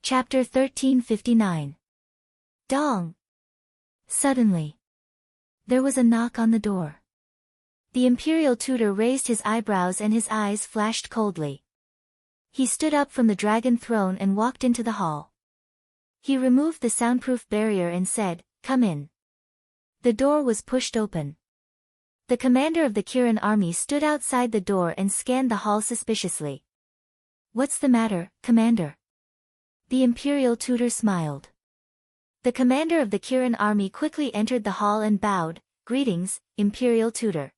Chapter 1359. Dong! Suddenly, there was a knock on the door. The imperial tutor raised his eyebrows and his eyes flashed coldly. He stood up from the dragon throne and walked into the hall. He removed the soundproof barrier and said, "Come in." The door was pushed open. The commander of the Kirin army stood outside the door and scanned the hall suspiciously. "What's the matter, Commander?" The imperial tutor smiled. The commander of the Kirin army quickly entered the hall and bowed. "Greetings, imperial tutor.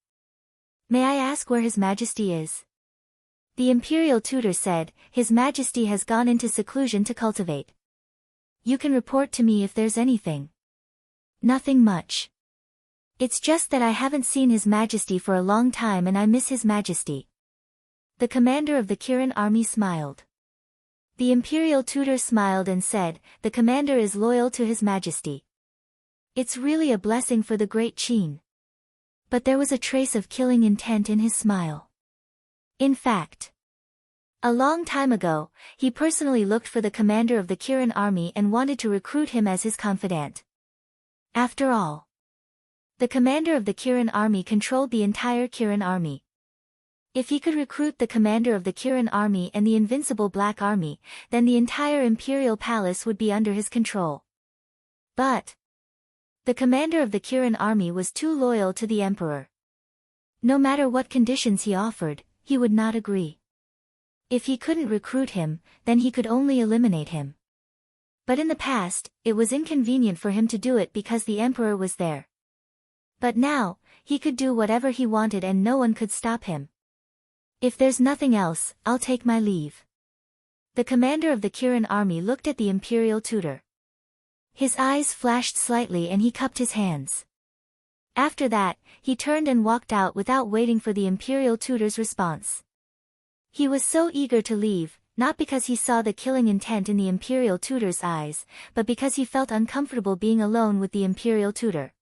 May I ask where His Majesty is?" The imperial tutor said, "His Majesty has gone into seclusion to cultivate. You can report to me if there's anything." "Nothing much. It's just that I haven't seen His Majesty for a long time and I miss His Majesty." The commander of the Kirin army smiled. The imperial tutor smiled and said, "The commander is loyal to His Majesty. It's really a blessing for the great Qin." But there was a trace of killing intent in his smile. In fact, a long time ago, he personally looked for the commander of the Kirin army and wanted to recruit him as his confidant. After all, the commander of the Kirin army controlled the entire Kirin army. If he could recruit the commander of the Kirin army and the Invincible Black Army, then the entire imperial palace would be under his control. But the commander of the Kirin army was too loyal to the emperor. No matter what conditions he offered, he would not agree. If he couldn't recruit him, then he could only eliminate him. But in the past, it was inconvenient for him to do it because the emperor was there. But now, he could do whatever he wanted and no one could stop him. "If there's nothing else, I'll take my leave." The commander of the Kirin army looked at the imperial tutor. His eyes flashed slightly and he cupped his hands. After that, he turned and walked out without waiting for the imperial tutor's response. He was so eager to leave, not because he saw the killing intent in the imperial tutor's eyes, but because he felt uncomfortable being alone with the imperial tutor.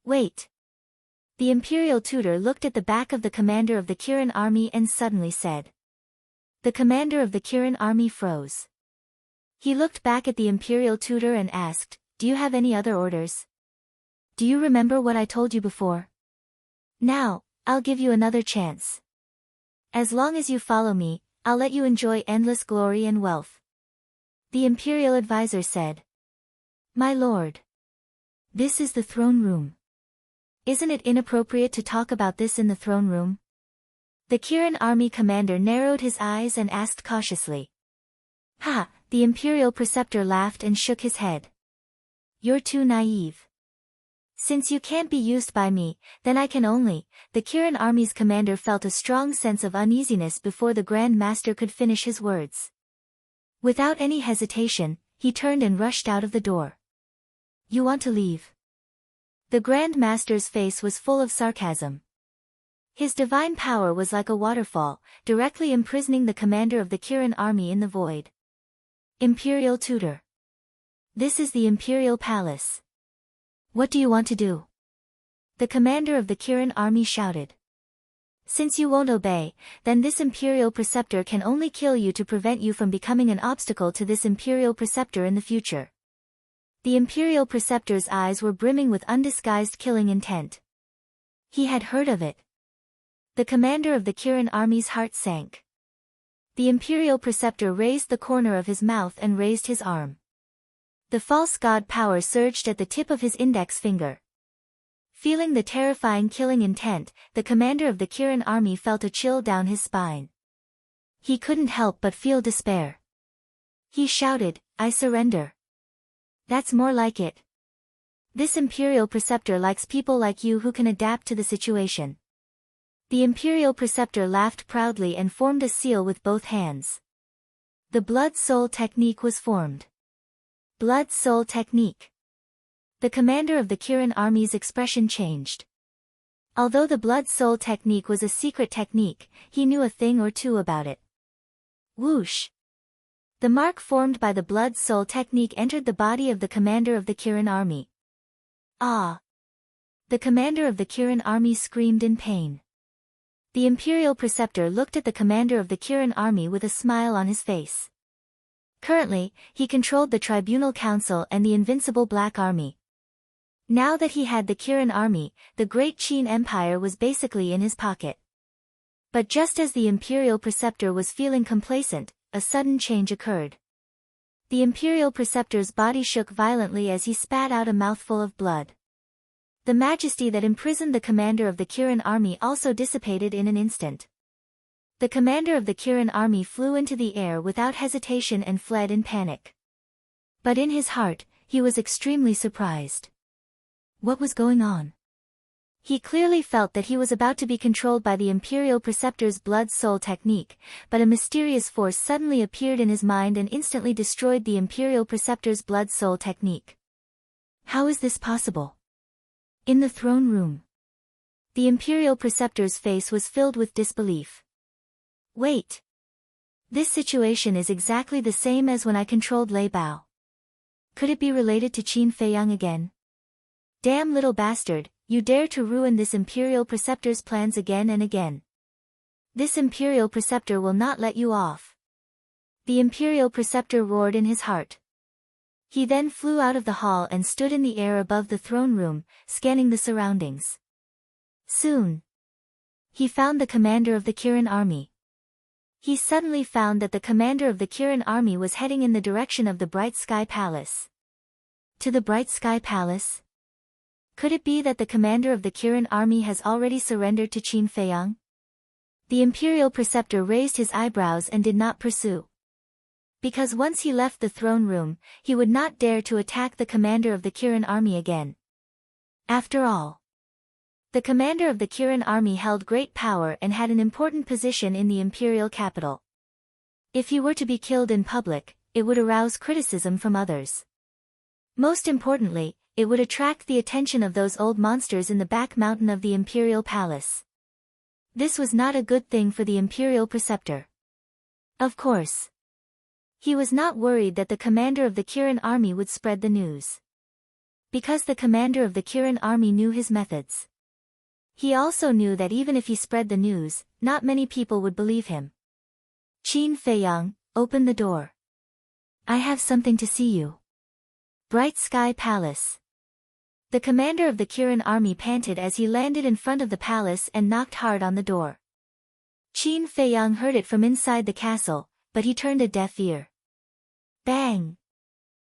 "Wait." The imperial tutor looked at the back of the commander of the Kirin army and suddenly said. The commander of the Kirin army froze. He looked back at the imperial tutor and asked, "Do you have any other orders? Do you remember what I told you before? Now, I'll give you another chance. As long as you follow me, I'll let you enjoy endless glory and wealth." The imperial advisor said. "My lord, this is the throne room. Isn't it inappropriate to talk about this in the throne room?" The Kirin army commander narrowed his eyes and asked cautiously. "Ha!" The imperial preceptor laughed and shook his head. "You're too naive. Since you can't be used by me, then I can only." The Kirin army's commander felt a strong sense of uneasiness before the Grand Master could finish his words. Without any hesitation, he turned and rushed out of the door. "You want to leave?" The Grand Master's face was full of sarcasm. His divine power was like a waterfall, directly imprisoning the commander of the Kirin army in the void. "Imperial tutor. This is the imperial palace. What do you want to do?" The commander of the Kirin army shouted. "Since you won't obey, then this imperial preceptor can only kill you to prevent you from becoming an obstacle to this imperial preceptor in the future." The imperial preceptor's eyes were brimming with undisguised killing intent. He had heard of it. The commander of the Kirin army's heart sank. The imperial preceptor raised the corner of his mouth and raised his arm. The false god power surged at the tip of his index finger. Feeling the terrifying killing intent, the commander of the Kirin army felt a chill down his spine. He couldn't help but feel despair. He shouted, "I surrender." "That's more like it. This imperial preceptor likes people like you who can adapt to the situation." The imperial preceptor laughed proudly and formed a seal with both hands. The blood-soul technique was formed. Blood-soul technique. The commander of the Kirin army's expression changed. Although the blood-soul technique was a secret technique, he knew a thing or two about it. Whoosh! The mark formed by the blood-soul technique entered the body of the commander of the Kirin army. "Ah!" The commander of the Kirin army screamed in pain. The imperial preceptor looked at the commander of the Kirin army with a smile on his face. Currently, he controlled the Tribunal Council and the Invincible Black Army. Now that he had the Kirin army, the Great Qin Empire was basically in his pocket. But just as the Imperial Preceptor was feeling complacent, a sudden change occurred. The Imperial Preceptor's body shook violently as he spat out a mouthful of blood. The majesty that imprisoned the commander of the Kirin army also dissipated in an instant. The commander of the Kirin army flew into the air without hesitation and fled in panic. But in his heart, he was extremely surprised. What was going on? He clearly felt that he was about to be controlled by the Imperial Preceptor's blood-soul technique, but a mysterious force suddenly appeared in his mind and instantly destroyed the Imperial Preceptor's blood-soul technique. How is this possible? In the throne room, the Imperial Preceptor's face was filled with disbelief. Wait. This situation is exactly the same as when I controlled Lei Bao. Could it be related to Qin Feiyang again? Damn little bastard, you dare to ruin this Imperial Preceptor's plans again and again. This Imperial Preceptor will not let you off. The Imperial Preceptor roared in his heart. He then flew out of the hall and stood in the air above the throne room, scanning the surroundings. Soon, he found the commander of the Kirin army. He suddenly found that the commander of the Kirin army was heading in the direction of the Bright Sky Palace. To the Bright Sky Palace? Could it be that the commander of the Kirin army has already surrendered to Qin Feiyang? The Imperial Preceptor raised his eyebrows and did not pursue. Because once he left the throne room, he would not dare to attack the commander of the Kirin army again. After all, the commander of the Kirin army held great power and had an important position in the imperial capital. If he were to be killed in public, it would arouse criticism from others. Most importantly, it would attract the attention of those old monsters in the back mountain of the imperial palace. This was not a good thing for the Imperial Preceptor. Of course, he was not worried that the commander of the Kirin army would spread the news. Because the commander of the Kirin army knew his methods. He also knew that even if he spread the news, not many people would believe him. Qin Feiyang, open the door. I have something to see you. Bright Sky Palace. The commander of the Kirin army panted as he landed in front of the palace and knocked hard on the door. Qin Feiyang heard it from inside the castle, but he turned a deaf ear. Bang!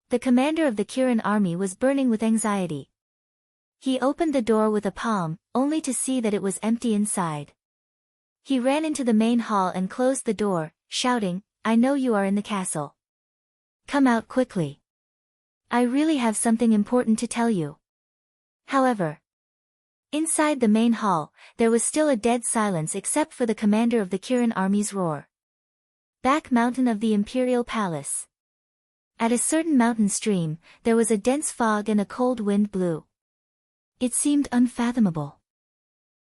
The commander of the Kirin army was burning with anxiety. He opened the door with a palm, only to see that it was empty inside. He ran into the main hall and closed the door, shouting, I know you are in the castle. Come out quickly. I really have something important to tell you. However, inside the main hall, there was still a dead silence except for the commander of the Kirin army's roar. Back mountain of the Imperial Palace. At a certain mountain stream, there was a dense fog and a cold wind blew. It seemed unfathomable.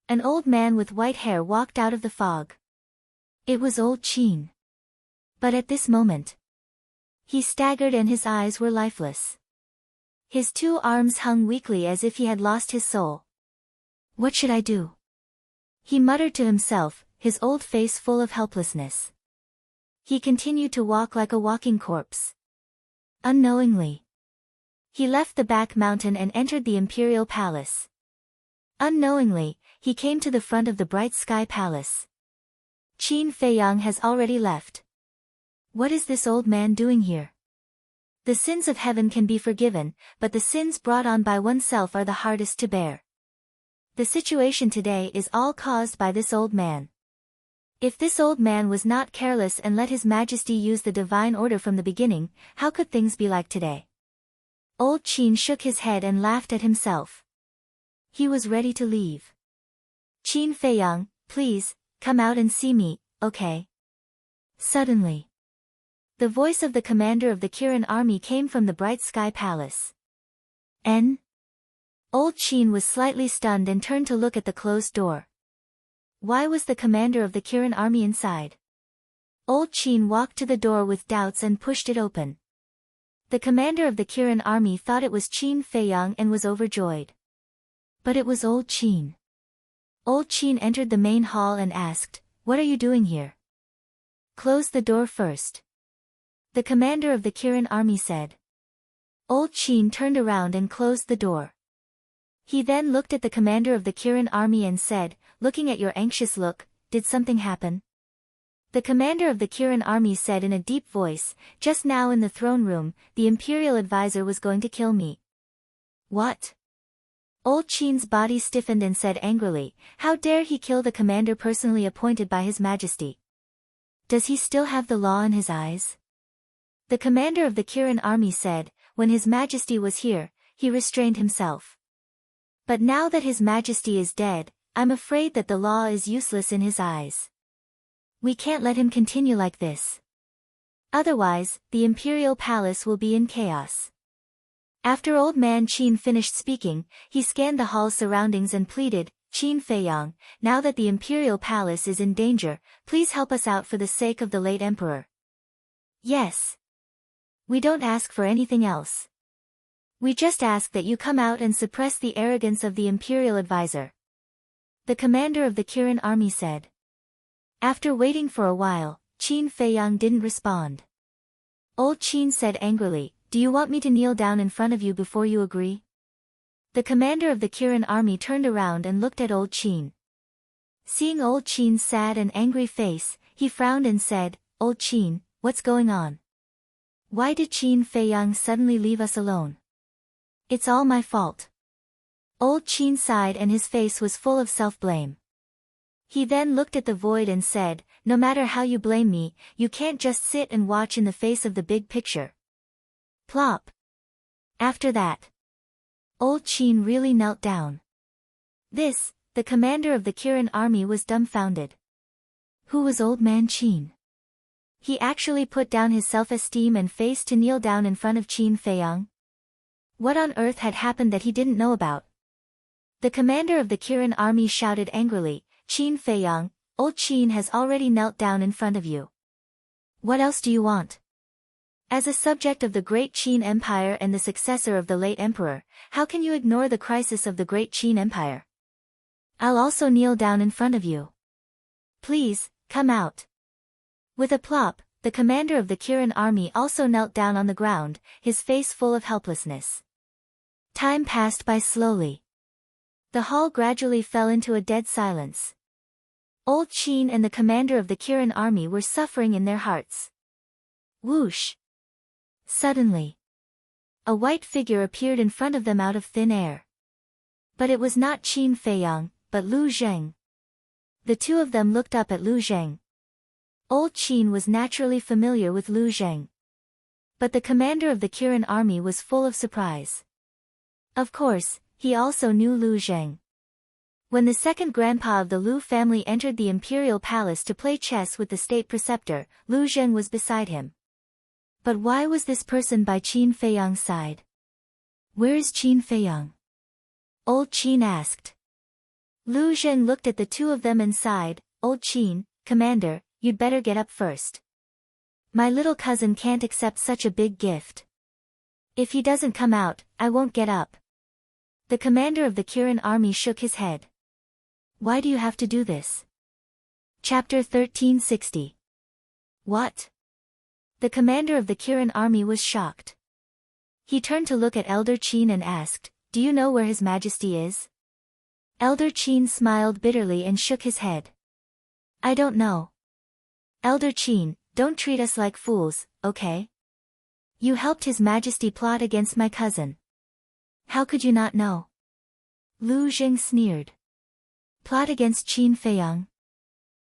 An old man with white hair walked out of the fog. It was old Qin. But at this moment, he staggered and his eyes were lifeless. His two arms hung weakly as if he had lost his soul. What should I do? He muttered to himself, his old face full of helplessness. He continued to walk like a walking corpse. Unknowingly, he left the back mountain and entered the Imperial Palace. Unknowingly, he came to the front of the Bright Sky Palace. Qin Feiyang has already left. What is this old man doing here? The sins of heaven can be forgiven, but the sins brought on by oneself are the hardest to bear. The situation today is all caused by this old man. If this old man was not careless and let His Majesty use the divine order from the beginning, how could things be like today? Old Qin shook his head and laughed at himself. He was ready to leave. Qin Feiyang, please, come out and see me, okay? Suddenly, the voice of the commander of the Kirin army came from the Bright Sky Palace. Old Qin was slightly stunned and turned to look at the closed door. Why was the commander of the Kirin army inside? Old Qin walked to the door with doubts and pushed it open. The commander of the Kirin army thought it was Qin Feiyang and was overjoyed. But it was Old Qin. Old Qin entered the main hall and asked, "What are you doing here?" "Close the door first." the commander of the Kirin army said. Old Qin turned around and closed the door. He then looked at the commander of the Kirin army and said, looking at your anxious look, did something happen? The commander of the Kirin army said in a deep voice, just now in the throne room, the imperial advisor was going to kill me. What? Old Qin's body stiffened and said angrily, how dare he kill the commander personally appointed by His Majesty? Does he still have the law in his eyes? The commander of the Kirin army said, when His Majesty was here, he restrained himself. But now that His Majesty is dead, I'm afraid that the law is useless in his eyes. We can't let him continue like this. Otherwise, the imperial palace will be in chaos. After Old Man Qin finished speaking, he scanned the hall's surroundings and pleaded, Qin Feiyang, now that the imperial palace is in danger, please help us out for the sake of the late emperor. Yes. We don't ask for anything else. We just ask that you come out and suppress the arrogance of the imperial advisor. The commander of the Kirin army said. After waiting for a while, Qin Feiyang didn't respond. Old Qin said angrily, do you want me to kneel down in front of you before you agree? The commander of the Kirin army turned around and looked at Old Qin. Seeing Old Qin's sad and angry face, he frowned and said, Old Qin, what's going on? Why did Qin Feiyang suddenly leave us alone? It's all my fault. Old Qin sighed and his face was full of self-blame. He then looked at the void and said, no matter how you blame me, you can't just sit and watch in the face of the big picture. Plop. After that, Old Qin really knelt down. The commander of the Kirin army was dumbfounded. Who was Old Man Qin? He actually put down his self-esteem and face to kneel down in front of Qin Feiyang? What on earth had happened that he didn't know about? The commander of the Kirin army shouted angrily, Qin Feiyang, Old Qin has already knelt down in front of you. What else do you want? As a subject of the great Qin Empire and the successor of the late emperor, how can you ignore the crisis of the great Qin Empire? I'll also kneel down in front of you. Please, come out. With a plop, the commander of the Kirin army also knelt down on the ground, his face full of helplessness. Time passed by slowly. The hall gradually fell into a dead silence. Old Qin and the commander of the Kirin army were suffering in their hearts. Whoosh! Suddenly, a white figure appeared in front of them out of thin air. But it was not Qin Feiyang, but Lu Zheng. The two of them looked up at Lu Zheng. Old Qin was naturally familiar with Lu Zheng. But the commander of the Kirin army was full of surprise. Of course, he also knew Lu Zheng. When the second grandpa of the Lu family entered the imperial palace to play chess with the state preceptor, Lu Zheng was beside him. But why was this person by Qin Feiyang's side? Where is Qin Feiyang? Old Qin asked. Lu Zheng looked at the two of them and sighed, Old Qin, Commander, you'd better get up first. My little cousin can't accept such a big gift. If he doesn't come out, I won't get up. The commander of the Kirin army shook his head. Why do you have to do this? Chapter 1360. What? The commander of the Kirin army was shocked. He turned to look at Elder Qin and asked, do you know where His Majesty is? Elder Qin smiled bitterly and shook his head. I don't know. Elder Qin, don't treat us like fools, okay? You helped His Majesty plot against my cousin. How could you not know? Lu Zheng sneered. Plot against Qin Feiyang?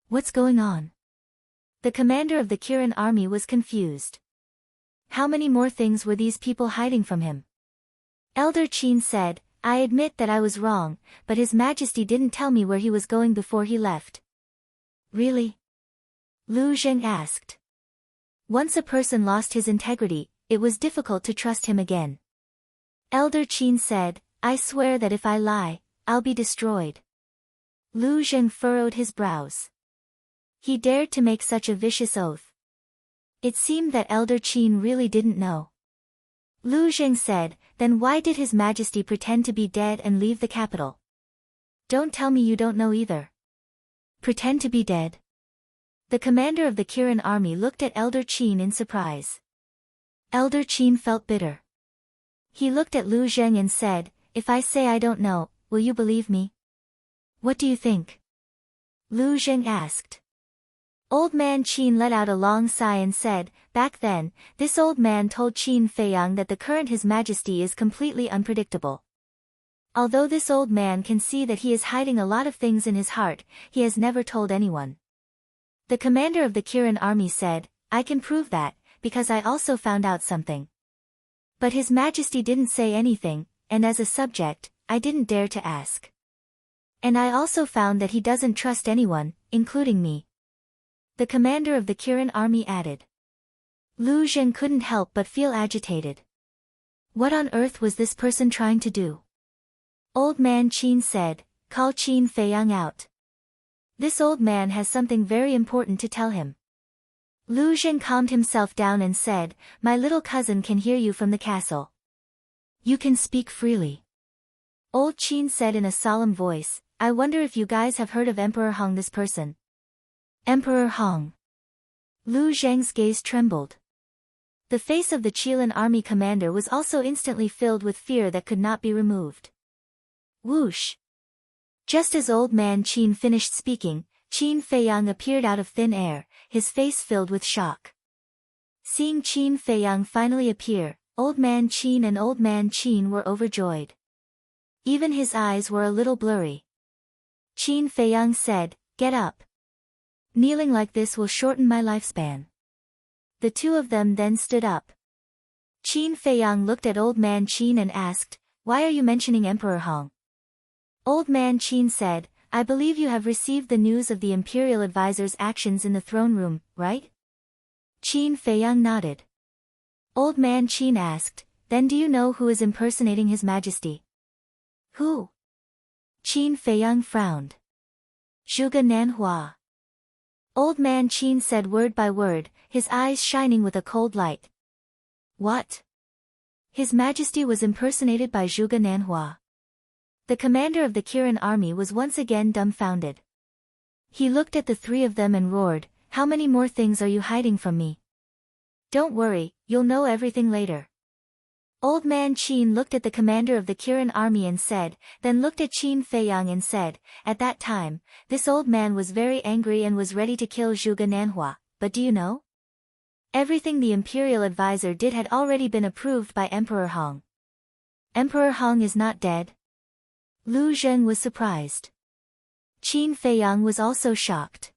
What's going on? The commander of the Kirin army was confused. How many more things were these people hiding from him? Elder Qin said, I admit that I was wrong, but His Majesty didn't tell me where he was going before he left. Really? Lu Zheng asked. Once a person lost his integrity, it was difficult to trust him again. Elder Qin said, I swear that if I lie, I'll be destroyed. Lu Zheng furrowed his brows. He dared to make such a vicious oath. It seemed that Elder Qin really didn't know. Lu Zheng said, then why did His Majesty pretend to be dead and leave the capital? Don't tell me you don't know either. Pretend to be dead? The commander of the Kirin army looked at Elder Qin in surprise. Elder Qin felt bitter. He looked at Lu Zheng and said, "If I say I don't know, will you believe me?" "What do you think?" Lu Zheng asked. Old man Qin let out a long sigh and said, "Back then, this old man told Qin Feiyang that the current His Majesty is completely unpredictable. Although this old man can see that he is hiding a lot of things in his heart, he has never told anyone." The commander of the Kirin army said, "I can prove that, because I also found out something. But His Majesty didn't say anything, and as a subject, I didn't dare to ask. And I also found that he doesn't trust anyone, including me." The commander of the Kirin army added. Lu Zheng couldn't help but feel agitated. What on earth was this person trying to do? Old man Qin said, "Call Qin Feiyang out. This old man has something very important to tell him." Lu Zheng calmed himself down and said, "My little cousin can hear you from the castle. You can speak freely." Old Qin said in a solemn voice, "I wonder if you guys have heard of Emperor Hong, this person." Emperor Hong. Lu Zheng's gaze trembled. The face of the Qilin army commander was also instantly filled with fear that could not be removed. Whoosh! Just as old man Qin finished speaking, Qin Feiyang appeared out of thin air, his face filled with shock. Seeing Qin Feiyang finally appear, old man Qin were overjoyed. Even his eyes were a little blurry. Qin Feiyang said, "Get up. Kneeling like this will shorten my lifespan." The two of them then stood up. Qin Feiyang looked at old man Qin and asked, "Why are you mentioning Emperor Hong?" Old man Qin said, "I believe you have received the news of the imperial advisor's actions in the throne room, right?" Qin Feiyang nodded. Old man Qin asked, "Then do you know who is impersonating His Majesty?" "Who?" Qin Feiyang frowned. "Zhuge Nanhua." Old man Qin said word by word, his eyes shining with a cold light. "What? His Majesty was impersonated by Zhuge Nanhua?" The commander of the Kirin army was once again dumbfounded. He looked at the three of them and roared, "How many more things are you hiding from me? Don't worry, you'll know everything later." Old man Qin looked at the commander of the Kirin army and said, then looked at Qin Feiyang and said, "At that time, this old man was very angry and was ready to kill Zhuge Nanhua, but do you know? Everything the imperial advisor did had already been approved by Emperor Hong. Emperor Hong is not dead?" Lu Zheng was surprised. Qin Feiyang was also shocked.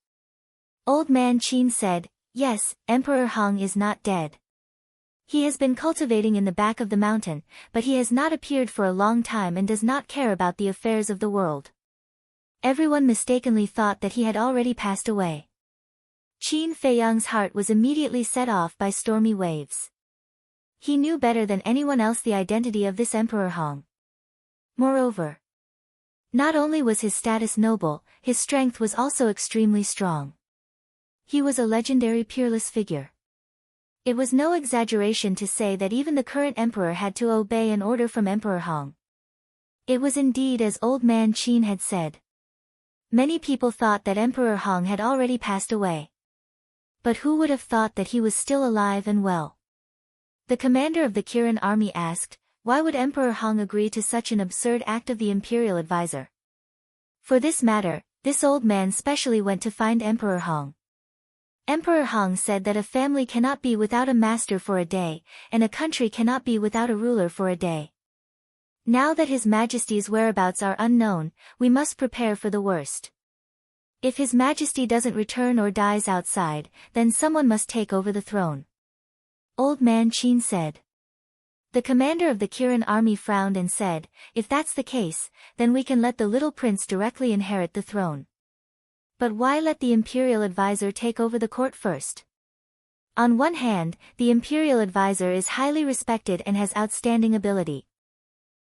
Old man Qin said, "Yes, Emperor Hong is not dead. He has been cultivating in the back of the mountain, but he has not appeared for a long time and does not care about the affairs of the world. Everyone mistakenly thought that he had already passed away." Qin Feiyang's heart was immediately set off by stormy waves. He knew better than anyone else the identity of this Emperor Hong. Moreover, not only was his status noble, his strength was also extremely strong. He was a legendary peerless figure. It was no exaggeration to say that even the current emperor had to obey an order from Emperor Hong. It was indeed as old man Qin had said. Many people thought that Emperor Hong had already passed away. But who would have thought that he was still alive and well? The commander of the Kirin army asked, why would Emperor Hong agree to such an absurd act of the imperial advisor? For this matter, this old man specially went to find Emperor Hong. Emperor Hong said that a family cannot be without a master for a day, and a country cannot be without a ruler for a day. Now that His Majesty's whereabouts are unknown, we must prepare for the worst. If His Majesty doesn't return or dies outside, then someone must take over the throne. Old man Qin said. The commander of the Kirin army frowned and said, if that's the case, then we can let the little prince directly inherit the throne. But why let the imperial advisor take over the court first? On one hand, the imperial advisor is highly respected and has outstanding ability.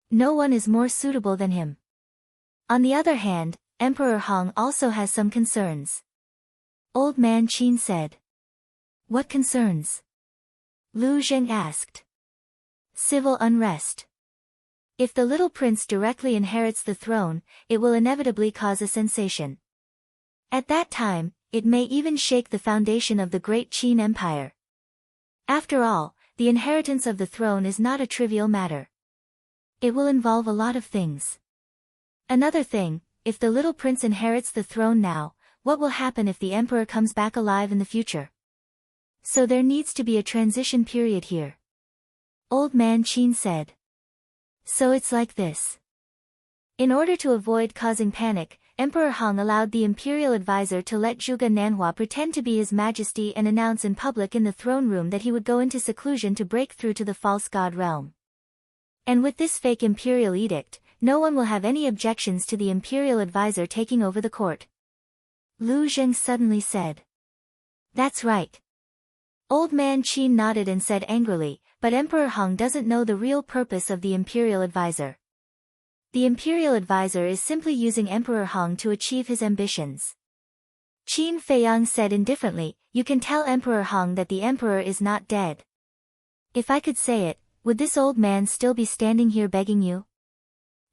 No one is more suitable than him. On the other hand, Emperor Hong also has some concerns. Old man Qin said. What concerns? Lu Zheng asked. Civil unrest. If the little prince directly inherits the throne, it will inevitably cause a sensation. At that time, it may even shake the foundation of the great Qin Empire. After all, the inheritance of the throne is not a trivial matter. It will involve a lot of things. Another thing, if the little prince inherits the throne now, what will happen if the emperor comes back alive in the future? So there needs to be a transition period here. Old Man Qin said. So it's like this. In order to avoid causing panic, Emperor Hong allowed the imperial advisor to let Zhuge Nanhua pretend to be His Majesty and announce in public in the throne room that he would go into seclusion to break through to the false god realm. And with this fake imperial edict, no one will have any objections to the imperial advisor taking over the court. Lu Zheng suddenly said. That's right. Old Man Qin nodded and said angrily, but Emperor Hong doesn't know the real purpose of the imperial advisor. The imperial advisor is simply using Emperor Hong to achieve his ambitions. Qin Feiyang said indifferently, you can tell Emperor Hong that the emperor is not dead. If I could say it, would this old man still be standing here begging you?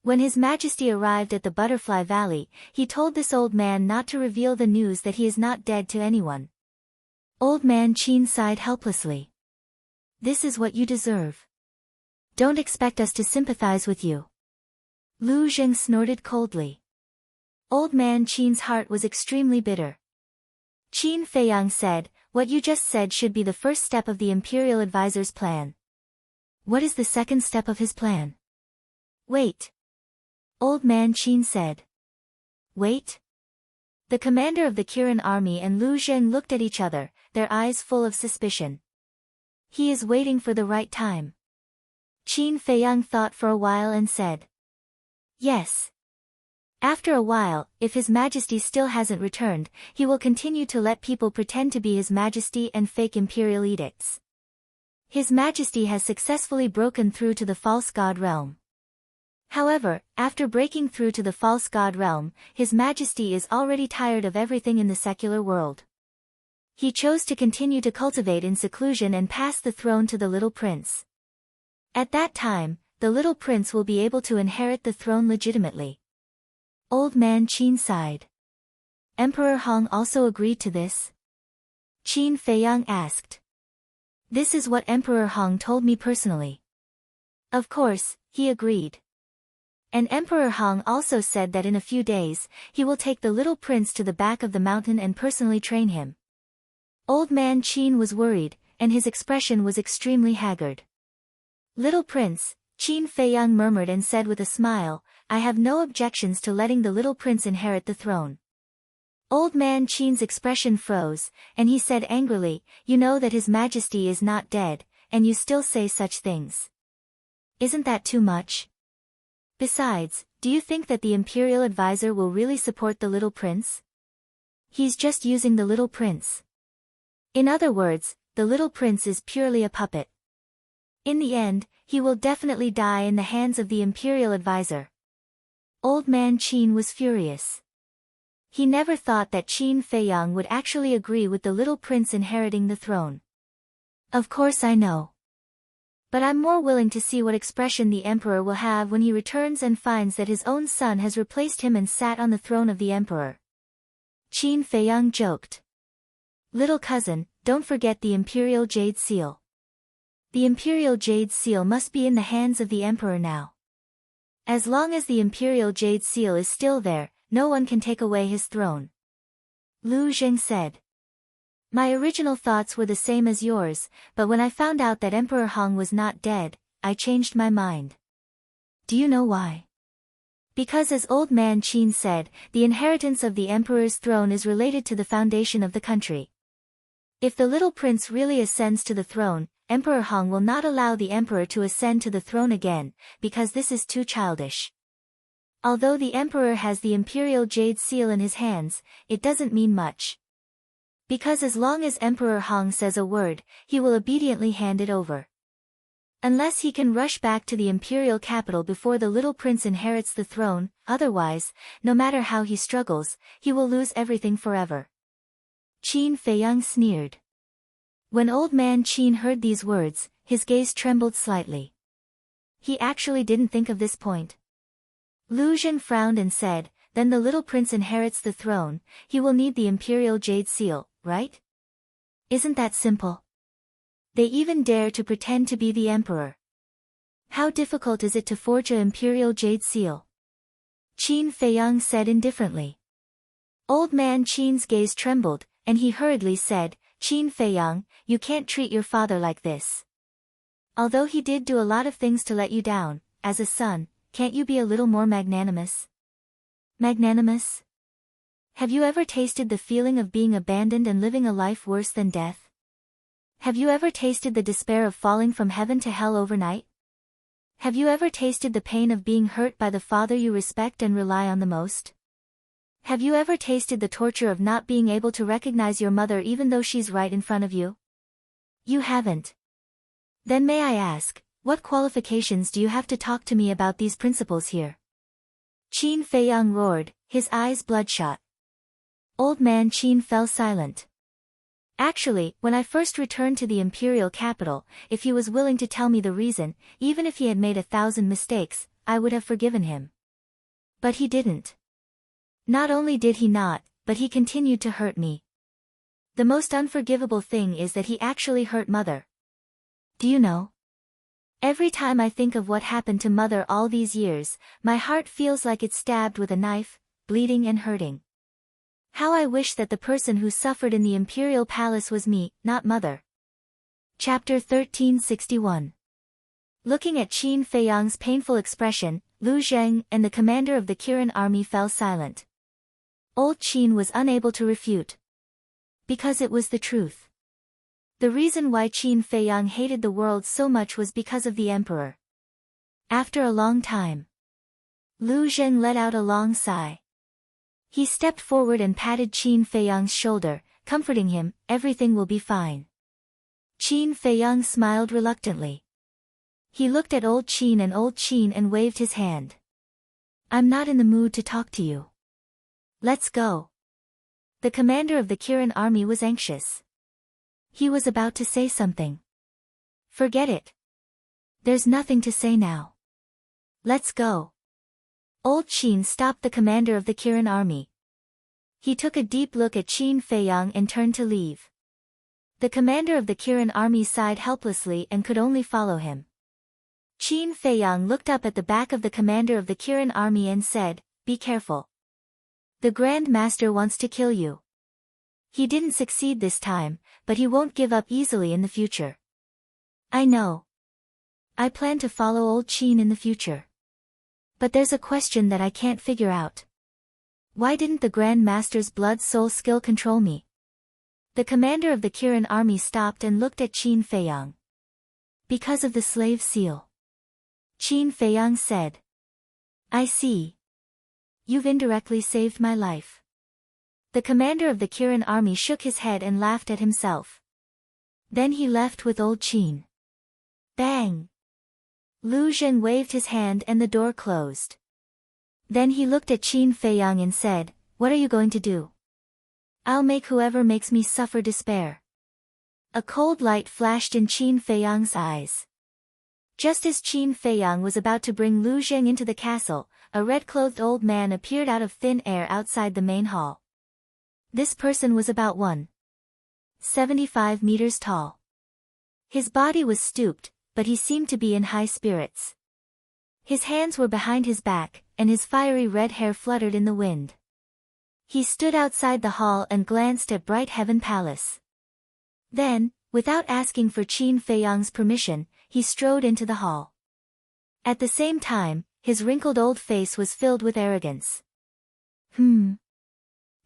When His Majesty arrived at the Butterfly Valley, he told this old man not to reveal the news that he is not dead to anyone. Old Man Qin sighed helplessly. This is what you deserve. Don't expect us to sympathize with you. Lu Zheng snorted coldly. Old Man Qin's heart was extremely bitter. Qin Feiyang said, what you just said should be the first step of the imperial advisor's plan. What is the second step of his plan? Wait. Old Man Qin said. Wait? The commander of the Kirin army and Lu Zheng looked at each other, their eyes full of suspicion. He is waiting for the right time. Qin Feiyang thought for a while and said. Yes. After a while, if His Majesty still hasn't returned, he will continue to let people pretend to be His Majesty and fake imperial edicts. His Majesty has successfully broken through to the false god realm. However, after breaking through to the false god realm, His Majesty is already tired of everything in the secular world. He chose to continue to cultivate in seclusion and pass the throne to the little prince. At that time, the little prince will be able to inherit the throne legitimately. Old Man Qin sighed. Emperor Hong also agreed to this? Qin Feiyang asked. This is what Emperor Hong told me personally. Of course, he agreed. And Emperor Hong also said that in a few days, he will take the little prince to the back of the mountain and personally train him. Old Man Qin was worried, and his expression was extremely haggard. Little prince, Qin Feiyang murmured and said with a smile, I have no objections to letting the little prince inherit the throne. Old Man Qin's expression froze, and he said angrily, you know that His Majesty is not dead, and you still say such things. Isn't that too much? Besides, do you think that the imperial advisor will really support the little prince? He's just using the little prince. In other words, the little prince is purely a puppet. In the end, he will definitely die in the hands of the imperial advisor. Old Man Qin was furious. He never thought that Qin Feiyang would actually agree with the little prince inheriting the throne. Of course I know. But I'm more willing to see what expression the emperor will have when he returns and finds that his own son has replaced him and sat on the throne of the emperor. Qin Feiyang joked. Little cousin, don't forget the imperial jade seal. The imperial jade seal must be in the hands of the emperor now. As long as the imperial jade seal is still there, no one can take away his throne. Lu Zheng said. My original thoughts were the same as yours, but when I found out that Emperor Hong was not dead, I changed my mind. Do you know why? Because as Old Man Qin said, the inheritance of the emperor's throne is related to the foundation of the country. If the little prince really ascends to the throne, Emperor Hong will not allow the emperor to ascend to the throne again, because this is too childish. Although the emperor has the imperial jade seal in his hands, it doesn't mean much. Because as long as Emperor Hong says a word, he will obediently hand it over. Unless he can rush back to the imperial capital before the little prince inherits the throne, otherwise, no matter how he struggles, he will lose everything forever. Qin Feiyang sneered. When Old Man Qin heard these words, his gaze trembled slightly. He actually didn't think of this point. Lu Zheng frowned and said, then the little prince inherits the throne, he will need the imperial jade seal, right? Isn't that simple? They even dare to pretend to be the emperor. How difficult is it to forge an imperial jade seal? Qin Feiyang said indifferently. Old man Qin's gaze trembled, and he hurriedly said, Qin Feiyang, you can't treat your father like this. Although he did do a lot of things to let you down, as a son, can't you be a little more magnanimous? Magnanimous? Have you ever tasted the feeling of being abandoned and living a life worse than death? Have you ever tasted the despair of falling from heaven to hell overnight? Have you ever tasted the pain of being hurt by the father you respect and rely on the most? Have you ever tasted the torture of not being able to recognize your mother even though she's right in front of you? You haven't. Then may I ask, what qualifications do you have to talk to me about these principles here? Qin Feiyang roared, his eyes bloodshot. Old man Qin fell silent. Actually, when I first returned to the imperial capital, if he was willing to tell me the reason, even if he had made 1,000 mistakes, I would have forgiven him. But he didn't. Not only did he not, but he continued to hurt me. The most unforgivable thing is that he actually hurt Mother. Do you know? Every time I think of what happened to Mother all these years, my heart feels like it's stabbed with a knife, bleeding and hurting. How I wish that the person who suffered in the imperial palace was me, not Mother. Chapter 1361. Looking at Qin Feiyang's painful expression, Lu Zheng and the commander of the Kirin army fell silent. Old Qin was unable to refute. Because it was the truth. The reason why Qin Feiyang hated the world so much was because of the emperor. After a long time, Lu Zheng let out a long sigh. He stepped forward and patted Qin Feiyang's shoulder, comforting him, everything will be fine. Qin Feiyang smiled reluctantly. He looked at old Qin and waved his hand. I'm not in the mood to talk to you. Let's go. The commander of the Kirin army was anxious. He was about to say something. Forget it. There's nothing to say now. Let's go. Old Qin stopped the commander of the Kirin army. He took a deep look at Qin Feiyang and turned to leave. The commander of the Kirin army sighed helplessly and could only follow him. Qin Feiyang looked up at the back of the commander of the Kirin army and said, be careful. The Grand Master wants to kill you. He didn't succeed this time, but he won't give up easily in the future. I know. I plan to follow old Qin in the future. But there's a question that I can't figure out. Why didn't the Grand Master's blood soul skill control me? The commander of the Kirin army stopped and looked at Qin Feiyang. Because of the slave seal. Qin Feiyang said. I see. You've indirectly saved my life. The commander of the Kirin army shook his head and laughed at himself. Then he left with old Qin. Bang! Lu Zheng waved his hand and the door closed. Then he looked at Qin Feiyang and said, what are you going to do? I'll make whoever makes me suffer despair. A cold light flashed in Qin Feiyang's eyes. Just as Qin Feiyang was about to bring Lu Zheng into the castle, a red-clothed old man appeared out of thin air outside the main hall. This person was about 1.75 meters tall. His body was stooped, but he seemed to be in high spirits. His hands were behind his back, and his fiery red hair fluttered in the wind. He stood outside the hall and glanced at Bright Heaven Palace. Then, without asking for Qin Feiyang's permission, he strode into the hall. At the same time, his wrinkled old face was filled with arrogance. Qin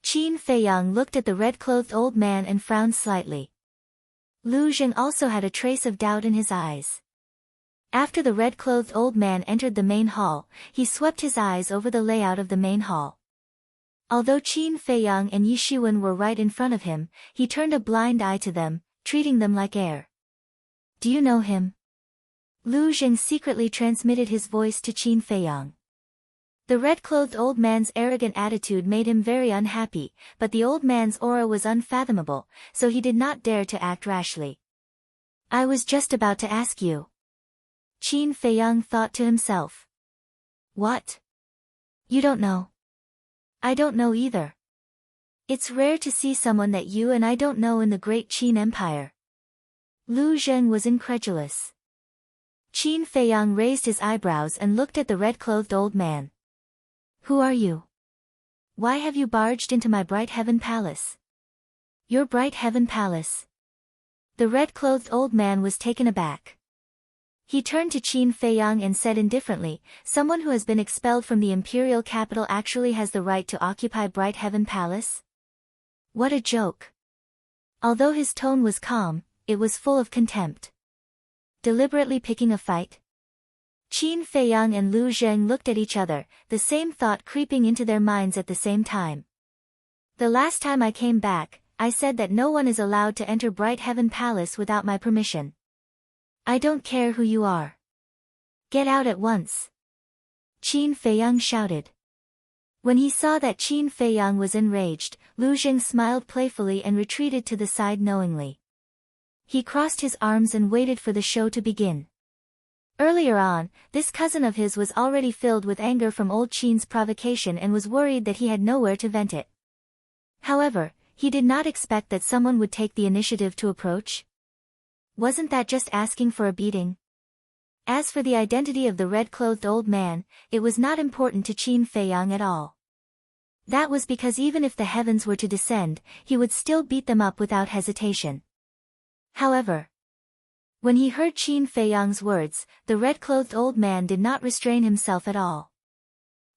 Feiyang looked at the red-clothed old man and frowned slightly. Lu Zheng also had a trace of doubt in his eyes. After the red-clothed old man entered the main hall, he swept his eyes over the layout of the main hall. Although Qin Feiyang and Yi Shiwen were right in front of him, he turned a blind eye to them, treating them like air. Do you know him? Lu Zheng secretly transmitted his voice to Qin Feiyang. The red-clothed old man's arrogant attitude made him very unhappy, but the old man's aura was unfathomable, so he did not dare to act rashly. I was just about to ask you. Qin Feiyang thought to himself. What? You don't know? I don't know either. It's rare to see someone that you and I don't know in the great Qin Empire. Lu Zheng was incredulous. Qin Feiyang raised his eyebrows and looked at the red-clothed old man. Who are you? Why have you barged into my bright heaven palace? Your bright heaven palace? The red-clothed old man was taken aback. He turned to Qin Feiyang and said indifferently, someone who has been expelled from the imperial capital actually has the right to occupy Bright Heaven Palace? What a joke. Although his tone was calm, it was full of contempt. Deliberately picking a fight? Qin Feiyang and Lu Zheng looked at each other, the same thought creeping into their minds at the same time. The last time I came back, I said that no one is allowed to enter Bright Heaven Palace without my permission. I don't care who you are. Get out at once. Qin Feiyang shouted. When he saw that Qin Feiyang was enraged, Lu Zheng smiled playfully and retreated to the side knowingly. He crossed his arms and waited for the show to begin. Earlier on, this cousin of his was already filled with anger from old Qin's provocation and was worried that he had nowhere to vent it. However, he did not expect that someone would take the initiative to approach. Wasn't that just asking for a beating? As for the identity of the red-clothed old man, it was not important to Qin Feiyang at all. That was because even if the heavens were to descend, he would still beat them up without hesitation. However, when he heard Qin Feiyang's words, the red-clothed old man did not restrain himself at all.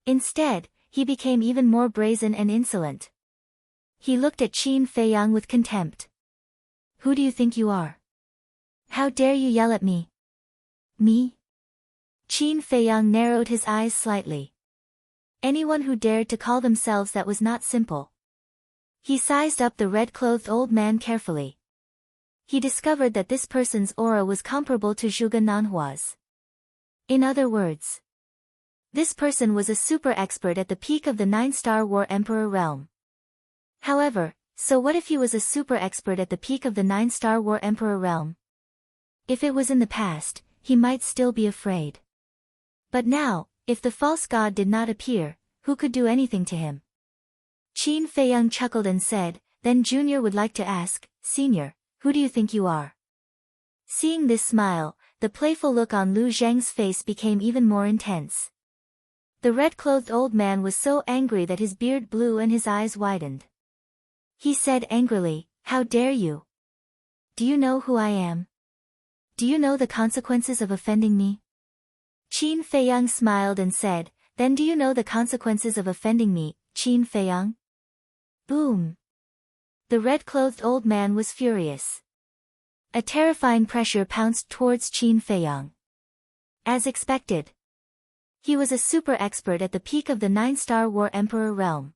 Instead, he became even more brazen and insolent. He looked at Qin Feiyang with contempt. Who do you think you are? How dare you yell at me? Me? Qin Feiyang narrowed his eyes slightly. Anyone who dared to call themselves that was not simple. He sized up the red-clothed old man carefully. He discovered that this person's aura was comparable to Zhuge Nanhua's. In other words, this person was a super expert at the peak of the 9-star War Emperor realm. However, so what if he was a super expert at the peak of the 9-star War Emperor realm? If it was in the past, he might still be afraid. But now, if the false god did not appear, who could do anything to him? Qin Feiyang chuckled and said, then Junior would like to ask, Senior, who do you think you are? Seeing this smile, the playful look on Lu Zheng's face became even more intense. The red-clothed old man was so angry that his beard blew and his eyes widened. He said angrily, how dare you? Do you know who I am? Do you know the consequences of offending me? Qin Feiyang smiled and said, then do you know the consequences of offending me, Qin Feiyang? Boom! The red-clothed old man was furious. A terrifying pressure pounced towards Qin Feiyang. As expected, he was a super expert at the peak of the 9-star War Emperor realm.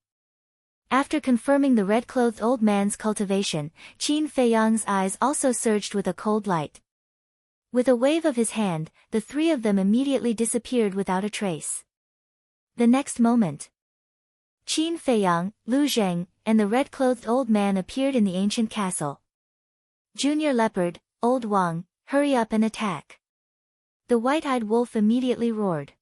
After confirming the red-clothed old man's cultivation, Qin Feiyang's eyes also surged with a cold light. With a wave of his hand, the three of them immediately disappeared without a trace. The next moment, Qin Feiyang, Lu Zheng, and the red-clothed old man appeared in the ancient castle. Junior Leopard, Old Wang, hurry up and attack. The white-eyed wolf immediately roared.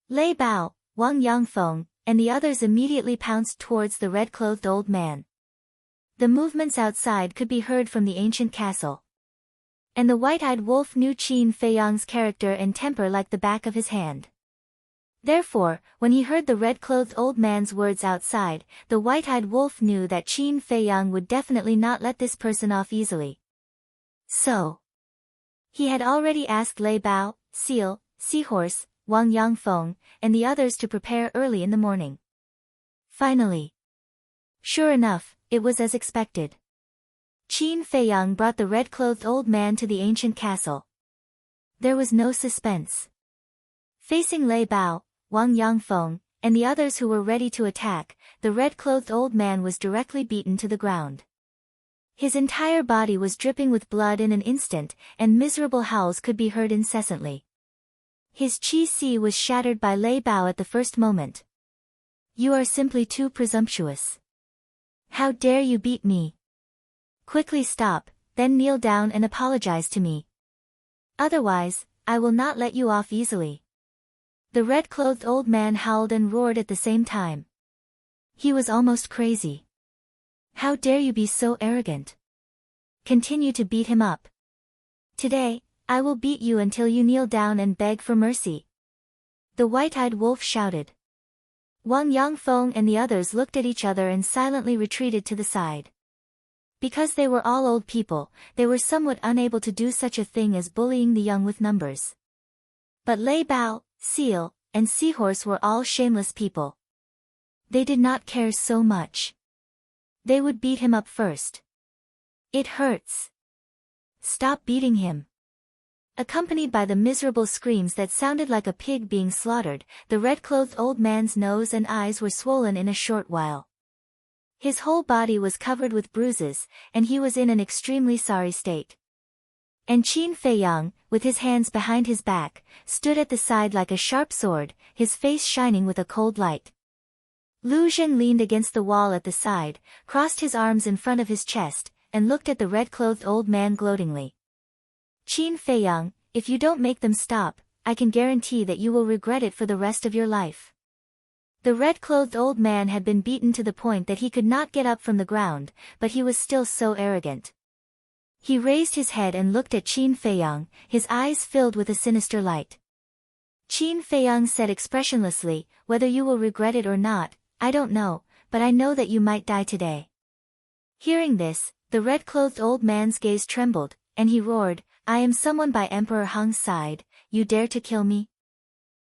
Lei Bao, Wang Yangfeng, and the others immediately pounced towards the red-clothed old man. The movements outside could be heard from the ancient castle. And the white-eyed wolf knew Qin Feiyang's character and temper like the back of his hand. Therefore, when he heard the red-clothed old man's words outside, the white-eyed wolf knew that Qin Feiyang would definitely not let this person off easily. So, he had already asked Lei Bao, Seal, Seahorse, Wang Yangfeng, and the others to prepare early in the morning. Finally, sure enough, it was as expected. Qin Feiyang brought the red-clothed old man to the ancient castle. There was no suspense. Facing Lei Bao, Wang Yangfeng, and the others who were ready to attack, the red-clothed old man was directly beaten to the ground. His entire body was dripping with blood in an instant, and miserable howls could be heard incessantly. His chi-si was shattered by Lei Bao at the first moment. You are simply too presumptuous. How dare you beat me? Quickly stop, then kneel down and apologize to me. Otherwise, I will not let you off easily. The red-clothed old man howled and roared at the same time. He was almost crazy. How dare you be so arrogant? Continue to beat him up. Today, I will beat you until you kneel down and beg for mercy. The white-eyed wolf shouted. Wang Yangfeng and the others looked at each other and silently retreated to the side. Because they were all old people, they were somewhat unable to do such a thing as bullying the young with numbers. But Lei Bao, Seal, and Seahorse were all shameless people. They did not care so much. They would beat him up first. It hurts. Stop beating him. Accompanied by the miserable screams that sounded like a pig being slaughtered, the red-clothed old man's nose and eyes were swollen in a short while. His whole body was covered with bruises, and he was in an extremely sorry state. And Qin Feiyang, with his hands behind his back, stood at the side like a sharp sword, his face shining with a cold light. Lu Zhen leaned against the wall at the side, crossed his arms in front of his chest, and looked at the red-clothed old man gloatingly. Qin Feiyang, if you don't make them stop, I can guarantee that you will regret it for the rest of your life. The red-clothed old man had been beaten to the point that he could not get up from the ground, but he was still so arrogant. He raised his head and looked at Qin Feiyang, his eyes filled with a sinister light. Qin Feiyang said expressionlessly, whether you will regret it or not, I don't know, but I know that you might die today. Hearing this, the red-clothed old man's gaze trembled, and he roared, I am someone by Emperor Hung's side, you dare to kill me?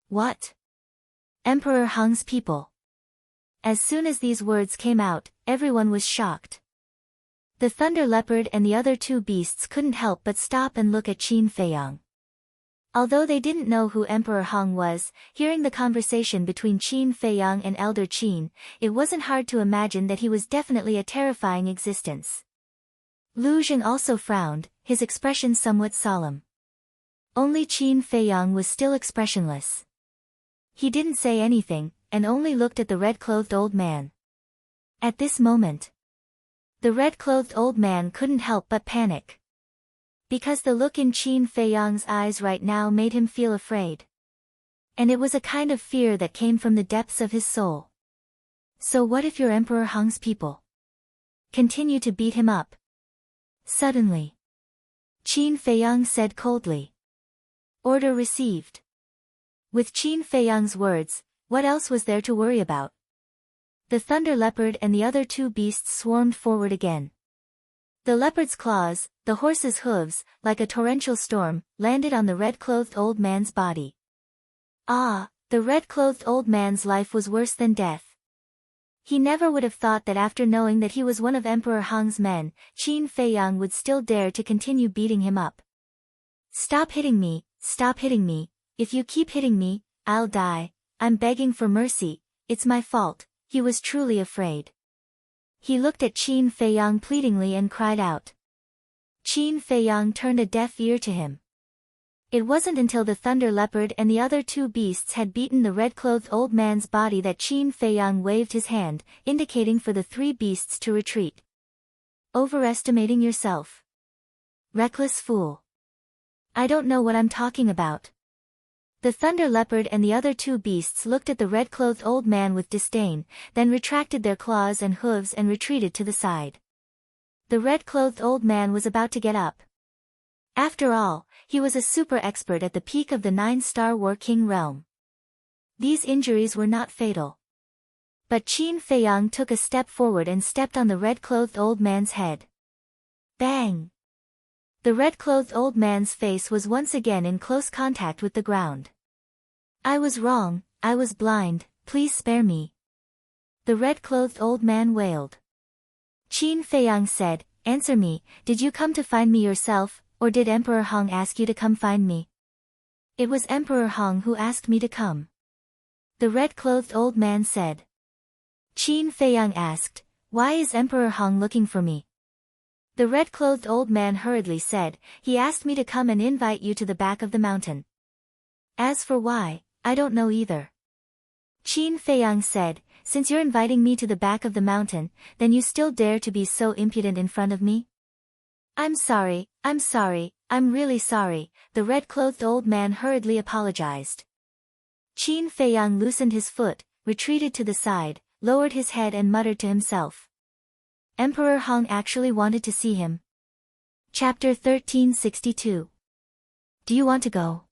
What? Emperor Hung's people. As soon as these words came out, everyone was shocked. The thunder leopard and the other two beasts couldn't help but stop and look at Qin Feiyang. Although they didn't know who Emperor Hung was, hearing the conversation between Qin Feiyang and Elder Qin, it wasn't hard to imagine that he was definitely a terrifying existence. Lu Zhen also frowned, his expression somewhat solemn. Only Qin Feiyang was still expressionless. He didn't say anything, and only looked at the red-clothed old man. At this moment, the red-clothed old man couldn't help but panic. Because the look in Qin Feiyang's eyes right now made him feel afraid. And it was a kind of fear that came from the depths of his soul. So what if your Emperor Hung's people continue to beat him up? Suddenly, Qin Feiyang said coldly. Order received. With Qin Feiyang's words, what else was there to worry about? The thunder leopard and the other two beasts swarmed forward again. The leopard's claws, the horse's hooves, like a torrential storm, landed on the red-clothed old man's body. Ah, the red-clothed old man's life was worse than death. He never would have thought that after knowing that he was one of Emperor Hung's men, Qin Feiyang would still dare to continue beating him up. Stop hitting me, if you keep hitting me, I'll die, I'm begging for mercy, it's my fault, he was truly afraid. He looked at Qin Feiyang pleadingly and cried out. Qin Feiyang turned a deaf ear to him. It wasn't until the thunder leopard and the other two beasts had beaten the red-clothed old man's body that Qin Feiyang waved his hand, indicating for the three beasts to retreat. Overestimating yourself. Reckless fool. I don't know what I'm talking about. The thunder leopard and the other two beasts looked at the red-clothed old man with disdain, then retracted their claws and hooves and retreated to the side. The red-clothed old man was about to get up. After all, he was a super expert at the peak of the 9-star War King realm. These injuries were not fatal. But Qin Feiyang took a step forward and stepped on the red-clothed old man's head. Bang! The red-clothed old man's face was once again in close contact with the ground. I was wrong, I was blind, please spare me. The red-clothed old man wailed. Qin Feiyang said, answer me, did you come to find me yourself, or did Emperor Hung ask you to come find me? It was Emperor Hung who asked me to come. The red-clothed old man said. Qin Feiyang asked, why is Emperor Hung looking for me? The red-clothed old man hurriedly said, he asked me to come and invite you to the back of the mountain. As for why, I don't know either. Qin Feiyang said, since you're inviting me to the back of the mountain, then you still dare to be so impudent in front of me? I'm sorry, I'm really sorry, the red-clothed old man hurriedly apologized. Qin Feiyang loosened his foot, retreated to the side, lowered his head and muttered to himself. Emperor Hung actually wanted to see him. Chapter 1362. Do you want to go?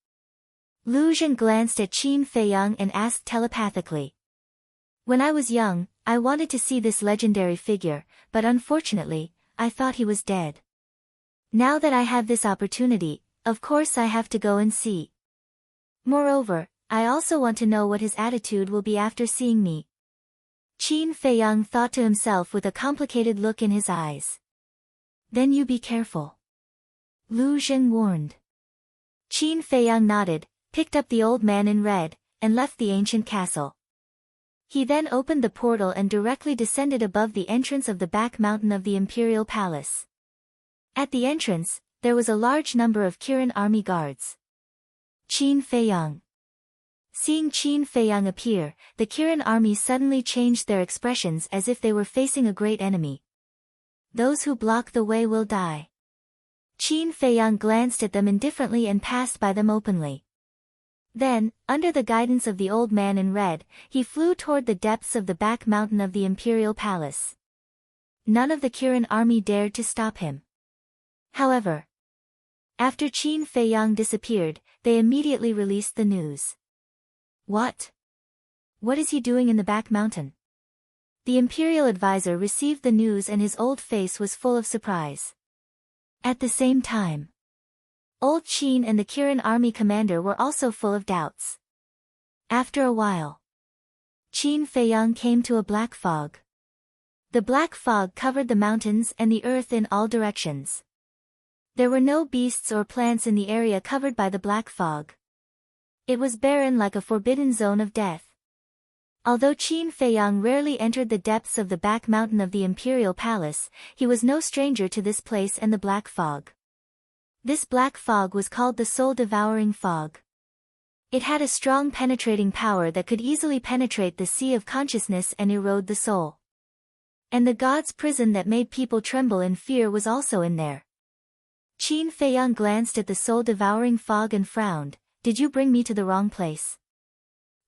Lu Zhen glanced at Qin Feiyang and asked telepathically. When I was young, I wanted to see this legendary figure, but unfortunately, I thought he was dead. Now that I have this opportunity, of course I have to go and see. Moreover, I also want to know what his attitude will be after seeing me. Qin Feiyang thought to himself with a complicated look in his eyes. Then you be careful. Lu Zhen warned. Qin Feiyang nodded, picked up the old man in red, and left the ancient castle. He then opened the portal and directly descended above the entrance of the back mountain of the imperial palace. At the entrance, there was a large number of Kirin army guards. Qin Feiyang. Seeing Qin Feiyang appear, the Kirin army suddenly changed their expressions as if they were facing a great enemy. Those who block the way will die. Qin Feiyang glanced at them indifferently and passed by them openly. Then, under the guidance of the old man in red, he flew toward the depths of the back mountain of the imperial palace. None of the Kirin army dared to stop him. However, after Qin Feiyang disappeared, they immediately released the news. What? What is he doing in the back mountain? The imperial advisor received the news and his old face was full of surprise. At the same time, Old Qin and the Kirin army commander were also full of doubts. After a while, Qin Feiyang came to a black fog. The black fog covered the mountains and the earth in all directions. There were no beasts or plants in the area covered by the black fog. It was barren like a forbidden zone of death. Although Qin Feiyang rarely entered the depths of the back mountain of the imperial palace, he was no stranger to this place and the black fog. This black fog was called the soul-devouring fog. It had a strong penetrating power that could easily penetrate the sea of consciousness and erode the soul. And the god's prison that made people tremble in fear was also in there. Qin Feiyang glanced at the soul-devouring fog and frowned. Did you bring me to the wrong place?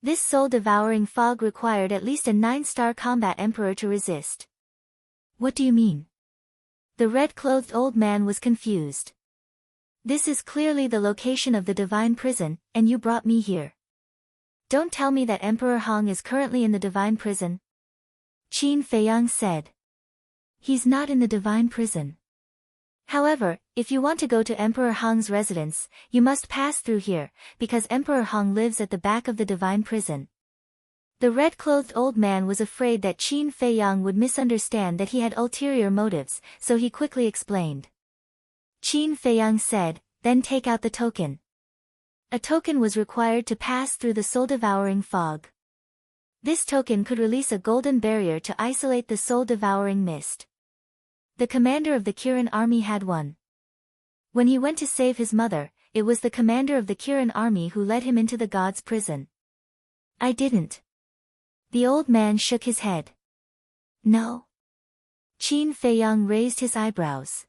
This soul-devouring fog required at least a 9-star combat emperor to resist. What do you mean? The red-clothed old man was confused. This is clearly the location of the divine prison, and you brought me here. Don't tell me that Emperor Hong is currently in the divine prison. Qin Feiyang said. He's not in the divine prison. However, if you want to go to Emperor Hong's residence, you must pass through here, because Emperor Hong lives at the back of the divine prison. The red-clothed old man was afraid that Qin Feiyang would misunderstand that he had ulterior motives, so he quickly explained. Qin Feiyang said, then take out the token. A token was required to pass through the soul-devouring fog. This token could release a golden barrier to isolate the soul-devouring mist. The commander of the Kirin army had one. When he went to save his mother, it was the commander of the Kirin army who led him into the god's prison. I didn't. The old man shook his head. No. Qin Feiyang raised his eyebrows.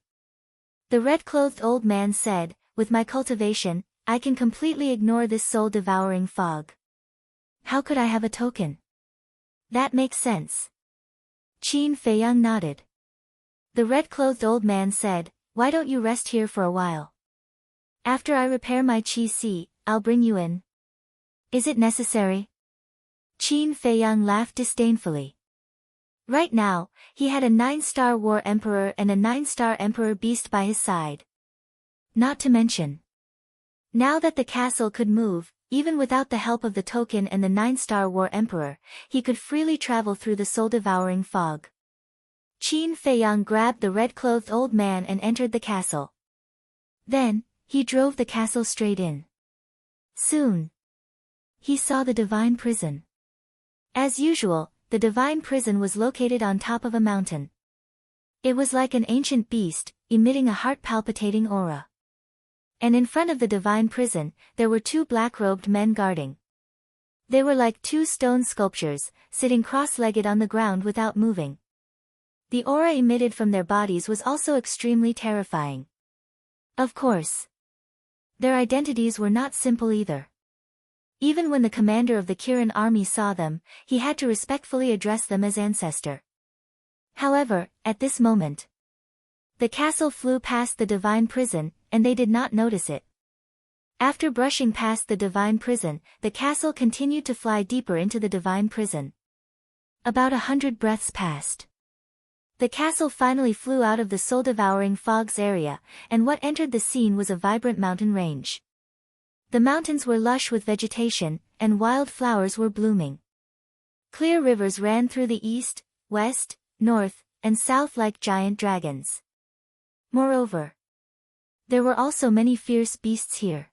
The red-clothed old man said, with my cultivation, I can completely ignore this soul-devouring fog. How could I have a token? That makes sense. Qin Feiyang nodded. The red-clothed old man said, why don't you rest here for a while? After I repair my qi, I'll bring you in. Is it necessary? Qin Feiyang laughed disdainfully. Right now, he had a 9-star war emperor and a 9-star emperor beast by his side. Not to mention. Now that the castle could move, even without the help of the token and the 9-star war emperor, he could freely travel through the soul-devouring fog. Qin Feiyang grabbed the red-clothed old man and entered the castle. Then, he drove the castle straight in. Soon, he saw the divine prison. As usual, the divine prison was located on top of a mountain. It was like an ancient beast, emitting a heart-palpitating aura. And in front of the divine prison, there were 2 black-robed men guarding. They were like 2 stone sculptures, sitting cross-legged on the ground without moving. The aura emitted from their bodies was also extremely terrifying. Of course, their identities were not simple either. Even when the commander of the Kirin army saw them, he had to respectfully address them as ancestor. However, at this moment, the castle flew past the divine prison, and they did not notice it. After brushing past the divine prison, the castle continued to fly deeper into the divine prison. About 100 breaths passed. The castle finally flew out of the soul-devouring fog's area, and what entered the scene was a vibrant mountain range. The mountains were lush with vegetation, and wild flowers were blooming. Clear rivers ran through the east, west, north, and south like giant dragons. Moreover, there were also many fierce beasts here.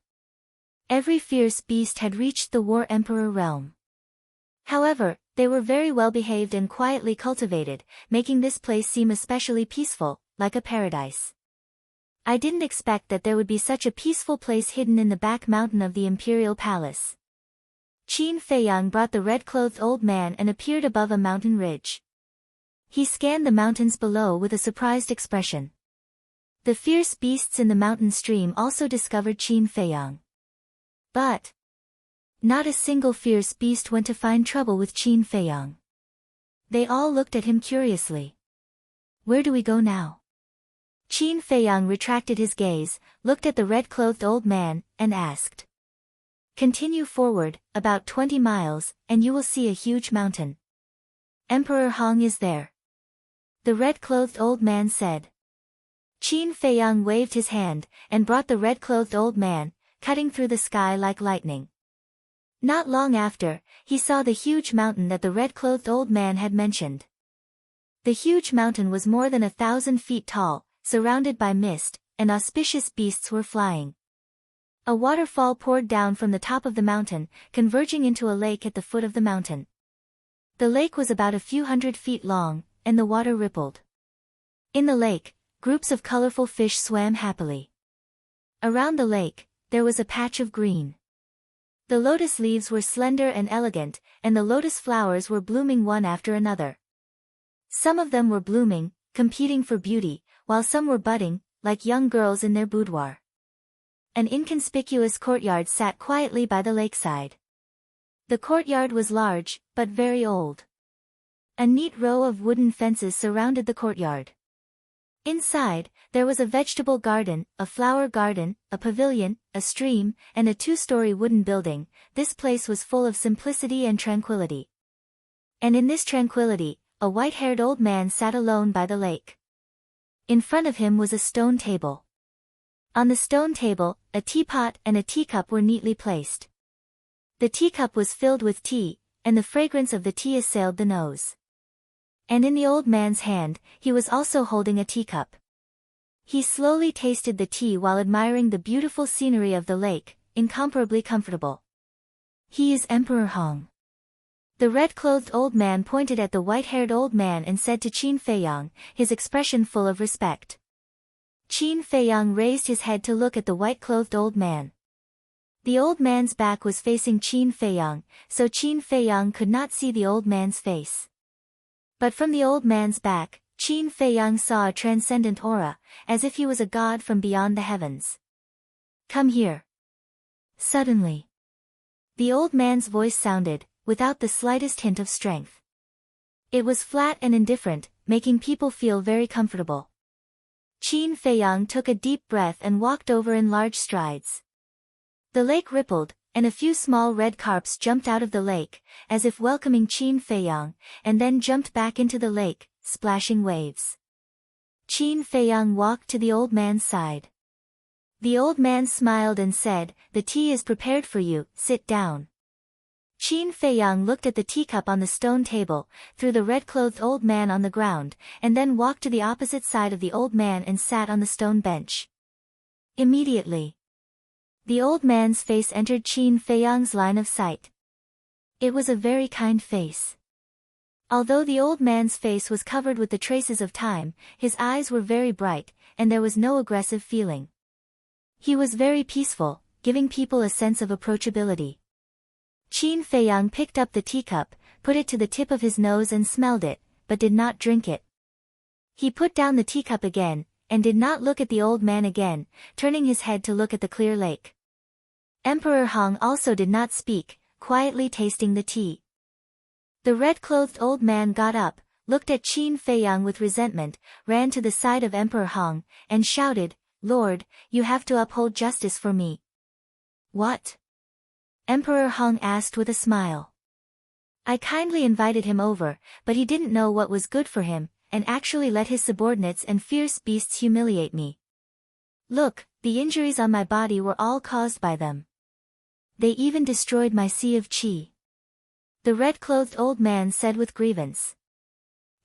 Every fierce beast had reached the War Emperor realm. However, they were very well behaved and quietly cultivated, making this place seem especially peaceful, like a paradise. I didn't expect that there would be such a peaceful place hidden in the back mountain of the imperial palace. Qin Feiyang brought the red-clothed old man and appeared above a mountain ridge. He scanned the mountains below with a surprised expression. The fierce beasts in the mountain stream also discovered Qin Feiyang. But not a single fierce beast went to find trouble with Qin Feiyang. They all looked at him curiously. Where do we go now? Qin Feiyang retracted his gaze, looked at the red-clothed old man, and asked. Continue forward, about 20 miles, and you will see a huge mountain. Emperor Hong is there. The red-clothed old man said. Qin Feiyang waved his hand, and brought the red-clothed old man, cutting through the sky like lightning. Not long after, he saw the huge mountain that the red-clothed old man had mentioned. The huge mountain was more than 1,000 feet tall, surrounded by mist, and auspicious beasts were flying. A waterfall poured down from the top of the mountain, converging into a lake at the foot of the mountain. The lake was about a few hundred feet long, and the water rippled. In the lake, groups of colorful fish swam happily. Around the lake, there was a patch of green. The lotus leaves were slender and elegant, and the lotus flowers were blooming one after another. Some of them were blooming, competing for beauty, while some were budding, like young girls in their boudoir. An inconspicuous courtyard sat quietly by the lakeside. The courtyard was large, but very old. A neat row of wooden fences surrounded the courtyard. Inside, there was a vegetable garden, a flower garden, a pavilion, a stream, and a 2-story wooden building. This place was full of simplicity and tranquility. And in this tranquility, a white-haired old man sat alone by the lake. In front of him was a stone table. On the stone table, a teapot and a teacup were neatly placed. The teacup was filled with tea, and the fragrance of the tea assailed the nose. And in the old man's hand, he was also holding a teacup. He slowly tasted the tea while admiring the beautiful scenery of the lake, incomparably comfortable. He is Emperor Hong. The red-clothed old man pointed at the white-haired old man and said to Qin Feiyang, his expression full of respect. Qin Feiyang raised his head to look at the white-clothed old man. The old man's back was facing Qin Feiyang, so Qin Feiyang could not see the old man's face. But from the old man's back, Qin Feiyang saw a transcendent aura, as if he was a god from beyond the heavens. Come here. Suddenly, the old man's voice sounded, without the slightest hint of strength. It was flat and indifferent, making people feel very comfortable. Qin Feiyang took a deep breath and walked over in large strides. The lake rippled, and a few small red carps jumped out of the lake, as if welcoming Qin Feiyang, and then jumped back into the lake, splashing waves. Qin Feiyang walked to the old man's side. The old man smiled and said, "The tea is prepared for you, sit down." Qin Feiyang looked at the teacup on the stone table, threw the red-clothed old man on the ground, and then walked to the opposite side of the old man and sat on the stone bench. Immediately, the old man's face entered Qin Feiyang's line of sight. It was a very kind face. Although the old man's face was covered with the traces of time, his eyes were very bright, and there was no aggressive feeling. He was very peaceful, giving people a sense of approachability. Qin Feiyang picked up the teacup, put it to the tip of his nose and smelled it, but did not drink it. He put down the teacup again, and did not look at the old man again, turning his head to look at the clear lake. Emperor Hong also did not speak, quietly tasting the tea. The red-clothed old man got up, looked at Qin Feiyang with resentment, ran to the side of Emperor Hong, and shouted, "Lord, you have to uphold justice for me." What? Emperor Hong asked with a smile. I kindly invited him over, but he didn't know what was good for him, and actually let his subordinates and fierce beasts humiliate me. Look, the injuries on my body were all caused by them. They even destroyed my sea of qi. The red-clothed old man said with grievance.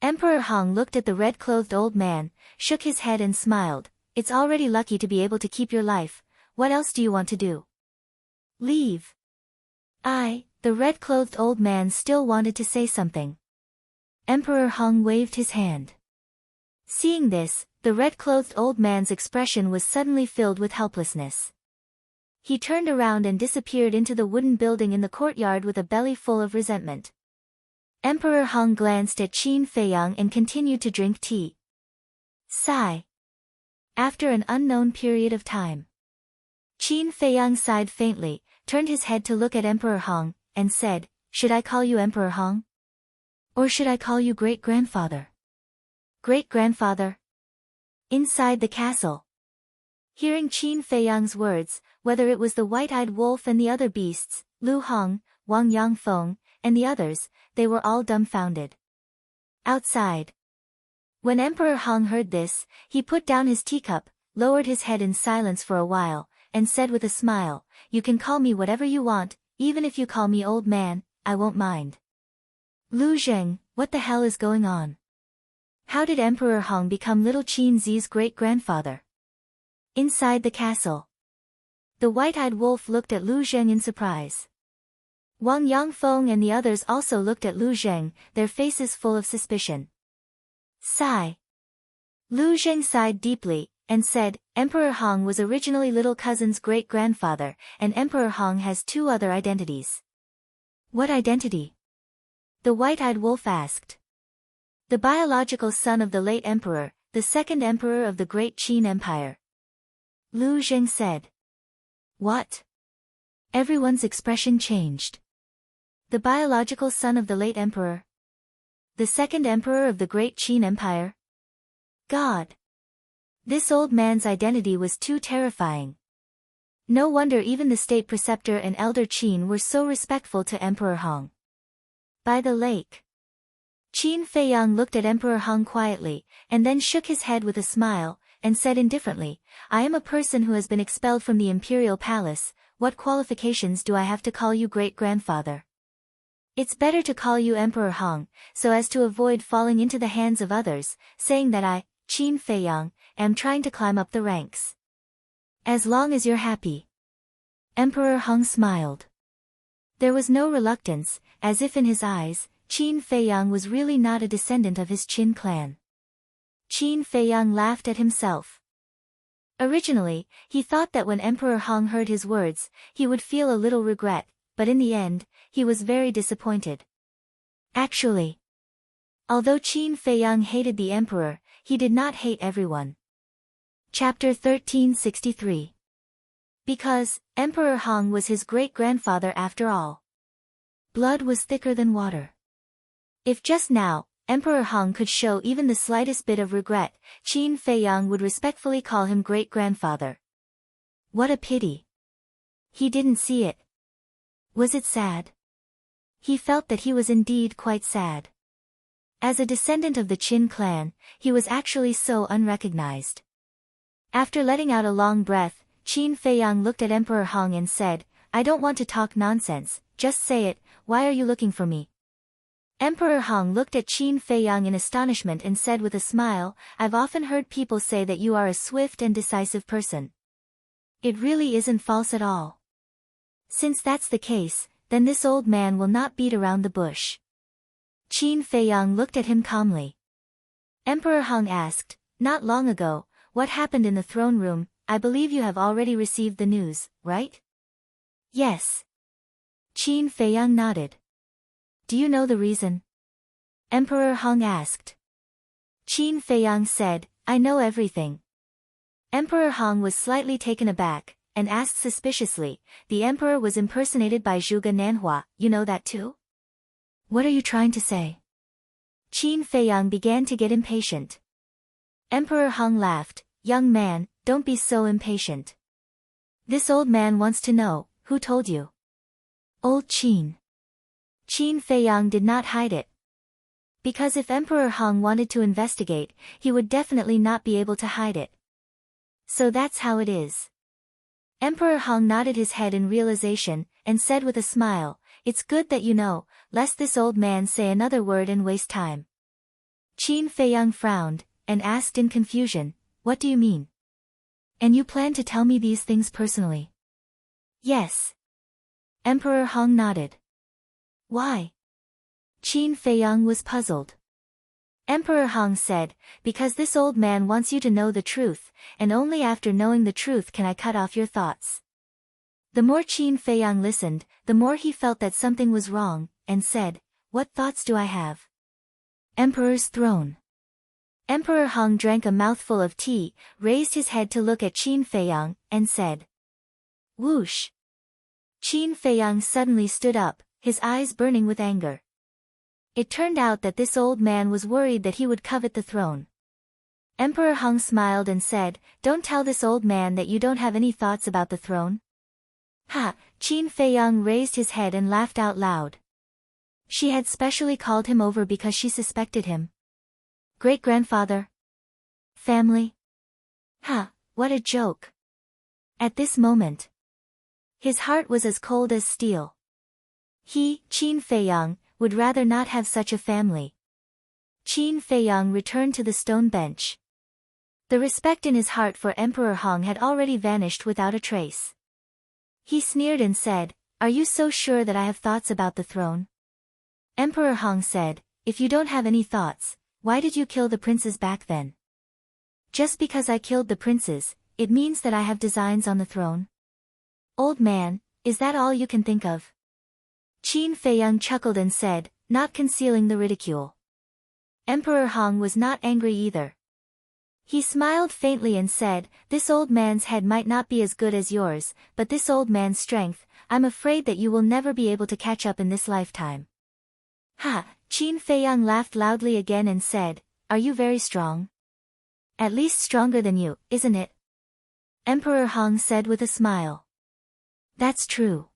Emperor Hong looked at the red-clothed old man, shook his head and smiled. It's already lucky to be able to keep your life. What else do you want to do? Leave. The red-clothed old man still wanted to say something. Emperor Hong waved his hand. Seeing this, the red-clothed old man's expression was suddenly filled with helplessness. He turned around and disappeared into the wooden building in the courtyard with a belly full of resentment. Emperor Hong glanced at Qin Feiyang and continued to drink tea. Sigh. After an unknown period of time, Qin Feiyang sighed faintly, turned his head to look at Emperor Hong, and said, Should I call you Emperor Hong? Or should I call you great-grandfather? Great-grandfather? Inside the castle. Hearing Qin Feiyang's words, whether it was the white-eyed wolf and the other beasts, Lu Hong, Wang Yangfeng, and the others, they were all dumbfounded. Outside. When Emperor Hong heard this, he put down his teacup, lowered his head in silence for a while, and said with a smile, You can call me whatever you want, even if you call me old man, I won't mind. Lu Zheng, what the hell is going on? How did Emperor Hong become little Qin Zi's great-grandfather? Inside the castle. The white-eyed wolf looked at Lu Zheng in surprise. Wang Yangfeng and the others also looked at Lu Zheng, their faces full of suspicion. Sigh. Lu Zheng sighed deeply, and said, Emperor Hong was originally little cousin's great-grandfather, and Emperor Hong has two other identities. What identity? The white-eyed wolf asked. The biological son of the late emperor, the second emperor of the Great Qin Empire. Lu Zheng said. What? Everyone's expression changed. The biological son of the late emperor? The second emperor of the Great Qin Empire? God! This old man's identity was too terrifying. No wonder even the state preceptor and elder Qin were so respectful to Emperor Hong. By the lake. Qin Feiyang looked at Emperor Hong quietly, and then shook his head with a smile, and said indifferently, I am a person who has been expelled from the imperial palace, what qualifications do I have to call you great-grandfather? It's better to call you Emperor Hong, so as to avoid falling into the hands of others, saying that I, Qin Feiyang, am trying to climb up the ranks. As long as you're happy. Emperor Hong smiled. There was no reluctance, as if in his eyes, Qin Feiyang was really not a descendant of his Qin clan. Qin Feiyang laughed at himself. Originally, he thought that when Emperor Hong heard his words, he would feel a little regret, but in the end, he was very disappointed. Actually, although Qin Feiyang hated the emperor, he did not hate everyone. Chapter 1363. Because, Emperor Hong was his great-grandfather after all. Blood was thicker than water. If just now, Emperor Hong could show even the slightest bit of regret, Qin Feiyang would respectfully call him great-grandfather. What a pity. He didn't see it. Was it sad? He felt that he was indeed quite sad. As a descendant of the Qin clan, he was actually so unrecognized. After letting out a long breath, Qin Feiyang looked at Emperor Hong and said, I don't want to talk nonsense, just say it, why are you looking for me? Emperor Hong looked at Qin Feiyang in astonishment and said with a smile, I've often heard people say that you are a swift and decisive person. It really isn't false at all. Since that's the case, then this old man will not beat around the bush. Qin Feiyang looked at him calmly. Emperor Hong asked, Not long ago, what happened in the throne room? I believe you have already received the news, right? Yes. Qin Feiyang nodded. Do you know the reason? Emperor Hong asked. Qin Feiyang said, I know everything. Emperor Hong was slightly taken aback, and asked suspiciously, the emperor was impersonated by Zhuge Nanhua, you know that too? What are you trying to say? Qin Feiyang began to get impatient. Emperor Hong laughed, young man, don't be so impatient. This old man wants to know, who told you? Old Qin. Qin Feiyang did not hide it. Because if Emperor Hong wanted to investigate, he would definitely not be able to hide it. So that's how it is. Emperor Hong nodded his head in realization, and said with a smile, "It's good that you know, lest this old man say another word and waste time." Qin Feiyang frowned, and asked in confusion, "What do you mean? And you plan to tell me these things personally?" "Yes." Emperor Hong nodded. "Why?" Qin Feiyang was puzzled. Emperor Hong said, "Because this old man wants you to know the truth, and only after knowing the truth can I cut off your thoughts." The more Qin Feiyang listened, the more he felt that something was wrong, and said, "What thoughts do I have?" "Emperor's throne." Emperor Hong drank a mouthful of tea, raised his head to look at Qin Feiyang, and said, "Whoosh." Qin Feiyang suddenly stood up, his eyes burning with anger. It turned out that this old man was worried that he would covet the throne. Emperor Hong smiled and said, "Don't tell this old man that you don't have any thoughts about the throne." "Ha!" Qin Feiyang raised his head and laughed out loud. She had specially called him over because she suspected him. Great-grandfather? Family? Ha! What a joke. At this moment, his heart was as cold as steel. He, Qin Feiyang, would rather not have such a family. Qin Feiyang returned to the stone bench. The respect in his heart for Emperor Hong had already vanished without a trace. He sneered and said, "Are you so sure that I have thoughts about the throne?" Emperor Hong said, "If you don't have any thoughts, why did you kill the princes back then?" "Just because I killed the princes, it means that I have designs on the throne?" "Old man, is that all you can think of?" Qin Feiyang chuckled and said, not concealing the ridicule. Emperor Hong was not angry either. He smiled faintly and said, "This old man's head might not be as good as yours, but this old man's strength, I'm afraid that you will never be able to catch up in this lifetime." "Ha!" Qin Feiyang laughed loudly again and said, "Are you very strong?" "At least stronger than you, isn't it?" Emperor Hong said with a smile. "That's true.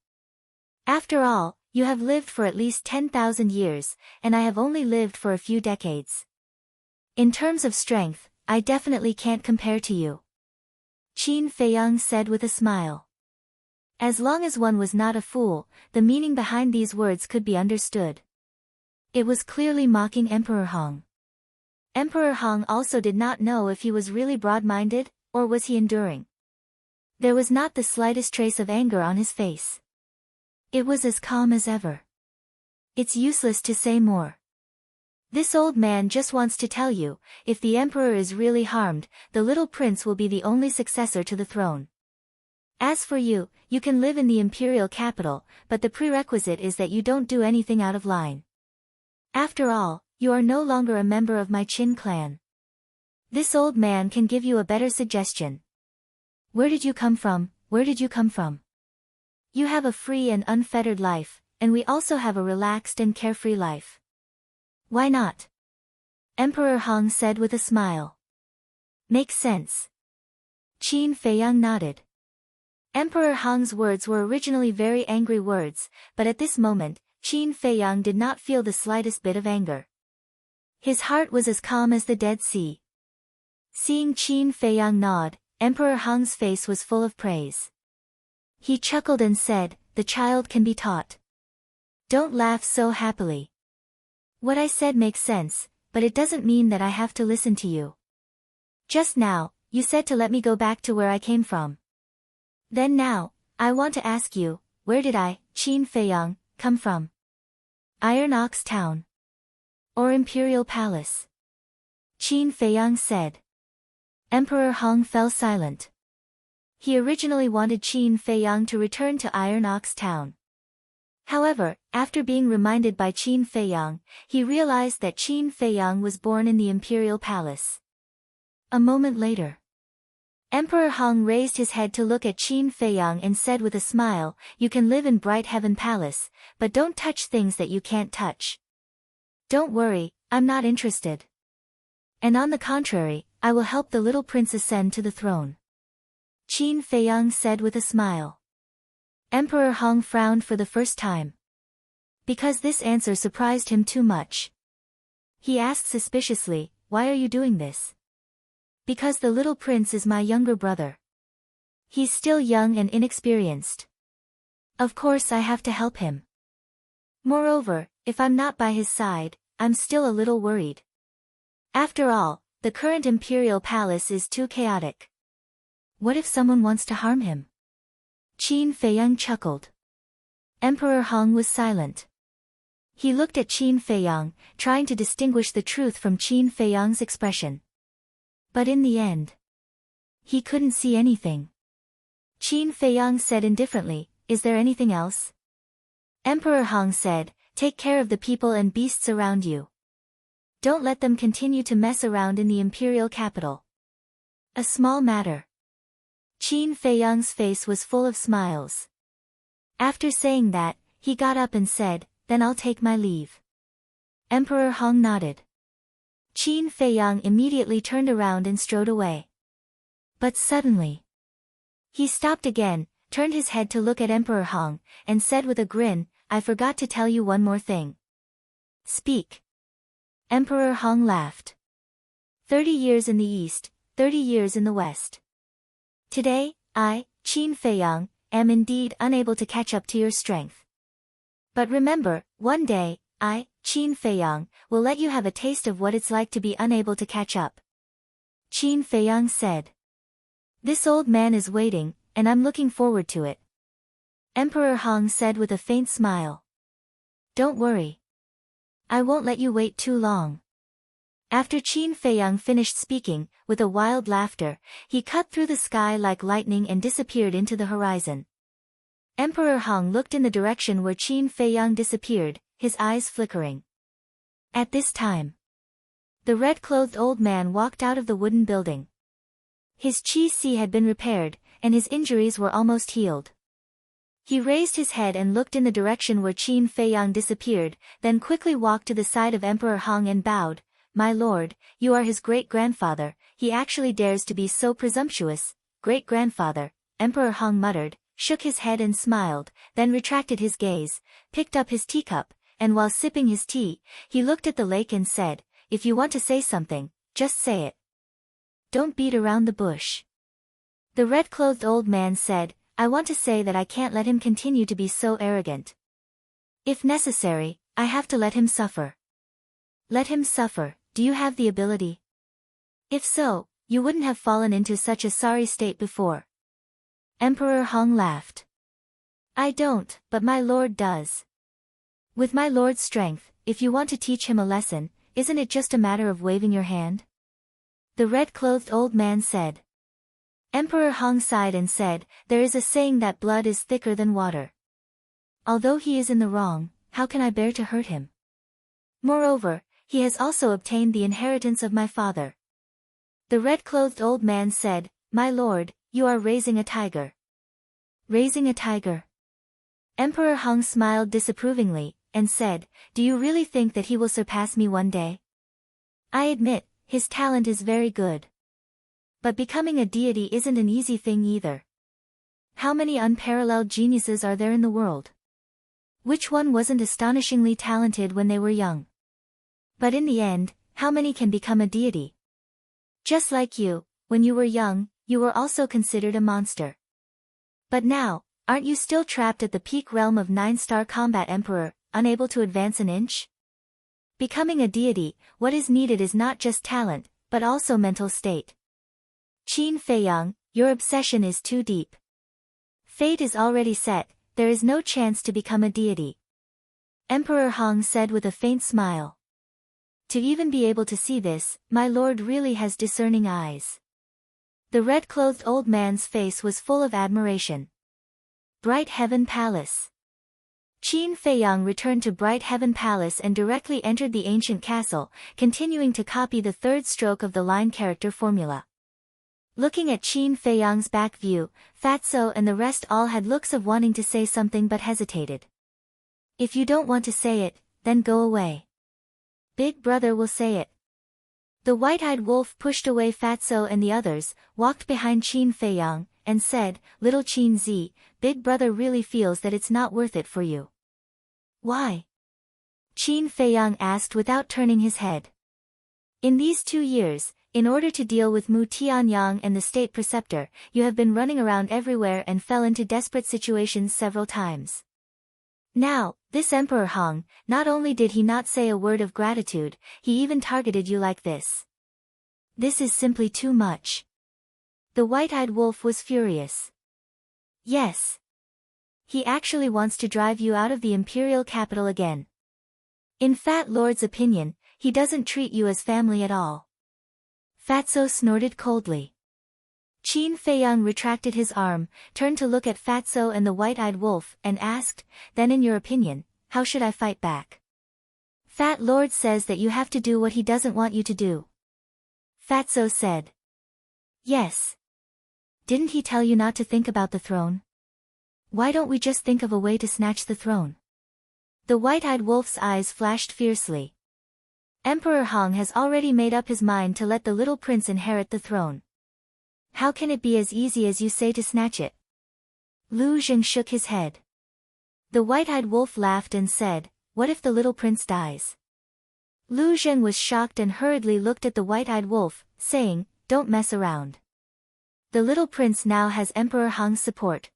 After all, you have lived for at least 10,000 years, and I have only lived for a few decades. In terms of strength, I definitely can't compare to you." Qin Feiyang said with a smile. As long as one was not a fool, the meaning behind these words could be understood. It was clearly mocking Emperor Hong. Emperor Hong also did not know if he was really broad-minded, or was he enduring. There was not the slightest trace of anger on his face. It was as calm as ever. "It's useless to say more. This old man just wants to tell you, if the emperor is really harmed, the little prince will be the only successor to the throne. As for you, you can live in the imperial capital, but the prerequisite is that you don't do anything out of line. After all, you are no longer a member of my Qin clan. This old man can give you a better suggestion. Where did you come from? Where did you come from? You have a free and unfettered life, and we also have a relaxed and carefree life. Why not?" Emperor Hong said with a smile. "Makes sense." Qin Feiyang nodded. Emperor Hong's words were originally very angry words, but at this moment, Qin Feiyang did not feel the slightest bit of anger. His heart was as calm as the Dead Sea. Seeing Qin Feiyang nod, Emperor Hong's face was full of praise. He chuckled and said, "The child can be taught. Don't laugh so happily. What I said makes sense, but it doesn't mean that I have to listen to you. Just now, you said to let me go back to where I came from. Then now, I want to ask you, where did I, Qin Feiyang, come from? Iron Ox Town? Or Imperial Palace?" Qin Feiyang said. Emperor Hong fell silent. He originally wanted Qin Feiyang to return to Iron Ox Town. However, after being reminded by Qin Feiyang, he realized that Qin Feiyang was born in the Imperial Palace. A moment later, Emperor Hong raised his head to look at Qin Feiyang and said with a smile, "You can live in Bright Heaven Palace, but don't touch things that you can't touch. Don't worry, I'm not interested. And on the contrary, I will help the little prince ascend to the throne." Qin Feiyang said with a smile. Emperor Hong frowned for the first time. Because this answer surprised him too much. He asked suspiciously, "Why are you doing this?" "Because the little prince is my younger brother. He's still young and inexperienced. Of course I have to help him. Moreover, if I'm not by his side, I'm still a little worried. After all, the current imperial palace is too chaotic. What if someone wants to harm him?" Qin Feiyang chuckled. Emperor Hong was silent. He looked at Qin Feiyang, trying to distinguish the truth from Qin Feiyang's expression. But in the end, he couldn't see anything. Qin Feiyang said indifferently, "Is there anything else?" Emperor Hong said, "Take care of the people and beasts around you. Don't let them continue to mess around in the imperial capital." A small matter. Qin Feiyang's face was full of smiles. After saying that, he got up and said, "Then I'll take my leave." Emperor Hong nodded. Qin Feiyang immediately turned around and strode away. But suddenly, he stopped again, turned his head to look at Emperor Hong, and said with a grin, "I forgot to tell you one more thing." "Speak." Emperor Hong laughed. 30 years in the east, 30 years in the west. Today, I, Qin Feiyang, am indeed unable to catch up to your strength. But remember, one day, I, Qin Feiyang, will let you have a taste of what it's like to be unable to catch up. Qin Feiyang said. This old man is waiting, and I'm looking forward to it. Emperor Hong said with a faint smile. Don't worry. I won't let you wait too long. After Qin Feiyang finished speaking, with a wild laughter, he cut through the sky like lightning and disappeared into the horizon. Emperor Hong looked in the direction where Qin Feiyang disappeared, his eyes flickering. At this time, the red-clothed old man walked out of the wooden building. His qi had been repaired, and his injuries were almost healed. He raised his head and looked in the direction where Qin Feiyang disappeared, then quickly walked to the side of Emperor Hong and bowed. My lord, you are his great-grandfather, he actually dares to be so presumptuous. Great-grandfather, Emperor Hong muttered, shook his head and smiled, then retracted his gaze, picked up his teacup, and while sipping his tea, he looked at the lake and said, if you want to say something, just say it. Don't beat around the bush. The red-clothed old man said, I want to say that I can't let him continue to be so arrogant. If necessary, I have to let him suffer. Let him suffer, do you have the ability? If so, you wouldn't have fallen into such a sorry state before. Emperor Hong laughed. I don't, but my lord does. With my lord's strength, if you want to teach him a lesson, isn't it just a matter of waving your hand? The red-clothed old man said. Emperor Hong sighed and said, there is a saying that blood is thicker than water. Although he is in the wrong, how can I bear to hurt him? Moreover, he has also obtained the inheritance of my father. The red-clothed old man said, my lord, you are raising a tiger. Raising a tiger? Emperor Hong smiled disapprovingly, and said, do you really think that he will surpass me one day? I admit, his talent is very good. But becoming a deity isn't an easy thing either. How many unparalleled geniuses are there in the world? Which one wasn't astonishingly talented when they were young? But in the end, how many can become a deity? Just like you, when you were young, you were also considered a monster. But now, aren't you still trapped at the peak realm of 9-star combat emperor, unable to advance an inch? Becoming a deity, what is needed is not just talent, but also mental state. Qin Feiyang, your obsession is too deep. Fate is already set, there is no chance to become a deity. Emperor Hong said with a faint smile. To even be able to see this, my lord really has discerning eyes. The red-clothed old man's face was full of admiration. Bright Heaven Palace. Qin Feiyang returned to Bright Heaven Palace and directly entered the ancient castle, continuing to copy the third stroke of the line character formula. Looking at Qin Feiyang's back view, Fatso and the rest all had looks of wanting to say something but hesitated. If you don't want to say it, then go away. Big brother will say it. The white-eyed wolf pushed away Fatso and the others, walked behind Qin Feiyang, and said, "Little Qin Zi, Big Brother really feels that it's not worth it for you." "Why?" Qin Feiyang asked without turning his head. "In these 2 years, in order to deal with Mu Tianyang and the state preceptor, you have been running around everywhere and fell into desperate situations several times. Now, this Emperor Hong, not only did he not say a word of gratitude, he even targeted you like this. This is simply too much." The white-eyed wolf was furious. "Yes. He actually wants to drive you out of the imperial capital again. In Fat Lord's opinion, he doesn't treat you as family at all." Fatso snorted coldly. Qin Feiyang retracted his arm, turned to look at Fatso and the white-eyed wolf, and asked, "Then in your opinion, how should I fight back?" "Fat Lord says that you have to do what he doesn't want you to do." Fatso said. "Yes. Didn't he tell you not to think about the throne? Why don't we just think of a way to snatch the throne?" The white-eyed wolf's eyes flashed fiercely. "Emperor Hong has already made up his mind to let the little prince inherit the throne. How can it be as easy as you say to snatch it?" Lu Zheng shook his head. The white-eyed wolf laughed and said, "What if the little prince dies?" Lu Zheng was shocked and hurriedly looked at the white-eyed wolf, saying, "Don't mess around. The little prince now has Emperor Hong's support.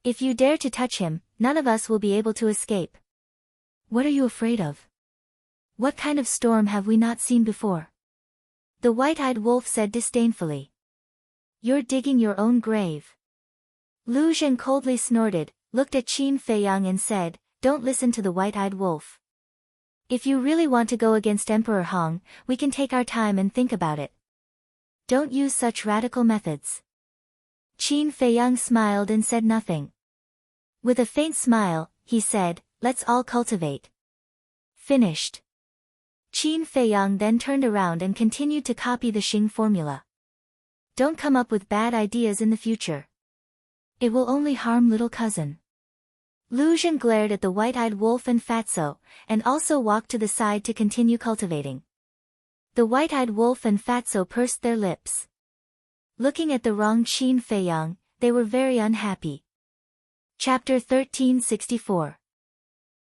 If you dare to touch him, none of us will be able to escape." "What are you afraid of? What kind of storm have we not seen before?" The white-eyed wolf said disdainfully. "You're digging your own grave." Lu Zheng coldly snorted, looked at Qin Feiyang and said, "Don't listen to the white-eyed wolf. If you really want to go against Emperor Hong, we can take our time and think about it. Don't use such radical methods." Qin Feiyang smiled and said nothing. With a faint smile, he said, "Let's all cultivate." Finished. Qin Feiyang then turned around and continued to copy the Xing formula. "Don't come up with bad ideas in the future. It will only harm little cousin." Lu Zhen glared at the white-eyed wolf and Fatso, and also walked to the side to continue cultivating. The white-eyed wolf and Fatso pursed their lips. Looking at the wrong Qin Feiyang, they were very unhappy. Chapter 1364.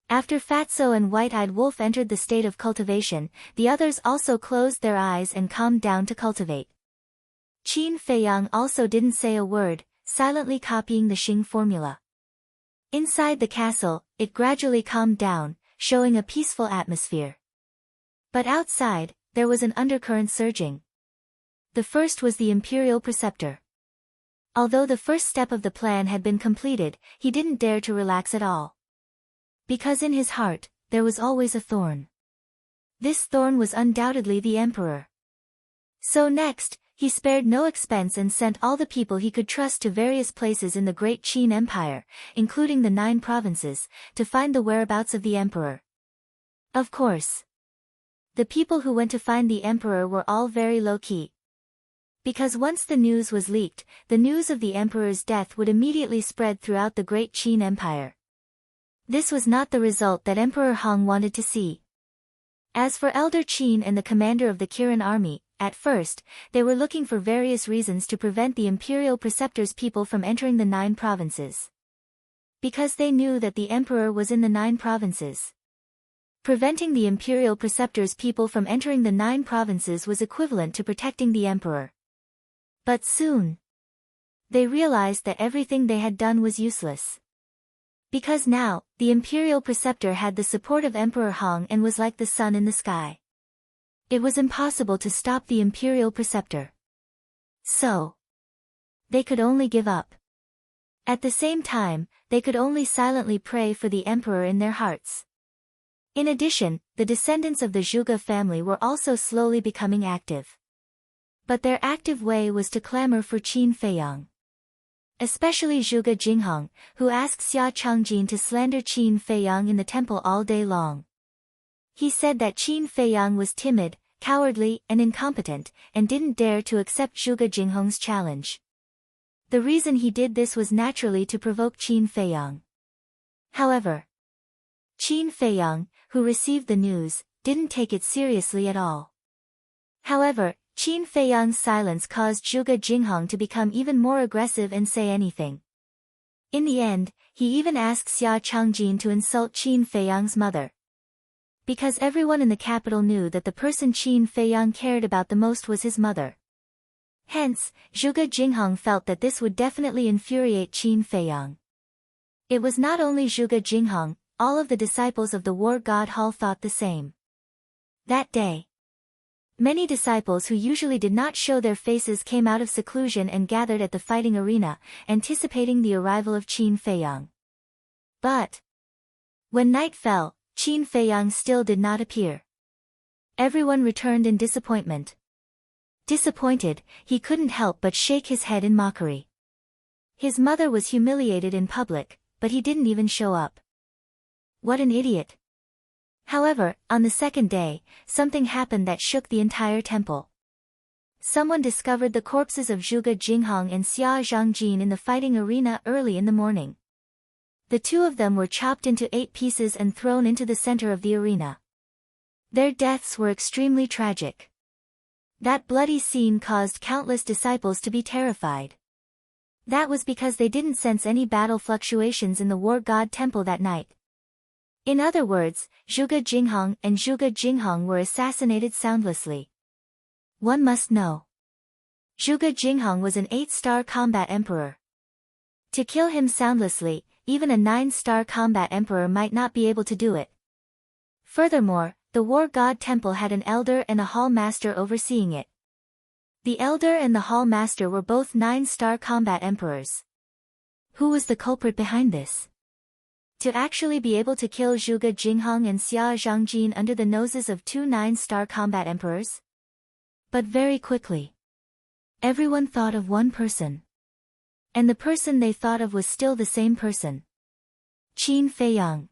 After Fatso and white-eyed wolf entered the state of cultivation, the others also closed their eyes and calmed down to cultivate. Qin Feiyang also didn't say a word, silently copying the Xing formula. Inside the castle, it gradually calmed down, showing a peaceful atmosphere. But outside, there was an undercurrent surging. The first was the imperial preceptor. Although the first step of the plan had been completed, he didn't dare to relax at all. Because in his heart, there was always a thorn. This thorn was undoubtedly the emperor. So next, he spared no expense and sent all the people he could trust to various places in the great Qin Empire, including the 9 provinces, to find the whereabouts of the emperor. Of course, the people who went to find the emperor were all very low-key. Because once the news was leaked, the news of the emperor's death would immediately spread throughout the great Qin Empire. This was not the result that Emperor Hong wanted to see. As for Elder Qin and the commander of the Kirin army, at first, they were looking for various reasons to prevent the imperial preceptor's people from entering the 9 provinces. Because they knew that the emperor was in the 9 provinces. Preventing the imperial preceptor's people from entering the 9 provinces was equivalent to protecting the emperor. But soon, they realized that everything they had done was useless. Because now, the imperial preceptor had the support of Emperor Hong and was like the sun in the sky. It was impossible to stop the imperial preceptor. So, they could only give up. At the same time, they could only silently pray for the emperor in their hearts. In addition, the descendants of the Zhuge family were also slowly becoming active. But their active way was to clamor for Qin Feiyang. Especially Zhuge Jinghong, who asked Xia Changjin to slander Qin Feiyang in the temple all day long. He said that Qin Feiyang was timid, cowardly, and incompetent, and didn't dare to accept Zhuge Jinghong's challenge. The reason he did this was naturally to provoke Qin Feiyang. However, Qin Feiyang, who received the news, didn't take it seriously at all. However, Qin Feiyang's silence caused Zhuge Jinghong to become even more aggressive and say anything. In the end, he even asked Xia Changjin to insult Qin Feiyang's mother. Because everyone in the capital knew that the person Qin Feiyang cared about the most was his mother. Hence, Zhuge Jinghong felt that this would definitely infuriate Qin Feiyang. It was not only Zhuge Jinghong, all of the disciples of the war god hall thought the same. That day, many disciples who usually did not show their faces came out of seclusion and gathered at the fighting arena, anticipating the arrival of Qin Feiyang. But when night fell, Qin Feiyang still did not appear. Everyone returned in disappointment. Disappointed, he couldn't help but shake his head in mockery. His mother was humiliated in public, but he didn't even show up. What an idiot. However, on the second day, something happened that shook the entire temple. Someone discovered the corpses of Zhuge Jinghong and Xia Zhangjin in the fighting arena early in the morning. The two of them were chopped into 8 pieces and thrown into the center of the arena. Their deaths were extremely tragic. That bloody scene caused countless disciples to be terrified. That was because they didn't sense any battle fluctuations in the war god temple that night. In other words, Zhuge Jinghong and Zhuge Jinghong were assassinated soundlessly. One must know. Zhuge Jinghong was an 8-star combat emperor. To kill him soundlessly, even a 9-star combat emperor might not be able to do it. Furthermore, the war god temple had an elder and a hall master overseeing it. The elder and the hall master were both 9-star combat emperors. Who was the culprit behind this? To actually be able to kill Zhuge Jinghong and Xia Zhangjin under the noses of 2 9-star combat emperors? But very quickly, everyone thought of one person. And the person they thought of was still the same person. Qin Feiyang.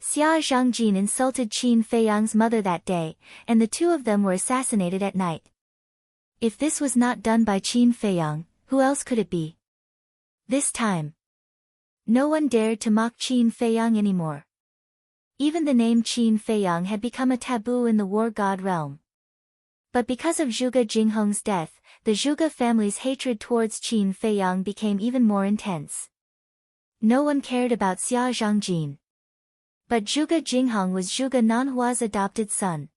Xia Zhangjin insulted Qin Feiyang's mother that day, and the two of them were assassinated at night. If this was not done by Qin Feiyang, who else could it be? This time, no one dared to mock Qin Feiyang anymore. Even the name Qin Feiyang had become a taboo in the war god realm. But because of Zhuge Jinghong's death, the Zhuge family's hatred towards Qin Feiyang became even more intense. No one cared about Xia Zhangjin. But Zhuge Jinghong was Zhuge Nanhua's adopted son.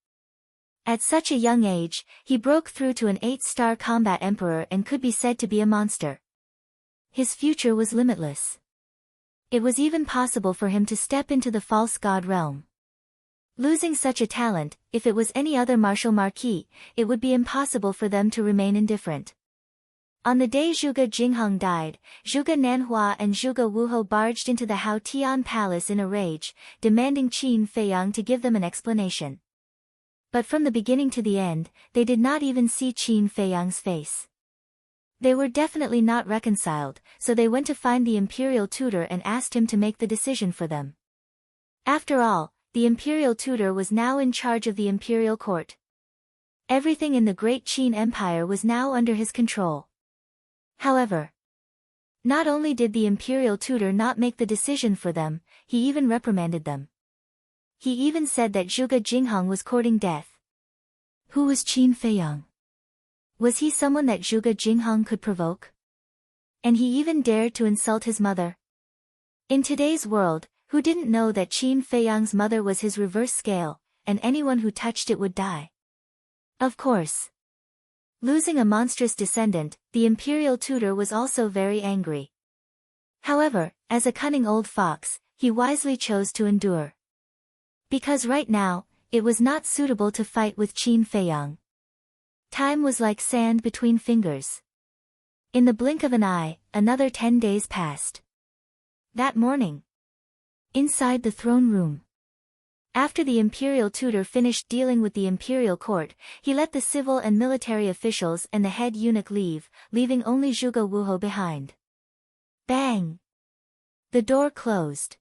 At such a young age, he broke through to an 8-star combat emperor and could be said to be a monster. His future was limitless. It was even possible for him to step into the false god realm. Losing such a talent, if it was any other martial marquis, it would be impossible for them to remain indifferent. On the day Zhuge Jinghong died, Zhuge Nanhua and Zhuge Wuhou barged into the Hao Tian palace in a rage, demanding Qin Feiyang to give them an explanation. But from the beginning to the end, they did not even see Qin Feiyang's face. They were definitely not reconciled, so they went to find the imperial tutor and asked him to make the decision for them. After all, the imperial tutor was now in charge of the imperial court. Everything in the great Qin Empire was now under his control. However, not only did the imperial tutor not make the decision for them, he even reprimanded them. He even said that Zhuge Jinghong was courting death. Who was Qin Feiyang? Was he someone that Zhuge Jinghong could provoke? And he even dared to insult his mother. In today's world, who didn't know that Qin Feiyang's mother was his reverse scale, and anyone who touched it would die? Of course. Losing a monstrous descendant, the imperial tutor was also very angry. However, as a cunning old fox, he wisely chose to endure. Because right now, it was not suitable to fight with Qin Feiyang. Time was like sand between fingers. In the blink of an eye, another 10 days passed. That morning, inside the throne room, after the imperial tutor finished dealing with the imperial court, he let the civil and military officials and the head eunuch leave, leaving only Zhuge Wuhou behind. Bang! The door closed.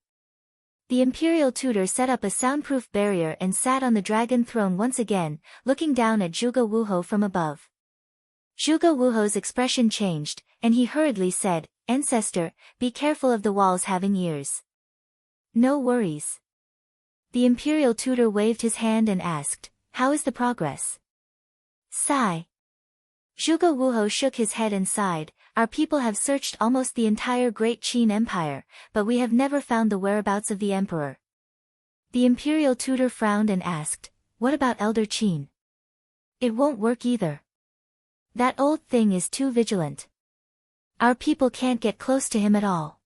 The imperial tutor set up a soundproof barrier and sat on the dragon throne once again, looking down at Zhuge Wuhou from above. Zhuge Wuhou's expression changed, and he hurriedly said, "Ancestor, be careful of the walls having ears." "No worries." The imperial tutor waved his hand and asked, "How is the progress?" Sigh. Zhuge Wuhou shook his head and sighed. Our people have searched almost the entire Great Qin Empire, but we have never found the whereabouts of the emperor. The imperial tutor frowned and asked, what about Elder Qin? It won't work either. That old thing is too vigilant. Our people can't get close to him at all.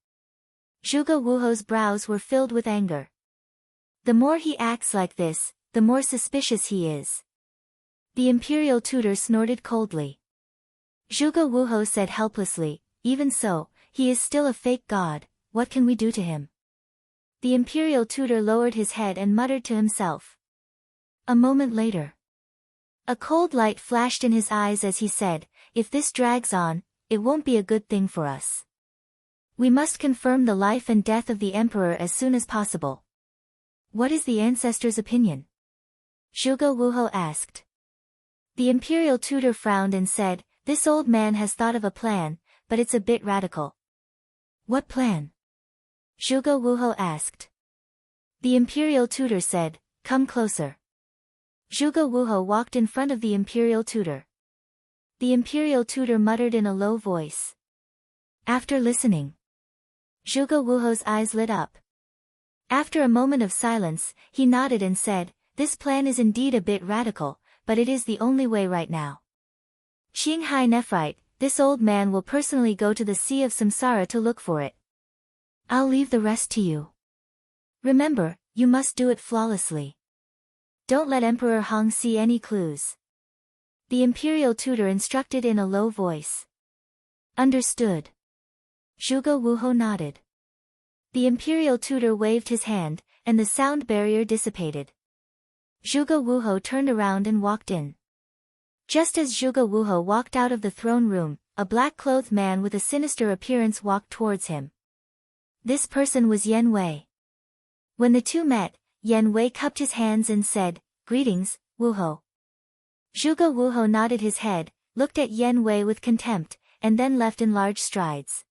Zhuge Wuhou's brows were filled with anger. The more he acts like this, the more suspicious he is. The imperial tutor snorted coldly. Zhuge Wuhou said helplessly, even so, he is still a fake god, what can we do to him? The imperial tutor lowered his head and muttered to himself. A moment later, a cold light flashed in his eyes as he said, if this drags on, it won't be a good thing for us. We must confirm the life and death of the emperor as soon as possible. What is the ancestor's opinion? Zhuge Wuhou asked. The imperial tutor frowned and said, this old man has thought of a plan, but it's a bit radical. What plan? Zhuge Wuhou asked. The imperial tutor said, come closer. Zhuge Wuhou walked in front of the imperial tutor. The imperial tutor muttered in a low voice. After listening, Zhuge Wuhou's eyes lit up. After a moment of silence, he nodded and said, this plan is indeed a bit radical, but it is the only way right now. Qinghai Nephrite, this old man will personally go to the Sea of Samsara to look for it. I'll leave the rest to you. Remember, you must do it flawlessly. Don't let Emperor Hong see any clues. The imperial tutor instructed in a low voice. Understood. Zhuge Wuhou nodded. The imperial tutor waved his hand, and the sound barrier dissipated. Zhuge Wuhou turned around and walked in. Just as Zhuge Wuhou walked out of the throne room, a black-clothed man with a sinister appearance walked towards him. This person was Yan Wei. When the two met, Yan Wei cupped his hands and said, greetings, Wuhou. Zhuge Wuhou nodded his head, looked at Yan Wei with contempt, and then left in large strides.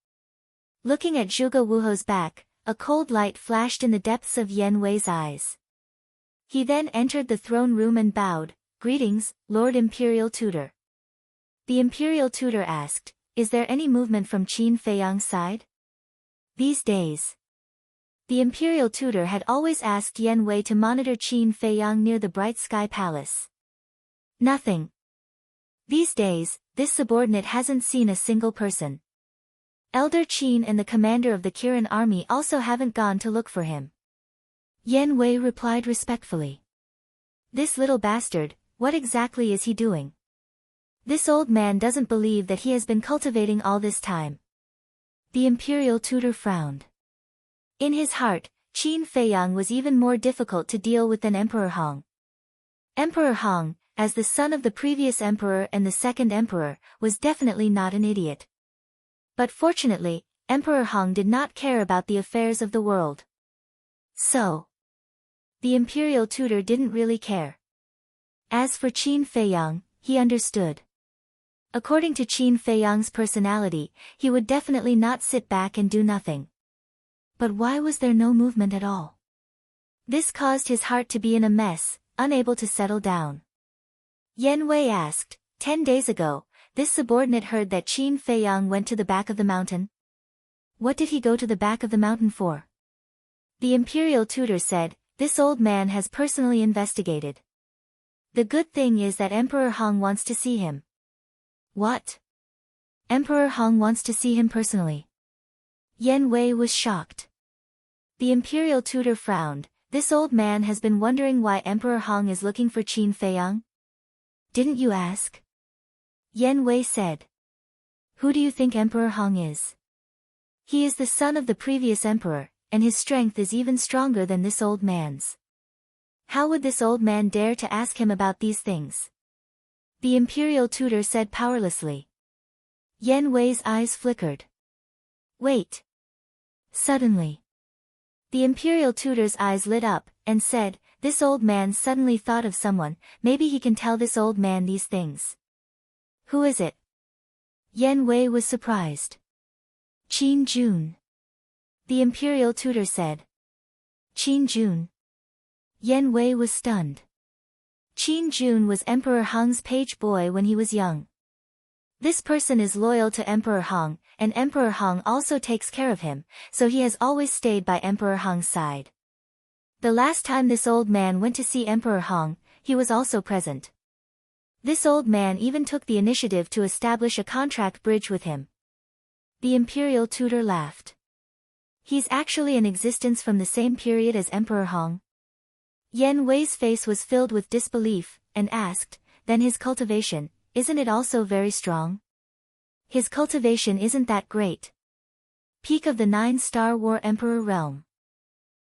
Looking at Zhuge Wuhou's back, a cold light flashed in the depths of Yan Wei's eyes. He then entered the throne room and bowed, greetings, Lord Imperial Tutor. The Imperial Tutor asked, is there any movement from Qin Feiyang's side? These days. The Imperial Tutor had always asked Yan Wei to monitor Qin Feiyang near the Bright Sky Palace. Nothing. These days, this subordinate hasn't seen a single person. Elder Qin and the commander of the Kirin army also haven't gone to look for him. Yan Wei replied respectfully. This little bastard, what exactly is he doing? This old man doesn't believe that he has been cultivating all this time. The Imperial Tutor frowned. In his heart, Qin Feiyang was even more difficult to deal with than Emperor Hong. Emperor Hong, as the son of the previous emperor and the second emperor, was definitely not an idiot. But fortunately, Emperor Hong did not care about the affairs of the world. So, the Imperial Tutor didn't really care. As for Qin Feiyang, he understood. According to Qin Feiyang's personality, he would definitely not sit back and do nothing. But why was there no movement at all? This caused his heart to be in a mess, unable to settle down. Yan Wei asked, 10 days ago, this subordinate heard that Qin Feiyang went to the back of the mountain. What did he go to the back of the mountain for? The Imperial Tutor said, this old man has personally investigated. The good thing is that Emperor Hong wants to see him. What? Emperor Hong wants to see him personally. Yan Wei was shocked. The Imperial Tutor frowned. This old man has been wondering why Emperor Hong is looking for Qin Feiyang. Didn't you ask? Yan Wei said. Who do you think Emperor Hong is? He is the son of the previous emperor, and his strength is even stronger than this old man's. How would this old man dare to ask him about these things? The Imperial Tutor said powerlessly. Yan Wei's eyes flickered. Wait. Suddenly, the Imperial Tutor's eyes lit up, and said, this old man suddenly thought of someone, maybe he can tell this old man these things. Who is it? Yan Wei was surprised. Qin Jun. The Imperial Tutor said. Qin Jun. Yan Wei was stunned. Qin Jun was Emperor Hong's page boy when he was young. This person is loyal to Emperor Hong, and Emperor Hong also takes care of him, so he has always stayed by Emperor Hong's side. The last time this old man went to see Emperor Hong, he was also present. This old man even took the initiative to establish a contract bridge with him. The imperial tutor laughed. He's actually in existence from the same period as Emperor Hong? Yan Wei's face was filled with disbelief, and asked, then his cultivation, isn't it also very strong? His cultivation isn't that great. Peak of the 9-star War Emperor realm.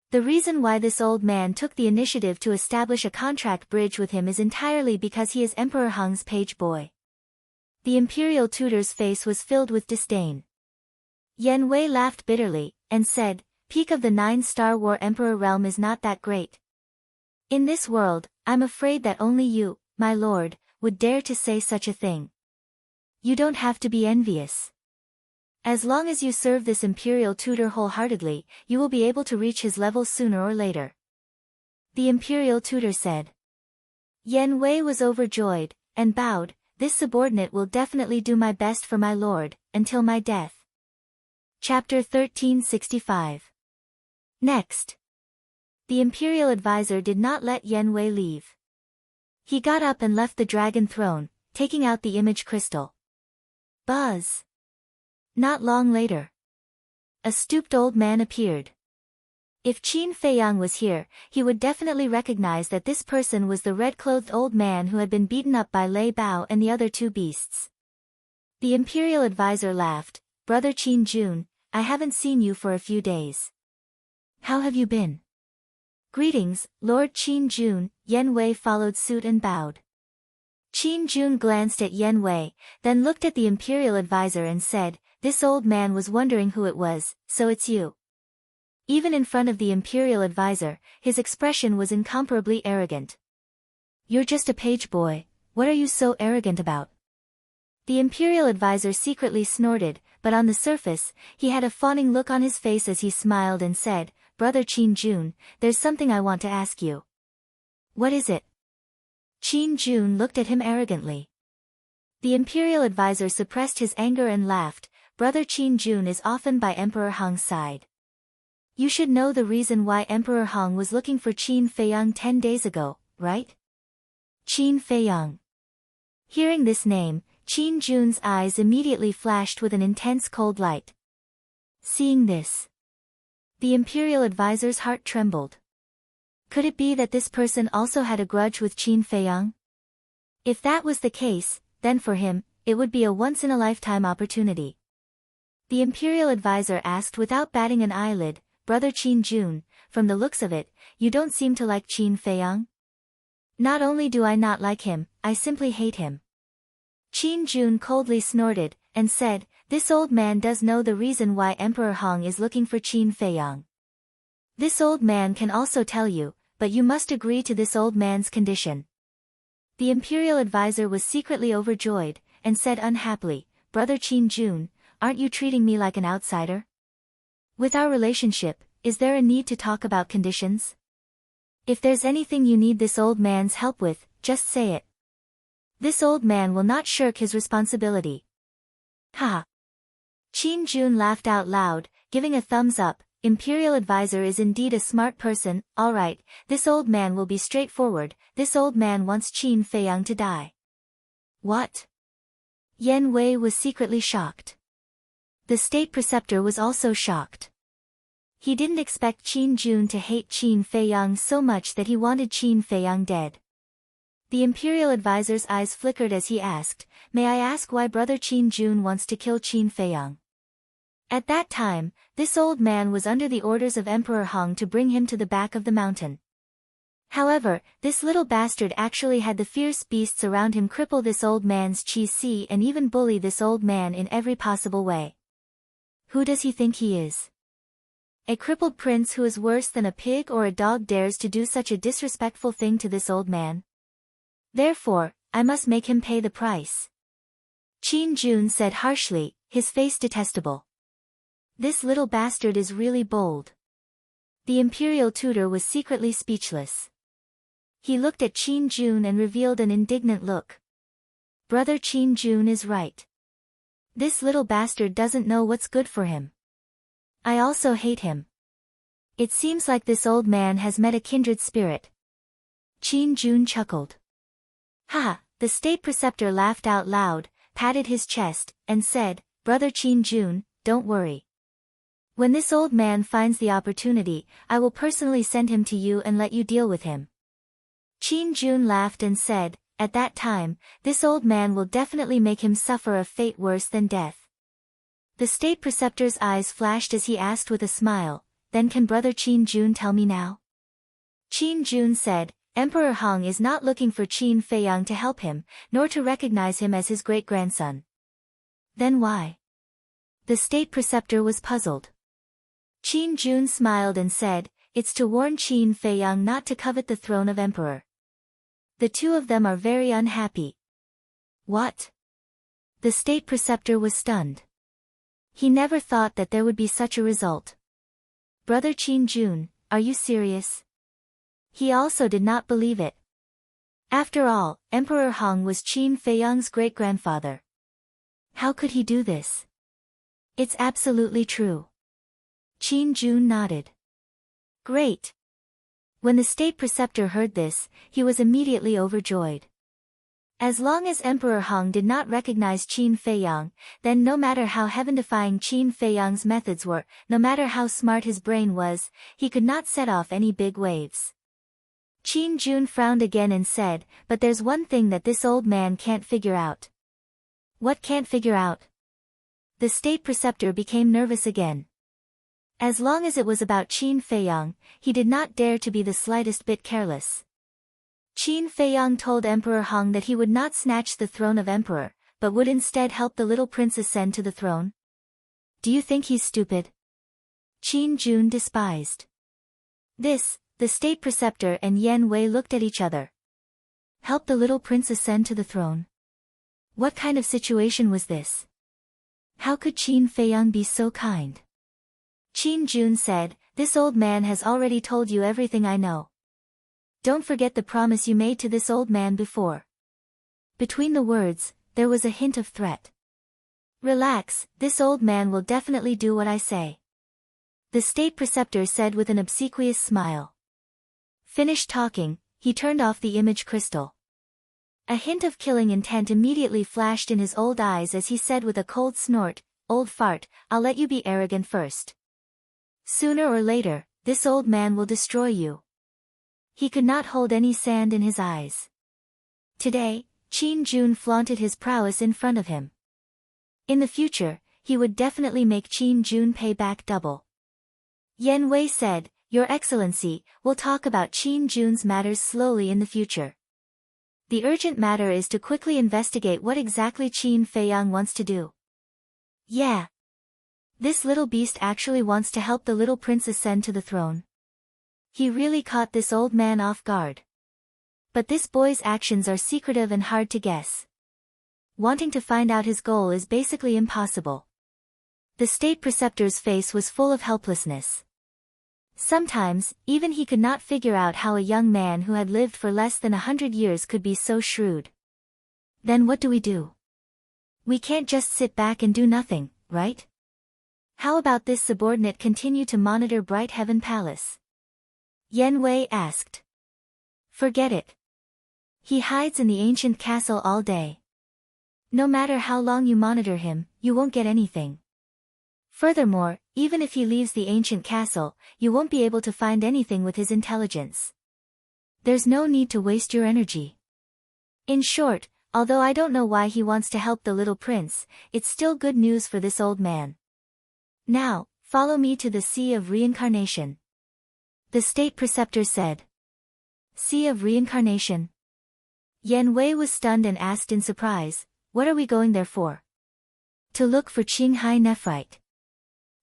The reason why this old man took the initiative to establish a contract bridge with him is entirely because he is Emperor Hong's page boy. The imperial tutor's face was filled with disdain. Yan Wei laughed bitterly, and said, peak of the 9-star War Emperor realm is not that great. In this world, I'm afraid that only you, my lord, would dare to say such a thing. You don't have to be envious. As long as you serve this imperial tutor wholeheartedly, you will be able to reach his level sooner or later. The imperial tutor said. Yan Wei was overjoyed, and bowed, this subordinate will definitely do my best for my lord, until my death. Chapter 1365. Next. The imperial advisor did not let Yan Wei leave. He got up and left the dragon throne, taking out the image crystal. Buzz. Not long later. A stooped old man appeared. If Qin Feiyang was here, he would definitely recognize that this person was the red-clothed old man who had been beaten up by Lei Bao and the other two beasts. The imperial advisor laughed, Brother Qin Jun, I haven't seen you for a few days. How have you been? Greetings, Lord Qin Jun, Yan Wei followed suit and bowed. Qin Jun glanced at Yan Wei, then looked at the imperial advisor and said, this old man was wondering who it was, so it's you. Even in front of the imperial advisor, his expression was incomparably arrogant. You're just a page boy, what are you so arrogant about? The imperial advisor secretly snorted, but on the surface, he had a fawning look on his face as he smiled and said, Brother Qin Jun, there's something I want to ask you. What is it? Qin Jun looked at him arrogantly. The imperial advisor suppressed his anger and laughed, Brother Qin Jun is often by Emperor Hong's side. You should know the reason why Emperor Hong was looking for Qin Feiyang 10 days ago, right? Qin Feiyang. Hearing this name, Qin Jun's eyes immediately flashed with an intense cold light. Seeing this, the imperial advisor's heart trembled. Could it be that this person also had a grudge with Qin Feiyang? If that was the case, then for him, it would be a once-in-a-lifetime opportunity. The imperial advisor asked without batting an eyelid, Brother Qin Jun, from the looks of it, you don't seem to like Qin Feiyang? Not only do I not like him, I simply hate him. Qin Jun coldly snorted, and said, this old man does know the reason why Emperor Hong is looking for Qin Feiyang. This old man can also tell you, but you must agree to this old man's condition. The imperial advisor was secretly overjoyed, and said unhappily, Brother Qin Jun, aren't you treating me like an outsider? With our relationship, is there a need to talk about conditions? If there's anything you need this old man's help with, just say it. This old man will not shirk his responsibility. Ha! Qin Jun laughed out loud, giving a thumbs up, imperial advisor is indeed a smart person, alright, this old man will be straightforward, this old man wants Qin Feiyang to die. What? Yan Wei was secretly shocked. The state preceptor was also shocked. He didn't expect Qin Jun to hate Qin Feiyang so much that he wanted Qin Feiyang dead. The imperial advisor's eyes flickered as he asked, may I ask why Brother Qin Jun wants to kill Qin Feiyang? At that time, this old man was under the orders of Emperor Hong to bring him to the back of the mountain. However, this little bastard actually had the fierce beasts around him cripple this old man's qi and even bully this old man in every possible way. Who does he think he is? A crippled prince who is worse than a pig or a dog dares to do such a disrespectful thing to this old man? Therefore, I must make him pay the price. Qin Jun said harshly, his face detestable. This little bastard is really bold. The imperial tutor was secretly speechless. He looked at Qin Jun and revealed an indignant look. Brother Qin Jun is right. This little bastard doesn't know what's good for him. I also hate him. It seems like this old man has met a kindred spirit. Qin Jun chuckled. Ha! The state preceptor laughed out loud, patted his chest, and said, Brother Qin Jun, don't worry. When this old man finds the opportunity, I will personally send him to you and let you deal with him. Qin Jun laughed and said, at that time, this old man will definitely make him suffer a fate worse than death. The state preceptor's eyes flashed as he asked with a smile, then can Brother Qin Jun tell me now? Qin Jun said, Emperor Hong is not looking for Qin Feiyang to help him, nor to recognize him as his great-grandson. Then why? The state preceptor was puzzled. Qin Jun smiled and said, it's to warn Qin Feiyang not to covet the throne of emperor. The two of them are very unhappy. What? The state preceptor was stunned. He never thought that there would be such a result. Brother Qin Jun, are you serious? He also did not believe it. After all, Emperor Hong was Qin Feiyang's great-grandfather. How could he do this? It's absolutely true. Qin Jun nodded. Great. When the state preceptor heard this, he was immediately overjoyed. As long as Emperor Hong did not recognize Qin Feiyang, then no matter how heaven-defying Qin Feiyang's methods were, no matter how smart his brain was, he could not set off any big waves. Qin Jun frowned again and said, but there's one thing that this old man can't figure out. What can't figure out? The state preceptor became nervous again. As long as it was about Qin Feiyang, he did not dare to be the slightest bit careless. Qin Feiyang told Emperor Hong that he would not snatch the throne of emperor, but would instead help the little prince ascend to the throne. Do you think he's stupid? Qin Jun despised. This, the state preceptor and Yan Wei looked at each other. Help the little prince ascend to the throne? What kind of situation was this? How could Qin Feiyang be so kind? Qin Jun said, this old man has already told you everything I know. Don't forget the promise you made to this old man before. Between the words, there was a hint of threat. Relax, this old man will definitely do what I say. The state preceptor said with an obsequious smile. Finished talking, he turned off the image crystal. A hint of killing intent immediately flashed in his old eyes as he said with a cold snort, old fart, I'll let you be arrogant first. Sooner or later, this old man will destroy you. He could not hold any sand in his eyes. Today, Qin Jun flaunted his prowess in front of him. In the future, he would definitely make Qin Jun pay back double. Yan Wei said, Your Excellency, we'll talk about Qin Jun's matters slowly in the future. The urgent matter is to quickly investigate what exactly Qin Feiyang wants to do. Yeah. This little beast actually wants to help the little prince ascend to the throne. He really caught this old man off guard. But this boy's actions are secretive and hard to guess. Wanting to find out his goal is basically impossible. The state preceptor's face was full of helplessness. Sometimes, even he could not figure out how a young man who had lived for less than 100 years could be so shrewd. Then what do we do? We can't just sit back and do nothing, right? How about this subordinate continue to monitor Bright Heaven Palace? Yan Wei asked. Forget it. He hides in the ancient castle all day. No matter how long you monitor him, you won't get anything. Furthermore, even if he leaves the ancient castle, you won't be able to find anything with his intelligence. There's no need to waste your energy. In short, although I don't know why he wants to help the little prince, it's still good news for this old man. Now, follow me to the Sea of Reincarnation. The state preceptor said. Sea of Reincarnation? Yan Wei was stunned and asked in surprise, what are we going there for? To look for Qinghai Nephrite.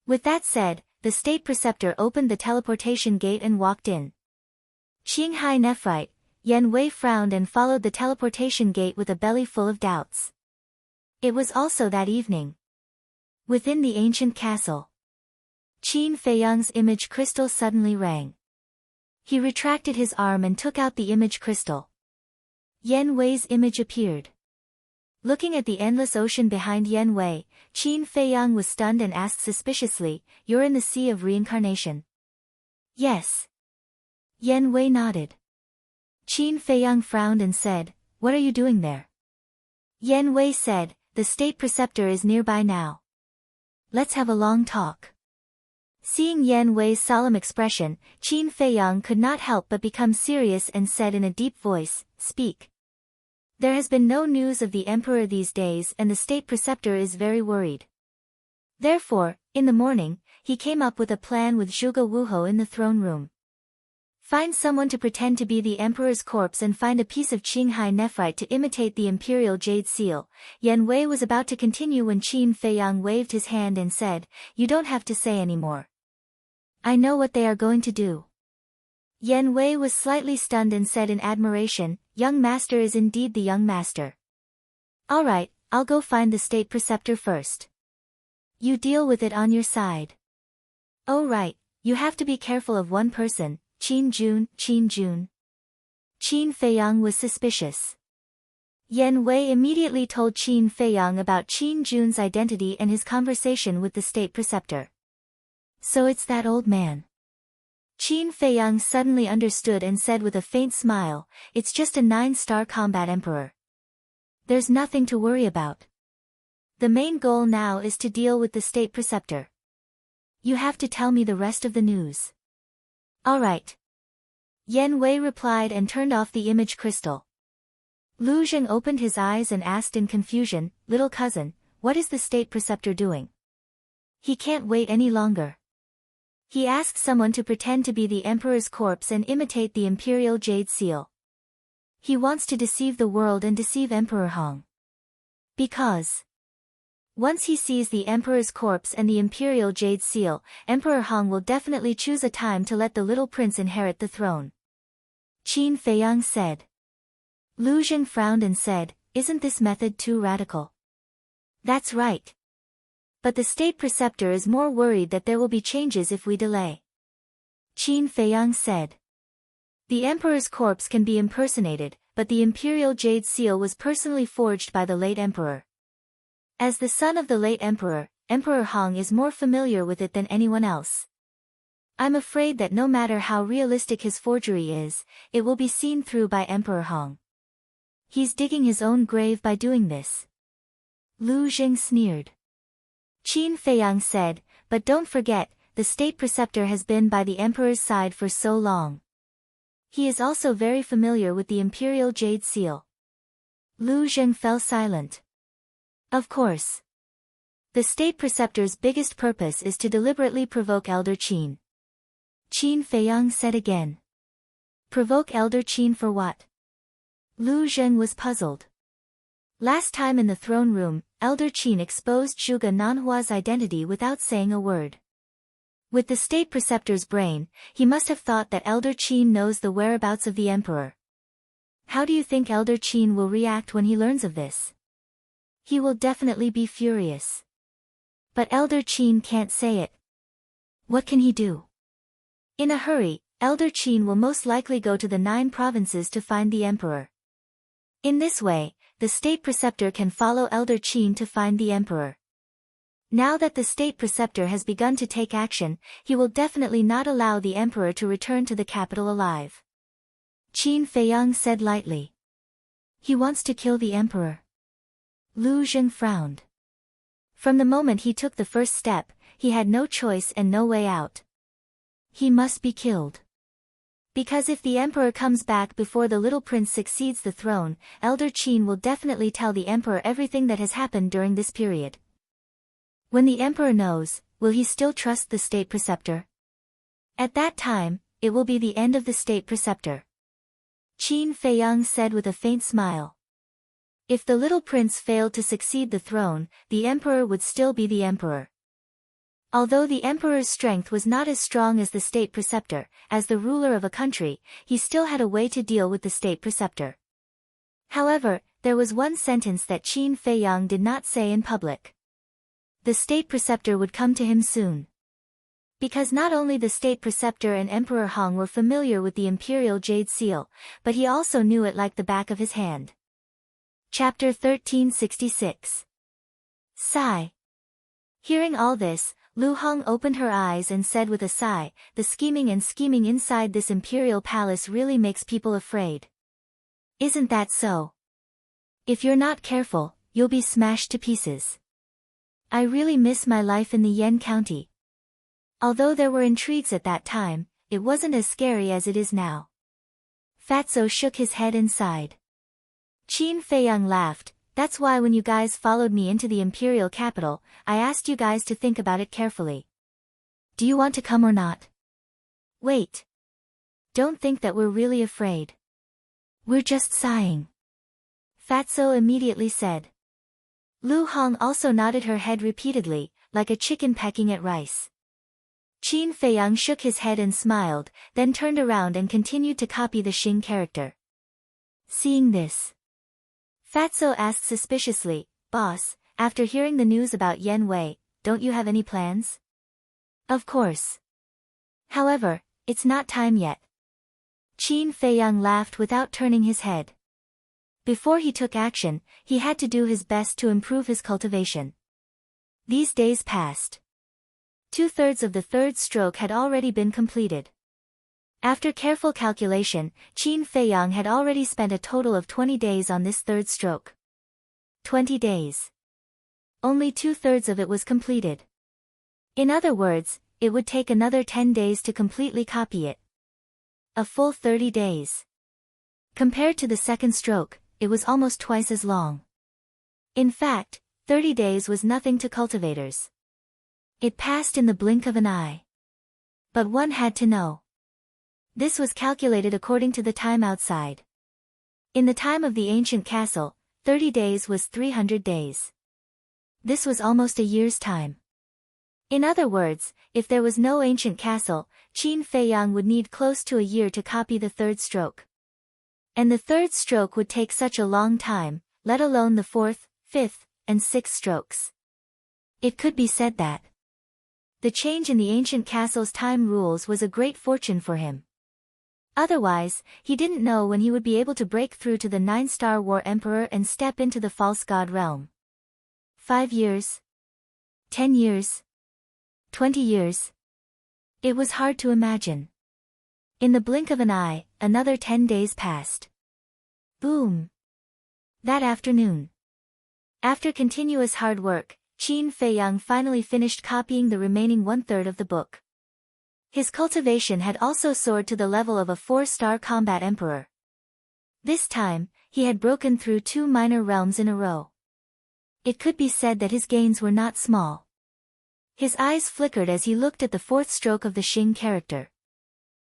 With that said, the state preceptor opened the teleportation gate and walked in. Qinghai Nephrite, Yan Wei frowned and followed the teleportation gate with a belly full of doubts. It was also that evening. Within the ancient castle. Qin Feiyang's image crystal suddenly rang. He retracted his arm and took out the image crystal. Yan Wei's image appeared. Looking at the endless ocean behind Yan Wei, Qin Feiyang was stunned and asked suspiciously, "You're in the sea of reincarnation?" "Yes." Yan Wei nodded. Qin Feiyang frowned and said, "What are you doing there?" Yan Wei said, "The state preceptor is nearby now. Let's have a long talk." Seeing Yan Wei's solemn expression, Qin Feiyang could not help but become serious and said in a deep voice, "Speak." There has been no news of the emperor these days and the state preceptor is very worried. Therefore, in the morning, he came up with a plan with Zhuge Wuhou in the throne room. Find someone to pretend to be the emperor's corpse and find a piece of Qinghai nephrite to imitate the imperial jade seal. Yan Wei was about to continue when Qin Feiyang waved his hand and said, "You don't have to say anymore. I know what they are going to do." Yan Wei was slightly stunned and said in admiration, "Young master is indeed the young master. All right, I'll go find the state preceptor first. You deal with it on your side." "Oh right, you have to be careful of one person, Qin Jun." Qin Feiyang was suspicious. Yan Wei immediately told Qin Feiyang about Qin Jun's identity and his conversation with the state preceptor. "So it's that old man." Qin Feiyang suddenly understood and said with a faint smile, "It's just a 9-star combat emperor. There's nothing to worry about. The main goal now is to deal with the state preceptor. You have to tell me the rest of the news." "All right." Yan Wei replied and turned off the image crystal. Lu Zheng opened his eyes and asked in confusion, "Little cousin, what is the state preceptor doing? He can't wait any longer. He asked someone to pretend to be the emperor's corpse and imitate the imperial jade seal. He wants to deceive the world and deceive Emperor Hong. Because once he sees the emperor's corpse and the imperial jade seal, Emperor Hong will definitely choose a time to let the little prince inherit the throne." Qin Feiyang said. Lu Zheng frowned and said, "Isn't this method too radical?" "That's right. But the state preceptor is more worried that there will be changes if we delay." Qin Feiyang said. "The emperor's corpse can be impersonated, but the imperial jade seal was personally forged by the late emperor. As the son of the late emperor, Emperor Hong is more familiar with it than anyone else. I'm afraid that no matter how realistic his forgery is, it will be seen through by Emperor Hong. He's digging his own grave by doing this." Lu Zheng sneered. Qin Feiyang said, "But don't forget, the state preceptor has been by the emperor's side for so long. He is also very familiar with the imperial jade seal." Lu Zheng fell silent. "Of course. The state preceptor's biggest purpose is to deliberately provoke Elder Qin." Qin Feiyang said again. "Provoke Elder Qin for what?" Lu Zheng was puzzled. Last time in the throne room, Elder Qin exposed Zhuge Nanhua's identity without saying a word. With the state preceptor's brain, he must have thought that Elder Qin knows the whereabouts of the emperor. How do you think Elder Qin will react when he learns of this? He will definitely be furious. But Elder Qin can't say it. What can he do? In a hurry, Elder Qin will most likely go to the 9 provinces to find the emperor. In this way, the state preceptor can follow Elder Qin to find the emperor. Now that the state preceptor has begun to take action, he will definitely not allow the emperor to return to the capital alive." Qin Feiyang said lightly. "He wants to kill the emperor." Lu Zheng frowned. From the moment he took the first step, he had no choice and no way out. He must be killed. Because if the emperor comes back before the little prince succeeds the throne, Elder Qin will definitely tell the emperor everything that has happened during this period. When the emperor knows, will he still trust the state preceptor? At that time, it will be the end of the state preceptor. Qin Feiyang said with a faint smile. If the little prince failed to succeed the throne, the emperor would still be the emperor. Although the emperor's strength was not as strong as the state preceptor, as the ruler of a country, he still had a way to deal with the state preceptor. However, there was one sentence that Qin Feiyang did not say in public. The state preceptor would come to him soon. Because not only the state preceptor and Emperor Hong were familiar with the imperial jade seal, but he also knew it like the back of his hand. Chapter 1366. Sigh. Hearing all this, Lu Hong opened her eyes and said with a sigh, the scheming inside this imperial palace really makes people afraid. Isn't that so? If you're not careful, you'll be smashed to pieces. I really miss my life in the Yan County. Although there were intrigues at that time, it wasn't as scary as it is now. Fatso shook his head and sighed. Qin Feiyang laughed. That's why when you guys followed me into the imperial capital, I asked you guys to think about it carefully. Do you want to come or not? Wait. Don't think that we're really afraid. We're just sighing. Fatso immediately said. Lu Hong also nodded her head repeatedly, like a chicken pecking at rice. Qin Feiyang shook his head and smiled, then turned around and continued to copy the Xing character. Seeing this, Fatso asked suspiciously, Boss, after hearing the news about Yen Wei, don't you have any plans? Of course. However, it's not time yet. Qin Feiyang laughed without turning his head. Before he took action, he had to do his best to improve his cultivation. These days passed. 2/3 of the third stroke had already been completed. After careful calculation, Qin Feiyang had already spent a total of 20 days on this third stroke. 20 days. Only 2/3 of it was completed. In other words, it would take another 10 days to completely copy it. A full 30 days. Compared to the second stroke, it was almost twice as long. In fact, 30 days was nothing to cultivators. It passed in the blink of an eye. But one had to know. This was calculated according to the time outside. In the time of the ancient castle, 30 days was 300 days. This was almost a year's time. In other words, if there was no ancient castle, Qin Feiyang would need close to a year to copy the third stroke. And the third stroke would take such a long time, let alone the fourth, fifth, and sixth strokes. It could be said that the change in the ancient castle's time rules was a great fortune for him. Otherwise, he didn't know when he would be able to break through to the 9-star War Emperor and step into the false god realm. 5 years? 10 years? 20 years? It was hard to imagine. In the blink of an eye, another 10 days passed. Boom! That afternoon. After continuous hard work, Qin Feiyang finally finished copying the remaining 1/3 of the book. His cultivation had also soared to the level of a 4-star combat emperor. This time, he had broken through 2 minor realms in a row. It could be said that his gains were not small. His eyes flickered as he looked at the 4th stroke of the Xing character.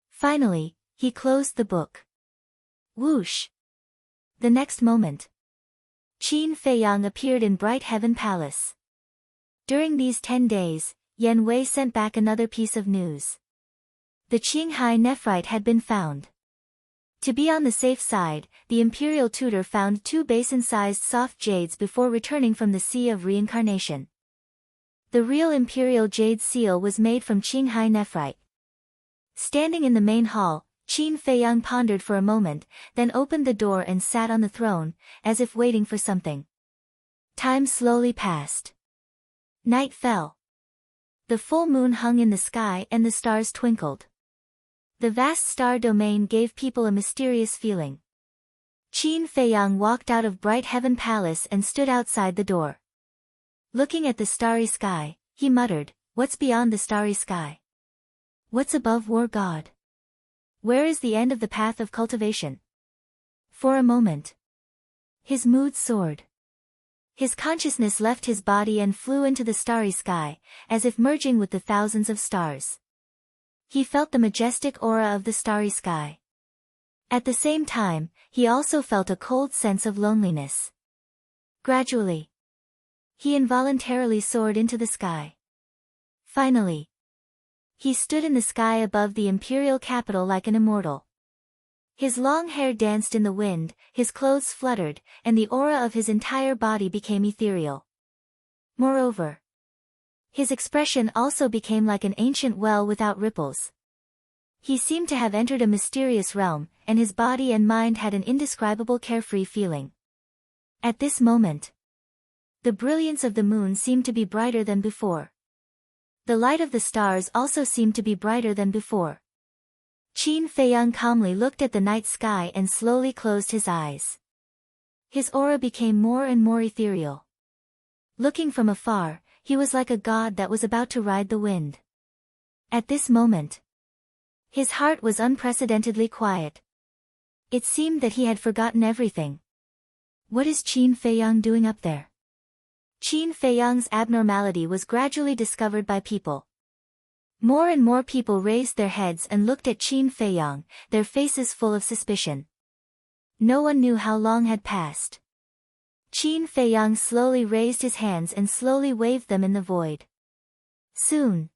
Finally, he closed the book. Whoosh! The next moment, Qin Feiyang appeared in Bright Heaven Palace. During these 10 days, Yen Wei sent back another piece of news. The Qinghai nephrite had been found. To be on the safe side, the imperial tutor found 2 basin-sized soft jades before returning from the Sea of Reincarnation. The real imperial jade seal was made from Qinghai nephrite. Standing in the main hall, Qin Feiyang pondered for a moment, then opened the door and sat on the throne, as if waiting for something. Time slowly passed. Night fell. The full moon hung in the sky and the stars twinkled. The vast star domain gave people a mysterious feeling. Qin Feiyang walked out of Bright Heaven Palace and stood outside the door. Looking at the starry sky, he muttered, "What's beyond the starry sky? What's above War God? Where is the end of the path of cultivation?" For a moment, his mood soared. His consciousness left his body and flew into the starry sky, as if merging with the thousands of stars. He felt the majestic aura of the starry sky. At the same time, he also felt a cold sense of loneliness. Gradually, he involuntarily soared into the sky. Finally, he stood in the sky above the imperial capital like an immortal. His long hair danced in the wind, his clothes fluttered, and the aura of his entire body became ethereal. Moreover, His expression also became like an ancient well without ripples. He seemed to have entered a mysterious realm, and his body and mind had an indescribable carefree feeling. At this moment, the brilliance of the moon seemed to be brighter than before. The light of the stars also seemed to be brighter than before. Qin Feiyang calmly looked at the night sky and slowly closed his eyes. His aura became more and more ethereal. Looking from afar, he was like a god that was about to ride the wind. At this moment, his heart was unprecedentedly quiet. It seemed that he had forgotten everything. What is Qin Feiyang doing up there? Qin Feiyang's abnormality was gradually discovered by people. More and more people raised their heads and looked at Qin Feiyang, their faces full of suspicion. No one knew how long had passed. Qin Feiyang slowly raised his hands and slowly waved them in the void. Soon,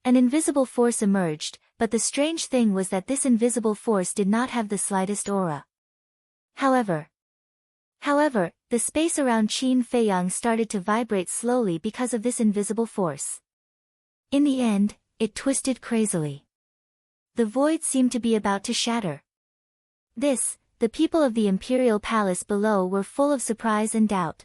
an invisible force emerged, but the strange thing was that this invisible force did not have the slightest aura. However, the space around Qin Feiyang started to vibrate slowly because of this invisible force. In the end, it twisted crazily. The void seemed to be about to shatter. The people of the imperial palace below were full of surprise and doubt.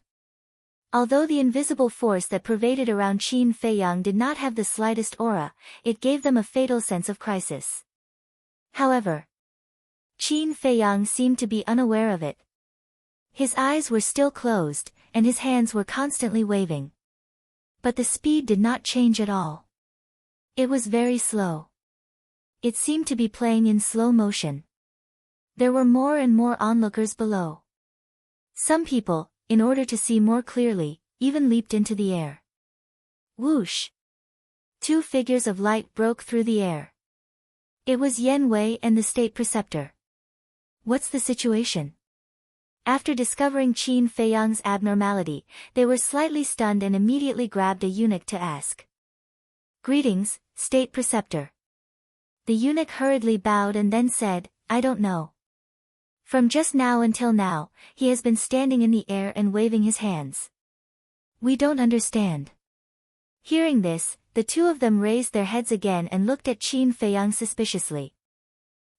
Although the invisible force that pervaded around Qin Feiyang did not have the slightest aura, it gave them a fatal sense of crisis. However, Qin Feiyang seemed to be unaware of it. His eyes were still closed, and his hands were constantly waving. But the speed did not change at all. It was very slow. It seemed to be playing in slow motion. There were more and more onlookers below. Some people, in order to see more clearly, even leaped into the air. Whoosh! 2 figures of light broke through the air. It was Yen Wei and the state preceptor. What's the situation? After discovering Qin Feiyang's abnormality, they were slightly stunned and immediately grabbed a eunuch to ask. Greetings, state preceptor. The eunuch hurriedly bowed and then said, I don't know. From just now until now, he has been standing in the air and waving his hands. We don't understand. Hearing this, the 2 of them raised their heads again and looked at Qin Feiyang suspiciously.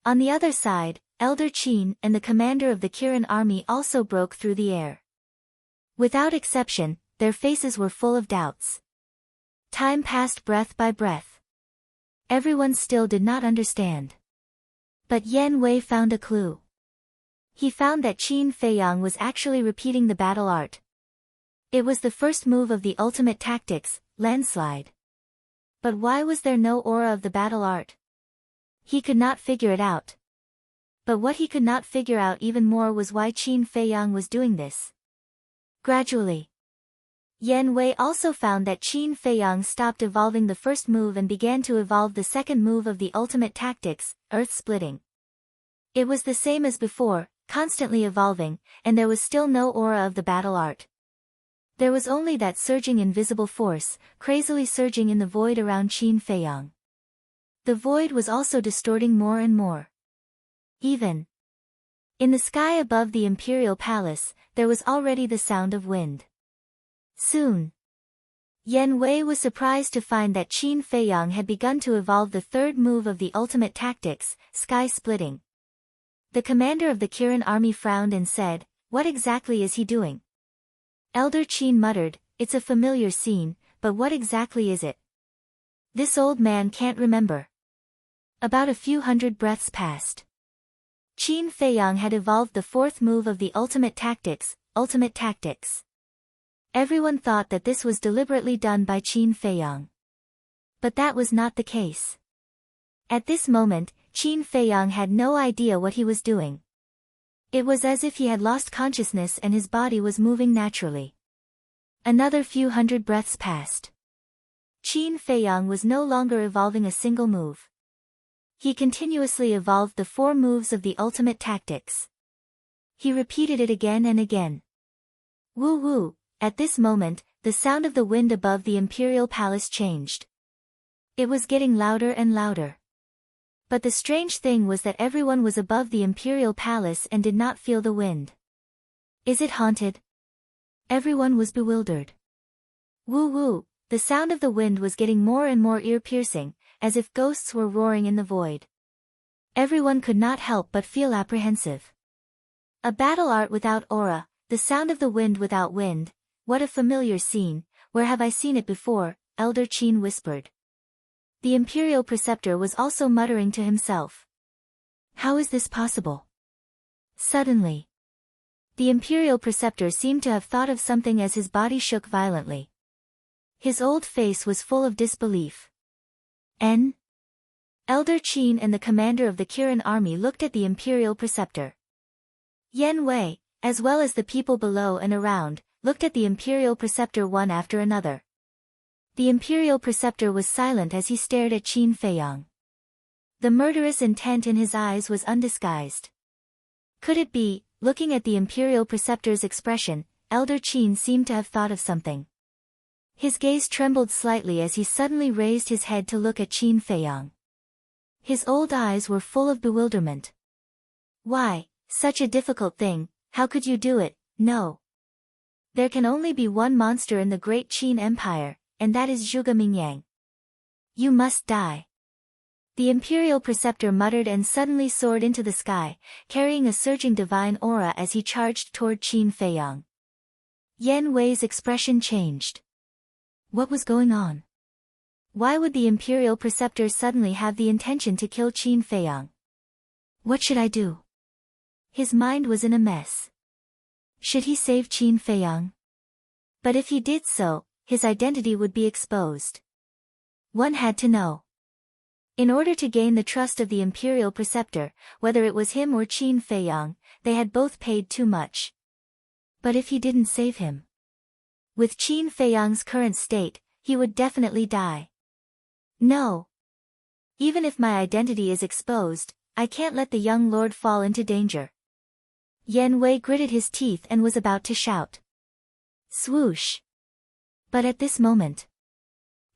On the other side, Elder Qin and the commander of the Kirin army also broke through the air. Without exception, their faces were full of doubts. Time passed breath by breath. Everyone still did not understand. But Yen Wei found a clue. He found that Qin Feiyang was actually repeating the battle art. It was the first move of the ultimate tactics, landslide. But why was there no aura of the battle art? He could not figure it out. But what he could not figure out even more was why Qin Feiyang was doing this. Gradually, Yen Wei also found that Qin Feiyang stopped evolving the first move and began to evolve the second move of the ultimate tactics, earth splitting. It was the same as before, constantly evolving, and there was still no aura of the battle art. There was only that surging invisible force, crazily surging in the void around Qin Feiyang. The void was also distorting more and more. Even in the sky above the imperial palace, there was already the sound of wind. Soon, Yen Wei was surprised to find that Qin Feiyang had begun to evolve the third move of the ultimate tactics, sky splitting. The commander of the Kirin army frowned and said, What exactly is he doing? Elder Qin muttered, It's a familiar scene, but what exactly is it? This old man can't remember. About a few hundred breaths passed. Qin Feiyang had evolved the fourth move of the ultimate tactics, ultimate tactics. Everyone thought that this was deliberately done by Qin Feiyang. But that was not the case. At this moment, Qin Feiyang had no idea what he was doing. It was as if he had lost consciousness and his body was moving naturally. Another few hundred breaths passed. Qin Feiyang was no longer evolving a single move. He continuously evolved the 4 moves of the ultimate tactics. He repeated it again and again. Woo woo! At this moment, the sound of the wind above the imperial palace changed. It was getting louder and louder. But the strange thing was that everyone was above the imperial palace and did not feel the wind. Is it haunted? Everyone was bewildered. Woo woo! The the sound of the wind was getting more and more ear-piercing, as if ghosts were roaring in the void. Everyone could not help but feel apprehensive. A battle art without aura, the sound of the wind without wind, what a familiar scene, where have I seen it before, Elder Qin whispered. The Imperial Preceptor was also muttering to himself. How is this possible? Suddenly, the Imperial Preceptor seemed to have thought of something as his body shook violently. His old face was full of disbelief. Elder Qin and the commander of the Kirin army looked at the Imperial Preceptor. Yen Wei, as well as the people below and around, looked at the Imperial Preceptor one after another. The Imperial Preceptor was silent as he stared at Qin Feiyang. The murderous intent in his eyes was undisguised. Could it be, looking at the Imperial Preceptor's expression, Elder Qin seemed to have thought of something. His gaze trembled slightly as he suddenly raised his head to look at Qin Feiyang. His old eyes were full of bewilderment. Why, such a difficult thing, how could you do it? No. There can only be one monster in the great Qin Empire, and that is Zhuge Mingyang. You must die. The Imperial Preceptor muttered and suddenly soared into the sky, carrying a surging divine aura as he charged toward Qin Feiyang. Yen Wei's expression changed. What was going on? Why would the Imperial Preceptor suddenly have the intention to kill Qin Feiyang? What should I do? His mind was in a mess. Should he save Qin Feiyang? But if he did so, his identity would be exposed. One had to know. In order to gain the trust of the Imperial Preceptor, whether it was him or Qin Feiyang, they had both paid too much. But if he didn't save him? With Qin Feiyang's current state, he would definitely die. No. Even if my identity is exposed, I can't let the young lord fall into danger. Yen Wei gritted his teeth and was about to shout. Swoosh! But at this moment,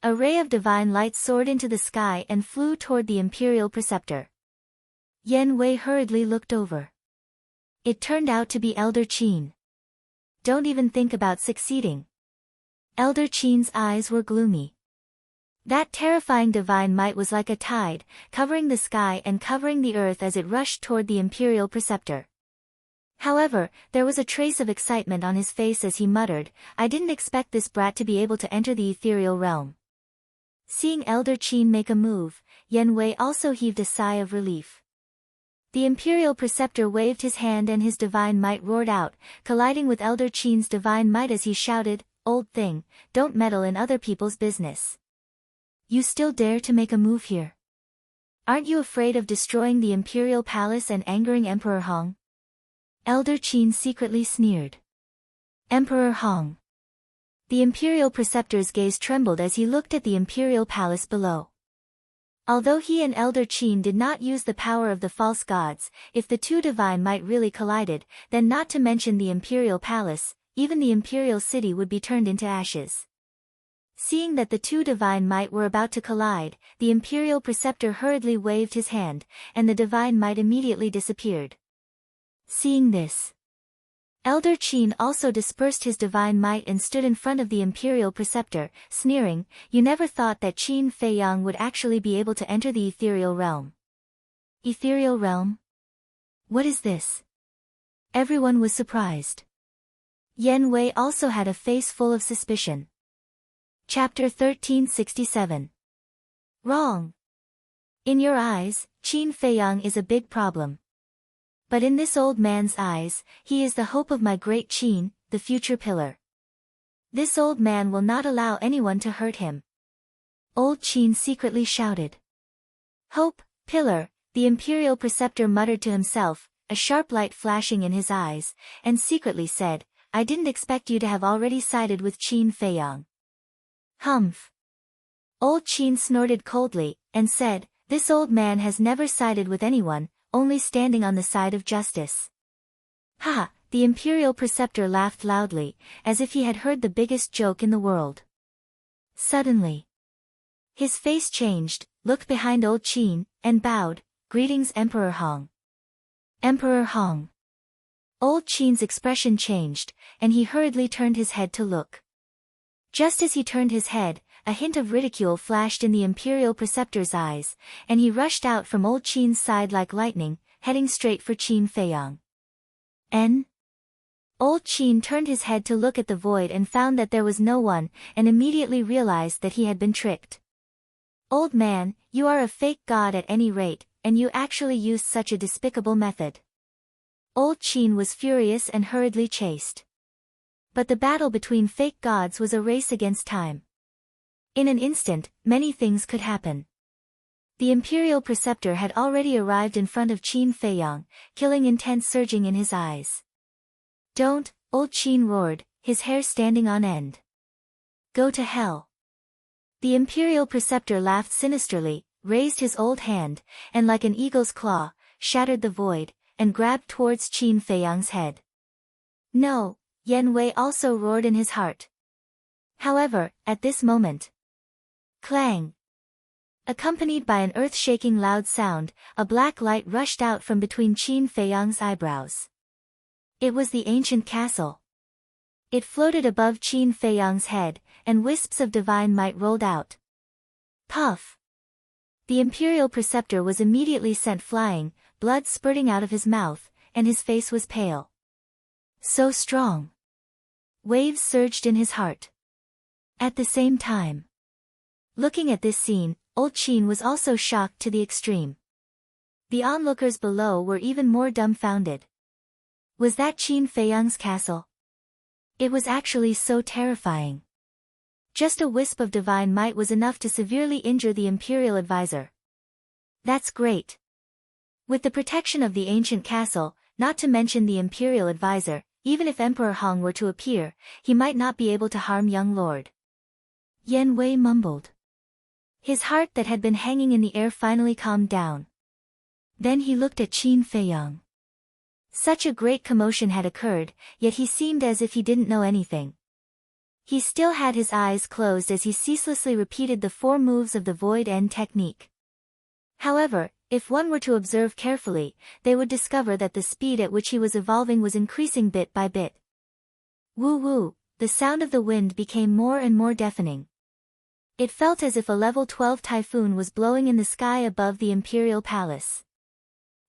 a ray of divine light soared into the sky and flew toward the Imperial Preceptor. Yen Wei hurriedly looked over. It turned out to be Elder Qin. Don't even think about succeeding. Elder Qin's eyes were gloomy. That terrifying divine might was like a tide, covering the sky and covering the earth as it rushed toward the Imperial Preceptor. However, there was a trace of excitement on his face as he muttered, I didn't expect this brat to be able to enter the ethereal realm. Seeing Elder Qin make a move, Yen Wei also heaved a sigh of relief. The Imperial Preceptor waved his hand and his divine might roared out, colliding with Elder Qin's divine might as he shouted, Old thing, don't meddle in other people's business. You still dare to make a move here? Aren't you afraid of destroying the Imperial Palace and angering Emperor Hong? Elder Qin secretly sneered. Emperor Hong. The Imperial Preceptor's gaze trembled as he looked at the Imperial Palace below. Although he and Elder Qin did not use the power of the false gods, if the two divine might really collided, then not to mention the Imperial Palace, even the Imperial City would be turned into ashes. Seeing that the two divine might were about to collide, the Imperial Preceptor hurriedly waved his hand, and the divine might immediately disappeared. Seeing this, Elder Qin also dispersed his divine might and stood in front of the Imperial Preceptor, sneering, You never thought that Qin Feiyang would actually be able to enter the ethereal realm. Ethereal realm? What is this? Everyone was surprised. Yen Wei also had a face full of suspicion. Chapter 1367. Wrong. In your eyes, Qin Feiyang is a big problem. But in this old man's eyes, he is the hope of my great Qin, the future pillar. This old man will not allow anyone to hurt him. Old Qin secretly shouted. Hope, pillar, the Imperial Preceptor muttered to himself, a sharp light flashing in his eyes, and secretly said, I didn't expect you to have already sided with Qin Feiyang. Humph. Old Qin snorted coldly, and said, This old man has never sided with anyone, only standing on the side of justice. Ha! The Imperial Preceptor laughed loudly, as if he had heard the biggest joke in the world. Suddenly, his face changed, looked behind Old Qin, and bowed, Greetings Emperor Hong. Emperor Hong. Old Qin's expression changed, and he hurriedly turned his head to look. Just as he turned his head, a hint of ridicule flashed in the Imperial Preceptor's eyes, and he rushed out from old Qin's side like lightning, heading straight for Qin Feiyang. Old Qin turned his head to look at the void and found that there was no one, and immediately realized that he had been tricked. "Old man, you are a fake god at any rate, and you actually used such a despicable method." Old Qin was furious and hurriedly chased. But the battle between fake gods was a race against time. In an instant, many things could happen. The Imperial Preceptor had already arrived in front of Qin Feiyang, killing intent surging in his eyes. "Don't," old Qin roared, his hair standing on end. "Go to hell." The Imperial Preceptor laughed sinisterly, raised his old hand, and like an eagle's claw, shattered the void, and grabbed towards Qin Feiyang's head. "No," Yan Wei also roared in his heart. However, at this moment, clang! Accompanied by an earth-shaking loud sound, a black light rushed out from between Qin Feiyang's eyebrows. It was the ancient castle. It floated above Qin Feiyang's head, and wisps of divine might rolled out. Puff! The Imperial Preceptor was immediately sent flying, blood spurting out of his mouth, and his face was pale. So strong! Waves surged in his heart. At the same time, looking at this scene, old Qin was also shocked to the extreme. The onlookers below were even more dumbfounded. Was that Qin Feiyang's castle? It was actually so terrifying. Just a wisp of divine might was enough to severely injure the Imperial Advisor. That's great. With the protection of the ancient castle, not to mention the Imperial Advisor, even if Emperor Hong were to appear, he might not be able to harm young Lord. Yan Wei mumbled. His heart that had been hanging in the air finally calmed down. Then he looked at Qin Feiyang. Such a great commotion had occurred, yet he seemed as if he didn't know anything. He still had his eyes closed as he ceaselessly repeated the 4 moves of the Void End technique. However, if one were to observe carefully, they would discover that the speed at which he was evolving was increasing bit by bit. Woo-woo, the sound of the wind became more and more deafening. It felt as if a level 12 typhoon was blowing in the sky above the Imperial Palace.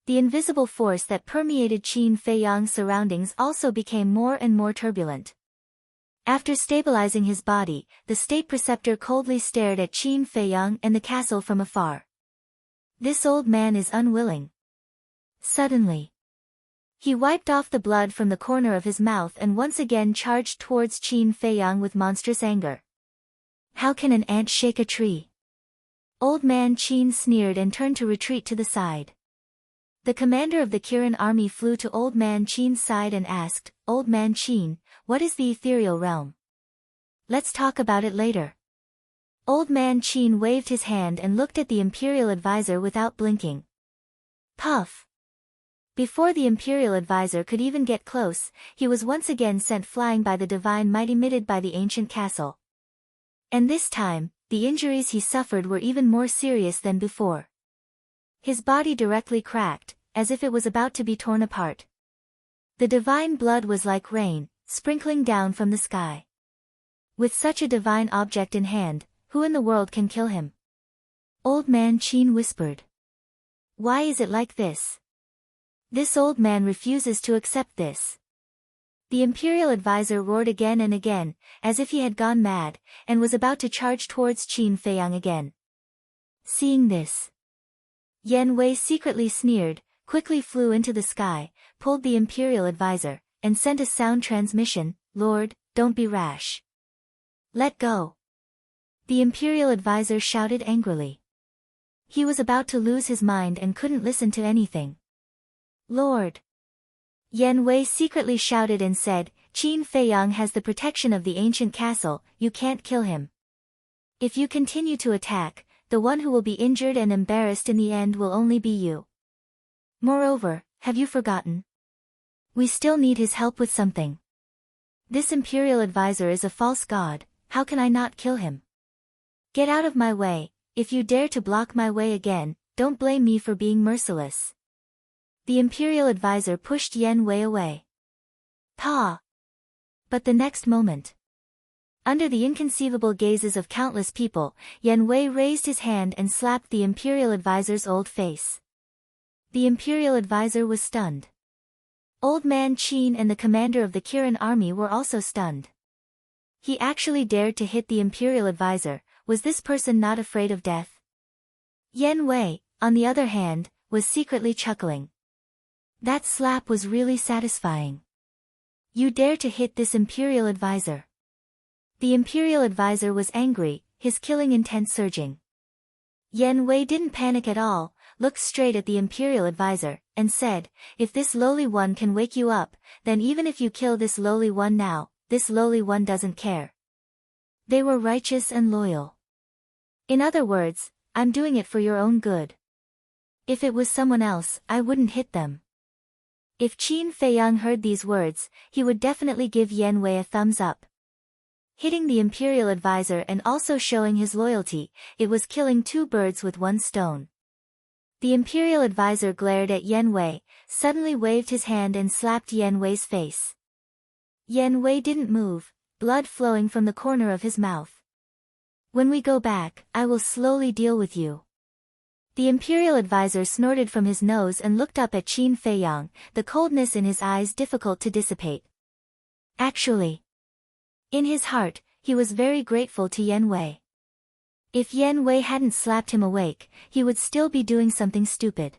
The invisible force that permeated Qin Feiyang's surroundings also became more and more turbulent. After stabilizing his body, the State Preceptor coldly stared at Qin Feiyang and the castle from afar. This old man is unwilling. Suddenly, he wiped off the blood from the corner of his mouth and once again charged towards Qin Feiyang with monstrous anger. How can an ant shake a tree? Old man Qin sneered and turned to retreat to the side. The commander of the Kirin army flew to Old Man Qin's side and asked, "Old Man Qin, what is the ethereal realm? Let's talk about it later." Old Man Qin waved his hand and looked at the Imperial Advisor without blinking. Puff! Before the Imperial Advisor could even get close, he was once again sent flying by the divine might emitted by the ancient castle. And this time, the injuries he suffered were even more serious than before. His body directly cracked, as if it was about to be torn apart. The divine blood was like rain, sprinkling down from the sky. With such a divine object in hand, who in the world can kill him? Old Man Qin whispered. Why is it like this? This old man refuses to accept this. The Imperial Advisor roared again and again, as if he had gone mad, and was about to charge towards Qin Feiyang again. Seeing this, Yan Wei secretly sneered, quickly flew into the sky, pulled the Imperial Advisor, and sent a sound transmission, "Lord, don't be rash. Let go." The Imperial Advisor shouted angrily. He was about to lose his mind and couldn't listen to anything. "Lord!" Yan Wei secretly shouted and said, "Qin Feiyang has the protection of the ancient castle, you can't kill him. If you continue to attack, the one who will be injured and embarrassed in the end will only be you. Moreover, have you forgotten? We still need his help with something. This Imperial Advisor is a false god, how can I not kill him? Get out of my way, if you dare to block my way again, don't blame me for being merciless." The Imperial Advisor pushed Yan Wei away. Pa! But the next moment, Under the inconceivable gazes of countless people, Yan Wei raised his hand and slapped the Imperial Advisor's old face. The Imperial Advisor was stunned. Old Man Qin and the commander of the Kirin army were also stunned. He actually dared to hit the Imperial Advisor. Was this person not afraid of death? Yan Wei, on the other hand, was secretly chuckling. That slap was really satisfying. You dare to hit this Imperial Advisor. The Imperial Advisor was angry, his killing intent surging. Yan Wei didn't panic at all, looked straight at the Imperial Advisor, and said, if this lowly one can wake you up, then even if you kill this lowly one now, this lowly one doesn't care. They were righteous and loyal. In other words, I'm doing it for your own good. If it was someone else, I wouldn't hit them. If Qin Feiyang heard these words, he would definitely give Yan Wei a thumbs up. Hitting the Imperial Advisor and also showing his loyalty, it was killing two birds with one stone. The Imperial Advisor glared at Yan Wei, suddenly waved his hand and slapped Yan Wei's face. Yan Wei didn't move, blood flowing from the corner of his mouth. When we go back, I will slowly deal with you. The Imperial Advisor snorted from his nose and looked up at Qin Feiyang, the coldness in his eyes difficult to dissipate. Actually, in his heart, he was very grateful to Yan Wei. If Yan Wei hadn't slapped him awake, he would still be doing something stupid.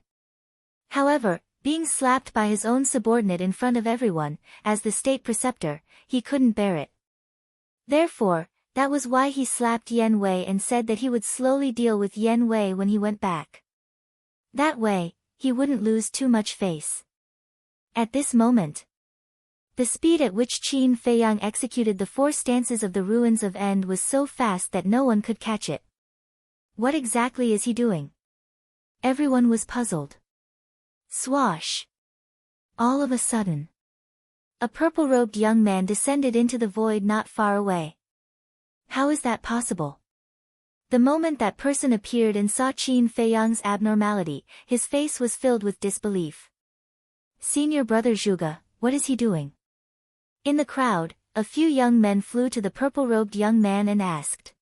However, being slapped by his own subordinate in front of everyone, as the state preceptor, he couldn't bear it. Therefore, that was why he slapped Yan Wei and said that he would slowly deal with Yan Wei when he went back. That way, he wouldn't lose too much face. At this moment, the speed at which Qin Feiyang executed the 4 stances of the Ruins of End was so fast that no one could catch it. What exactly is he doing? Everyone was puzzled. Swash! All of a sudden, a purple-robed young man descended into the void not far away. How is that possible? The moment that person appeared and saw Qin Feiyang's abnormality, his face was filled with disbelief. Senior brother Zhuge, what is he doing? In the crowd, a few young men flew to the purple-robed young man and asked.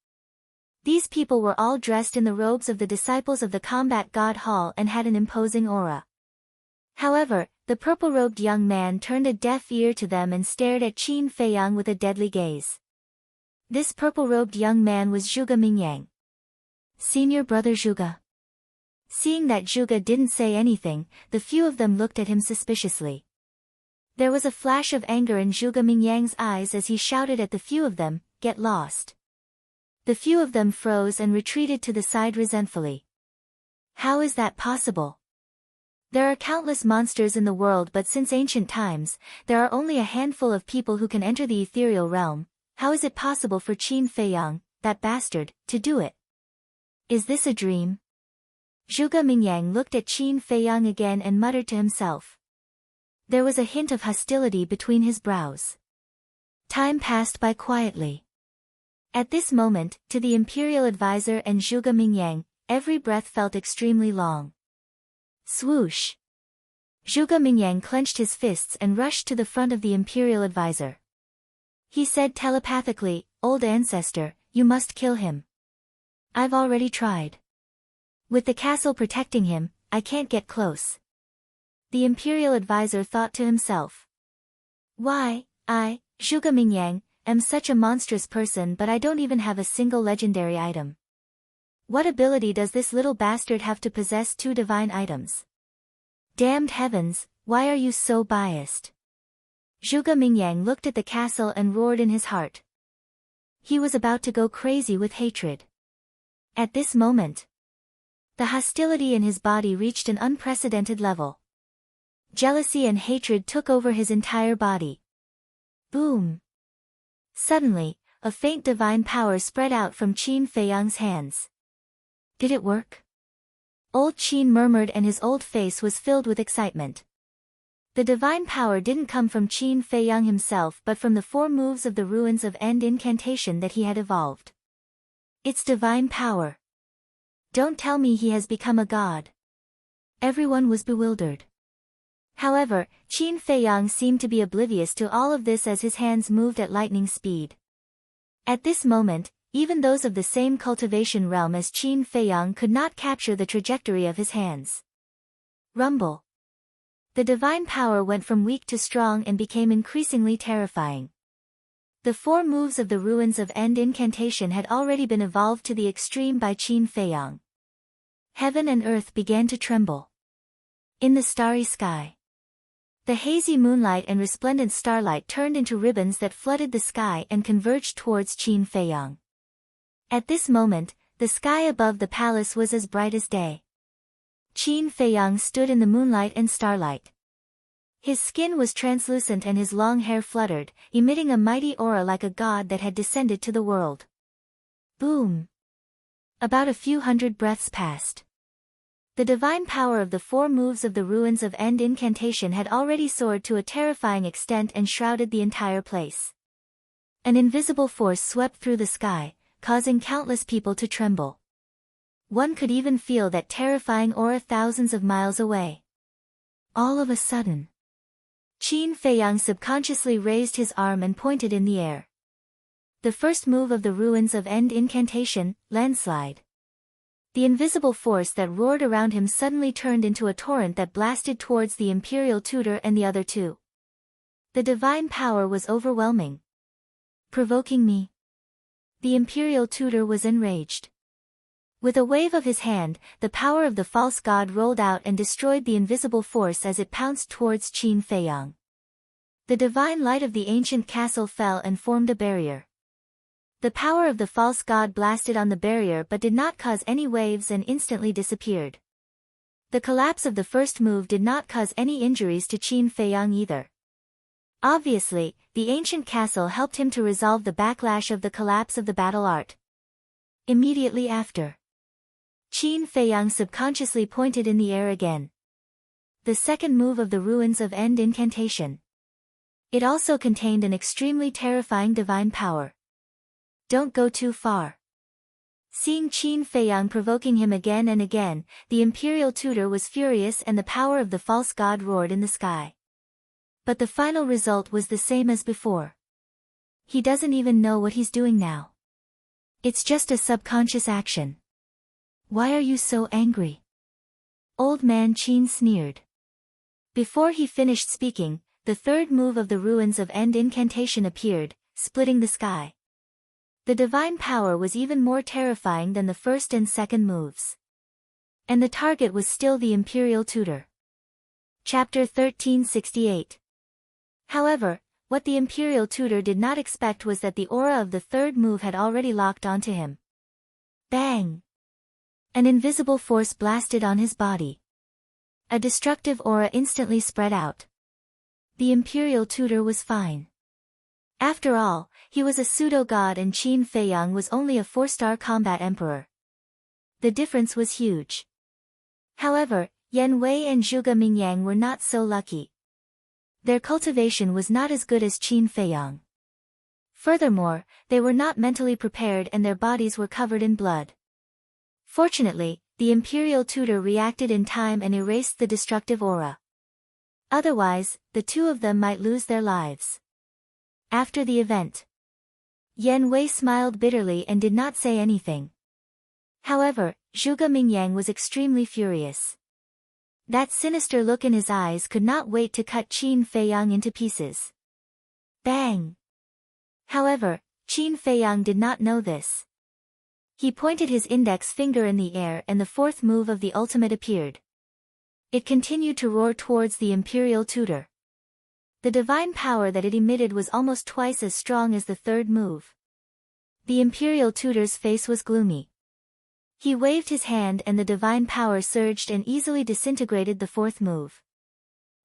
These people were all dressed in the robes of the disciples of the combat god Hall and had an imposing aura. However, the purple-robed young man turned a deaf ear to them and stared at Qin Feiyang with a deadly gaze. This purple-robed young man was Zhuge Mingyang. Senior brother Zhuge. Seeing that Zhuge didn't say anything, the few of them looked at him suspiciously. There was a flash of anger in Zhuge Mingyang's eyes as he shouted at the few of them, "Get lost." The few of them froze and retreated to the side resentfully. How is that possible? There are countless monsters in the world, but since ancient times, there are only a handful of people who can enter the ethereal realm. How is it possible for Qin Feiyang, that bastard, to do it? Is this a dream? Zhuge Mingyang looked at Qin Feiyang again and muttered to himself. There was a hint of hostility between his brows. Time passed by quietly. At this moment, to the Imperial Advisor and Zhuge Mingyang, every breath felt extremely long. Swoosh! Zhuge Mingyang clenched his fists and rushed to the front of the Imperial Advisor. He said telepathically, "Old ancestor, you must kill him. I've already tried. With the castle protecting him, I can't get close." The Imperial Advisor thought to himself. Why, I, Zhuge Mingyang, am such a monstrous person, but I don't even have a single legendary item. What ability does this little bastard have to possess 2 divine items? Damned heavens, why are you so biased? Zhuge Mingyang looked at the castle and roared in his heart. He was about to go crazy with hatred. At this moment, the hostility in his body reached an unprecedented level. Jealousy and hatred took over his entire body. Boom! Suddenly, a faint divine power spread out from Qin Feiyang's hands. Did it work? Old Qin murmured, and his old face was filled with excitement. The divine power didn't come from Qin Feiyang himself but from the 4 moves of the Ruins of End incantation that he had evolved. It's divine power. Don't tell me he has become a god. Everyone was bewildered. However, Qin Feiyang seemed to be oblivious to all of this as his hands moved at lightning speed. At this moment, even those of the same cultivation realm as Qin Feiyang could not capture the trajectory of his hands. Rumble. The divine power went from weak to strong and became increasingly terrifying. The 4 moves of the ruins of End incantation had already been evolved to the extreme by Qin Feiyang. Heaven and earth began to tremble. In the starry sky, the hazy moonlight and resplendent starlight turned into ribbons that flooded the sky and converged towards Qin Feiyang. At this moment, the sky above the palace was as bright as day. Qin Feiyang stood in the moonlight and starlight. His skin was translucent and his long hair fluttered, emitting a mighty aura like a god that had descended to the world. Boom! About a few hundred breaths passed. The divine power of the 4 moves of the ruins of End incantation had already soared to a terrifying extent and shrouded the entire place. An invisible force swept through the sky, causing countless people to tremble. One could even feel that terrifying aura thousands of miles away. All of a sudden, Qin Feiyang subconsciously raised his arm and pointed in the air. The first move of the ruins of End incantation, landslide. The invisible force that roared around him suddenly turned into a torrent that blasted towards the imperial tutor and the other 2. The divine power was overwhelming. Provoking me. The imperial tutor was enraged. With a wave of his hand, the power of the false god rolled out and destroyed the invisible force as it pounced towards Qin Feiyang. The divine light of the ancient castle fell and formed a barrier. The power of the false god blasted on the barrier but did not cause any waves and instantly disappeared. The collapse of the first move did not cause any injuries to Qin Feiyang either. Obviously, the ancient castle helped him to resolve the backlash of the collapse of the battle art. Immediately after, Qin Feiyang subconsciously pointed in the air again. The second move of the ruins of End incantation. It also contained an extremely terrifying divine power. Don't go too far. Seeing Qin Feiyang provoking him again and again, the imperial tutor was furious and the power of the false god roared in the sky. But the final result was the same as before. He doesn't even know what he's doing now. It's just a subconscious action. Why are you so angry? Old man Qin sneered. Before he finished speaking, the third move of the ruins of End incantation appeared, splitting the sky. The divine power was even more terrifying than the first and second moves. And the target was still the imperial tutor. Chapter 1368. However, what the imperial tutor did not expect was that the aura of the third move had already locked onto him. Bang! An invisible force blasted on his body. A destructive aura instantly spread out. The imperial tutor was fine. After all, he was a pseudo-god and Qin Feiyang was only a 4-star combat emperor. The difference was huge. However, Yan Wei and Zhuge Mingyang were not so lucky. Their cultivation was not as good as Qin Feiyang. Furthermore, they were not mentally prepared and their bodies were covered in blood. Fortunately, the imperial tutor reacted in time and erased the destructive aura. Otherwise, the 2 of them might lose their lives. After the event, Yan Wei smiled bitterly and did not say anything. However, Zhuge Mingyang was extremely furious. That sinister look in his eyes could not wait to cut Qin Feiyang into pieces. Bang! However, Qin Feiyang did not know this. He pointed his index finger in the air and the fourth move of the ultimate appeared. It continued to roar towards the imperial tutor. The divine power that it emitted was almost twice as strong as the third move. The imperial tutor's face was gloomy. He waved his hand and the divine power surged and easily disintegrated the fourth move.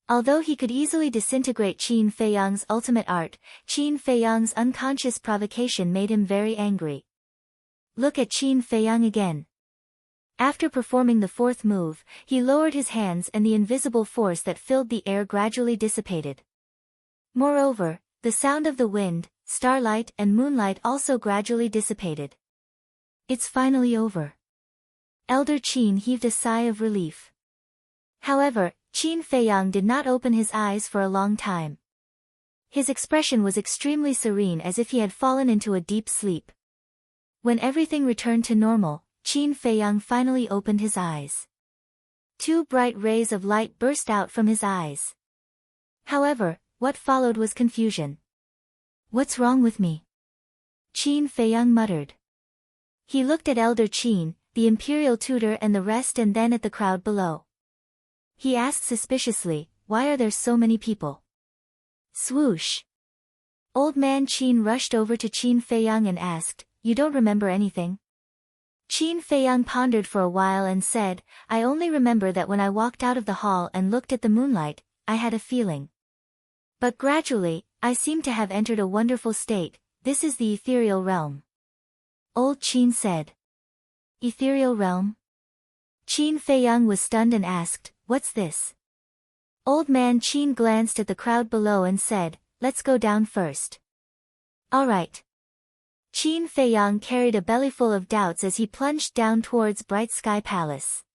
Although he could easily disintegrate Qin Feiyang's ultimate art, Qin Feiyang's unconscious provocation made him very angry. Look at Qin Feiyang again. After performing the fourth move, he lowered his hands and the invisible force that filled the air gradually dissipated. Moreover, the sound of the wind, starlight and moonlight also gradually dissipated. It's finally over. Elder Qin heaved a sigh of relief. However, Qin Feiyang did not open his eyes for a long time. His expression was extremely serene, as if he had fallen into a deep sleep. When everything returned to normal, Qin Feiyang finally opened his eyes. Two bright rays of light burst out from his eyes. However, what followed was confusion. "What's wrong with me?" Qin Feiyang muttered. He looked at Elder Qin, the imperial tutor, and the rest, and then at the crowd below. He asked suspiciously, "Why are there so many people?" Swoosh! Old man Qin rushed over to Qin Feiyang and asked, "You don't remember anything?" Qin Feiyang pondered for a while and said, "I only remember that when I walked out of the hall and looked at the moonlight, I had a feeling. But gradually, I seem to have entered a wonderful state. This is the ethereal realm." Old Qin said. "Ethereal realm?" Qin Feiyang was stunned and asked, "What's this?" Old man Qin glanced at the crowd below and said, "Let's go down first." "All right." Qin Feiyang carried a bellyful of doubts as he plunged down towards Bright Sky Palace.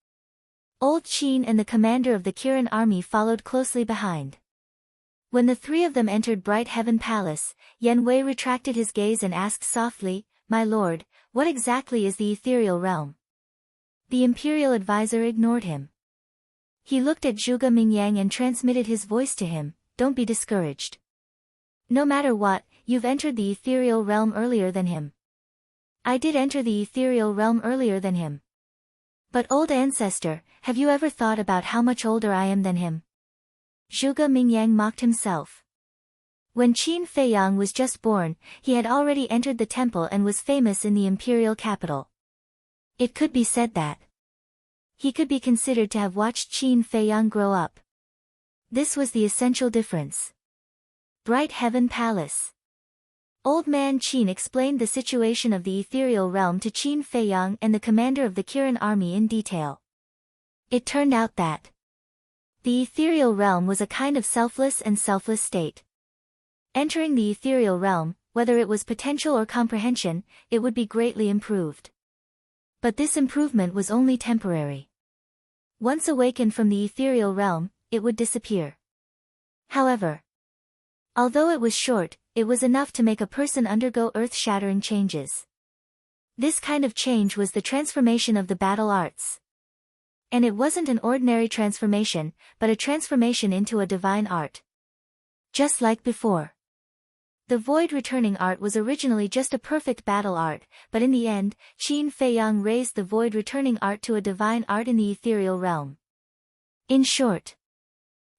Old Qin and the commander of the Kirin army followed closely behind. When the three of them entered Bright Heaven Palace, Yen Wei retracted his gaze and asked softly, "My lord, what exactly is the ethereal realm?" The imperial advisor ignored him. He looked at Zhuge Mingyang and transmitted his voice to him, "Don't be discouraged. No matter what, you've entered the ethereal realm earlier than him." "I did enter the ethereal realm earlier than him. But old ancestor, have you ever thought about how much older I am than him?" Zhuge Mingyang mocked himself. When Qin Feiyang was just born, he had already entered the temple and was famous in the imperial capital. It could be said that he could be considered to have watched Qin Feiyang grow up. This was the essential difference. Bright Heaven Palace. Old man Qin explained the situation of the ethereal realm to Qin Feiyang and the commander of the Kirin army in detail. It turned out that the ethereal realm was a kind of selfless state. Entering the ethereal realm, whether it was potential or comprehension, it would be greatly improved. But this improvement was only temporary. Once awakened from the ethereal realm, it would disappear. However, although it was short, it was enough to make a person undergo earth-shattering changes. This kind of change was the transformation of the battle arts. And it wasn't an ordinary transformation, but a transformation into a divine art. Just like before. The void returning art was originally just a perfect battle art, but in the end, Qin Feiyang raised the void returning art to a divine art in the ethereal realm. In short,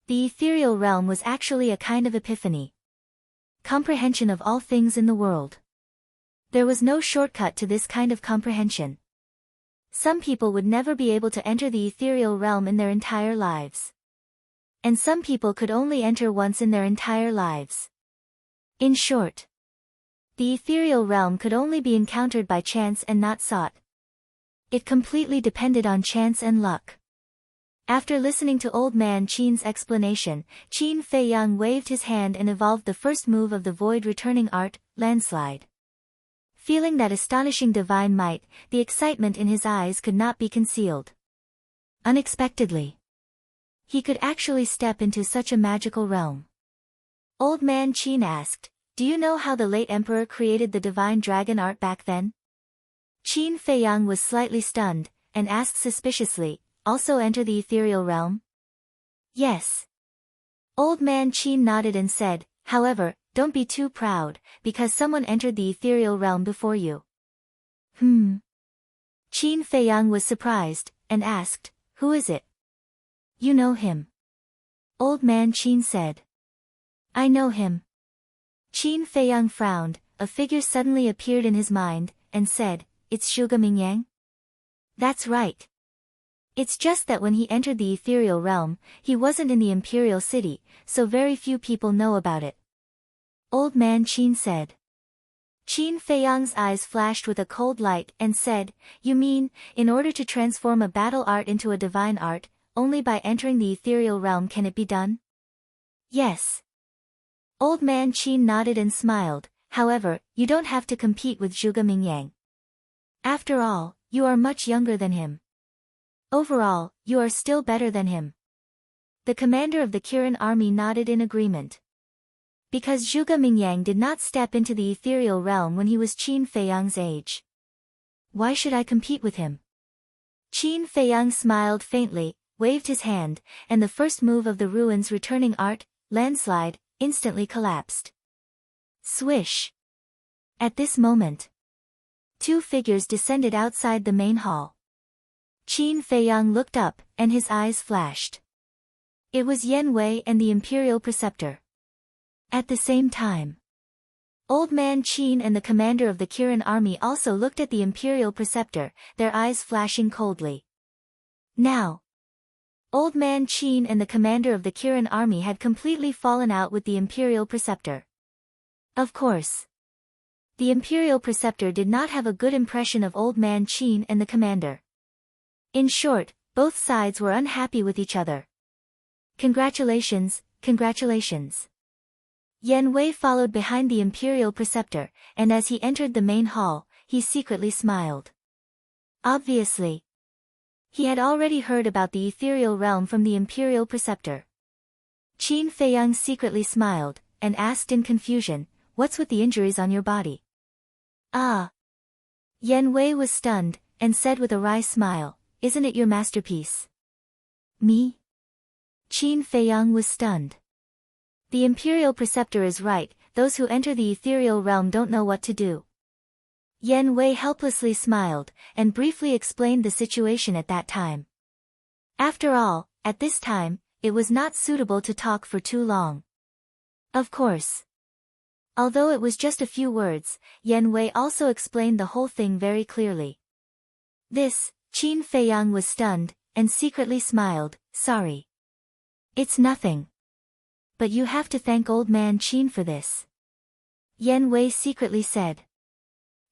the ethereal realm was actually a kind of epiphany. Comprehension of all things in the world. There was no shortcut to this kind of comprehension. Some people would never be able to enter the ethereal realm in their entire lives. And some people could only enter once in their entire lives. In short, the ethereal realm could only be encountered by chance and not sought. It completely depended on chance and luck. After listening to old man Qin's explanation, Qin Feiyang waved his hand and evolved the first move of the void returning art, landslide. Feeling that astonishing divine might, the excitement in his eyes could not be concealed. Unexpectedly, he could actually step into such a magical realm. Old man Qin asked, "Do you know how the late emperor created the divine dragon art back then?" Qin Feiyang was slightly stunned, and asked suspiciously, "Also enter the ethereal realm?" "Yes." Old man Qin nodded and said, "However, don't be too proud, because someone entered the ethereal realm before you." Qin Feiyang was surprised, and asked, "Who is it?" "You know him." Old man Qin said. "I know him." Qin Feiyang frowned, a figure suddenly appeared in his mind, and said, "It's Zhuge Mingyang?" "That's right. It's just that when he entered the ethereal realm, he wasn't in the imperial city, so very few people know about it." Old man Qin said. Qin Feiyang's eyes flashed with a cold light and said, "You mean, in order to transform a battle art into a divine art, only by entering the ethereal realm can it be done?" "Yes." Old man Qin nodded and smiled, "However, you don't have to compete with Zhuge Mingyang. After all, you are much younger than him. Overall, you are still better than him." The commander of the Kirin army nodded in agreement. Because Zhuge Mingyang did not step into the ethereal realm when he was Qin Feiyang's age. Why should I compete with him? Qin Feiyang smiled faintly, waved his hand, and the first move of the ruins returning art, landslide, instantly collapsed. Swish! At this moment, two figures descended outside the main hall. Qin Feiyang looked up, and his eyes flashed. It was Yan Wei and the Imperial Preceptor. At the same time, Old Man Qin and the commander of the Kirin army also looked at the Imperial Preceptor, their eyes flashing coldly. Now, Old Man Qin and the commander of the Kirin army had completely fallen out with the Imperial Preceptor. Of course, the Imperial Preceptor did not have a good impression of Old Man Qin and the commander. In short, both sides were unhappy with each other. Congratulations, congratulations. Yan Wei followed behind the Imperial Preceptor, and as he entered the main hall, he secretly smiled. Obviously, he had already heard about the ethereal realm from the Imperial Preceptor. Qin Feiyang secretly smiled, and asked in confusion, "What's with the injuries on your body?" "Ah." Yan Wei was stunned, and said with a wry smile, "Isn't it your masterpiece?" "Me?" Qin Feiyang was stunned. The Imperial Preceptor is right, those who enter the ethereal realm don't know what to do. Yan Wei helplessly smiled, and briefly explained the situation at that time. After all, at this time, it was not suitable to talk for too long. Of course. Although it was just a few words, Yan Wei also explained the whole thing very clearly. This, Qin Feiyang was stunned, and secretly smiled, "Sorry. It's nothing. But you have to thank Old Man Qin for this." Yan Wei secretly said.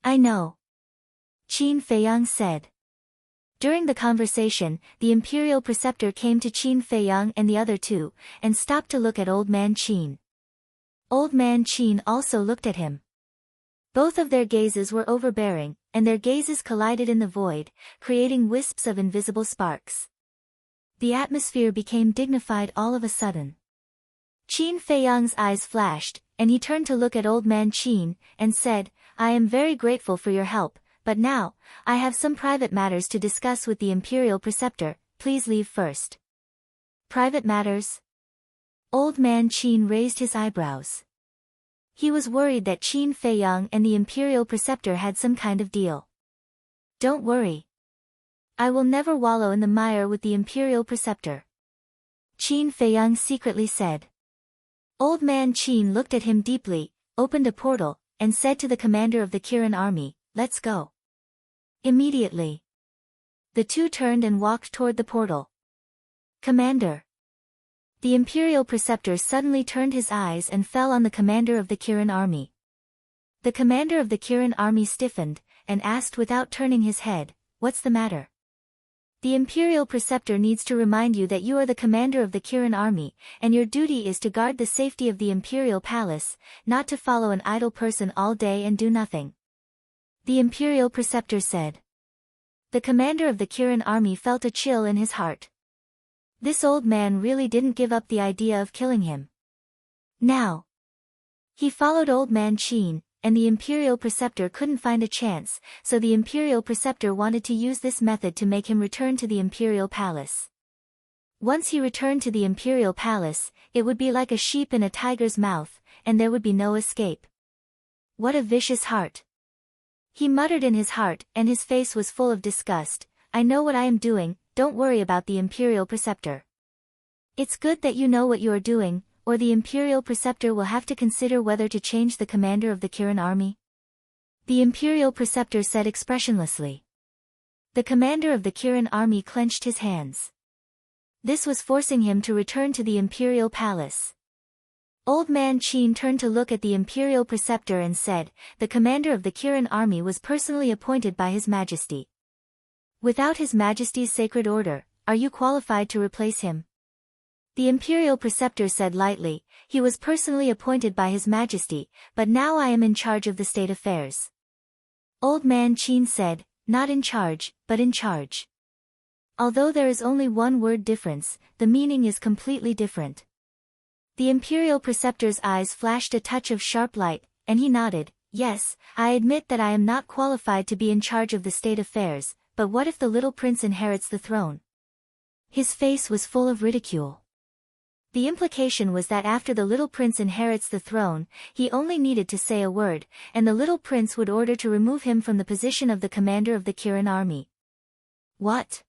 "I know." Qin Feiyang said. During the conversation, the Imperial Preceptor came to Qin Feiyang and the other two, and stopped to look at Old Man Qin. Old Man Qin also looked at him. Both of their gazes were overbearing, and their gazes collided in the void, creating wisps of invisible sparks. The atmosphere became dignified all of a sudden. Qin Feiyang's eyes flashed, and he turned to look at Old Man Qin, and said, "I am very grateful for your help, but now, I have some private matters to discuss with the Imperial Preceptor, please leave first." Private matters? Old Man Qin raised his eyebrows. He was worried that Qin Feiyang and the Imperial Preceptor had some kind of deal. "Don't worry. I will never wallow in the mire with the Imperial Preceptor," Qin Feiyang secretly said. Old Man Qin looked at him deeply, opened a portal, and said to the commander of the Kirin army, "Let's go." Immediately, the two turned and walked toward the portal. "Commander." The Imperial Preceptor suddenly turned his eyes and fell on the commander of the Kirin army. The commander of the Kirin army stiffened, and asked without turning his head, "What's the matter?" "The Imperial Preceptor needs to remind you that you are the commander of the Kirin army, and your duty is to guard the safety of the Imperial Palace, not to follow an idle person all day and do nothing," the Imperial Preceptor said. The commander of the Kirin army felt a chill in his heart. This old man really didn't give up the idea of killing him. Now, he followed Old Man Qin, and the Imperial Preceptor couldn't find a chance, so the Imperial Preceptor wanted to use this method to make him return to the Imperial Palace. Once he returned to the Imperial Palace, it would be like a sheep in a tiger's mouth, and there would be no escape. What a vicious heart! He muttered in his heart, and his face was full of disgust. "I know what I am doing, don't worry about the Imperial Preceptor." "It's good that you know what you are doing, or the Imperial Preceptor will have to consider whether to change the commander of the Kirin army," the Imperial Preceptor said expressionlessly. The commander of the Kirin army clenched his hands. This was forcing him to return to the Imperial Palace. Old Man Qin turned to look at the Imperial Preceptor and said, "The commander of the Kirin army was personally appointed by His Majesty. Without His Majesty's sacred order, are you qualified to replace him?" The Imperial Preceptor said lightly, "He was personally appointed by His Majesty, but now I am in charge of the state affairs." Old Man Qin said, "Not in charge, but in charge." Although there is only one word difference, the meaning is completely different. The Imperial Preceptor's eyes flashed a touch of sharp light, and he nodded. Yes, I admit that I am not qualified to be in charge of the state affairs, but what if the little prince inherits the throne? His face was full of ridicule. The implication was that after the little prince inherits the throne, he only needed to say a word, and the little prince would order to remove him from the position of the commander of the Kirin army. What?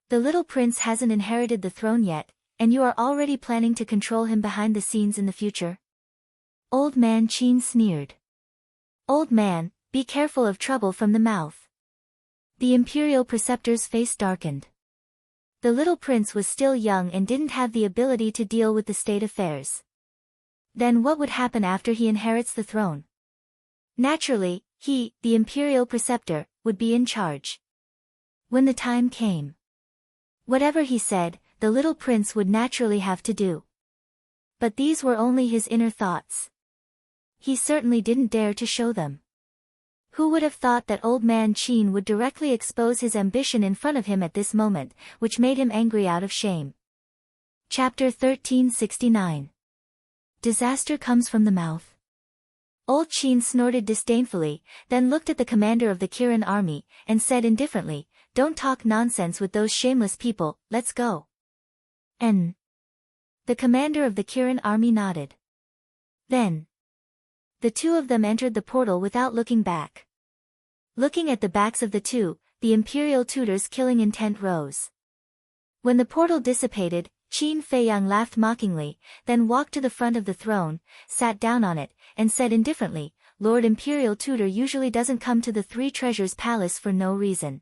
The little prince hasn't inherited the throne yet, and you are already planning to control him behind the scenes in the future? Old man Qin sneered. Old man, be careful of trouble from the mouth. The Imperial Preceptor's face darkened. The little prince was still young and didn't have the ability to deal with the state affairs. Then what would happen after he inherits the throne? Naturally, he, the Imperial Preceptor, would be in charge. When the time came. Whatever he said, the little prince would naturally have to do. But these were only his inner thoughts. He certainly didn't dare to show them. Who would have thought that old man Qin would directly expose his ambition in front of him at this moment, which made him angry out of shame. Chapter 1369. Disaster comes from the mouth. Old Qin snorted disdainfully, then looked at the commander of the Kirin army, and said indifferently, "Don't talk nonsense with those shameless people, let's go." The commander of the Kirin army nodded. Then the two of them entered the portal without looking back. Looking at the backs of the two, the Imperial tutor's killing intent rose. When the portal dissipated, Qin Feiyang laughed mockingly, then walked to the front of the throne, sat down on it, and said indifferently, "Lord Imperial Tutor usually doesn't come to the Three Treasures Palace for no reason.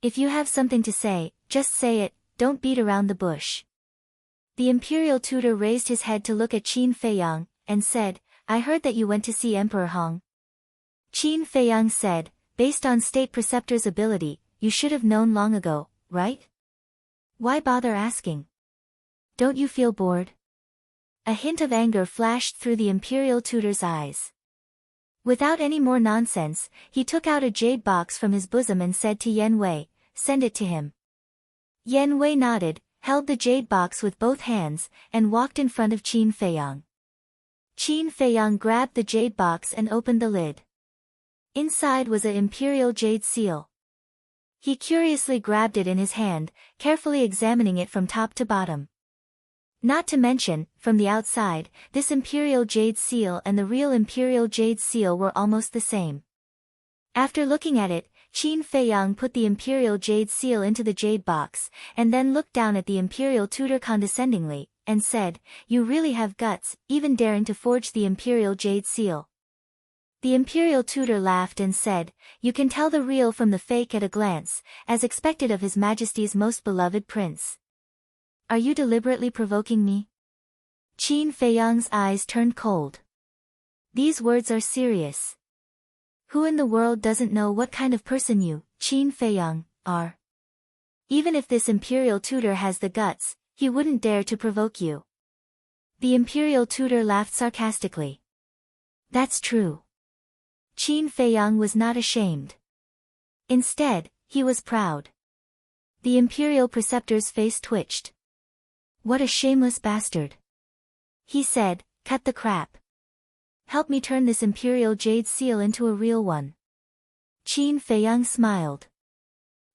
If you have something to say, just say it, don't beat around the bush." The Imperial Tutor raised his head to look at Qin Feiyang, and said, "I heard that you went to see Emperor Hong." Qin Feiyang said, "Based on State Preceptor's ability, you should have known long ago, right? Why bother asking? Don't you feel bored?" A hint of anger flashed through the Imperial Tutor's eyes. Without any more nonsense, he took out a jade box from his bosom and said to Yen Wei, "Send it to him." Yen Wei nodded, held the jade box with both hands, and walked in front of Qin Feiyang. Qin Feiyang grabbed the jade box and opened the lid. Inside was an imperial jade seal. He curiously grabbed it in his hand, carefully examining it from top to bottom. Not to mention, from the outside, this imperial jade seal and the real imperial jade seal were almost the same. After looking at it, Qin Feiyang put the imperial jade seal into the jade box, and then looked down at the Imperial Tutor condescendingly, and said, "You really have guts, even daring to forge the imperial jade seal." The Imperial Tutor laughed and said, "You can tell the real from the fake at a glance, as expected of His Majesty's most beloved prince." "Are you deliberately provoking me?" Qin Feiyang's eyes turned cold. "These words are serious. Who in the world doesn't know what kind of person you, Qin Feiyang, are? Even if this Imperial Tutor has the guts, he wouldn't dare to provoke you." The Imperial Tutor laughed sarcastically. "That's true." Qin Feiyang was not ashamed. Instead, he was proud. The Imperial Preceptor's face twitched. "What a shameless bastard," he said, "cut the crap. Help me turn this imperial jade seal into a real one." Qin Feiyang smiled.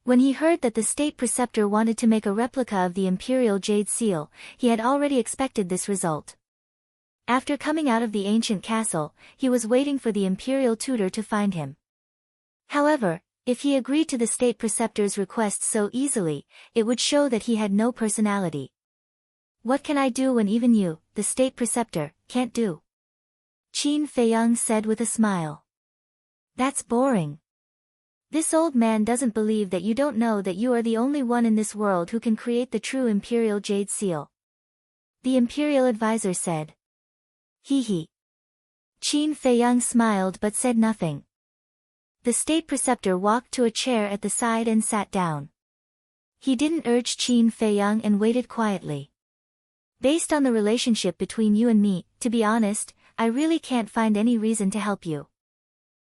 When he heard that the State Preceptor wanted to make a replica of the imperial jade seal, he had already expected this result. After coming out of the ancient castle, he was waiting for the Imperial Tutor to find him. However, if he agreed to the State Preceptor's request so easily, it would show that he had no personality. "What can I do when even you, the State Preceptor, can't do?" Qin Feiyang said with a smile. "That's boring. This old man doesn't believe that you don't know that you are the only one in this world who can create the true imperial jade seal," the Imperial Advisor said. "Hee hee." Qin Feiyang smiled but said nothing. The State Preceptor walked to a chair at the side and sat down. He didn't urge Qin Feiyang and waited quietly. "Based on the relationship between you and me, to be honest, I really can't find any reason to help you.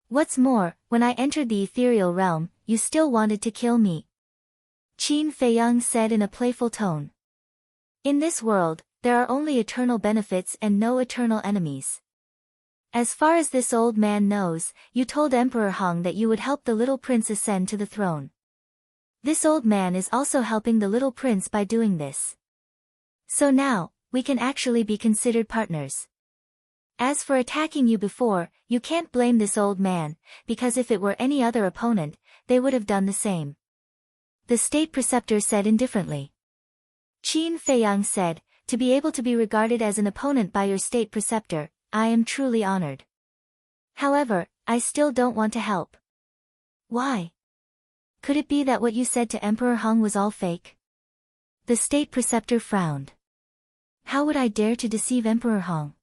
What's more, when I entered the ethereal realm, you still wanted to kill me," Qin Feiyang said in a playful tone. "In this world, there are only eternal benefits and no eternal enemies. As far as this old man knows, you told Emperor Hong that you would help the little prince ascend to the throne. This old man is also helping the little prince by doing this. So now, we can actually be considered partners. As for attacking you before, you can't blame this old man, because if it were any other opponent, they would have done the same. The state preceptor said indifferently. Qin Feiyang said, to be able to be regarded as an opponent by your state preceptor, I am truly honored. However, I still don't want to help. Why? Could it be that what you said to Emperor Hong was all fake? The state preceptor frowned. How would I dare to deceive Emperor Hong?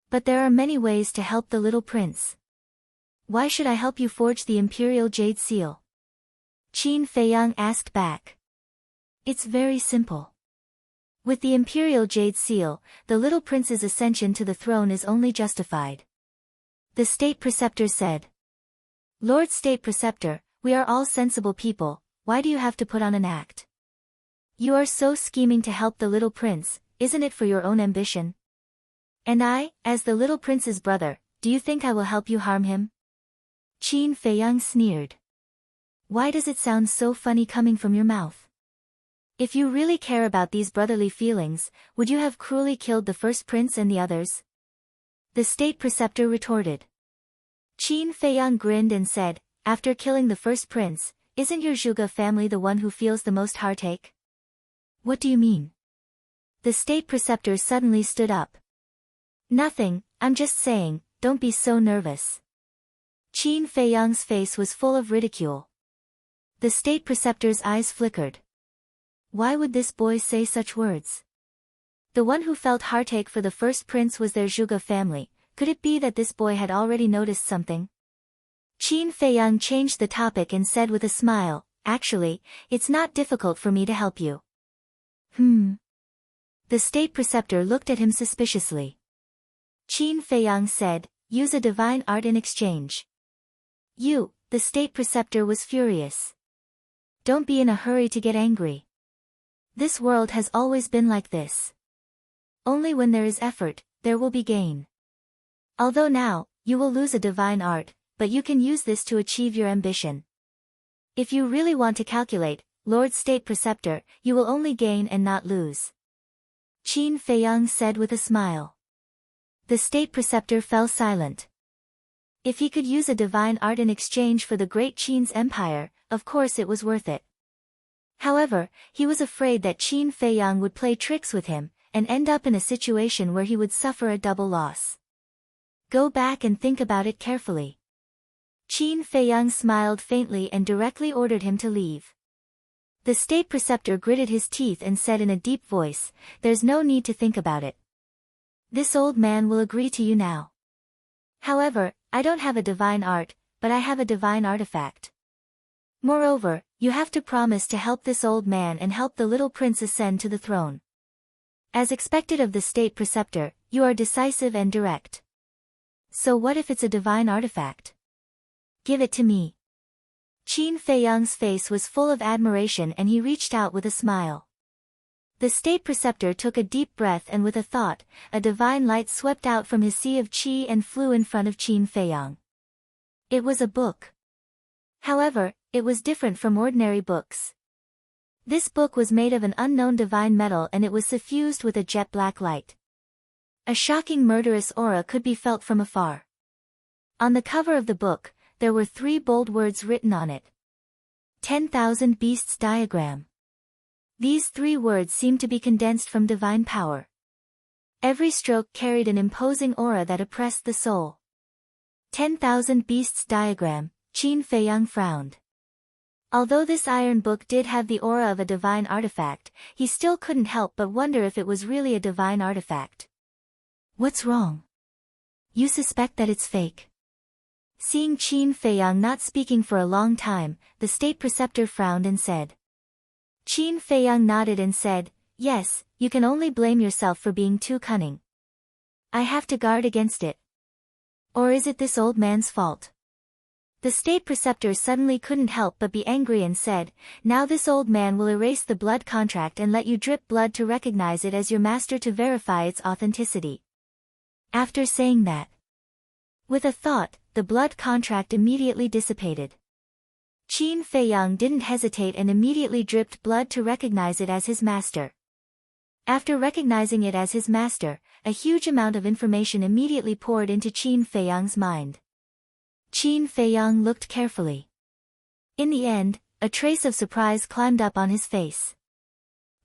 But there are many ways to help the little prince. Why should I help you forge the imperial jade seal? Qin Feiyang asked back. It's very simple. With the imperial jade seal, the little prince's ascension to the throne is only justified. The state preceptor said. Lord State Preceptor, we are all sensible people, why do you have to put on an act? You are so scheming to help the little prince, isn't it for your own ambition? And I, as the little prince's brother, do you think I will help you harm him? Qin Feiyang sneered. Why does it sound so funny coming from your mouth? If you really care about these brotherly feelings, would you have cruelly killed the first prince and the others? The state preceptor retorted. Qin Feiyang grinned and said, after killing the first prince, isn't your Zhuge family the one who feels the most heartache? What do you mean? The state preceptor suddenly stood up. Nothing, I'm just saying, don't be so nervous. Qin Feiyang's face was full of ridicule. The state preceptor's eyes flickered. Why would this boy say such words? The one who felt heartache for the first prince was their Zhuge family. Could it be that this boy had already noticed something? Qin Feiyang changed the topic and said with a smile, actually, it's not difficult for me to help you. The state preceptor looked at him suspiciously. Qin Feiyang said, use a divine art in exchange. You, the state preceptor was furious. Don't be in a hurry to get angry. This world has always been like this. Only when there is effort, there will be gain. Although now, you will lose a divine art, but you can use this to achieve your ambition. If you really want to calculate, Lord State Preceptor, you will only gain and not lose. Qin Feiyang said with a smile. The State Preceptor fell silent. If he could use a divine art in exchange for the great Qin's empire, of course it was worth it. However, he was afraid that Qin Feiyang would play tricks with him, and end up in a situation where he would suffer a double loss. Go back and think about it carefully. Qin Feiyang smiled faintly and directly ordered him to leave. The State Preceptor gritted his teeth and said in a deep voice, there's no need to think about it. This old man will agree to you now. However, I don't have a divine art, but I have a divine artifact. Moreover, you have to promise to help this old man and help the little prince ascend to the throne. As expected of the State Preceptor, you are decisive and direct. So what if it's a divine artifact? Give it to me. Qin Feiyang's face was full of admiration and he reached out with a smile. The State Preceptor took a deep breath and with a thought, a divine light swept out from his sea of qi and flew in front of Qin Feiyang. It was a book. However, it was different from ordinary books. This book was made of an unknown divine metal and it was suffused with a jet black light. A shocking murderous aura could be felt from afar. On the cover of the book, there were 3 bold words written on it. 10,000 Beasts Diagram. These 3 words seemed to be condensed from divine power. Every stroke carried an imposing aura that oppressed the soul. 10,000 Beasts Diagram, Qin Feiyang frowned. Although this iron book did have the aura of a divine artifact, he still couldn't help but wonder if it was really a divine artifact. What's wrong? You suspect that it's fake? Seeing Qin Feiyang not speaking for a long time, the State Preceptor frowned and said. Qin Feiyang nodded and said, yes, you can only blame yourself for being too cunning. I have to guard against it. Or is it this old man's fault? The state preceptor suddenly couldn't help but be angry and said, "Now this old man will erase the blood contract and let you drip blood to recognize it as your master to verify its authenticity." After saying that, with a thought, the blood contract immediately dissipated. Qin Feiyang didn't hesitate and immediately dripped blood to recognize it as his master. After recognizing it as his master, a huge amount of information immediately poured into Qin Feiyang's mind. Qin Feiyang looked carefully. In the end, a trace of surprise climbed up on his face.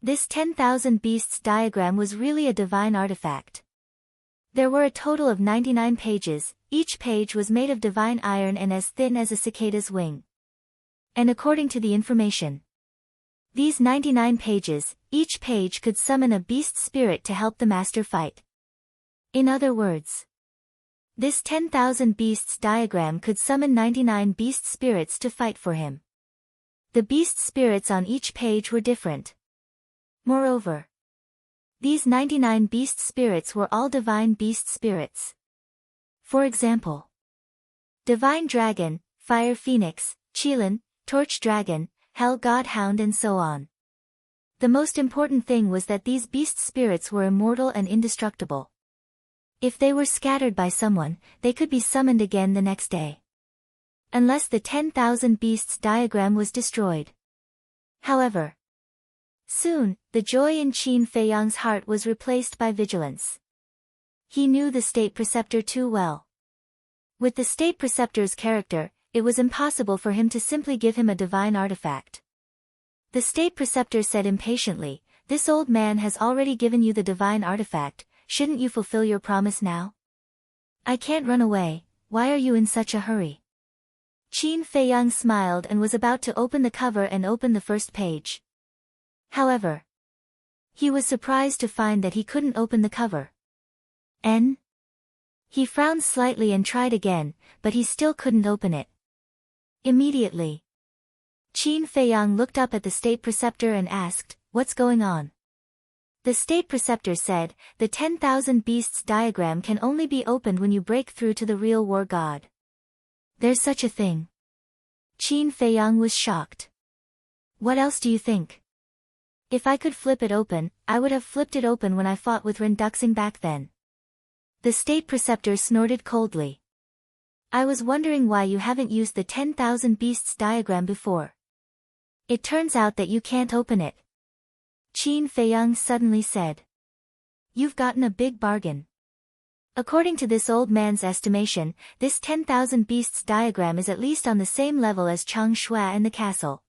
This 10,000 beasts diagram was really a divine artifact. There were a total of 99 pages, each page was made of divine iron and as thin as a cicada's wing. And according to the information, these 99 pages, each page could summon a beast spirit to help the master fight. In other words, this 10,000 beasts diagram could summon 99 beast spirits to fight for him. The beast spirits on each page were different. Moreover, these 99 beast spirits were all divine beast spirits. For example, Divine Dragon, Fire Phoenix, Qilin, Torch Dragon, Hell Godhound and so on. The most important thing was that these beast spirits were immortal and indestructible. If they were scattered by someone, they could be summoned again the next day. Unless the 10,000 beasts diagram was destroyed. However, soon, the joy in Qin Feiyang's heart was replaced by vigilance. He knew the state preceptor too well. With the state preceptor's character, it was impossible for him to simply give him a divine artifact. The state preceptor said impatiently, "This old man has already given you the divine artifact, shouldn't you fulfill your promise now?" "I can't run away, why are you in such a hurry?" Qin Feiyang smiled and was about to open the cover and open the first page. However, he was surprised to find that he couldn't open the cover. He frowned slightly and tried again, but he still couldn't open it. Immediately, Qin Feiyang looked up at the state preceptor and asked, "What's going on?" The state preceptor said, "The 10,000 beasts diagram can only be opened when you break through to the real war god." "There's such a thing?" Qin Feiyang was shocked. "What else do you think? If I could flip it open, I would have flipped it open when I fought with Renduxing back then." The state preceptor snorted coldly. "I was wondering why you haven't used the 10,000 beasts diagram before. It turns out that you can't open it." Qin Feiyang suddenly said, "You've gotten a big bargain. According to this old man's estimation, this 10,000 beasts diagram is at least on the same level as Chang Shui and the castle."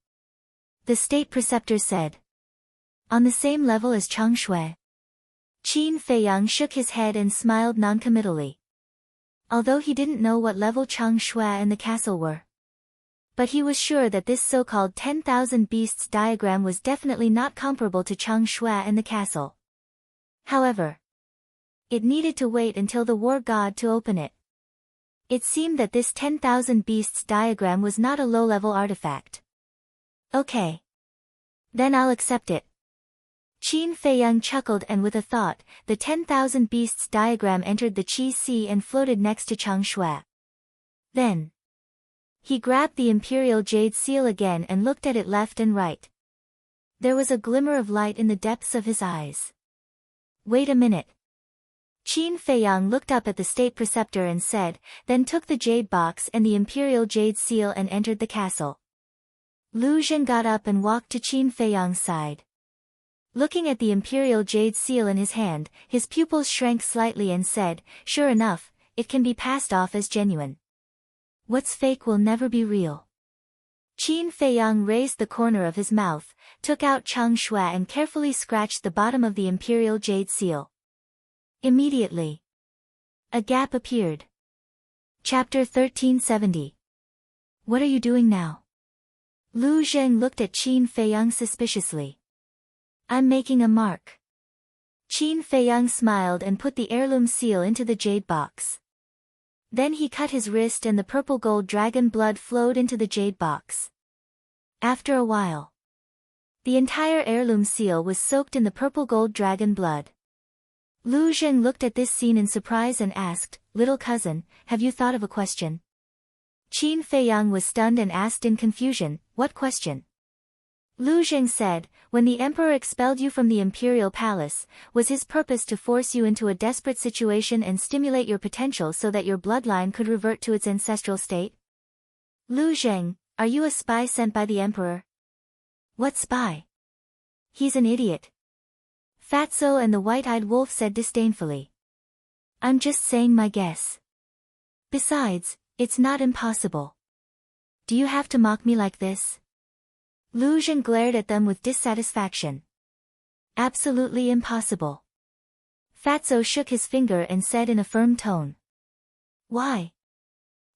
The state preceptor said, "On the same level as Chang Shui?" Qin Feiyang shook his head and smiled noncommittally. Although he didn't know what level Chang Shui and the castle were, but he was sure that this so-called 10,000 beasts diagram was definitely not comparable to Chang Shui and the castle. However, it needed to wait until the war god to open it. It seemed that this 10,000 beasts diagram was not a low-level artifact. "Okay. Then I'll accept it." Qin Feiyang chuckled and with a thought, the 10,000 beasts diagram entered the Qi Sea and floated next to Chang Shui. Then, he grabbed the imperial jade seal again and looked at it left and right. There was a glimmer of light in the depths of his eyes. "Wait a minute." Qin Feiyang looked up at the state preceptor and said, then took the jade box and the imperial jade seal and entered the castle. Lu Zhen got up and walked to Qin Feiyang's side. Looking at the imperial jade seal in his hand, his pupils shrank slightly and said, "Sure enough, it can be passed off as genuine. What's fake will never be real." Qin Feiyang raised the corner of his mouth, took out Chang Shui and carefully scratched the bottom of the imperial jade seal. Immediately, a gap appeared. Chapter 1370. "What are you doing now?" Lu Zheng looked at Qin Feiyang suspiciously. "I'm making a mark." Qin Feiyang smiled and put the heirloom seal into the jade box. Then he cut his wrist and the purple gold dragon blood flowed into the jade box. After a while, the entire heirloom seal was soaked in the purple gold dragon blood. Lu Zhen looked at this scene in surprise and asked, "Little cousin, have you thought of a question?" Qin Feiyang was stunned and asked in confusion, "What question?" Lu Zheng said, "When the emperor expelled you from the imperial palace, was his purpose to force you into a desperate situation and stimulate your potential so that your bloodline could revert to its ancestral state?" "Lu Zheng, are you a spy sent by the emperor?" "What spy? He's an idiot." Fatso and the white-eyed wolf said disdainfully. "I'm just saying my guess. Besides, it's not impossible. Do you have to mock me like this?" Lu Zheng glared at them with dissatisfaction. "Absolutely impossible." Fatso shook his finger and said in a firm tone. "Why?"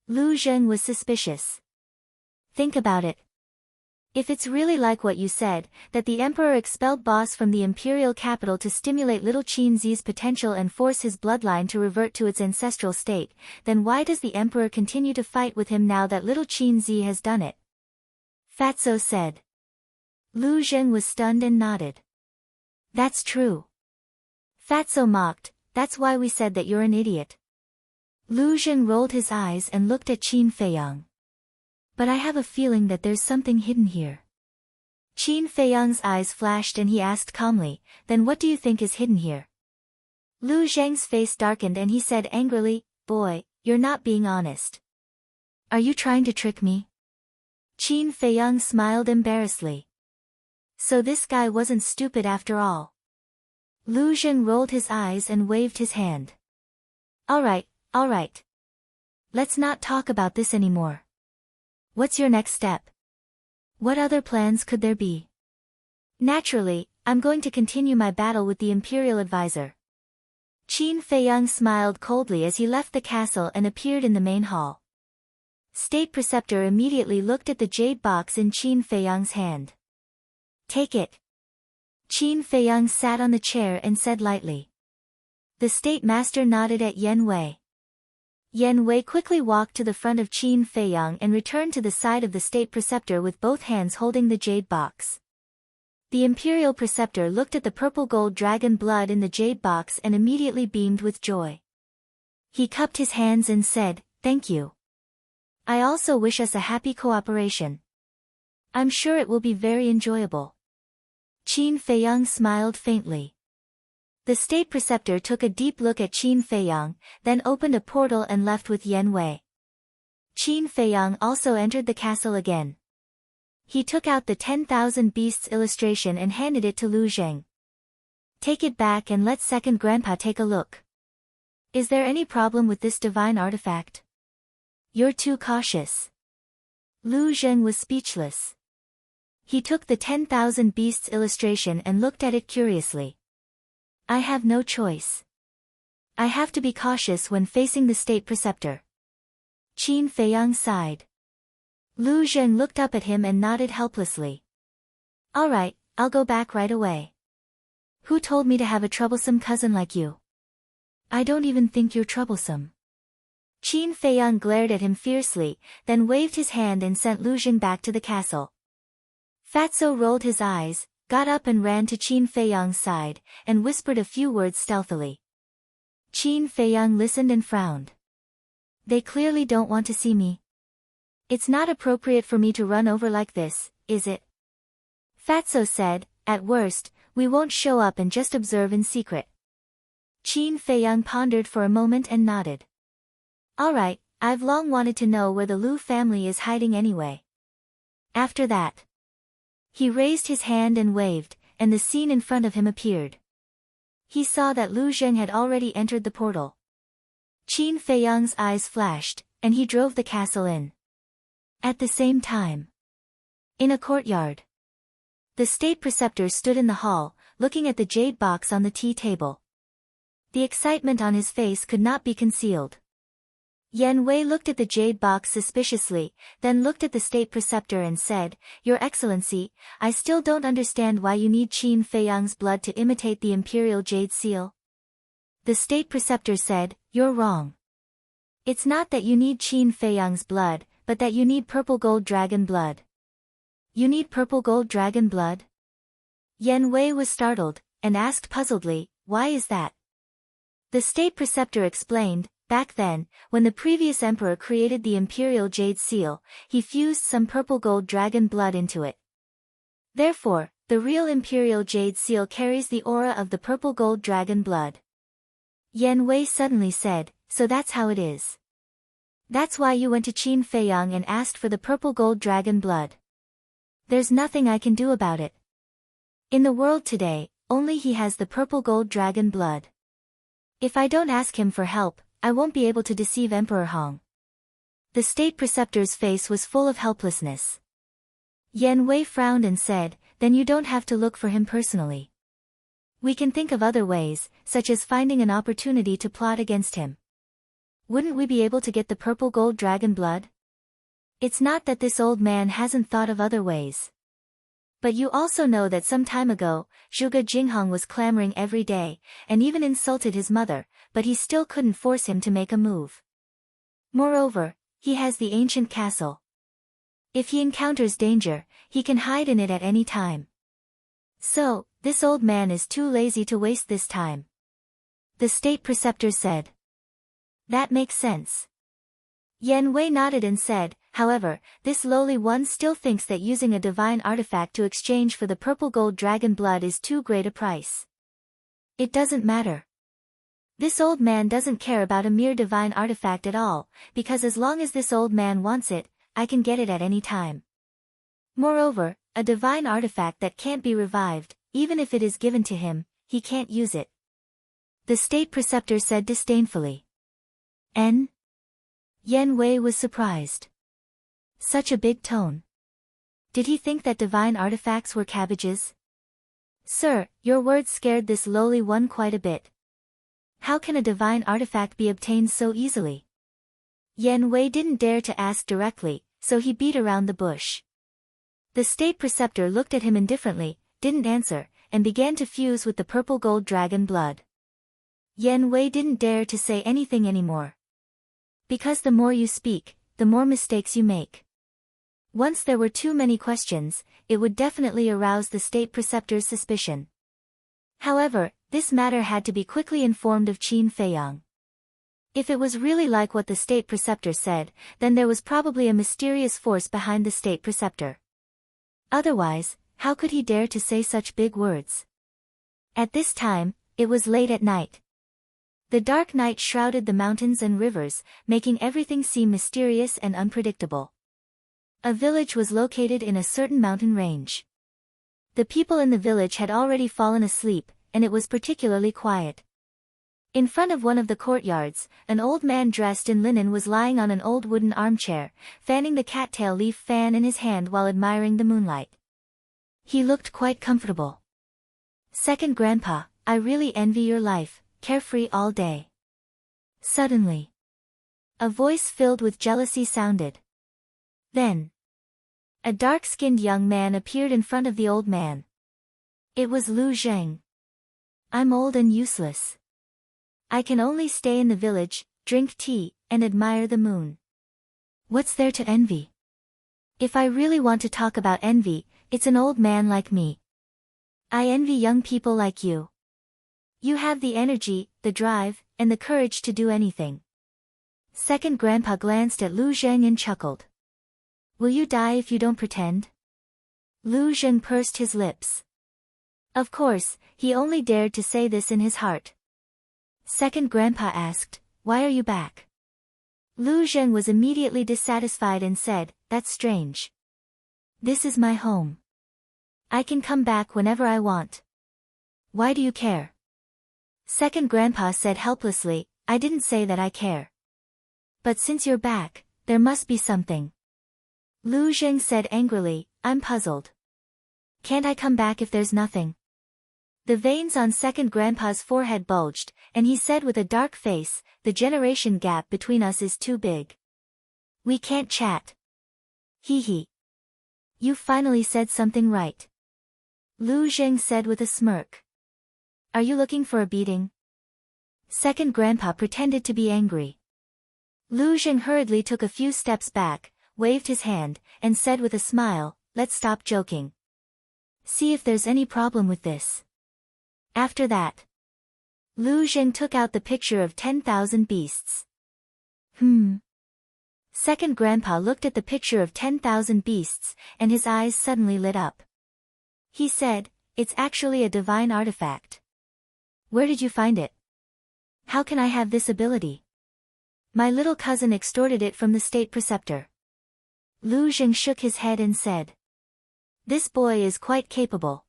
Lu Zheng was suspicious. "Think about it. If it's really like what you said, that the emperor expelled boss from the imperial capital to stimulate little Qin Zi's potential and force his bloodline to revert to its ancestral state, then why does the emperor continue to fight with him now that little Qin Zi has done it?" Fatso said. Lu Zheng was stunned and nodded. "That's true." Fatso mocked, "That's why we said that you're an idiot." Lu Zheng rolled his eyes and looked at Qin Feiyang. "But I have a feeling that there's something hidden here." Qin Feiyang's eyes flashed and he asked calmly, "Then what do you think is hidden here?" Lu Zheng's face darkened and he said angrily, "Boy, you're not being honest. Are you trying to trick me?" Qin Feiyang smiled embarrassedly. So this guy wasn't stupid after all. Lu Zheng rolled his eyes and waved his hand. All right. Let's not talk about this anymore. What's your next step? What other plans could there be?" "Naturally, I'm going to continue my battle with the imperial advisor." Qin Feiyang smiled coldly as he left the castle and appeared in the main hall. State Preceptor immediately looked at the jade box in Qin Feiyang's hand. "Take it." Qin Feiyang sat on the chair and said lightly. The State Master nodded at Yen Wei. Yen Wei quickly walked to the front of Qin Feiyang and returned to the side of the State Preceptor with both hands holding the jade box. The Imperial Preceptor looked at the purple gold dragon blood in the jade box and immediately beamed with joy. He cupped his hands and said, "Thank you. I also wish us a happy cooperation. I'm sure it will be very enjoyable." Qin Feiyang smiled faintly. The State Preceptor took a deep look at Qin Feiyang, then opened a portal and left with Yen Wei. Qin Feiyang also entered the castle again. He took out the 10,000 Beasts illustration and handed it to Lu Zheng. "Take it back and let Second Grandpa take a look. Is there any problem with this divine artifact?" "You're too cautious." Lu Zheng was speechless. He took the 10,000 Beasts illustration and looked at it curiously. "I have no choice. I have to be cautious when facing the State Preceptor." Qin Feiyang sighed. Lu Zheng looked up at him and nodded helplessly. "All right, I'll go back right away. Who told me to have a troublesome cousin like you? I don't even think you're troublesome." Qin Feiyang glared at him fiercely, then waved his hand and sent Lu Zheng back to the castle. Fatso rolled his eyes, got up and ran to Qin Feiyang's side, and whispered a few words stealthily. Qin Feiyang listened and frowned. "They clearly don't want to see me. It's not appropriate for me to run over like this, is it?" Fatso said, "At worst, we won't show up and just observe in secret." Qin Feiyang pondered for a moment and nodded. "All right, I've long wanted to know where the Lu family is hiding anyway." After that, he raised his hand and waved, and the scene in front of him appeared. He saw that Lu Zheng had already entered the portal. Qin Feiyang's eyes flashed, and he drove the castle in. At the same time, in a courtyard, the State Preceptor stood in the hall, looking at the jade box on the tea table. The excitement on his face could not be concealed. Yen Wei looked at the jade box suspiciously, then looked at the State Preceptor and said, "Your Excellency, I still don't understand why you need Qin Feiyang's blood to imitate the Imperial Jade Seal." The State Preceptor said, "You're wrong. It's not that you need Qin Feiyang's blood, but that you need purple gold dragon blood." "You need purple gold dragon blood?" Yen Wei was startled, and asked puzzledly, "Why is that?" The State Preceptor explained, back then, when the previous emperor created the imperial jade seal, he fused some purple gold dragon blood into it. Therefore, the real imperial jade seal carries the aura of the purple gold dragon blood. Yan Wei suddenly said, so that's how it is. That's why you went to Qin Feiyang and asked for the purple gold dragon blood. There's nothing I can do about it. In the world today, only he has the purple gold dragon blood. If I don't ask him for help, I won't be able to deceive Emperor Hong. The state preceptor's face was full of helplessness. Yan Wei frowned and said, then you don't have to look for him personally. We can think of other ways, such as finding an opportunity to plot against him. Wouldn't we be able to get the purple gold dragon blood? It's not that this old man hasn't thought of other ways. But you also know that some time ago, Zhuge Jinghong was clamoring every day, and even insulted his mother, but he still couldn't force him to make a move. Moreover, he has the ancient castle. If he encounters danger, he can hide in it at any time. So, this old man is too lazy to waste this time. The state preceptor said. That makes sense. Yan Wei nodded and said, however, this lowly one still thinks that using a divine artifact to exchange for the purple gold dragon blood is too great a price. It doesn't matter. This old man doesn't care about a mere divine artifact at all, because as long as this old man wants it, I can get it at any time. Moreover, a divine artifact that can't be revived, even if it is given to him, he can't use it. The state preceptor said disdainfully. Yan Wei was surprised. Such a big tone. Did he think that divine artifacts were cabbages? Sir, your words scared this lowly one quite a bit. How can a divine artifact be obtained so easily? Yan Wei didn't dare to ask directly, so he beat around the bush. The state preceptor looked at him indifferently, didn't answer, and began to fuse with the purple gold dragon blood. Yan Wei didn't dare to say anything anymore. Because the more you speak, the more mistakes you make. Once there were too many questions, it would definitely arouse the state preceptor's suspicion. However, this matter had to be quickly informed of Qin Feiyang. If it was really like what the state preceptor said, then there was probably a mysterious force behind the state preceptor. Otherwise, how could he dare to say such big words? At this time, it was late at night. The dark night shrouded the mountains and rivers, making everything seem mysterious and unpredictable. A village was located in a certain mountain range. The people in the village had already fallen asleep, and it was particularly quiet. In front of one of the courtyards, an old man dressed in linen was lying on an old wooden armchair, fanning the cattail leaf fan in his hand while admiring the moonlight. He looked quite comfortable. Second Grandpa, I really envy your life, carefree all day. Suddenly, a voice filled with jealousy sounded. Then, a dark-skinned young man appeared in front of the old man. It was Lu Zheng. I'm old and useless. I can only stay in the village, drink tea, and admire the moon. What's there to envy? If I really want to talk about envy, it's an old man like me. I envy young people like you. You have the energy, the drive, and the courage to do anything. Second Grandpa glanced at Lu Zheng and chuckled. Will you die if you don't pretend? Lu Zheng pursed his lips. Of course, he only dared to say this in his heart. Second Grandpa asked, why are you back? Lu Zheng was immediately dissatisfied and said, that's strange. This is my home. I can come back whenever I want. Why do you care? Second Grandpa said helplessly, I didn't say that I care. But since you're back, there must be something. Lu Zheng said angrily, I'm puzzled. Can't I come back if there's nothing? The veins on Second Grandpa's forehead bulged, and he said with a dark face, the generation gap between us is too big. We can't chat. Hee hee. You finally said something right. Lu Zheng said with a smirk. Are you looking for a beating? Second Grandpa pretended to be angry. Lu Zheng hurriedly took a few steps back, waved his hand, and said with a smile, let's stop joking. See if there's any problem with this. After that, Lu Zheng took out the picture of 10,000 beasts. Second grandpa looked at the picture of 10,000 beasts, and his eyes suddenly lit up. He said, "It's actually a divine artifact. Where did you find it? How can I have this ability?" "My little cousin extorted it from the state preceptor." Lu Zheng shook his head and said, "This boy is quite capable.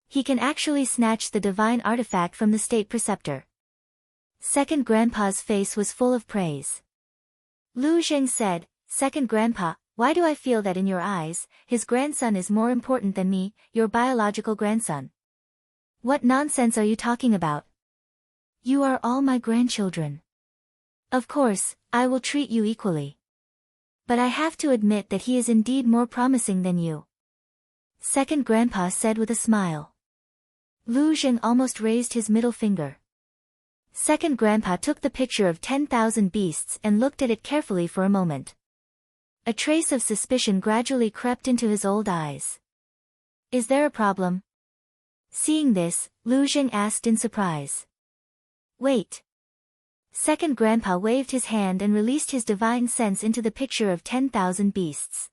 He can actually snatch the divine artifact from the state preceptor." Second grandpa's face was full of praise. Lu Zheng said, "Second grandpa, why do I feel that in your eyes, his grandson is more important than me, your biological grandson? What nonsense are you talking about? You are all my grandchildren. Of course, I will treat you equally. But I have to admit that he is indeed more promising than you," second grandpa said with a smile. Lu Zheng almost raised his middle finger. Second grandpa took the picture of 10,000 beasts and looked at it carefully for a moment. A trace of suspicion gradually crept into his old eyes. "Is there a problem?" Seeing this, Lu Zheng asked in surprise. "Wait." Second grandpa waved his hand and released his divine sense into the picture of 10,000 beasts.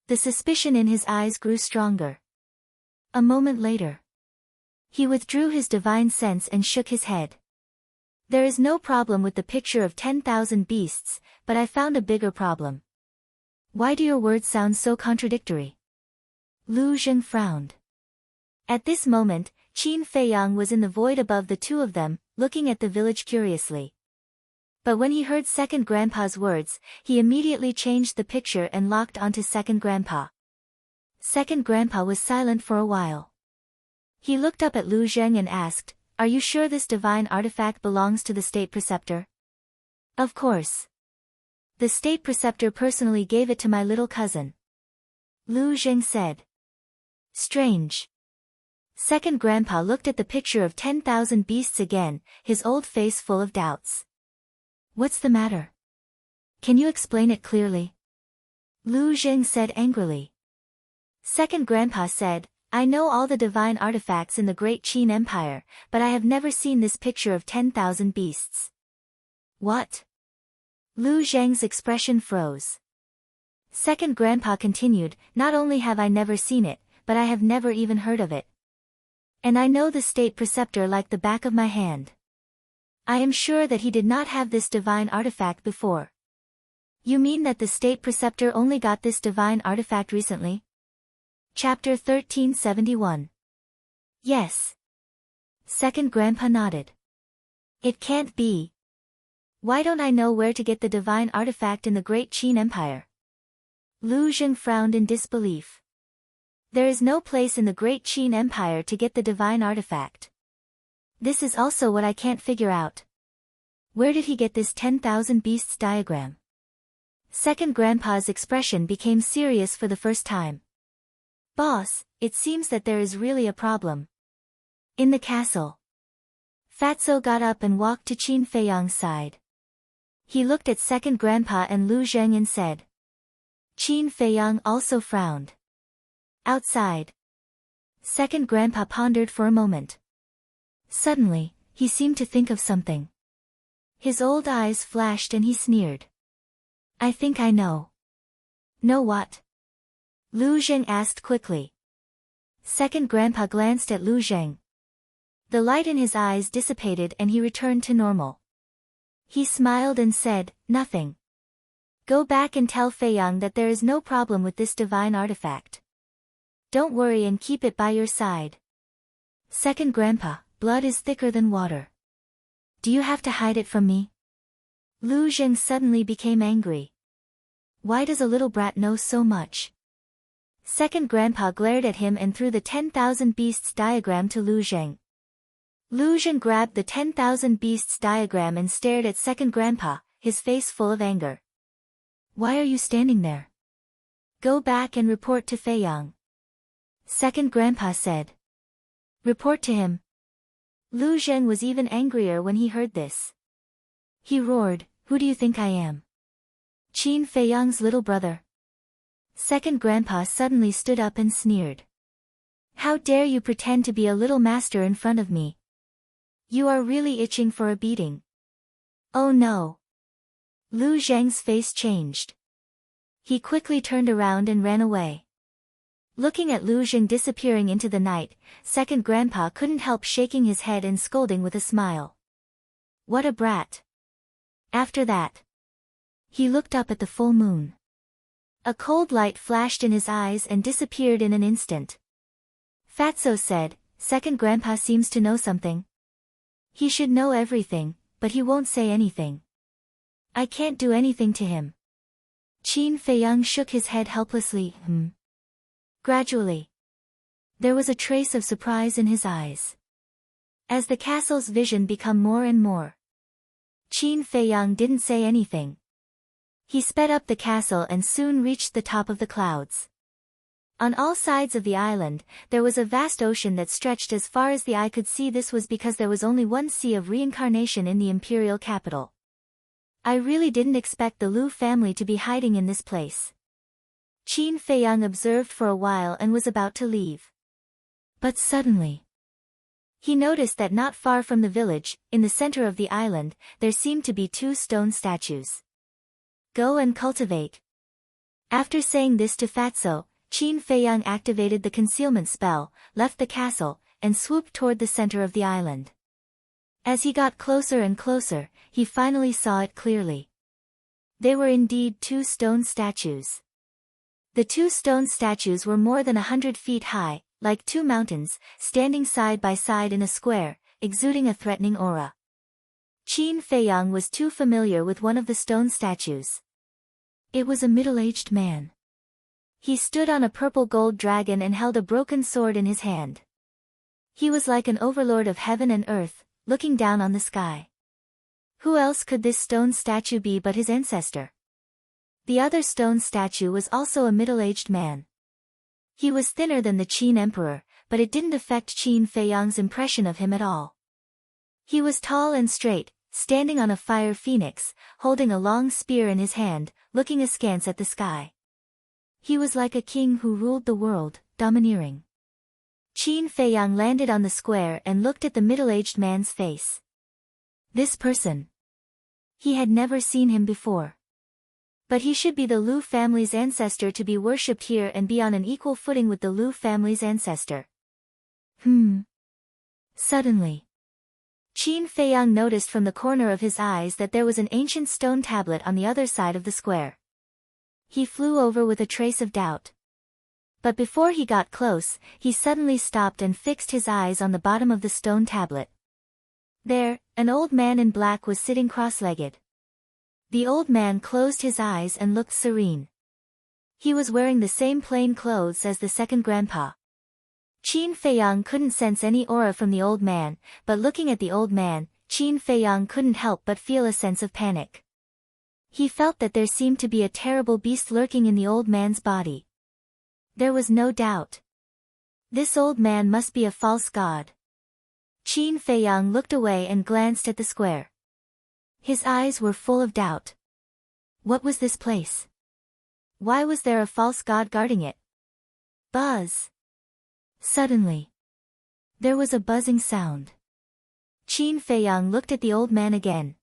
The suspicion in his eyes grew stronger. A moment later, he withdrew his divine sense and shook his head. "There is no problem with the picture of 10,000 beasts, but I found a bigger problem." "Why do your words sound so contradictory?" Lu Zheng frowned. At this moment, Qin Feiyang was in the void above the two of them, looking at the village curiously. But when he heard second grandpa's words, he immediately changed the picture and locked onto second grandpa. Second grandpa was silent for a while. He looked up at Lu Zheng and asked, "Are you sure this divine artifact belongs to the state preceptor?" "Of course. The state preceptor personally gave it to my little cousin," Lu Zheng said. "Strange." Second grandpa looked at the picture of 10,000 beasts again, his old face full of doubts. "What's the matter? Can you explain it clearly?" Lu Zheng said angrily. Second grandpa said, "I know all the divine artifacts in the Great Qin Empire, but I have never seen this picture of 10,000 beasts." "What?" Lu Zheng's expression froze. Second grandpa continued, "Not only have I never seen it, but I have never even heard of it. And I know the state preceptor like the back of my hand. I am sure that he did not have this divine artifact before." "You mean that the state preceptor only got this divine artifact recently?" Chapter 1371. "Yes." Second grandpa nodded. "It can't be. Why don't I know where to get the divine artifact in the Great Qin Empire?" Lu Zheng frowned in disbelief. "There is no place in the Great Qin Empire to get the divine artifact. This is also what I can't figure out. Where did he get this 10,000 beasts diagram?" Second grandpa's expression became serious for the first time. "Boss, it seems that there is really a problem. In the castle." Fatso got up and walked to Qin Feiyang's side. He looked at second grandpa and Lu Zheng and said. Qin Feiyang also frowned. "Outside." Second grandpa pondered for a moment. Suddenly, he seemed to think of something. His old eyes flashed and he sneered. "I think I know." "Know what?" Lu Zheng asked quickly. Second grandpa glanced at Lu Zheng. The light in his eyes dissipated and he returned to normal. He smiled and said, "Nothing. Go back and tell Feiyang that there is no problem with this divine artifact. Don't worry and keep it by your side." Second grandpa, blood is thicker than water. Do you have to hide it from me? Lu Zheng suddenly became angry. Why does a little brat know so much? Second grandpa glared at him and threw the 10,000 beasts diagram to Lu Zheng. Lu Zheng grabbed the 10,000 beasts diagram and stared at second grandpa, his face full of anger. "Why are you standing there? Go back and report to Feiyang." Second grandpa said. "Report to him." Lu Zheng was even angrier when he heard this. He roared, "Who do you think I am? Qin Feiyang's little brother?" Second grandpa suddenly stood up and sneered. "How dare you pretend to be a little master in front of me? You are really itching for a beating." "Oh no." Lu Zheng's face changed. He quickly turned around and ran away. Looking at Lu Zheng disappearing into the night, second grandpa couldn't help shaking his head and scolding with a smile. What a brat. After that, he looked up at the full moon. A cold light flashed in his eyes and disappeared in an instant. Fatso said, second grandpa seems to know something. He should know everything, but he won't say anything. I can't do anything to him. Qin Feiyang shook his head helplessly. Gradually, there was a trace of surprise in his eyes. As the castle's vision became more and more, Qin Feiyang didn't say anything. He sped up the castle and soon reached the top of the clouds. On all sides of the island, there was a vast ocean that stretched as far as the eye could see. This was because there was only one sea of reincarnation in the imperial capital. I really didn't expect the Lu family to be hiding in this place. Qin Feiyang observed for a while and was about to leave. But suddenly, he noticed that not far from the village, in the center of the island, there seemed to be two stone statues. Go and cultivate. After saying this to Fatso, Qin Feiyang activated the concealment spell, left the castle, and swooped toward the center of the island. As he got closer and closer, he finally saw it clearly. They were indeed two stone statues. The two stone statues were more than 100 feet high, like two mountains, standing side by side in a square, exuding a threatening aura. Qin Feiyang was too familiar with one of the stone statues. It was a middle-aged man. He stood on a purple gold dragon and held a broken sword in his hand. He was like an overlord of heaven and earth, looking down on the sky. Who else could this stone statue be but his ancestor? The other stone statue was also a middle-aged man. He was thinner than the Qin emperor, but it didn't affect Qin Feiyang's impression of him at all. He was tall and straight, standing on a fire phoenix, holding a long spear in his hand, looking askance at the sky. He was like a king who ruled the world, domineering. Qin Feiyang landed on the square and looked at the middle-aged man's face. This person. He had never seen him before. But he should be the Lu family's ancestor to be worshipped here and be on an equal footing with the Lu family's ancestor. Suddenly, Qin Feiyang noticed from the corner of his eyes that there was an ancient stone tablet on the other side of the square. He flew over with a trace of doubt. But before he got close, he suddenly stopped and fixed his eyes on the bottom of the stone tablet. There, an old man in black was sitting cross-legged. The old man closed his eyes and looked serene. He was wearing the same plain clothes as the second grandpa. Qin Feiyang couldn't sense any aura from the old man, but looking at the old man, Qin Feiyang couldn't help but feel a sense of panic. He felt that there seemed to be a terrible beast lurking in the old man's body. There was no doubt. This old man must be a false god. Qin Feiyang looked away and glanced at the square. His eyes were full of doubt. What was this place? Why was there a false god guarding it? Buzz. Suddenly, there was a buzzing sound. Qin Feiyang looked at the old man again.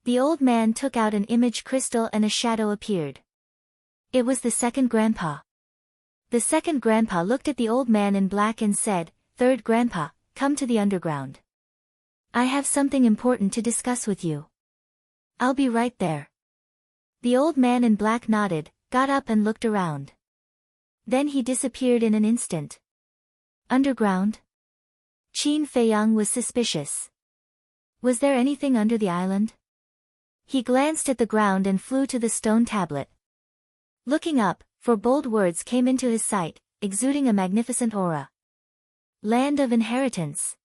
The old man took out an image crystal and a shadow appeared. It was the second grandpa. The second grandpa looked at the old man in black and said, "Third grandpa, come to the underground. I have something important to discuss with you. I'll be right there." The old man in black nodded, got up and looked around. Then he disappeared in an instant. Underground? Qin Feiyang was suspicious. Was there anything under the island? He glanced at the ground and flew to the stone tablet. Looking up, four bold words came into his sight, exuding a magnificent aura. Land of Inheritance.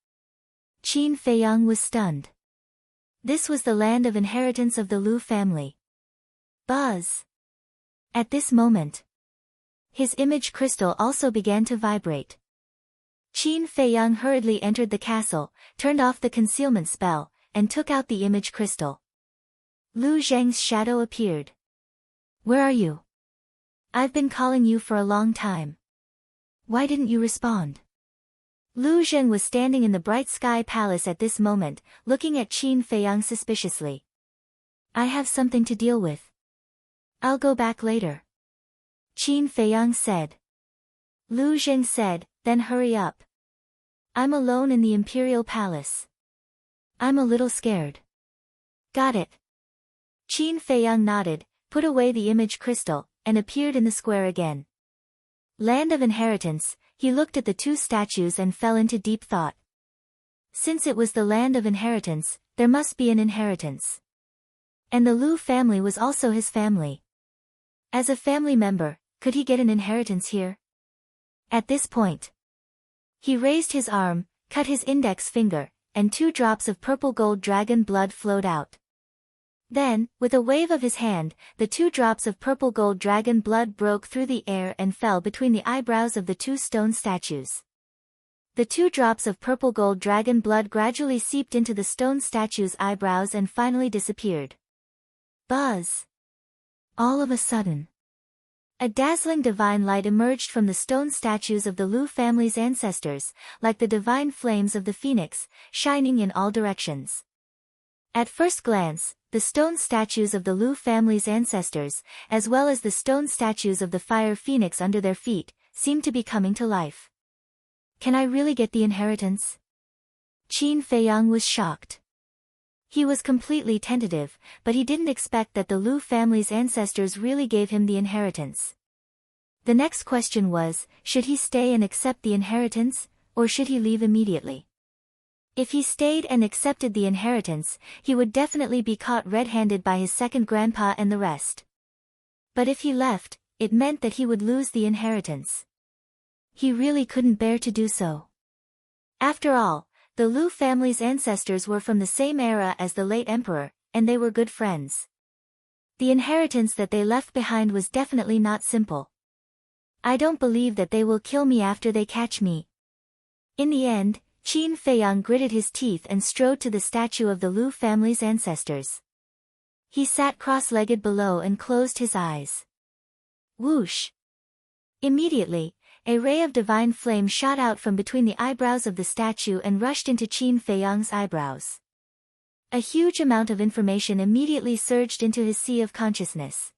Qin Feiyang was stunned. This was the land of inheritance of the Lu family. Buzz. At this moment, his image crystal also began to vibrate. Qin Feiyang hurriedly entered the castle, turned off the concealment spell, and took out the image crystal. Lu Zheng's shadow appeared. "Where are you? I've been calling you for a long time. Why didn't you respond?" Lu Zheng was standing in the bright sky palace at this moment, looking at Qin Feiyang suspiciously. I have something to deal with. I'll go back later. Qin Feiyang said. Lu Zheng said, then hurry up. I'm alone in the Imperial Palace. I'm a little scared. Got it. Qin Feiyang nodded, put away the image crystal, and appeared in the square again. Land of Inheritance, he looked at the two statues and fell into deep thought. Since it was the land of inheritance, there must be an inheritance. And the Lu family was also his family. As a family member, could he get an inheritance here? At this point, he raised his arm, cut his index finger, and 2 drops of purple gold dragon blood flowed out. Then, with a wave of his hand, the 2 drops of purple gold dragon blood broke through the air and fell between the eyebrows of the 2 stone statues. The 2 drops of purple gold dragon blood gradually seeped into the stone statue's eyebrows and finally disappeared. Buzz! All of a sudden, a dazzling divine light emerged from the stone statues of the Lu family's ancestors, like the divine flames of the phoenix, shining in all directions. At first glance, the stone statues of the Lu family's ancestors, as well as the stone statues of the fire phoenix under their feet, seemed to be coming to life. Can I really get the inheritance? Qin Feiyang was shocked. He was completely tentative, but he didn't expect that the Lu family's ancestors really gave him the inheritance. The next question was, should he stay and accept the inheritance, or should he leave immediately? If he stayed and accepted the inheritance, he would definitely be caught red-handed by his second grandpa and the rest. But if he left, it meant that he would lose the inheritance. He really couldn't bear to do so. After all, the Lu family's ancestors were from the same era as the late emperor, and they were good friends. The inheritance that they left behind was definitely not simple. I don't believe that they will kill me after they catch me. In the end, Qin Feiyang gritted his teeth and strode to the statue of the Lu family's ancestors. He sat cross-legged below and closed his eyes. Whoosh! Immediately, a ray of divine flame shot out from between the eyebrows of the statue and rushed into Qin Feiyang's eyebrows. A huge amount of information immediately surged into his sea of consciousness.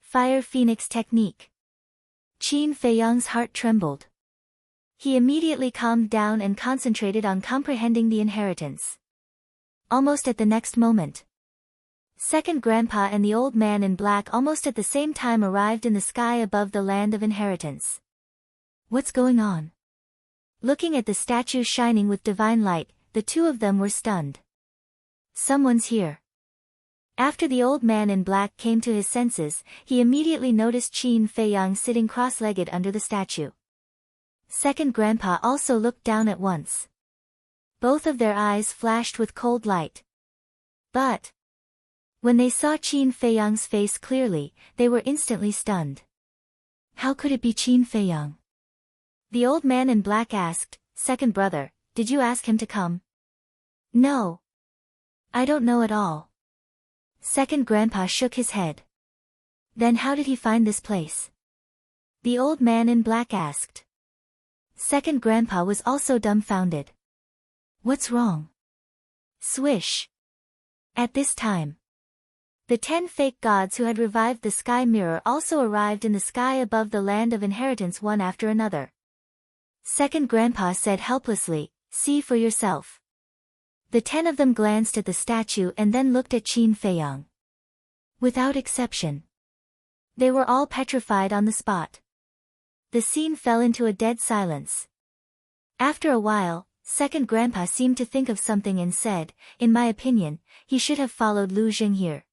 Fire Phoenix Technique. Qin Feiyang's heart trembled. He immediately calmed down and concentrated on comprehending the inheritance. Almost at the next moment, Second Grandpa and the old man in black almost at the same time arrived in the sky above the land of inheritance. What's going on? Looking at the statue shining with divine light, the two of them were stunned. Someone's here. After the old man in black came to his senses, he immediately noticed Qin Feiyang sitting cross-legged under the statue. Second Grandpa also looked down at once. Both of their eyes flashed with cold light. But when they saw Qin Feiyang's face clearly, they were instantly stunned. How could it be Qin Feiyang? The old man in black asked, "Second brother, did you ask him to come?" "No. I don't know at all." Second Grandpa shook his head. "Then how did he find this place?" The old man in black asked. Second Grandpa was also dumbfounded. "What's wrong?" Swish. At this time, the 10 fake gods who had revived the sky mirror also arrived in the sky above the land of inheritance one after another. Second Grandpa said helplessly, "See for yourself." The 10 of them glanced at the statue and then looked at Qin Feiyang. Without exception, they were all petrified on the spot. The scene fell into a dead silence. After a while, Second Grandpa seemed to think of something and said, "In my opinion, he should have followed Lu Zheng here."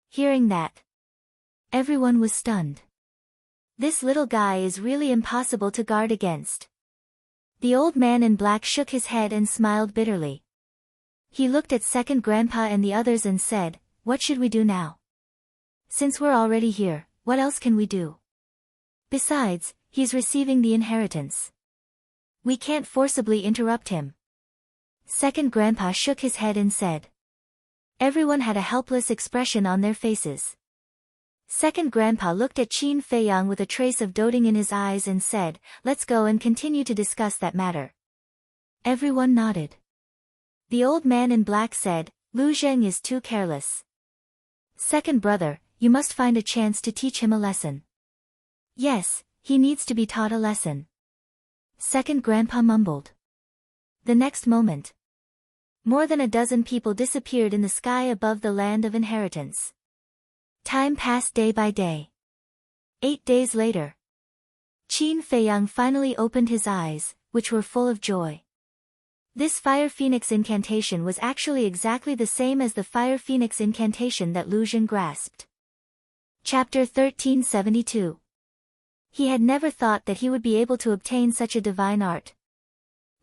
Hearing that, everyone was stunned. This little guy is really impossible to guard against. The old man in black shook his head and smiled bitterly. He looked at Second Grandpa and the others and said, "What should we do now? Since we're already here, what else can we do? Besides, he's receiving the inheritance. We can't forcibly interrupt him." Second Grandpa shook his head and said. Everyone had a helpless expression on their faces. Second Grandpa looked at Qin Feiyang with a trace of doting in his eyes and said, "Let's go and continue to discuss that matter." Everyone nodded. The old man in black said, "Lu Zheng is too careless. Second brother, you must find a chance to teach him a lesson. Yes, he needs to be taught a lesson. Second grandpa mumbled. The next moment, more than a dozen people disappeared in the sky above the land of inheritance. Time passed day by day. 8 days later, Qin Feiyang finally opened his eyes, which were full of joy. This fire phoenix incantation was actually exactly the same as the fire phoenix incantation that Lu Jin grasped. Chapter 1372. He had never thought that he would be able to obtain such a divine art.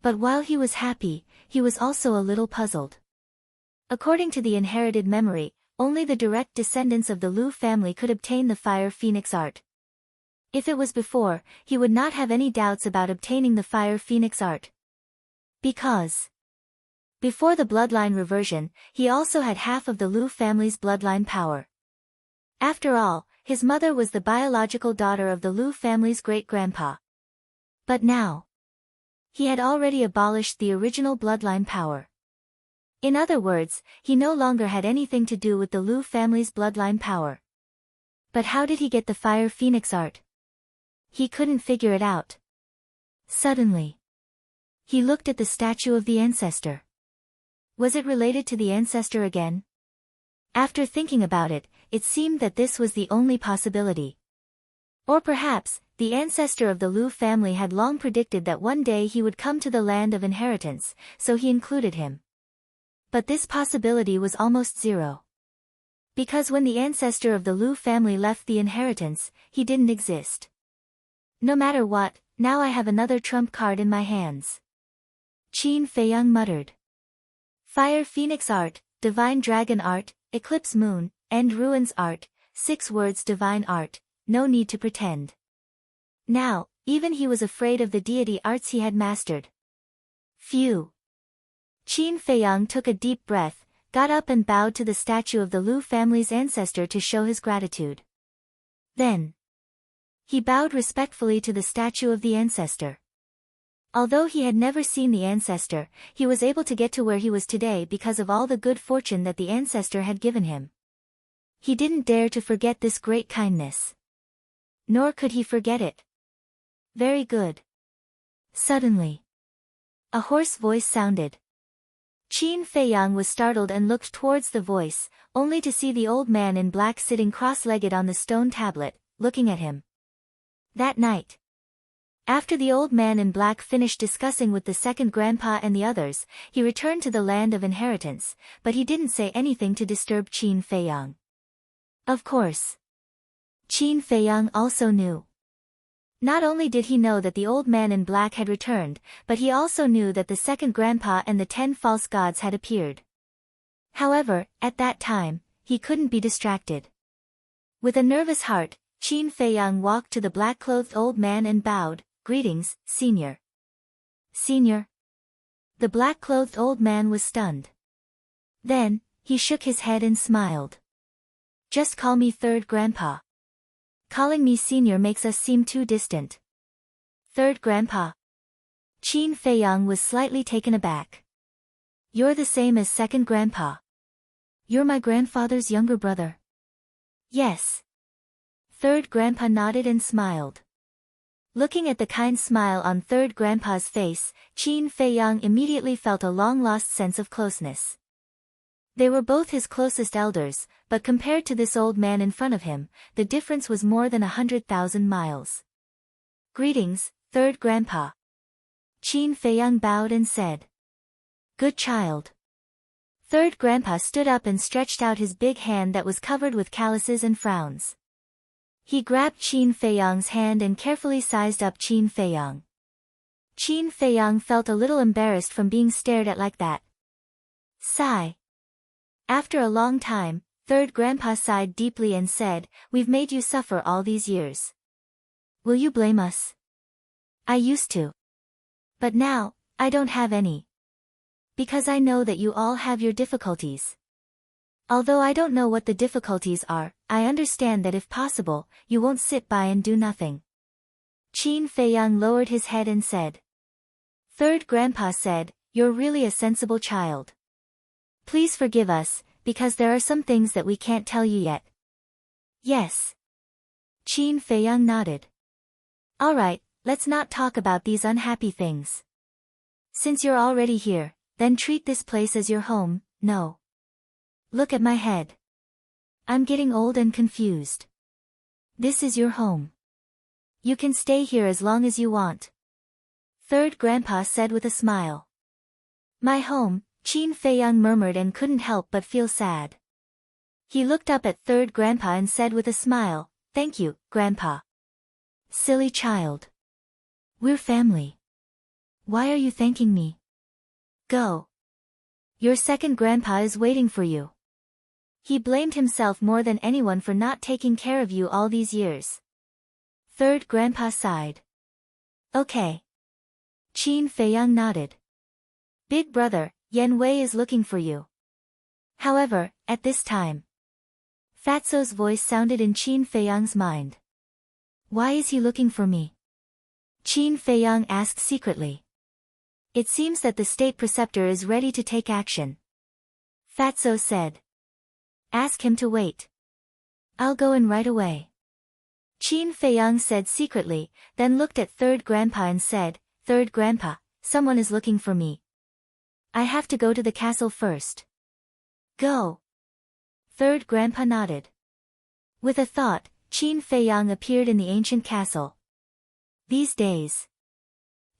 But while he was happy, he was also a little puzzled. According to the inherited memory, only the direct descendants of the Lu family could obtain the fire phoenix art. If it was before, he would not have any doubts about obtaining the fire phoenix art. Because before the bloodline reversion, he also had half of the Lu family's bloodline power. After all, his mother was the biological daughter of the Lu family's great-grandpa. But now, he had already abolished the original bloodline power. In other words, he no longer had anything to do with the Lu family's bloodline power. But how did he get the fire phoenix art? He couldn't figure it out. Suddenly, he looked at the statue of the ancestor. Was it related to the ancestor again? After thinking about it, it seemed that this was the only possibility. Or perhaps, the ancestor of the Lu family had long predicted that one day he would come to the land of inheritance, so he included him. But this possibility was almost zero. Because when the ancestor of the Lu family left the inheritance, he didn't exist. No matter what, now I have another trump card in my hands. Qin Feiyang muttered. Fire Phoenix Art, Divine Dragon Art, Eclipse Moon, End Ruins Art, 6 words Divine Art, no need to pretend. Now, even he was afraid of the deity arts he had mastered. Phew. Qin Feiyang took a deep breath, got up and bowed to the statue of the Lu family's ancestor to show his gratitude. Then, he bowed respectfully to the statue of the ancestor. Although he had never seen the ancestor, he was able to get to where he was today because of all the good fortune that the ancestor had given him. He didn't dare to forget this great kindness. Nor could he forget it. Very good. Suddenly, a hoarse voice sounded. Qin Feiyang was startled and looked towards the voice, only to see the old man in black sitting cross-legged on the stone tablet, looking at him. That night, after the old man in black finished discussing with the second grandpa and the others, he returned to the land of inheritance, but he didn't say anything to disturb Qin Feiyang. Of course, Qin Feiyang also knew. Not only did he know that the old man in black had returned, but he also knew that the second grandpa and the 10 false gods had appeared. However, at that time, he couldn't be distracted. With a nervous heart, Qin Feiyang walked to the black-clothed old man and bowed. Greetings, Senior. Senior? The black-clothed old man was stunned. Then, he shook his head and smiled. Just call me third grandpa. Calling me senior makes us seem too distant. Third grandpa. Qin Feiyang was slightly taken aback. You're the same as second grandpa. You're my grandfather's younger brother. Yes. Third grandpa nodded and smiled. Looking at the kind smile on third grandpa's face, Qin Feiyang immediately felt a long-lost sense of closeness. They were both his closest elders, but compared to this old man in front of him, the difference was more than 100,000 miles. Greetings, third grandpa. Qin Feiyang bowed and said. Good child. Third grandpa stood up and stretched out his big hand that was covered with calluses and frowns. He grabbed Qin Feiyang's hand and carefully sized up Qin Feiyang. Qin Feiyang felt a little embarrassed from being stared at like that. Sigh. After a long time, third grandpa sighed deeply and said, We've made you suffer all these years. Will you blame us? I used to. But now, I don't have any. Because I know that you all have your difficulties. Although I don't know what the difficulties are, I understand that if possible, you won't sit by and do nothing. Qin Feiyang lowered his head and said. Third grandpa said, You're really a sensible child. Please forgive us, because there are some things that we can't tell you yet. Yes. Qin Feiyang nodded. Alright, let's not talk about these unhappy things. Since you're already here, then treat this place as your home. No. Look at my head. I'm getting old and confused. This is your home. You can stay here as long as you want. Third Grandpa said with a smile. My home, Qin Feiyang murmured and couldn't help but feel sad. He looked up at Third Grandpa and said with a smile, Thank you, Grandpa. Silly child. We're family. Why are you thanking me? Go. Your second grandpa is waiting for you. He blamed himself more than anyone for not taking care of you all these years. Third Grandpa sighed. Okay. Qin Feiyang nodded. Big brother, Yan Wei is looking for you. However, at this time, Fatso's voice sounded in Qin Feiyang's mind. Why is he looking for me? Qin Feiyang asked secretly. It seems that the state preceptor is ready to take action. Fatso said. Ask him to wait. I'll go in right away. Qin Feiyang said secretly, then looked at Third Grandpa and said, Third Grandpa, someone is looking for me. I have to go to the castle first. Go. Third Grandpa nodded. With a thought, Qin Feiyang appeared in the ancient castle. These days,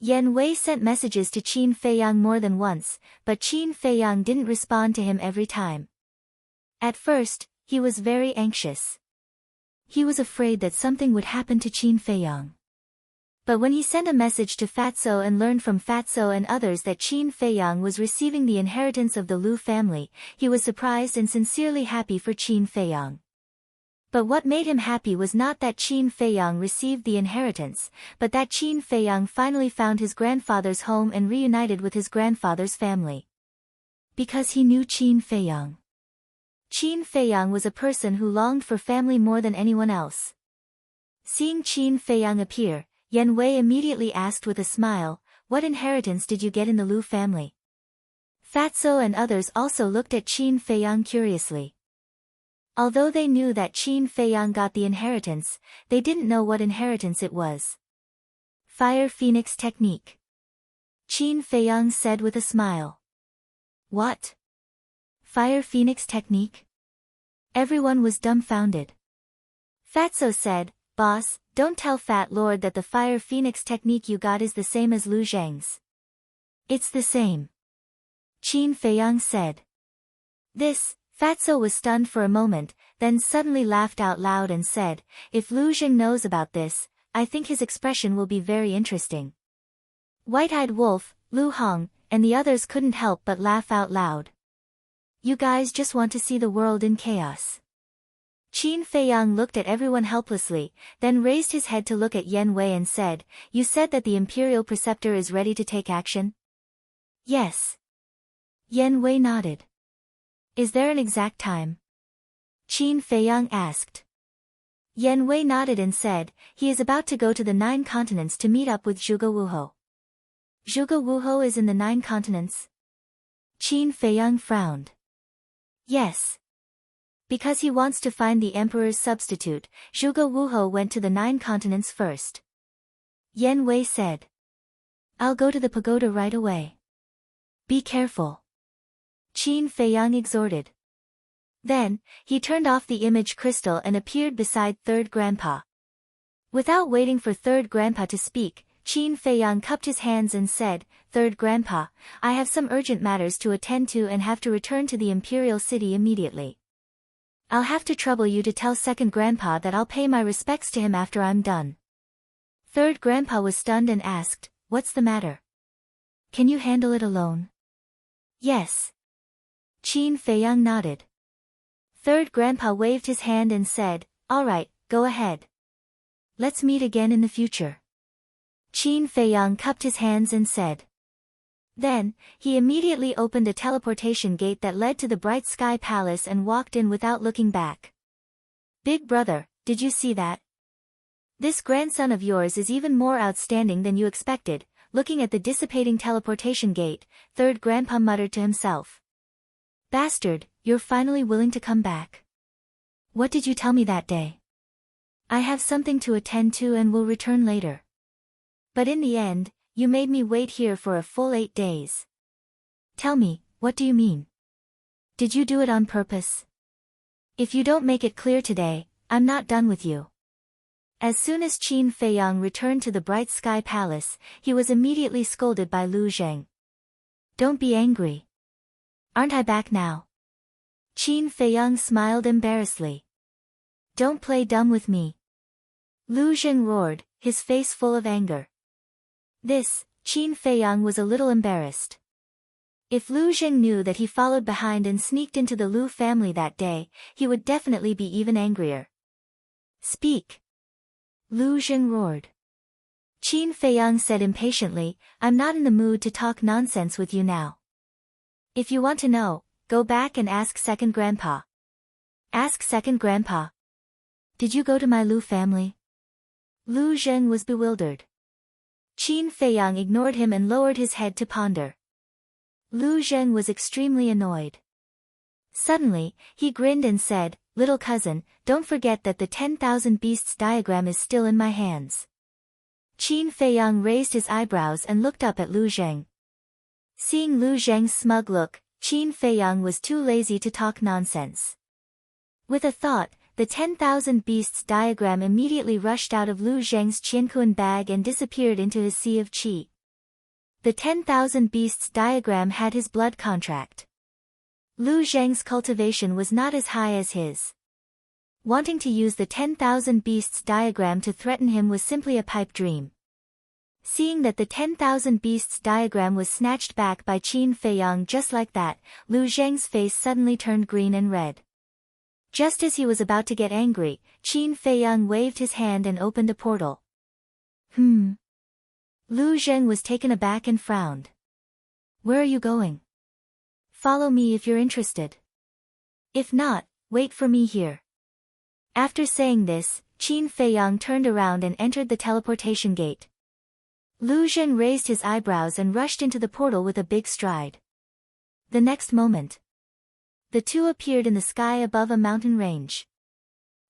Yan Wei sent messages to Qin Feiyang more than once, but Qin Feiyang didn't respond to him every time. At first, he was very anxious. He was afraid that something would happen to Qin Feiyang. But when he sent a message to Fatso and learned from Fatso and others that Qin Feiyang was receiving the inheritance of the Lu family, he was surprised and sincerely happy for Qin Feiyang. But what made him happy was not that Qin Feiyang received the inheritance, but that Qin Feiyang finally found his grandfather's home and reunited with his grandfather's family. Because he knew Qin Feiyang. Qin Feiyang was a person who longed for family more than anyone else. Seeing Qin Feiyang appear, Yan Wei immediately asked with a smile, What inheritance did you get in the Lu family? Fatso and others also looked at Qin Feiyang curiously. Although they knew that Qin Feiyang got the inheritance, they didn't know what inheritance it was. Fire Phoenix Technique. Qin Feiyang said with a smile. What? Fire Phoenix Technique? Everyone was dumbfounded. Fatso said, Boss, don't tell Fat Lord that the Fire Phoenix Technique you got is the same as Lu Zhang's. It's the same. Qin Feiyang said. Fatso was stunned for a moment, then suddenly laughed out loud and said, If Lu Zhang knows about this, I think his expression will be very interesting. White-Eyed Wolf, Lu Hong, and the others couldn't help but laugh out loud. You guys just want to see the world in chaos. Qin Feiyang looked at everyone helplessly, then raised his head to look at Yan Wei and said, You said that the Imperial Preceptor is ready to take action? Yes. Yan Wei nodded. Is there an exact time? Qin Feiyang asked. Yan Wei nodded and said, He is about to go to the 9 continents to meet up with Zhuge Wuhou. Zhuge Wuhou is in the 9 continents? Qin Feiyang frowned. Yes. Because he wants to find the Emperor's substitute, Zhuge Wuhou went to the 9 continents first. Yan Wei said. I'll go to the pagoda right away. Be careful. Qin Feiyang exhorted. Then, he turned off the image crystal and appeared beside Third Grandpa. Without waiting for Third Grandpa to speak, Qin Feiyang cupped his hands and said, Third Grandpa, I have some urgent matters to attend to and have to return to the Imperial City immediately. I'll have to trouble you to tell Second Grandpa that I'll pay my respects to him after I'm done. Third Grandpa was stunned and asked, What's the matter? Can you handle it alone? Yes. Qin Feiyang nodded. Third Grandpa waved his hand and said, All right, go ahead. Let's meet again in the future. Qin Feiyang cupped his hands and said. Then, he immediately opened a teleportation gate that led to the Bright Sky Palace and walked in without looking back. Big brother, did you see that? This grandson of yours is even more outstanding than you expected. Looking at the dissipating teleportation gate, Third Grandpa muttered to himself. Bastard, you're finally willing to come back. What did you tell me that day? I have something to attend to and will return later. But in the end, you made me wait here for a full 8 days. Tell me, what do you mean? Did you do it on purpose? If you don't make it clear today, I'm not done with you. As soon as Qin Feiyang returned to the Bright Sky Palace, he was immediately scolded by Lu Zheng. Don't be angry. Aren't I back now? Qin Feiyang smiled embarrassedly. Don't play dumb with me. Lu Zheng roared, his face full of anger. This, Qin Feiyang was a little embarrassed. If Lu Zheng knew that he followed behind and sneaked into the Lu family that day, he would definitely be even angrier. Speak. Lu Zheng roared. Qin Feiyang said impatiently, I'm not in the mood to talk nonsense with you now. If you want to know, go back and ask second grandpa. Ask second grandpa. Did you go to my Lu family? Lu Zheng was bewildered. Qin Feiyang ignored him and lowered his head to ponder. Lu Zheng was extremely annoyed. Suddenly, he grinned and said, Little cousin, don't forget that the 10,000 beasts diagram is still in my hands. Qin Feiyang raised his eyebrows and looked up at Lu Zheng. Seeing Lu Zheng's smug look, Qin Feiyang was too lazy to talk nonsense. With a thought, the 10,000 beasts diagram immediately rushed out of Lu Zheng's qiankuan bag and disappeared into his sea of qi. The 10,000 beasts diagram had his blood contract. Lu Zheng's cultivation was not as high as his. Wanting to use the 10,000 beasts diagram to threaten him was simply a pipe dream. Seeing that the 10,000 beasts diagram was snatched back by Qin Feiyang just like that, Lu Zheng's face suddenly turned green and red. Just as he was about to get angry, Qin Feiyang waved his hand and opened a portal. Lu Zheng was taken aback and frowned. Where are you going? Follow me if you're interested. If not, wait for me here. After saying this, Qin Feiyang turned around and entered the teleportation gate. Lu Zheng raised his eyebrows and rushed into the portal with a big stride. The next moment, the two appeared in the sky above a mountain range.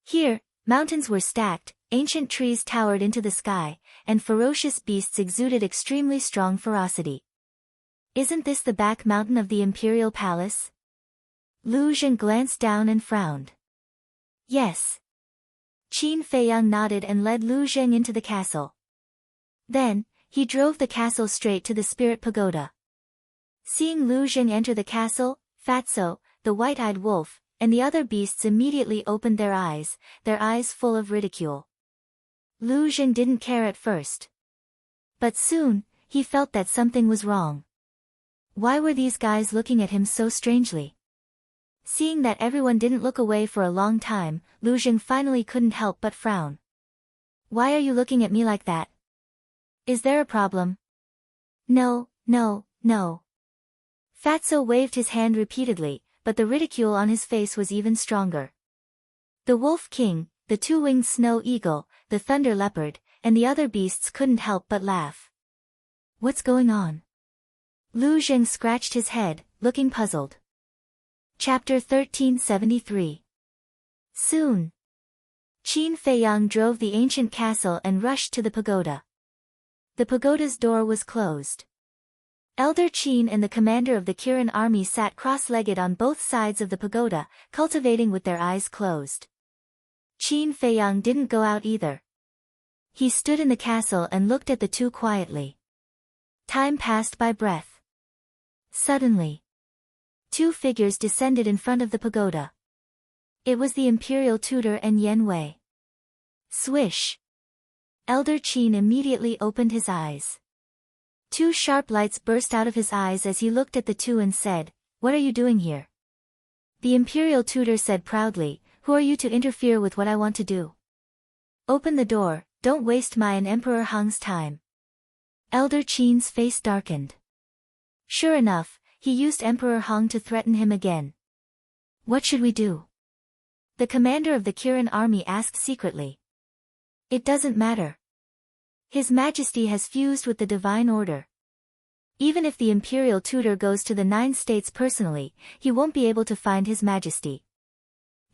Here, mountains were stacked, ancient trees towered into the sky, and ferocious beasts exuded extremely strong ferocity. Isn't this the back mountain of the Imperial Palace? Lu Zheng glanced down and frowned. Yes. Qin Feiyang nodded and led Lu Zheng into the castle. Then, he drove the castle straight to the Spirit Pagoda. Seeing Lu Zheng enter the castle, Fatso, the white-eyed wolf, and the other beasts immediately opened their eyes full of ridicule. Lu Zheng didn't care at first. But soon, he felt that something was wrong. Why were these guys looking at him so strangely? Seeing that everyone didn't look away for a long time, Lu Zheng finally couldn't help but frown. Why are you looking at me like that? Is there a problem? No. Fatso waved his hand repeatedly, but the ridicule on his face was even stronger. The Wolf King, the two-winged snow eagle, the thunder leopard, and the other beasts couldn't help but laugh. What's going on? Lu Zheng scratched his head, looking puzzled. Chapter 1373. Soon, Qin Feiyang drove the ancient castle and rushed to the pagoda. The pagoda's door was closed. Elder Qin and the commander of the Kirin army sat cross-legged on both sides of the pagoda, cultivating with their eyes closed. Qin Feiyang didn't go out either. He stood in the castle and looked at the two quietly. Time passed by breath. Suddenly, two figures descended in front of the pagoda. It was the imperial tutor and Yen Wei. Swish! Elder Qin immediately opened his eyes. Two sharp lights burst out of his eyes as he looked at the two and said, "What are you doing here?" The imperial tutor said proudly, "Who are you to interfere with what I want to do? Open the door, don't waste my and Emperor Hang's time." Elder Qin's face darkened. Sure enough, he used Emperor Hang to threaten him again. What should we do? The commander of the Kirin army asked secretly. It doesn't matter. His Majesty has fused with the Divine Order. Even if the imperial tutor goes to the 9 states personally, he won't be able to find His Majesty.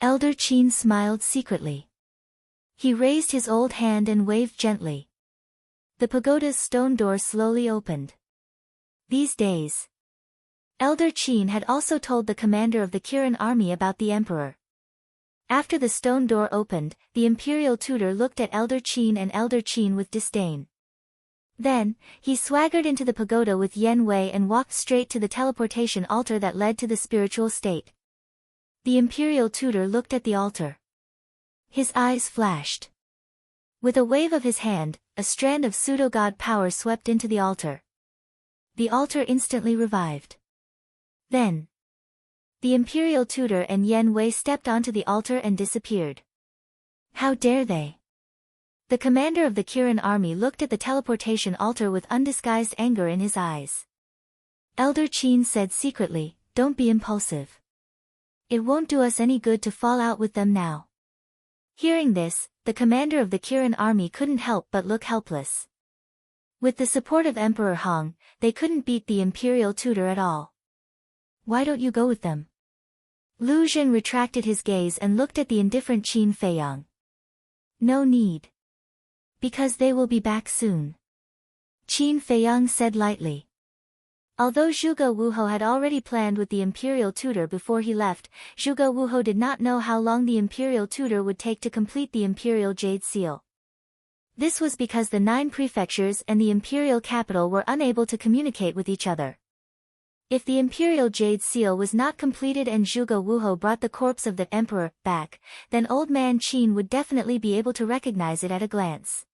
Elder Qin smiled secretly. He raised his old hand and waved gently. The pagoda's stone door slowly opened. These days, Elder Qin had also told the commander of the Kirin army about the emperor. After the stone door opened, the imperial tutor looked at Elder Qin and Elder Qin with disdain. Then, he swaggered into the pagoda with Yen Wei and walked straight to the teleportation altar that led to the spiritual state. The imperial tutor looked at the altar. His eyes flashed. With a wave of his hand, a strand of pseudo-god power swept into the altar. The altar instantly revived. Then, the imperial tutor and Yen Wei stepped onto the altar and disappeared. How dare they? The commander of the Kirin army looked at the teleportation altar with undisguised anger in his eyes. Elder Qin said secretly, "Don't be impulsive. It won't do us any good to fall out with them now." Hearing this, the commander of the Kirin army couldn't help but look helpless. With the support of Emperor Hong, they couldn't beat the imperial tutor at all. "Why don't you go with them?" Lu Zhen retracted his gaze and looked at the indifferent Qin Feiyang. "No need. Because they will be back soon," Qin Feiyang said lightly. Although Zhuge Wuhou had already planned with the imperial tutor before he left, Zhuge Wuhou did not know how long the imperial tutor would take to complete the imperial jade seal. This was because the 9 prefectures and the imperial capital were unable to communicate with each other. If the imperial jade seal was not completed and Zhuge Wuhou brought the corpse of the emperor back, then old man Qin would definitely be able to recognize it at a glance.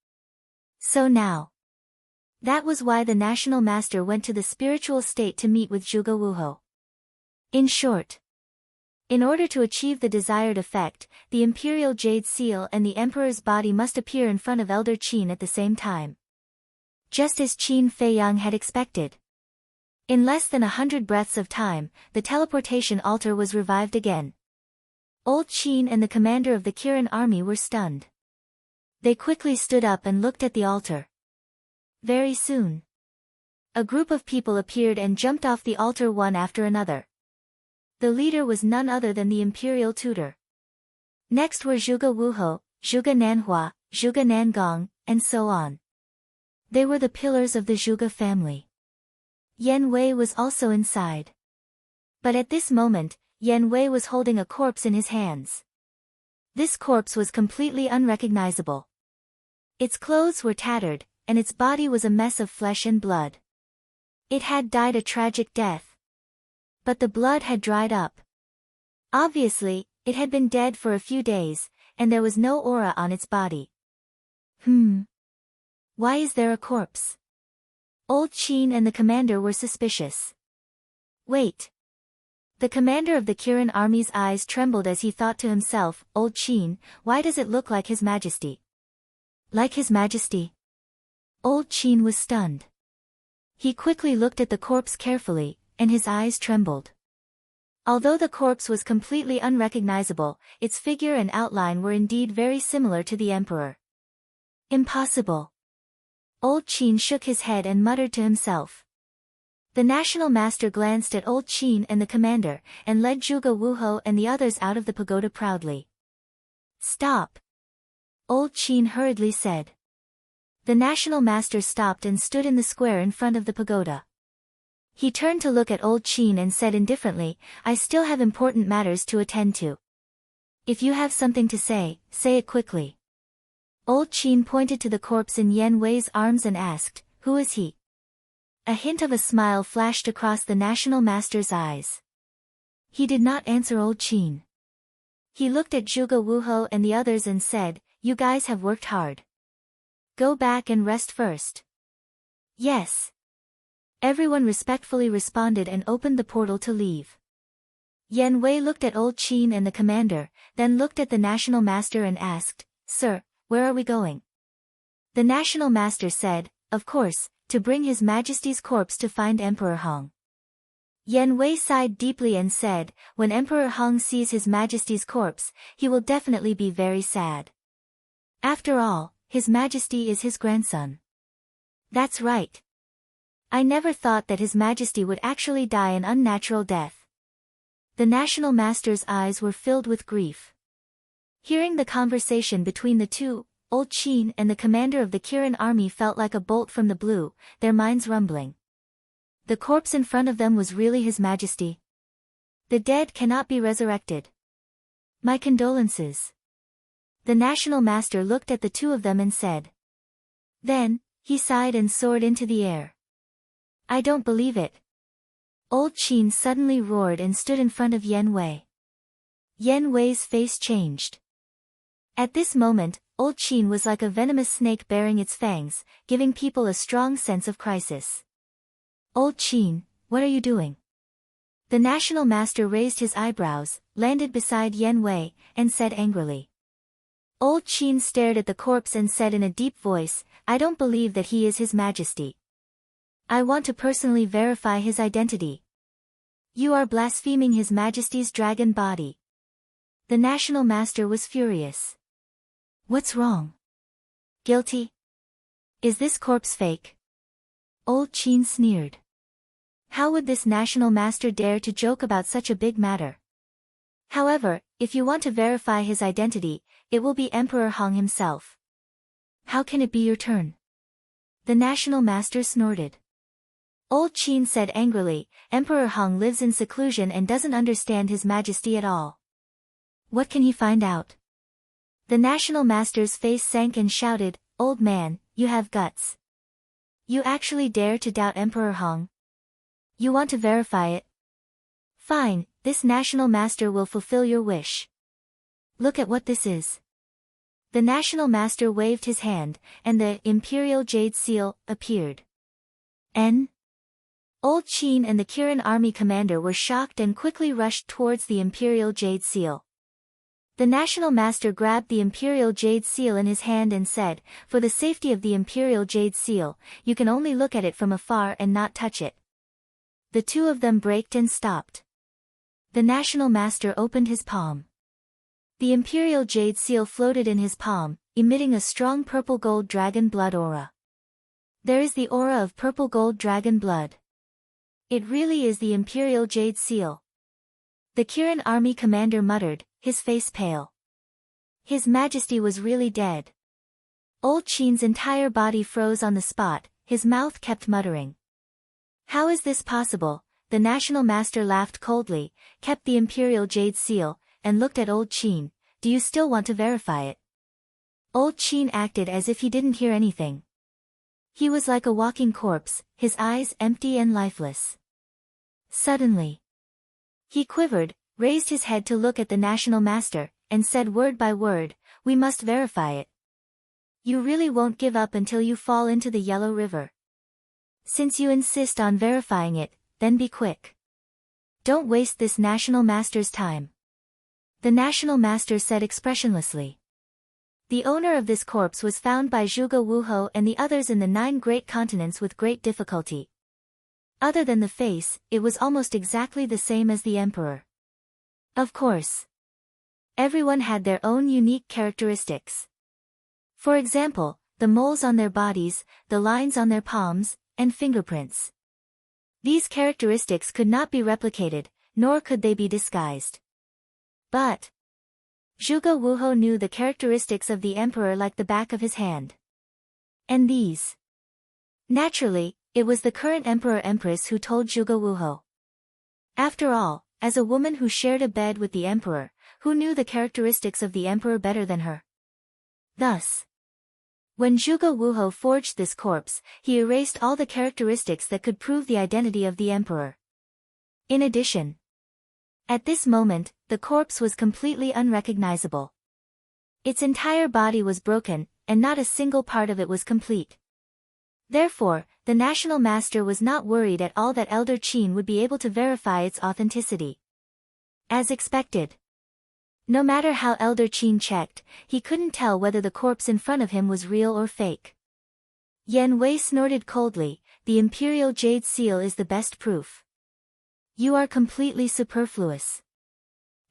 So now, that was why the national master went to the spiritual state to meet with Zhuge Wuhou. In short, in order to achieve the desired effect, the imperial jade seal and the emperor's body must appear in front of Elder Qin at the same time. Just as Qin Feiyang had expected. In less than 100 breaths of time, the teleportation altar was revived again. Old Qin and the commander of the Kirin army were stunned. They quickly stood up and looked at the altar. Very soon, a group of people appeared and jumped off the altar one after another. The leader was none other than the imperial tutor. Next were Zhuge Wuhou, Zhuge Nanhua, Zhuge Nangong, and so on. They were the pillars of the Zhuge family. Yen Wei was also inside. But at this moment, Yen Wei was holding a corpse in his hands. This corpse was completely unrecognizable. Its clothes were tattered, and its body was a mess of flesh and blood. It had died a tragic death. But the blood had dried up. Obviously, it had been dead for a few days, and there was no aura on its body. Why is there a corpse? Old Qin and the commander were suspicious. Wait. The commander of the Kirin army's eyes trembled as he thought to himself, "Old Qin, why does it look like His Majesty?" Like His Majesty? Old Qin was stunned. He quickly looked at the corpse carefully, and his eyes trembled. Although the corpse was completely unrecognizable, its figure and outline were indeed very similar to the emperor. Impossible. Old Qin shook his head and muttered to himself. The national master glanced at Old Qin and the commander, and led Zhuge Wuhou and the others out of the pagoda proudly. "Stop!" Old Qin hurriedly said. The national master stopped and stood in the square in front of the pagoda. He turned to look at Old Qin and said indifferently, "I still have important matters to attend to. If you have something to say, say it quickly." Old Qin pointed to the corpse in Yen Wei's arms and asked, "Who is he?" A hint of a smile flashed across the national master's eyes. He did not answer Old Qin. He looked at Zhuge Wuhou and the others and said, "You guys have worked hard. Go back and rest first." "Yes." Everyone respectfully responded and opened the portal to leave. Yen Wei looked at Old Qin and the commander, then looked at the national master and asked, "Sir, where are we going?" The national master said, "Of course, to bring His Majesty's corpse to find Emperor Hong." Yen Wei sighed deeply and said, "When Emperor Hong sees His Majesty's corpse, he will definitely be very sad. After all, His Majesty is his grandson." "That's right. I never thought that His Majesty would actually die an unnatural death. The National Master's eyes were filled with grief. Hearing the conversation between the two, Old Qin and the commander of the Kirin army felt like a bolt from the blue, their minds rumbling. The corpse in front of them was really His Majesty. The dead cannot be resurrected. My condolences. The National Master looked at the two of them and said. Then, he sighed and soared into the air. I don't believe it. Old Qin suddenly roared and stood in front of Yan Wei. Yan Wei's face changed. At this moment, Old Qin was like a venomous snake baring its fangs, giving people a strong sense of crisis. Old Qin, what are you doing? The National Master raised his eyebrows, landed beside Yan Wei, and said angrily. Old Qin stared at the corpse and said in a deep voice, I don't believe that he is His Majesty. I want to personally verify his identity. You are blaspheming His Majesty's dragon body. The National Master was furious. What's wrong? Guilty? Is this corpse fake? Old Qin sneered. How would this National Master dare to joke about such a big matter? However, if you want to verify his identity, it will be Emperor Hong himself. How can it be your turn? The National Master snorted. Old Qin said angrily, Emperor Hong lives in seclusion and doesn't understand His Majesty at all. What can he find out? The National Master's face sank and shouted, Old man, you have guts. You actually dare to doubt Emperor Hong? You want to verify it? Fine, this National Master will fulfill your wish. Look at what this is. The National Master waved his hand, and the Imperial Jade Seal appeared. Old Qin and the Kirin army commander were shocked and quickly rushed towards the Imperial Jade Seal. The National Master grabbed the Imperial Jade Seal in his hand and said, For the safety of the Imperial Jade Seal, you can only look at it from afar and not touch it. The two of them braked and stopped. The National Master opened his palm. The Imperial Jade Seal floated in his palm, emitting a strong purple-gold dragon blood aura. There is the aura of purple-gold dragon blood. It really is the Imperial Jade Seal. The Kirin army commander muttered, his face pale. His Majesty was really dead. Old Qin's entire body froze on the spot, his mouth kept muttering. How is this possible? The National Master laughed coldly, kept the Imperial Jade Seal, and looked at Old Qin. Do you still want to verify it? Old Qin acted as if he didn't hear anything. He was like a walking corpse, his eyes empty and lifeless. Suddenly, he quivered, raised his head to look at the National Master, and said word by word, We must verify it. You really won't give up until you fall into the Yellow River. Since you insist on verifying it, then be quick. Don't waste this National Master's time. The National Master said expressionlessly. The owner of this corpse was found by Zhuge Wuhou and the others in the 9 great continents with great difficulty. Other than the face, it was almost exactly the same as the Emperor. Of course. Everyone had their own unique characteristics. For example, the moles on their bodies, the lines on their palms, and fingerprints. These characteristics could not be replicated, nor could they be disguised. But Zhuge Wuhou knew the characteristics of the Emperor like the back of his hand. And these. Naturally, it was the current Emperor-Empress who told Zhuge Wuhou. After all, as a woman who shared a bed with the Emperor, who knew the characteristics of the Emperor better than her? Thus, when Zhuge Wuhou forged this corpse, he erased all the characteristics that could prove the identity of the Emperor. In addition, at this moment, the corpse was completely unrecognizable. Its entire body was broken, and not a single part of it was complete. Therefore, the National Master was not worried at all that Elder Qin would be able to verify its authenticity. As expected. No matter how Elder Qin checked, he couldn't tell whether the corpse in front of him was real or fake. Yan Wei snorted coldly, the Imperial Jade Seal is the best proof. You are completely superfluous.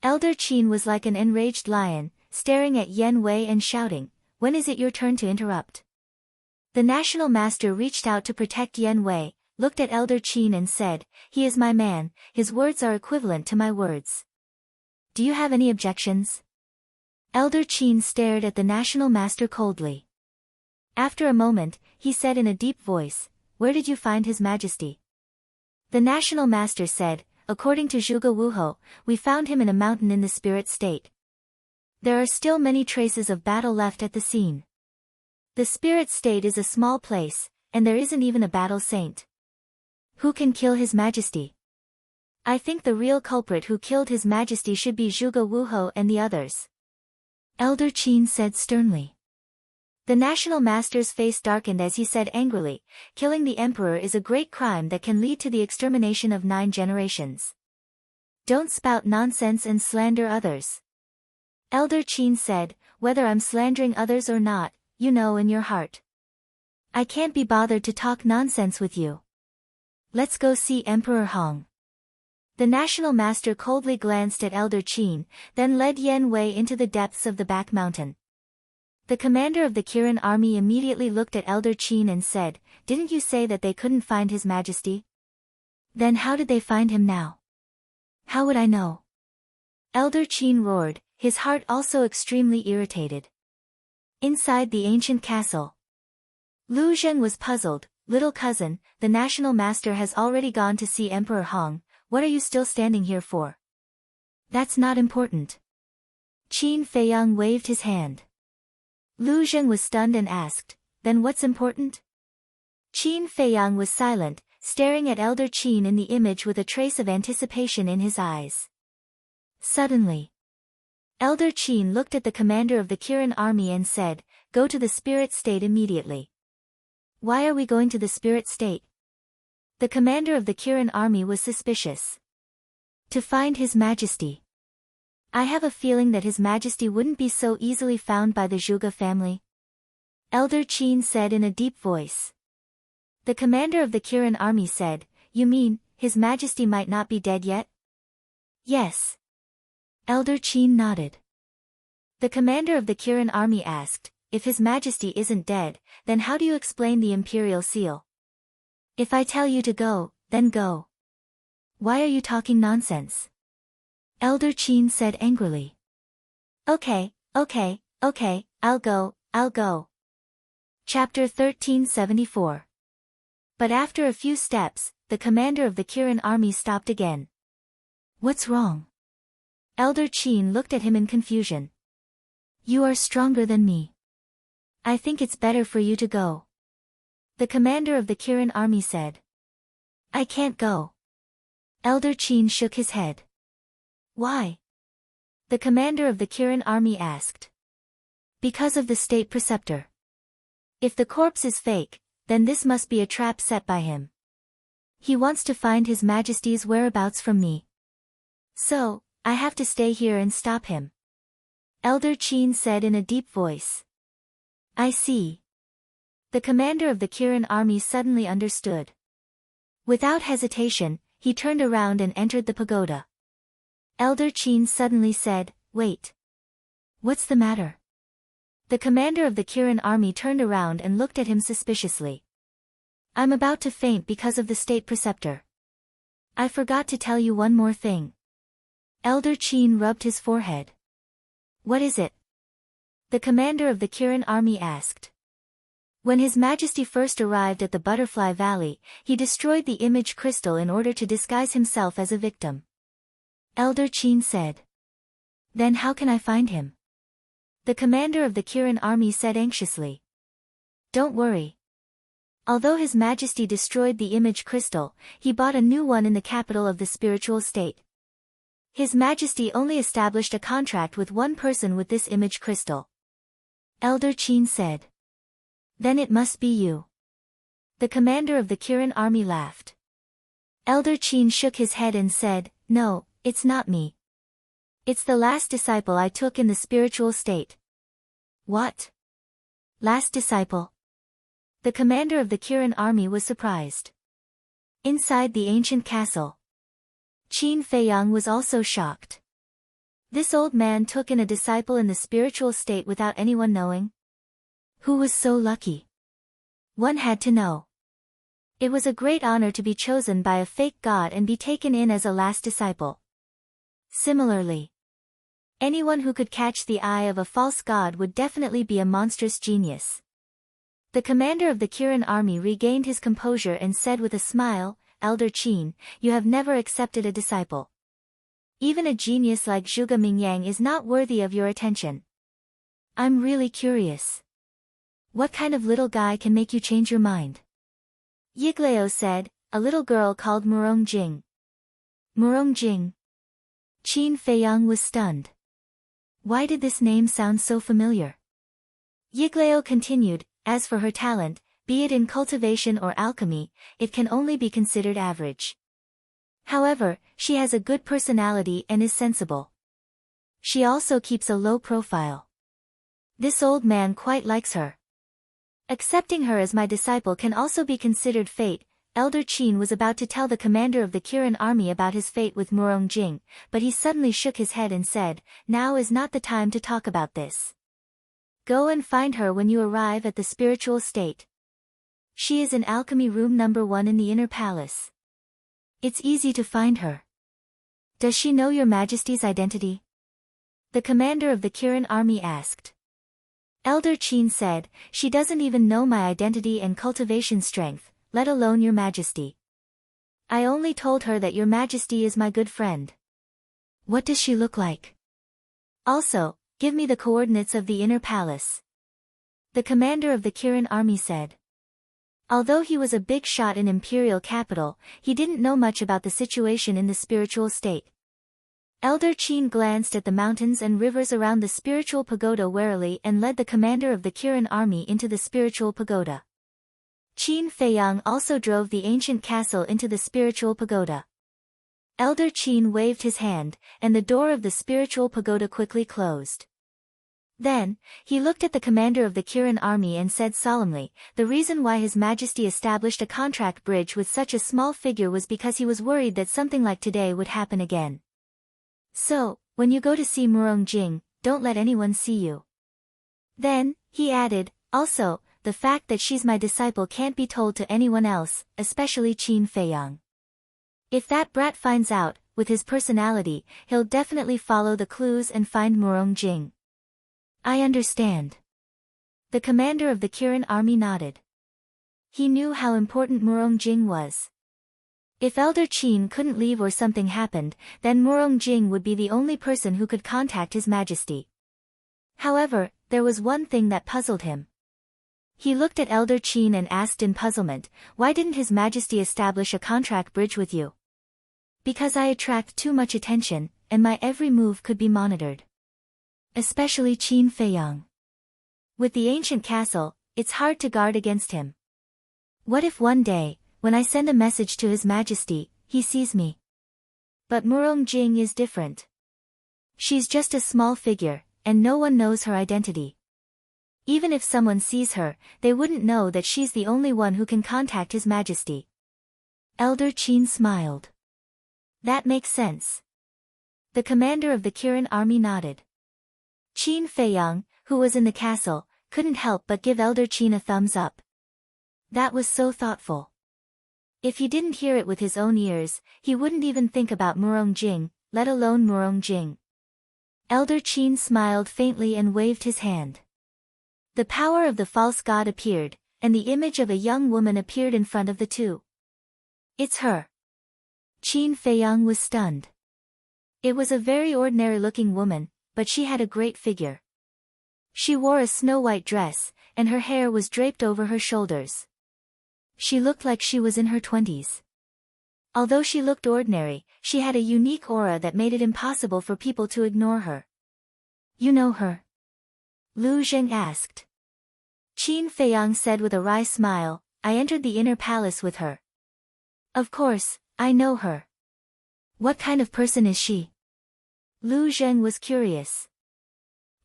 Elder Qin was like an enraged lion, staring at Yan Wei and shouting, When is it your turn to interrupt? The National Master reached out to protect Yan Wei, looked at Elder Qin and said, "He is my man, his words are equivalent to my words. Do you have any objections?" Elder Qin stared at the national master coldly. After a moment, he said in a deep voice, "Where did you find His Majesty?" The national master said, "According to Zhuge Wuhou, we found him in a mountain in the spirit state. There are still many traces of battle left at the scene. The spirit state is a small place, and there isn't even a battle saint. Who can kill His Majesty? I think the real culprit who killed His Majesty should be Zhuge Wuhou and the others," Elder Qin said sternly. The national master's face darkened as he said angrily, "Killing the emperor is a great crime that can lead to the extermination of 9 generations. Don't spout nonsense and slander others." Elder Qin said, "Whether I'm slandering others or not, you know in your heart. I can't be bothered to talk nonsense with you. Let's go see Emperor Hong." The national master coldly glanced at Elder Qin, then led Yan Wei into the depths of the back mountain. The commander of the Kirin army immediately looked at Elder Qin and said, "Didn't you say that they couldn't find His Majesty? Then how did they find him now?" "How would I know?" Elder Qin roared, his heart also extremely irritated. Inside the ancient castle, Lu Zhen was puzzled. "Little cousin, the national master has already gone to see Emperor Hong. What are you still standing here for?" "That's not important." Qin Feiyang waved his hand. Lu Zhen was stunned and asked, "Then what's important?" Qin Feiyang was silent, staring at Elder Qin in the image with a trace of anticipation in his eyes. Suddenly, Elder Qin looked at the commander of the Kirin army and said, "Go to the spirit state immediately." "Why are we going to the spirit state?" The commander of the Kirin army was suspicious. "To find His Majesty. I have a feeling that His Majesty wouldn't be so easily found by the Zhuge family," Elder Qin said in a deep voice. The commander of the Kirin army said, "You mean, His Majesty might not be dead yet?" "Yes." Elder Qin nodded. The commander of the Kirin army asked, "If His Majesty isn't dead, then how do you explain the imperial seal? If I tell you to go, then go. Why are you talking nonsense?" Elder Qin said angrily. Okay, I'll go. Chapter 1374. But after a few steps, the commander of the Kirin army stopped again. "What's wrong?" Elder Qin looked at him in confusion. "You are stronger than me. I think it's better for you to go," the commander of the Kirin army said. "I can't go." Elder Qin shook his head. "Why?" the commander of the Kirin army asked. "Because of the state preceptor. If the corpse is fake, then this must be a trap set by him. He wants to find His Majesty's whereabouts from me. So, I have to stay here and stop him," Elder Qin said in a deep voice. "I see." The commander of the Kirin army suddenly understood. Without hesitation, he turned around and entered the pagoda. Elder Qin suddenly said, "Wait. What's the matter?" The commander of the Kirin army turned around and looked at him suspiciously. "I'm about to faint because of the state preceptor. I forgot to tell you one more thing." Elder Qin rubbed his forehead. "What is it?" the commander of the Kirin army asked. "When His Majesty first arrived at the Butterfly Valley, he destroyed the image crystal in order to disguise himself as a victim," Elder Qin said. "Then how can I find him?" the commander of the Kirin army said anxiously. "Don't worry. Although His Majesty destroyed the image crystal, he bought a new one in the capital of the spiritual state. His Majesty only established a contract with one person with this image crystal," Elder Qin said. "Then it must be you." The commander of the Kirin army laughed. Elder Qin shook his head and said, "No, it's not me. It's the last disciple I took in the spiritual state." "What? Last disciple?" The commander of the Kirin army was surprised. Inside the ancient castle, Qin Feiyang was also shocked. This old man took in a disciple in the spiritual state without anyone knowing? Who was so lucky? One had to know. It was a great honor to be chosen by a fake god and be taken in as a last disciple. Similarly, anyone who could catch the eye of a false god would definitely be a monstrous genius. The commander of the Kirin army regained his composure and said with a smile, "Elder Qin, you have never accepted a disciple. Even a genius like Zhuge Mingyang is not worthy of your attention. I'm really curious. What kind of little guy can make you change your mind?" Yiglao said, "A little girl called Murong Jing." Murong Jing. Qin Feiyang was stunned. Why did this name sound so familiar? Yiglao continued, "As for her talent, be it in cultivation or alchemy, it can only be considered average. However, she has a good personality and is sensible. She also keeps a low profile. This old man quite likes her. Accepting her as my disciple can also be considered fate." Elder Qin was about to tell the commander of the Kirin army about his fate with Murong Jing, but he suddenly shook his head and said, "Now is not the time to talk about this. Go and find her when you arrive at the spiritual state. She is in alchemy room number 1 in the inner palace. It's easy to find her." "Does she know your majesty's identity?" the commander of the Kirin army asked. Elder Qin said, "She doesn't even know my identity and cultivation strength, let alone your majesty. I only told her that your majesty is my good friend." "What does she look like? Also, give me the coordinates of the inner palace," the commander of the Kirin army said. Although he was a big shot in imperial capital, he didn't know much about the situation in the spiritual state. Elder Qin glanced at the mountains and rivers around the spiritual pagoda warily and led the commander of the Kirin army into the spiritual pagoda. Qin Feiyang also drove the ancient castle into the spiritual pagoda. Elder Qin waved his hand, and the door of the spiritual pagoda quickly closed. Then, he looked at the commander of the Kirin army and said solemnly, "The reason why His Majesty established a contract bridge with such a small figure was because he was worried that something like today would happen again. So, when you go to see Murong Jing, don't let anyone see you." Then, he added, "Also, the fact that she's my disciple can't be told to anyone else, especially Qin Feiyang. If that brat finds out, with his personality, he'll definitely follow the clues and find Murong Jing." "I understand." The commander of the Kirin army nodded. He knew how important Murong Jing was. If Elder Qin couldn't leave or something happened, then Murong Jing would be the only person who could contact His Majesty. However, there was one thing that puzzled him. He looked at Elder Qin and asked in puzzlement, "Why didn't His Majesty establish a contract bridge with you?" "Because I attract too much attention, and my every move could be monitored. Especially Qin Feiyang. With the ancient castle, it's hard to guard against him. What if one day, when I send a message to His Majesty, he sees me? But Murong Jing is different. She's just a small figure, and no one knows her identity. Even if someone sees her, they wouldn't know that she's the only one who can contact His Majesty." Elder Qin smiled. "That makes sense." The commander of the Kirin army nodded. Qin Feiyang, who was in the castle, couldn't help but give Elder Qin a thumbs up. That was so thoughtful. If he didn't hear it with his own ears, he wouldn't even think about Murong Jing, let alone Murong Jing. Elder Qin smiled faintly and waved his hand. The power of the false god appeared, and the image of a young woman appeared in front of the two. "It's her." Qin Feiyang was stunned. It was a very ordinary-looking woman, but she had a great figure. She wore a snow-white dress, and her hair was draped over her shoulders. She looked like she was in her 20s. Although she looked ordinary, she had a unique aura that made it impossible for people to ignore her. "You know her?" Lu Zheng asked. Qin Feiyang said with a wry smile, "I entered the inner palace with her." "Of course, I know her. What kind of person is she?" Lu Zheng was curious.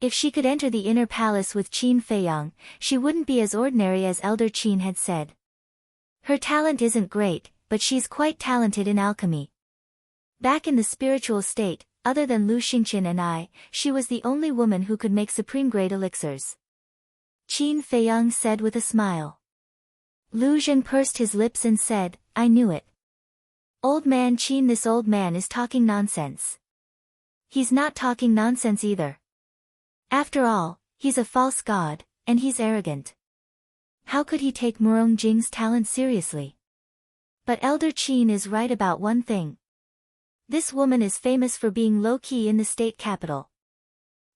If she could enter the inner palace with Qin Feiyang, she wouldn't be as ordinary as Elder Qin had said. Her talent isn't great, but she's quite talented in alchemy. Back in the spiritual state, other than Lu Xingqian and I, she was the only woman who could make supreme-grade elixirs. Qin Feiyang said with a smile. Lu Zhen pursed his lips and said, I knew it. Old man Qin, this old man is talking nonsense. He's not talking nonsense either. After all, he's a false god, and he's arrogant. How could he take Murong Jing's talent seriously? But Elder Qin is right about one thing. This woman is famous for being low-key in the state capital.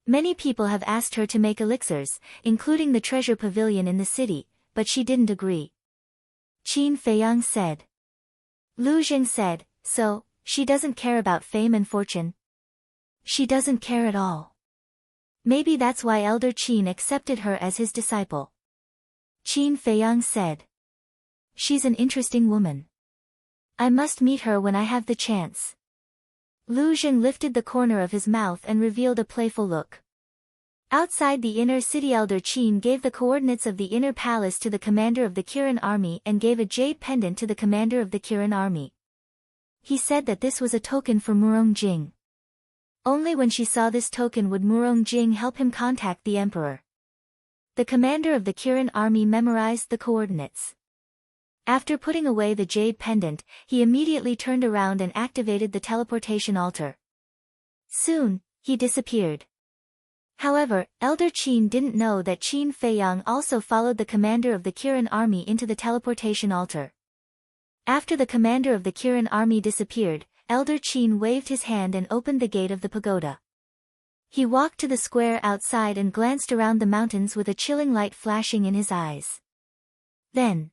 Many people have asked her to make elixirs, including the treasure pavilion in the city, but she didn't agree. Qin Feiyang said. Lu Zhen said, so, she doesn't care about fame and fortune? She doesn't care at all. Maybe that's why Elder Qin accepted her as his disciple. Qin Feiyang said. She's an interesting woman. I must meet her when I have the chance. Lu Zhen lifted the corner of his mouth and revealed a playful look. Outside the inner city, Elder Qin gave the coordinates of the inner palace to the commander of the Kirin army and gave a jade pendant to the commander of the Kirin army. He said that this was a token for Murong Jing. Only when she saw this token would Murong Jing help him contact the emperor. The commander of the Kirin army memorized the coordinates. After putting away the jade pendant, he immediately turned around and activated the teleportation altar. Soon, he disappeared. However, Elder Qin didn't know that Qin Feiyang also followed the commander of the Kirin army into the teleportation altar. After the commander of the Kirin army disappeared, Elder Qin waved his hand and opened the gate of the pagoda. He walked to the square outside and glanced around the mountains with a chilling light flashing in his eyes. Then,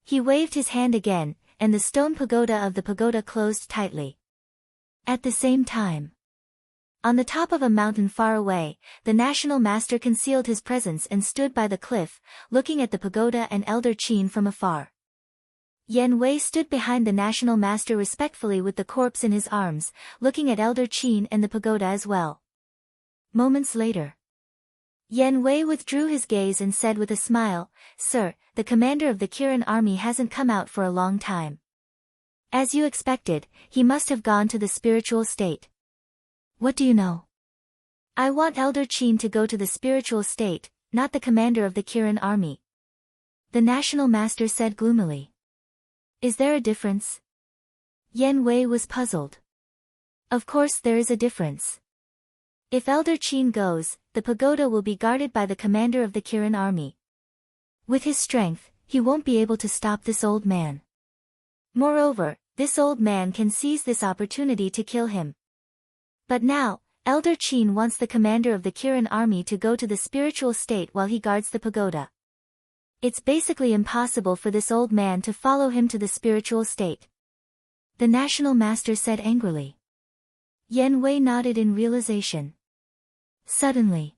he waved his hand again, and the stone pagoda of the pagoda closed tightly. At the same time, on the top of a mountain far away, the national master concealed his presence and stood by the cliff, looking at the pagoda and Elder Qin from afar. Yan Wei stood behind the national master respectfully with the corpse in his arms, looking at Elder Qin and the pagoda as well. Moments later, Yan Wei withdrew his gaze and said with a smile, Sir, the commander of the Kirin army hasn't come out for a long time. As you expected, he must have gone to the spiritual state. What do you know? I want Elder Qin to go to the spiritual state, not the commander of the Kirin army. The national master said gloomily. Is there a difference? Yan Wei was puzzled. Of course there is a difference. If Elder Qin goes, the pagoda will be guarded by the commander of the Kirin army. With his strength, he won't be able to stop this old man. Moreover, this old man can seize this opportunity to kill him. But now, Elder Qin wants the commander of the Kirin army to go to the spiritual state while he guards the pagoda. It's basically impossible for this old man to follow him to the spiritual state. The national master said angrily. Yan Wei nodded in realization. Suddenly,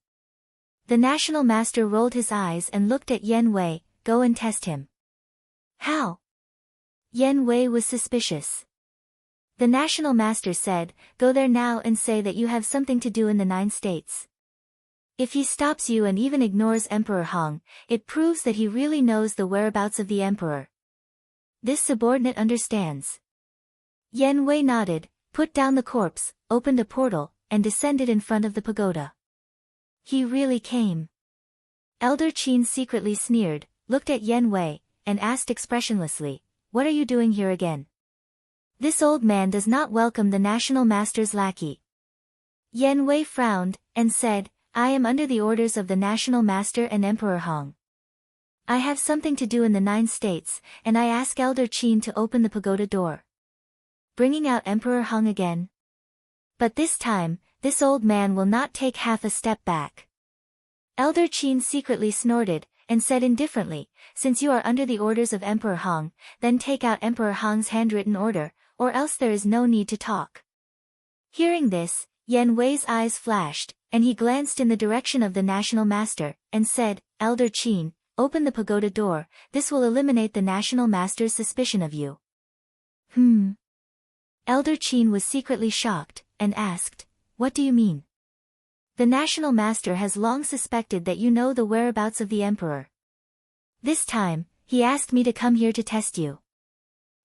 the national master rolled his eyes and looked at Yan Wei. Go and test him. How? Yan Wei was suspicious. The national master said, Go there now and say that you have something to do in the 9 states. If he stops you and even ignores Emperor Hong, it proves that he really knows the whereabouts of the emperor. This subordinate understands. Yan Wei nodded, put down the corpse, opened a portal, and descended in front of the pagoda. He really came. Elder Qin secretly sneered, looked at Yan Wei, and asked expressionlessly, What are you doing here again? This old man does not welcome the national master's lackey. Yan Wei frowned, and said, I am under the orders of the national master and Emperor Hong. I have something to do in the 9 states, and I ask Elder Qin to open the pagoda door. Bringing out Emperor Hong again? But this time, this old man will not take half a step back. Elder Qin secretly snorted, and said indifferently, Since you are under the orders of Emperor Hong, then take out Emperor Hong's handwritten order, or else there is no need to talk. Hearing this, Yan Wei's eyes flashed, and he glanced in the direction of the national master, and said, Elder Qin, open the pagoda door, this will eliminate the national master's suspicion of you. Elder Qin was secretly shocked, and asked, What do you mean? The national master has long suspected that you know the whereabouts of the emperor. This time, he asked me to come here to test you.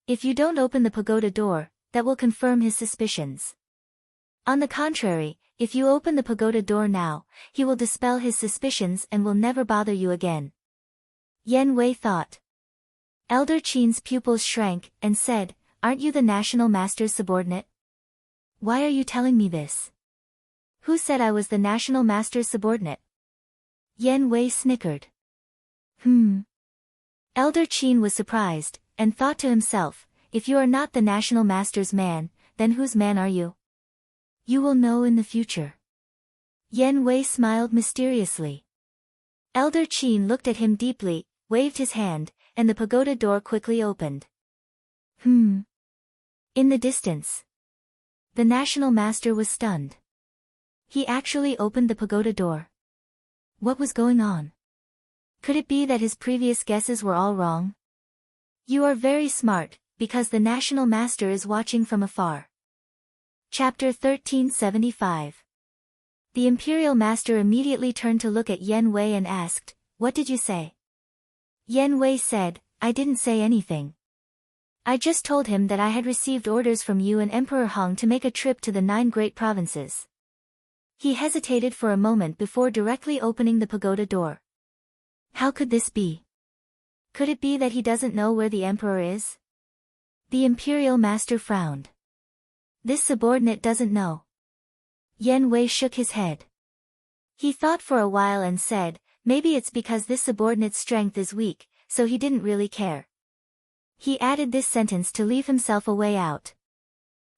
If you don't open the pagoda door, that will confirm his suspicions. On the contrary, if you open the pagoda door now, he will dispel his suspicions and will never bother you again. Yan Wei thought. Elder Qin's pupils shrank, and said, "Aren't you the national master's subordinate? Why are you telling me this? Who said I was the national master's subordinate?" Yan Wei snickered. Elder Qin was surprised, and thought to himself, if you are not the national master's man, then whose man are you? You will know in the future. Yan Wei smiled mysteriously. Elder Qin looked at him deeply, waved his hand, and the pagoda door quickly opened. In the distance. The national master was stunned. He actually opened the pagoda door. What was going on? Could it be that his previous guesses were all wrong? You are very smart, because the national master is watching from afar. Chapter 1375. The imperial master immediately turned to look at Yan Wei and asked, "What did you say?" Yan Wei said, "I didn't say anything. I just told him that I had received orders from you and Emperor Hong to make a trip to the 9 great provinces." He hesitated for a moment before directly opening the pagoda door. How could this be? Could it be that he doesn't know where the emperor is? The imperial master frowned. This subordinate doesn't know. Yan Wei shook his head. He thought for a while and said, maybe it's because this subordinate's strength is weak, so he didn't really care. He added this sentence to leave himself a way out.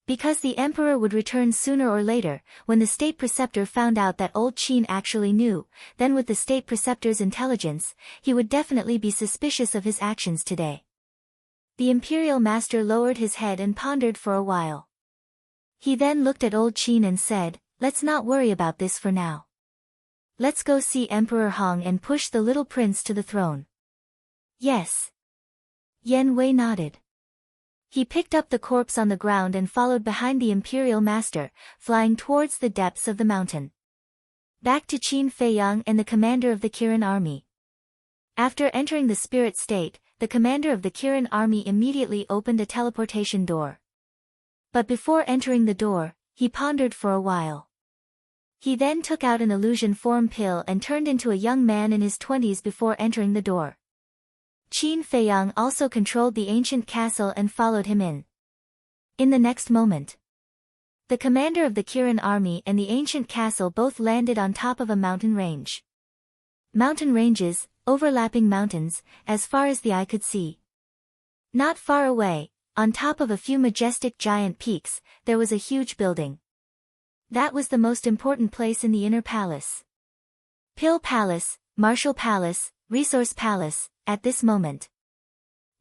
Because the emperor would return sooner or later, when the state preceptor found out that old Qin actually knew, then with the state preceptor's intelligence, he would definitely be suspicious of his actions today. The imperial master lowered his head and pondered for a while. He then looked at old Qin and said, "Let's not worry about this for now. Let's go see Emperor Hong and push the little prince to the throne." Yes. Yan Wei nodded. He picked up the corpse on the ground and followed behind the imperial master, flying towards the depths of the mountain. Back to Qin Feiyang and the commander of the Kirin army. After entering the spirit state, the commander of the Kirin army immediately opened a teleportation door. But before entering the door, he pondered for a while. He then took out an illusion form pill and turned into a young man in his 20s before entering the door. Qin Feiyang also controlled the ancient castle and followed him in. In the next moment, the commander of the Kirin army and the ancient castle both landed on top of a mountain range. Mountain ranges, overlapping mountains, as far as the eye could see. Not far away, on top of a few majestic giant peaks, there was a huge building. That was the most important place in the inner palace. Pill Palace, Martial Palace, Resource Palace, at this moment.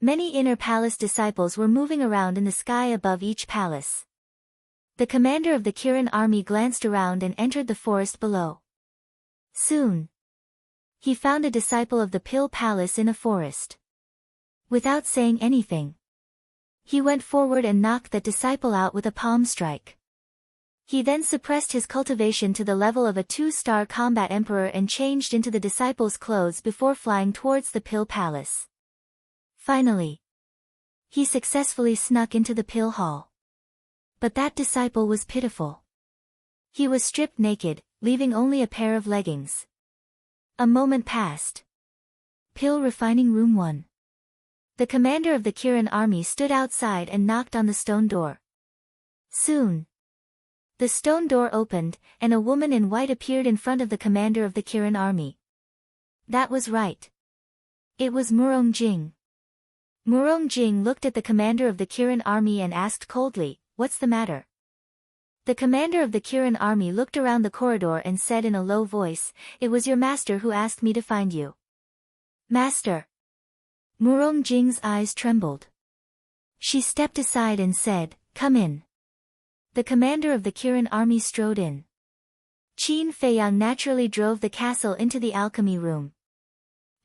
Many inner palace disciples were moving around in the sky above each palace. The commander of the Kirin army glanced around and entered the forest below. Soon, he found a disciple of the Pill Palace in a forest. Without saying anything, he went forward and knocked that disciple out with a palm strike. He then suppressed his cultivation to the level of a 2-star combat emperor and changed into the disciple's clothes before flying towards the Pill Palace. Finally, he successfully snuck into the Pill Hall. But that disciple was pitiful. He was stripped naked, leaving only a pair of leggings. A moment passed. Pill Refining Room 1. The commander of the Kirin army stood outside and knocked on the stone door. Soon, the stone door opened, and a woman in white appeared in front of the commander of the Kirin army. That was right. It was Murong Jing. Murong Jing looked at the commander of the Kirin army and asked coldly, "What's the matter?" The commander of the Kirin army looked around the corridor and said in a low voice, "It was your master who asked me to find you." "Master?" Murong Jing's eyes trembled. She stepped aside and said, "Come in." The commander of the Kirin army strode in. Qin Feiyang naturally drove the castle into the alchemy room.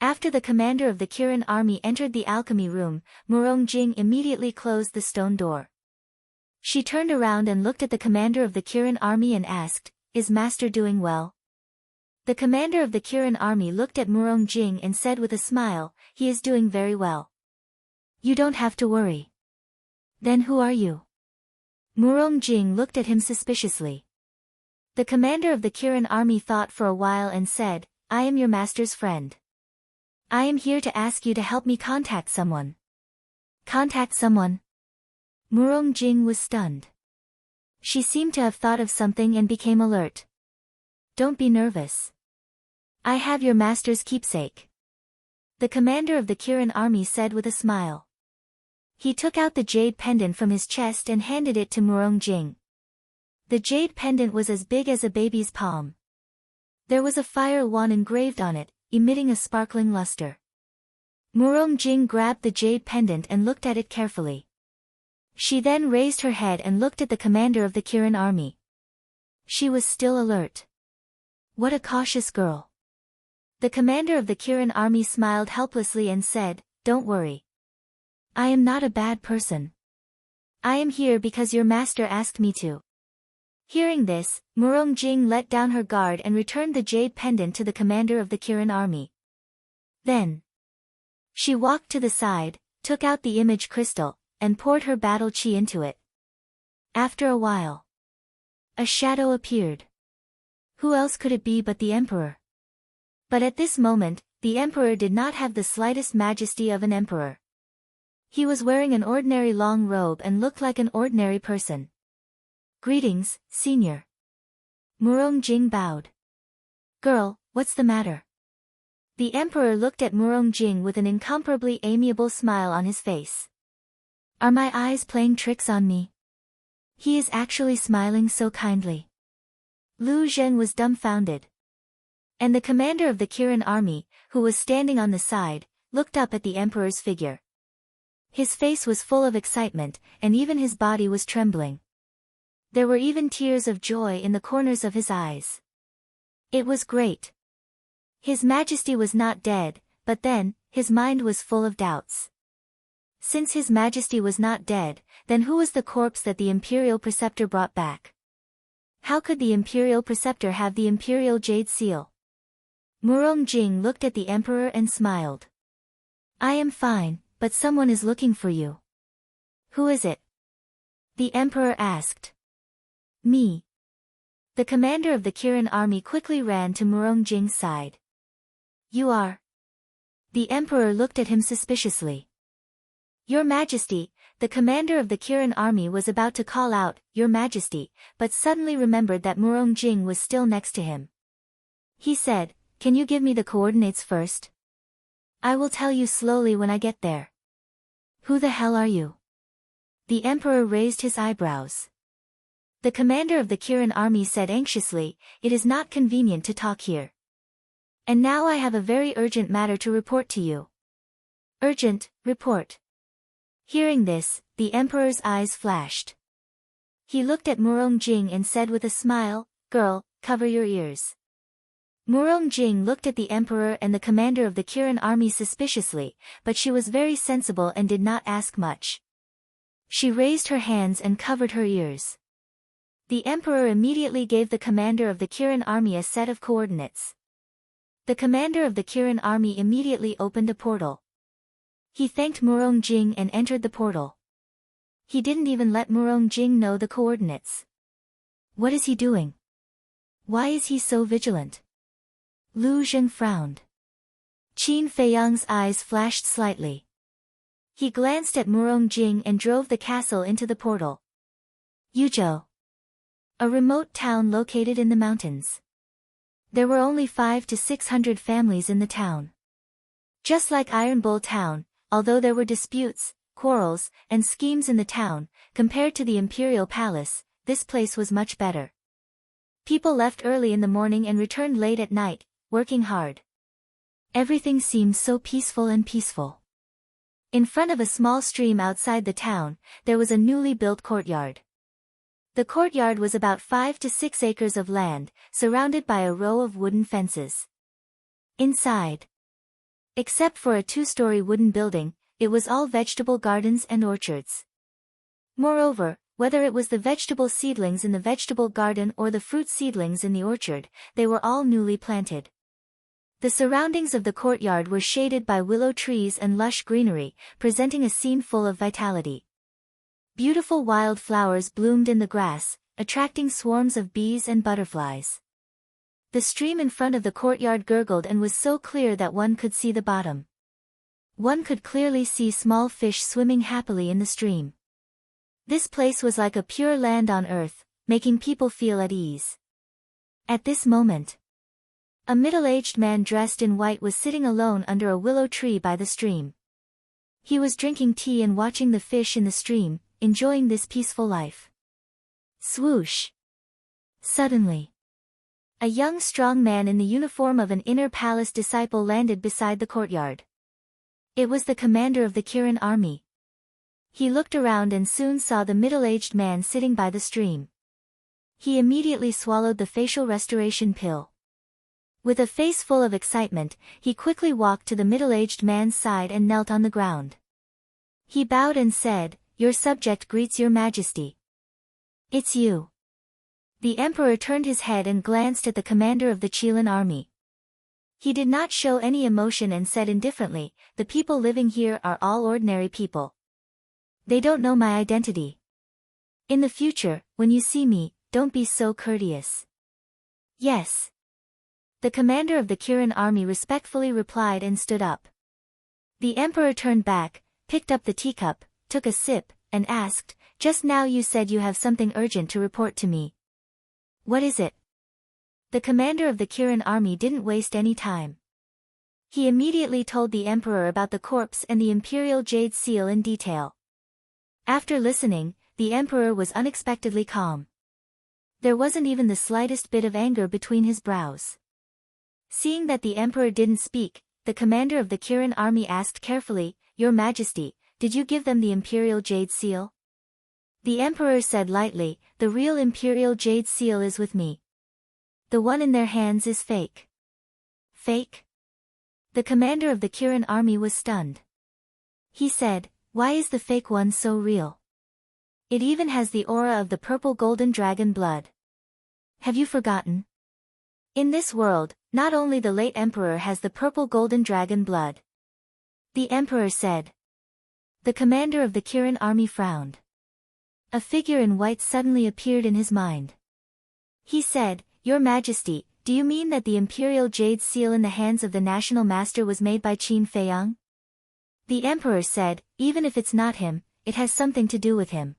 After the commander of the Kirin army entered the alchemy room, Murong Jing immediately closed the stone door. She turned around and looked at the commander of the Kirin army and asked, "Is master doing well?" The commander of the Kirin army looked at Murong Jing and said with a smile, "He is doing very well. You don't have to worry." "Then who are you?" Murong Jing looked at him suspiciously. The commander of the Kirin army thought for a while and said, "I am your master's friend. I am here to ask you to help me contact someone." Contact someone. Murong Jing was stunned. She seemed to have thought of something and became alert. Don't be nervous. I have your master's keepsake. The commander of the Kirin army said with a smile. He took out the jade pendant from his chest and handed it to Murong Jing. The jade pendant was as big as a baby's palm. There was a fire wand engraved on it, emitting a sparkling luster. Murong Jing grabbed the jade pendant and looked at it carefully. She then raised her head and looked at the commander of the Kirin army. She was still alert. What a cautious girl. The commander of the Kirin army smiled helplessly and said, Don't worry. I am not a bad person. I am here because your master asked me to. Hearing this, Murong Jing let down her guard and returned the jade pendant to the commander of the Kirin army. Then, she walked to the side, took out the image crystal, and poured her battle chi into it. After a while, a shadow appeared. Who else could it be but the emperor? But at this moment, the emperor did not have the slightest majesty of an emperor. He was wearing an ordinary long robe and looked like an ordinary person. Greetings, senior. Murong Jing bowed. Girl, what's the matter? The emperor looked at Murong Jing with an incomparably amiable smile on his face. Are my eyes playing tricks on me? He is actually smiling so kindly. Lu Zhen was dumbfounded. And the commander of the Kirin army, who was standing on the side, looked up at the emperor's figure. His face was full of excitement, and even his body was trembling. There were even tears of joy in the corners of his eyes. It was great. His Majesty was not dead, but then, his mind was full of doubts. Since His Majesty was not dead, then who was the corpse that the Imperial Preceptor brought back? How could the Imperial Preceptor have the Imperial Jade Seal? Murong Jing looked at the Emperor and smiled. I am fine, but someone is looking for you. Who is it? The Emperor asked. Me. The commander of the Kirin army quickly ran to Murong Jing's side. You are? The Emperor looked at him suspiciously. Your Majesty, the commander of the Kirin army was about to call out, Your Majesty, but suddenly remembered that Murong Jing was still next to him. He said, Can you give me the coordinates first? I will tell you slowly when I get there. Who the hell are you? The Emperor raised his eyebrows. The commander of the Kirin army said anxiously, It is not convenient to talk here. And now I have a very urgent matter to report to you. Urgent, report. Hearing this, the Emperor's eyes flashed. He looked at Murong Jing and said with a smile, Girl, cover your ears. Murong Jing looked at the Emperor and the commander of the Kirin army suspiciously, but she was very sensible and did not ask much. She raised her hands and covered her ears. The Emperor immediately gave the commander of the Kirin army a set of coordinates. The commander of the Kirin army immediately opened a portal. He thanked Murong Jing and entered the portal. He didn't even let Murong Jing know the coordinates. What is he doing? Why is he so vigilant? Lu Zheng frowned. Qin Feiyang's eyes flashed slightly. He glanced at Murong Jing and drove the castle into the portal. Yuzhou. A remote town located in the mountains. There were only 500 to 600 families in the town. Just like Iron Bull Town, although there were disputes, quarrels, and schemes in the town, compared to the Imperial Palace, this place was much better. People left early in the morning and returned late at night, working hard. Everything seemed so peaceful and peaceful. In front of a small stream outside the town, there was a newly built courtyard. The courtyard was about 5 to 6 acres of land, surrounded by a row of wooden fences. Inside, except for a 2-story wooden building, it was all vegetable gardens and orchards. Moreover, whether it was the vegetable seedlings in the vegetable garden or the fruit seedlings in the orchard, they were all newly planted. The surroundings of the courtyard were shaded by willow trees and lush greenery, presenting a scene full of vitality. Beautiful wild flowers bloomed in the grass, attracting swarms of bees and butterflies. The stream in front of the courtyard gurgled and was so clear that one could see the bottom. One could clearly see small fish swimming happily in the stream. This place was like a pure land on earth, making people feel at ease. At this moment, a middle-aged man dressed in white was sitting alone under a willow tree by the stream. He was drinking tea and watching the fish in the stream, enjoying this peaceful life. Swoosh! Suddenly, a young strong man in the uniform of an inner palace disciple landed beside the courtyard. It was the commander of the Kirin army. He looked around and soon saw the middle-aged man sitting by the stream. He immediately swallowed the facial restoration pill. With a face full of excitement, he quickly walked to the middle-aged man's side and knelt on the ground. He bowed and said, "Your subject greets your majesty." "It's you." The emperor turned his head and glanced at the commander of the Qilin army. He did not show any emotion and said indifferently, "The people living here are all ordinary people. They don't know my identity. In the future, when you see me, don't be so courteous." "Yes." The commander of the Kirin army respectfully replied and stood up. The emperor turned back, picked up the teacup, took a sip, and asked, "Just now you said you have something urgent to report to me. What is it?" The commander of the Kirin army didn't waste any time. He immediately told the emperor about the corpse and the imperial jade seal in detail. After listening, the emperor was unexpectedly calm. There wasn't even the slightest bit of anger between his brows. Seeing that the emperor didn't speak, the commander of the Kirin army asked carefully, "Your Majesty, did you give them the imperial jade seal?" The emperor said lightly, "The real imperial jade seal is with me. The one in their hands is fake." "Fake?" The commander of the Kirin army was stunned. He said, "Why is the fake one so real? It even has the aura of the purple golden dragon blood. Have you forgotten? In this world, not only the late emperor has the purple golden dragon blood." The emperor said. The commander of the Kirin army frowned. A figure in white suddenly appeared in his mind. He said, "Your Majesty, do you mean that the imperial jade seal in the hands of the national master was made by Qin Feiyang?" The emperor said, "Even if it's not him, it has something to do with him."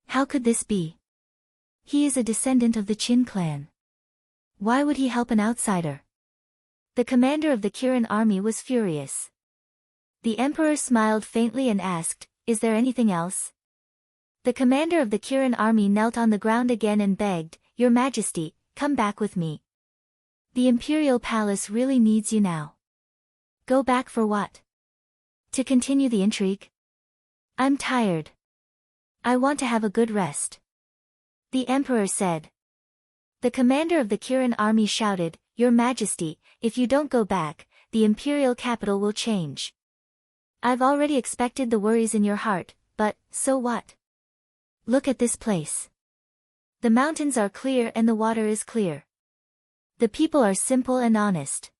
"How could this be? He is a descendant of the Qin clan. Why would he help an outsider?" The commander of the Kirin army was furious. The emperor smiled faintly and asked, "Is there anything else?" The commander of the Kirin army knelt on the ground again and begged, "Your Majesty, come back with me. The imperial palace really needs you now." "Go back for what? To continue the intrigue? I'm tired. I want to have a good rest." The emperor said. The commander of the Kirin army shouted, "Your Majesty, if you don't go back, the imperial capital will change. I've already expected the worries in your heart, but, so what? Look at this place. The mountains are clear and the water is clear. The people are simple and honest.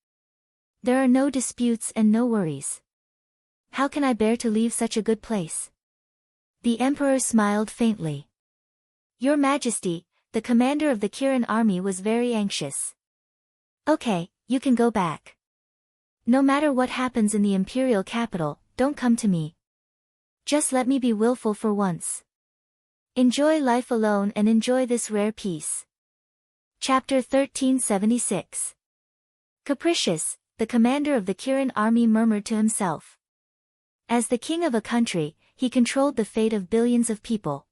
There are no disputes and no worries. How can I bear to leave such a good place?" The emperor smiled faintly. "Your Majesty," the commander of the Kirin army was very anxious. "Okay, you can go back. No matter what happens in the imperial capital, don't come to me. Just let me be willful for once. Enjoy life alone and enjoy this rare peace." Chapter 1376. Capricious, the commander of the Kirin army murmured to himself. As the king of a country, he controlled the fate of billions of people.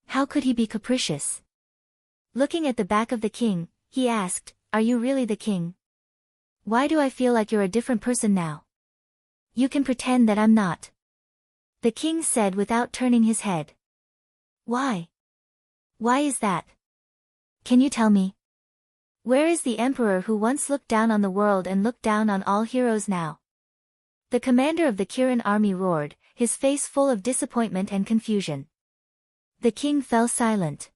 How could he be capricious? Looking at the back of the king, he asked, "Are you really the king? Why do I feel like you're a different person now? You can pretend that I'm not." The king said without turning his head. "Why? Why is that? Can you tell me? Where is the emperor who once looked down on the world and looked down on all heroes now?" The commander of the Kirin army roared, his face full of disappointment and confusion. The king fell silent.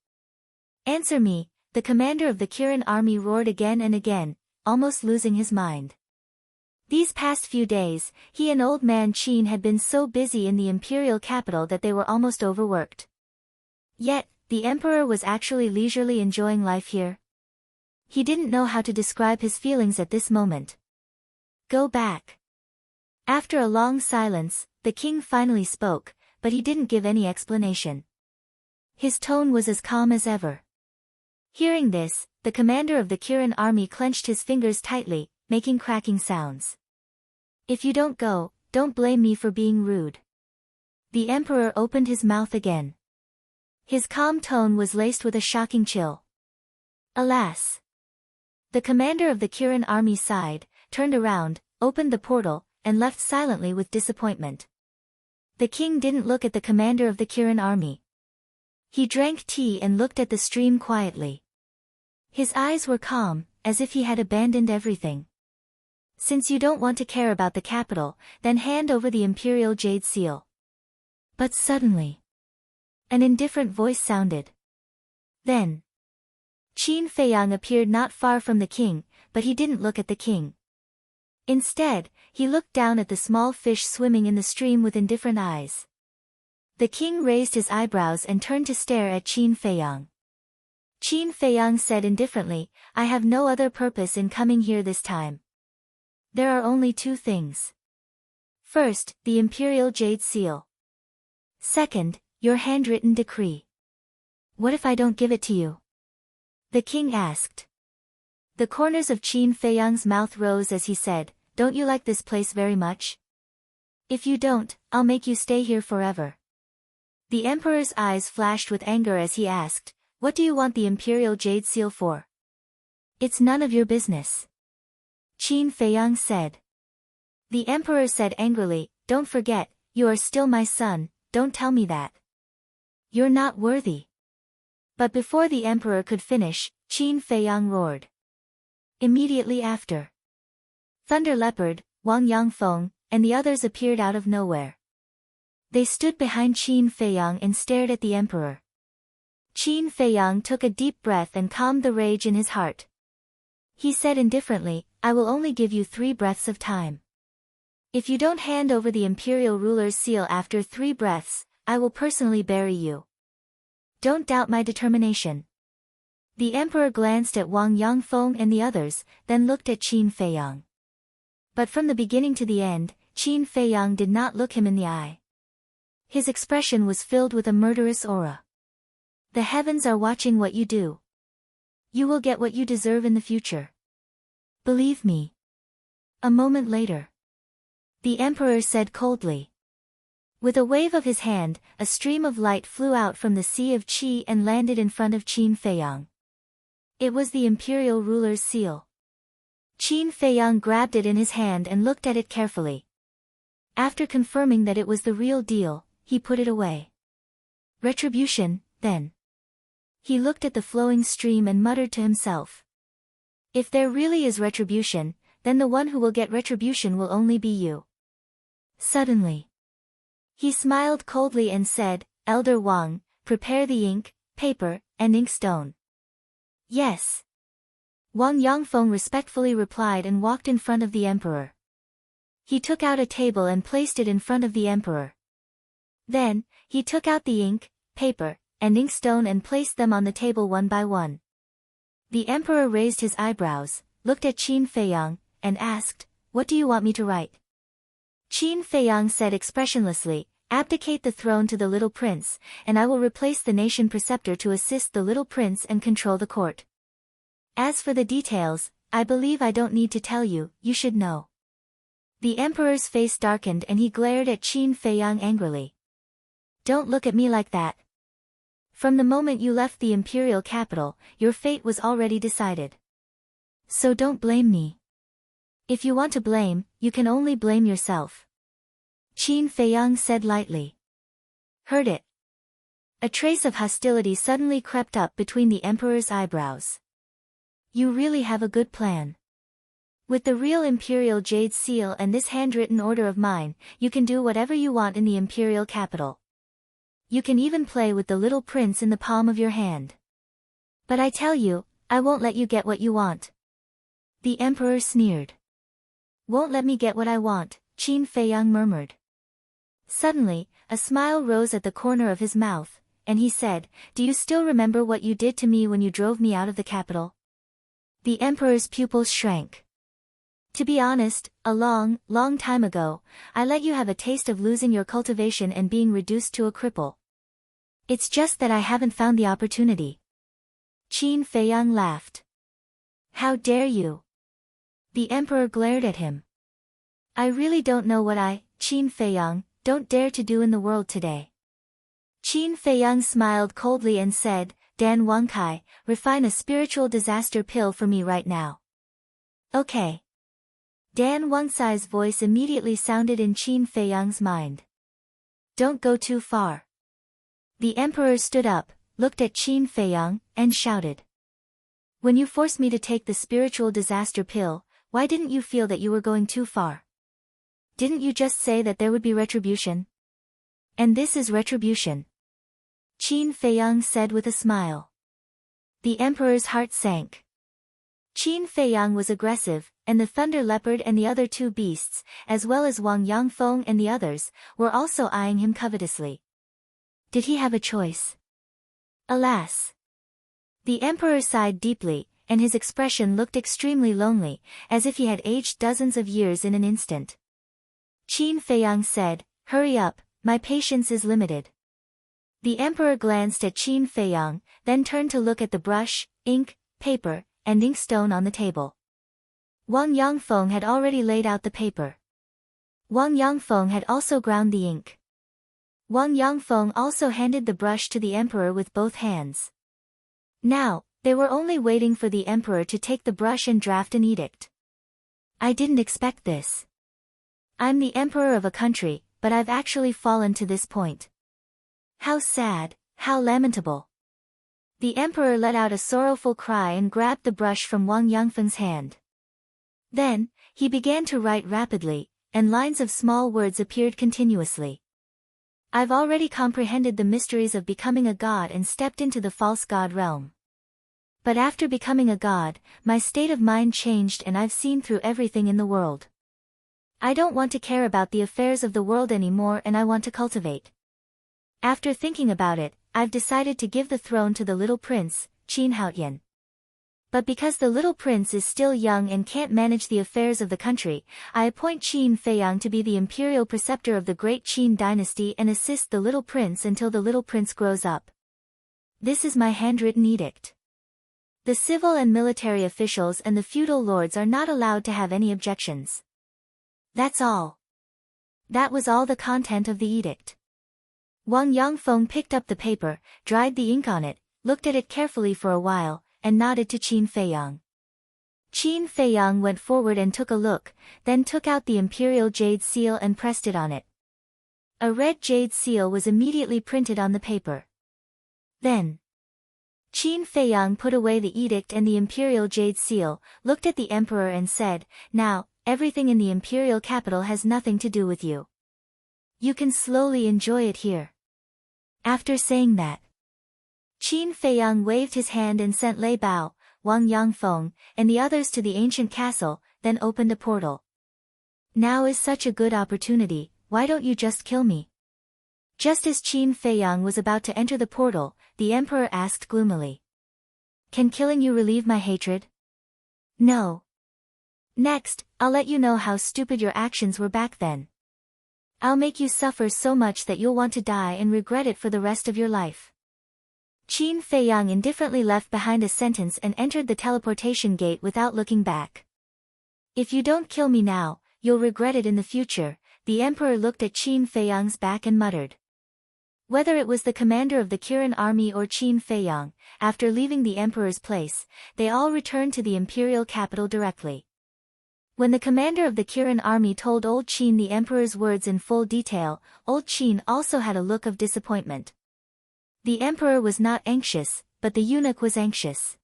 "Answer me," the commander of the Kirin army roared again and again, almost losing his mind. These past few days, he and old man Qin had been so busy in the imperial capital that they were almost overworked. Yet, the emperor was actually leisurely enjoying life here. He didn't know how to describe his feelings at this moment. "Go back. After a long silence, the king finally spoke, but he didn't give any explanation. His tone was as calm as ever. Hearing this, the commander of the Kirin army clenched his fingers tightly, making cracking sounds. If you don't go, don't blame me for being rude. The emperor opened his mouth again. His calm tone was laced with a shocking chill. Alas! The commander of the Kirin army sighed, turned around, opened the portal, and left silently with disappointment. The king didn't look at the commander of the Kirin army. He drank tea and looked at the stream quietly. His eyes were calm, as if he had abandoned everything. Since you don't want to care about the capital, then hand over the imperial jade seal. But suddenly, an indifferent voice sounded. Then, Qin Feiyang appeared not far from the king, but he didn't look at the king. Instead, he looked down at the small fish swimming in the stream with indifferent eyes. The king raised his eyebrows and turned to stare at Qin Feiyang. Qin Feiyang said indifferently, I have no other purpose in coming here this time. There are only two things. First, the imperial jade seal. Second, your handwritten decree. What if I don't give it to you? The king asked. The corners of Qin Feiyang's mouth rose as he said, don't you like this place very much? If you don't, I'll make you stay here forever. The emperor's eyes flashed with anger as he asked, what do you want the imperial jade seal for? It's none of your business. Qin Feiyang said. The emperor said angrily, don't forget, you are still my son, don't tell me that. You're not worthy. But before the emperor could finish, Qin Feiyang roared. Immediately after, Thunder Leopard, Wang Yangfeng, and the others appeared out of nowhere. They stood behind Qin Feiyang and stared at the emperor. Qin Feiyang took a deep breath and calmed the rage in his heart. He said indifferently, I will only give you 3 breaths of time. If you don't hand over the imperial ruler's seal after 3 breaths, I will personally bury you. Don't doubt my determination. The emperor glanced at Wang Yangfeng and the others, then looked at Qin Feiyang. But from the beginning to the end, Qin Feiyang did not look him in the eye. His expression was filled with a murderous aura. The heavens are watching what you do. You will get what you deserve in the future. Believe me. A moment later, the emperor said coldly. With a wave of his hand, a stream of light flew out from the sea of qi and landed in front of Qin Feiyang. It was the imperial ruler's seal. Qin Feiyang grabbed it in his hand and looked at it carefully. After confirming that it was the real deal, he put it away. Retribution, then. He looked at the flowing stream and muttered to himself. If there really is retribution, then the one who will get retribution will only be you. Suddenly, he smiled coldly and said, Elder Wang, prepare the ink, paper, and inkstone. Yes. Wang Yangfeng respectfully replied and walked in front of the emperor. He took out a table and placed it in front of the emperor. Then, he took out the ink, paper, and inkstone and placed them on the table one by one. The emperor raised his eyebrows, looked at Qin Feiyang, and asked, What do you want me to write? Qin Feiyang said expressionlessly, Abdicate the throne to the little prince, and I will replace the nation preceptor to assist the little prince and control the court. As for the details, I believe I don't need to tell you, you should know. The emperor's face darkened and he glared at Qin Feiyang angrily. Don't look at me like that. From the moment you left the imperial capital, your fate was already decided. So don't blame me. If you want to blame, you can only blame yourself. Qin Feiyang said lightly. Heard it. A trace of hostility suddenly crept up between the emperor's eyebrows. You really have a good plan. With the real imperial jade seal and this handwritten order of mine, you can do whatever you want in the imperial capital. You can even play with the little prince in the palm of your hand. But I tell you, I won't let you get what you want. The emperor sneered. Won't let me get what I want, Qin Feiyang murmured. Suddenly, a smile rose at the corner of his mouth, and he said, Do you still remember what you did to me when you drove me out of the capital? The emperor's pupils shrank. To be honest, a long, long time ago, I let you have a taste of losing your cultivation and being reduced to a cripple. It's just that I haven't found the opportunity. Qin Feiyang laughed. How dare you? The emperor glared at him. I really don't know what Qin Feiyang, don't dare to do in the world today. Qin Feiyang smiled coldly and said, Dan Wangkai, refine a spiritual disaster pill for me right now. Okay. Dan Wangkai's voice immediately sounded in Qin Feiyang's mind. Don't go too far. The emperor stood up, looked at Qin Feiyang, and shouted. When you forced me to take the spiritual disaster pill, why didn't you feel that you were going too far? Didn't you just say that there would be retribution? And this is retribution. Qin Feiyang said with a smile. The emperor's heart sank. Qin Feiyang was aggressive, and the Thunder Leopard and the other two beasts, as well as Wang Yangfeng and the others, were also eyeing him covetously. Did he have a choice? Alas! The emperor sighed deeply, and his expression looked extremely lonely, as if he had aged dozens of years in an instant. Qin Feiyang said, Hurry up, my patience is limited. The emperor glanced at Qin Feiyang, then turned to look at the brush, ink, paper, and inkstone on the table. Wang Yangfeng had already laid out the paper. Wang Yangfeng had also ground the ink. Wang Yangfeng also handed the brush to the emperor with both hands. Now, they were only waiting for the emperor to take the brush and draft an edict. I didn't expect this. I'm the emperor of a country, but I've actually fallen to this point. How sad, how lamentable. The emperor let out a sorrowful cry and grabbed the brush from Wang Yangfeng's hand. Then, he began to write rapidly, and lines of small words appeared continuously. I've already comprehended the mysteries of becoming a god and stepped into the false god realm. But after becoming a god, my state of mind changed and I've seen through everything in the world. I don't want to care about the affairs of the world anymore and I want to cultivate. After thinking about it, I've decided to give the throne to the little prince, Qin Haotian. But because the little prince is still young and can't manage the affairs of the country, I appoint Qin Feiyang to be the imperial preceptor of the great Qin dynasty and assist the little prince until the little prince grows up. This is my handwritten edict. The civil and military officials and the feudal lords are not allowed to have any objections. That's all. That was all the content of the edict. Wang Yangfeng picked up the paper, dried the ink on it, looked at it carefully for a while, and nodded to Qin Feiyang. Qin Feiyang went forward and took a look, then took out the imperial jade seal and pressed it on it. A red jade seal was immediately printed on the paper. Then, Qin Feiyang put away the edict and the imperial jade seal, looked at the emperor and said, Now, everything in the imperial capital has nothing to do with you. You can slowly enjoy it here. After saying that, Qin Feiyang waved his hand and sent Lei Bao, Wang Yangfeng, and the others to the ancient castle, then opened a portal. Now is such a good opportunity, why don't you just kill me? Just as Qin Feiyang was about to enter the portal, the emperor asked gloomily. Can killing you relieve my hatred? No. Next, I'll let you know how stupid your actions were back then. I'll make you suffer so much that you'll want to die and regret it for the rest of your life. Qin Feiyang indifferently left behind a sentence and entered the teleportation gate without looking back. If you don't kill me now, you'll regret it in the future, the emperor looked at Qin Feiyang's back and muttered. Whether it was the commander of the Kirin army or Qin Feiyang, after leaving the emperor's place, they all returned to the imperial capital directly. When the commander of the Kirin army told Old Qin the emperor's words in full detail, Old Qin also had a look of disappointment. The emperor was not anxious, but the eunuch was anxious.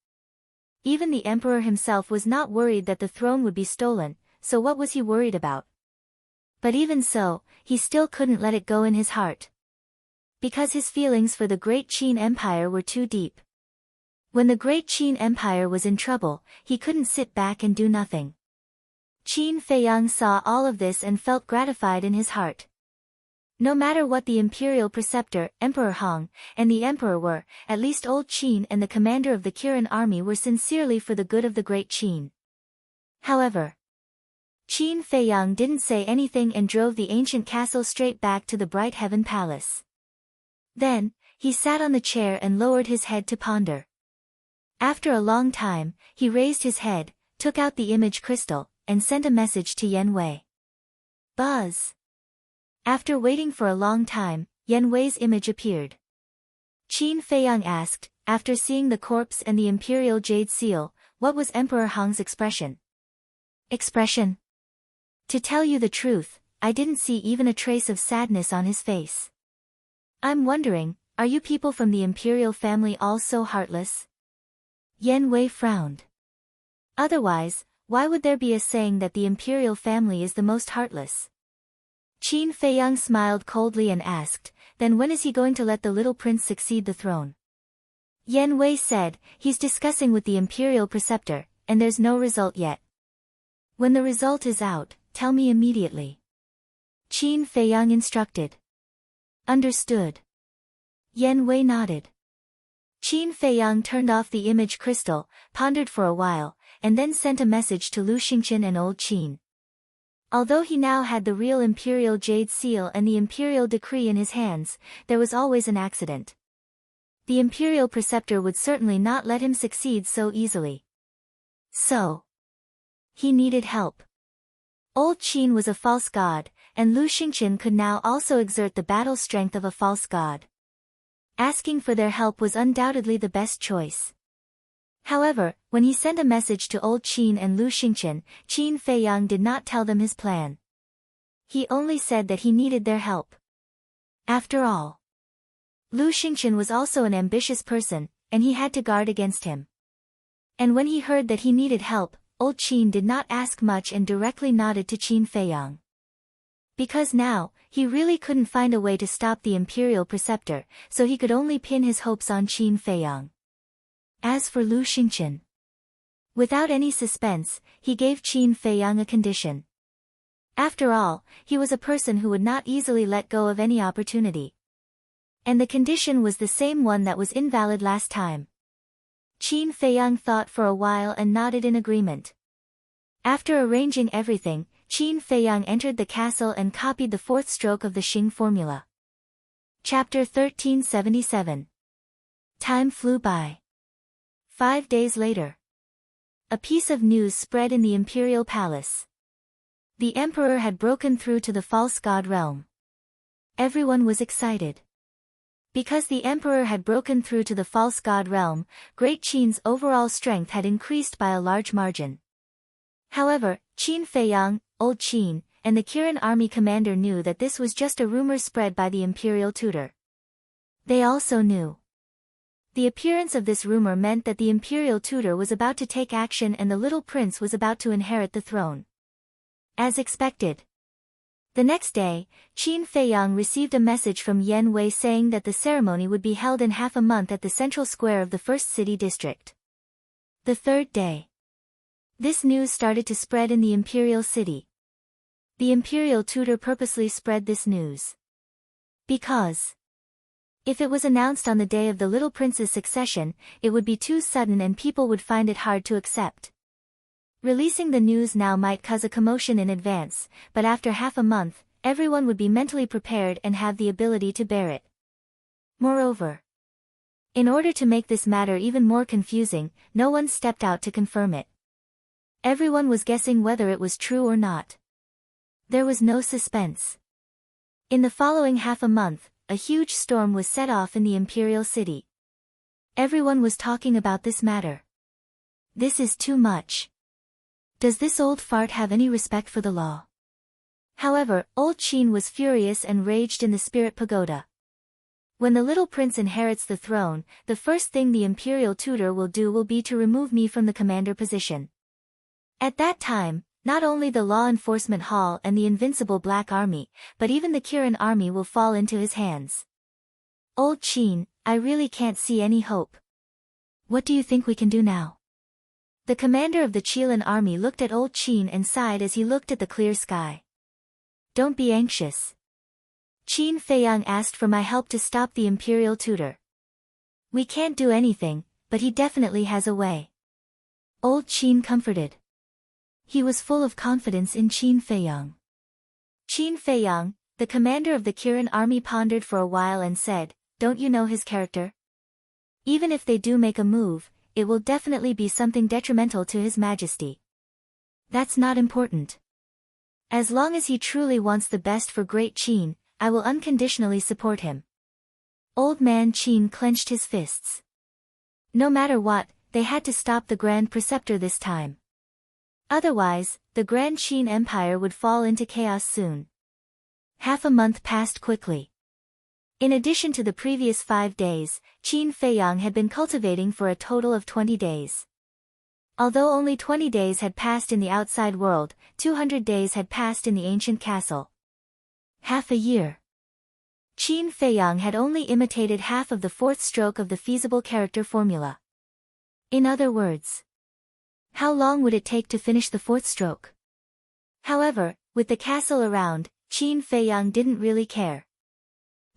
Even the emperor himself was not worried that the throne would be stolen, so what was he worried about? But even so, he still couldn't let it go in his heart. Because his feelings for the great Qin Empire were too deep. When the great Qin Empire was in trouble, he couldn't sit back and do nothing. Qin Feiyang saw all of this and felt gratified in his heart. No matter what the imperial preceptor, Emperor Hong, and the emperor were, at least Old Qin and the commander of the Kirin army were sincerely for the good of the great Qin. However, Qin Feiyang didn't say anything and drove the ancient castle straight back to the Bright Heaven Palace. Then, he sat on the chair and lowered his head to ponder. After a long time, he raised his head, took out the image crystal, and sent a message to Yan Wei. Buzz. After waiting for a long time, Yan Wei's image appeared. Qin Feiyang asked, after seeing the corpse and the imperial jade seal, what was Emperor Hong's expression? Expression? To tell you the truth, I didn't see even a trace of sadness on his face. I'm wondering, are you people from the imperial family all so heartless? Yan Wei frowned. Otherwise, why would there be a saying that the imperial family is the most heartless? Qin Feiyang smiled coldly and asked, then when is he going to let the little prince succeed the throne? Yan Wei said, he's discussing with the imperial preceptor, and there's no result yet. When the result is out, tell me immediately. Qin Feiyang instructed. Understood. Yan Wei nodded. Qin Feiyang turned off the image crystal, pondered for a while, and then sent a message to Lu Xingqian and Old Qin. Although he now had the real imperial jade seal and the imperial decree in his hands, there was always an accident. The imperial preceptor would certainly not let him succeed so easily. So, he needed help. Old Qin was a false god, and Lu Xingqian could now also exert the battle strength of a false god. Asking for their help was undoubtedly the best choice. However, when he sent a message to Old Qin and Lu Xingqian, Qin Feiyang did not tell them his plan. He only said that he needed their help. After all, Lu Xingqian was also an ambitious person, and he had to guard against him. And when he heard that he needed help, Old Qin did not ask much and directly nodded to Qin Feiyang. Because now, he really couldn't find a way to stop the imperial preceptor, so he could only pin his hopes on Qin Feiyang. As for Lu Xingqian, without any suspense, he gave Qin Feiyang a condition. After all, he was a person who would not easily let go of any opportunity. And the condition was the same one that was invalid last time. Qin Feiyang thought for a while and nodded in agreement. After arranging everything, Qin Feiyang entered the castle and copied the fourth stroke of the Xing formula. Chapter 1377. Time flew by. 5 days later, a piece of news spread in the imperial palace. The emperor had broken through to the false god realm. Everyone was excited. Because the emperor had broken through to the false god realm, Great Qin's overall strength had increased by a large margin. However, Qin Feiyang, Old Qin, and the Kirin army commander knew that this was just a rumor spread by the imperial tutor. They also knew. The appearance of this rumor meant that the imperial tutor was about to take action and the little prince was about to inherit the throne. As expected. The next day, Qin Feiyang received a message from Yan Wei saying that the ceremony would be held in half a month at the central square of the first city district. The third day. This news started to spread in the imperial city. The imperial tutor purposely spread this news. Because if it was announced on the day of the little prince's succession, it would be too sudden and people would find it hard to accept. Releasing the news now might cause a commotion in advance, but after half a month, everyone would be mentally prepared and have the ability to bear it. Moreover, in order to make this matter even more confusing, no one stepped out to confirm it. Everyone was guessing whether it was true or not. There was no suspense. In the following half a month, a huge storm was set off in the imperial city. Everyone was talking about this matter. This is too much. Does this old fart have any respect for the law? However, Old Qin was furious and raged in the spirit pagoda. When the little prince inherits the throne, the first thing the imperial tutor will do will be to remove me from the commander position. At that time, not only the law enforcement hall and the Invincible Black Army, but even the Kirin army will fall into his hands. Old Qin, I really can't see any hope. What do you think we can do now? The commander of the Qilin army looked at Old Qin and sighed as he looked at the clear sky. Don't be anxious. Qin Feiyang asked for my help to stop the imperial tutor. We can't do anything, but he definitely has a way. Old Qin comforted. He was full of confidence in Qin Feiyang. Qin Feiyang, the commander of the Kirin army, pondered for a while and said, "Don't you know his character? Even if they do make a move, it will definitely be something detrimental to His Majesty. That's not important. As long as he truly wants the best for Great Qin, I will unconditionally support him." Old man Qin clenched his fists. No matter what, they had to stop the Grand Preceptor this time. Otherwise, the Grand Qin Empire would fall into chaos soon. Half a month passed quickly. In addition to the previous 5 days, Qin Feiyang had been cultivating for a total of 20 days. Although only 20 days had passed in the outside world, 200 days had passed in the ancient castle. Half a year. Qin Feiyang had only imitated half of the 4th stroke of the feasible character formula. In other words, how long would it take to finish the 4th stroke? However, with the castle around, Qin Feiyang didn't really care.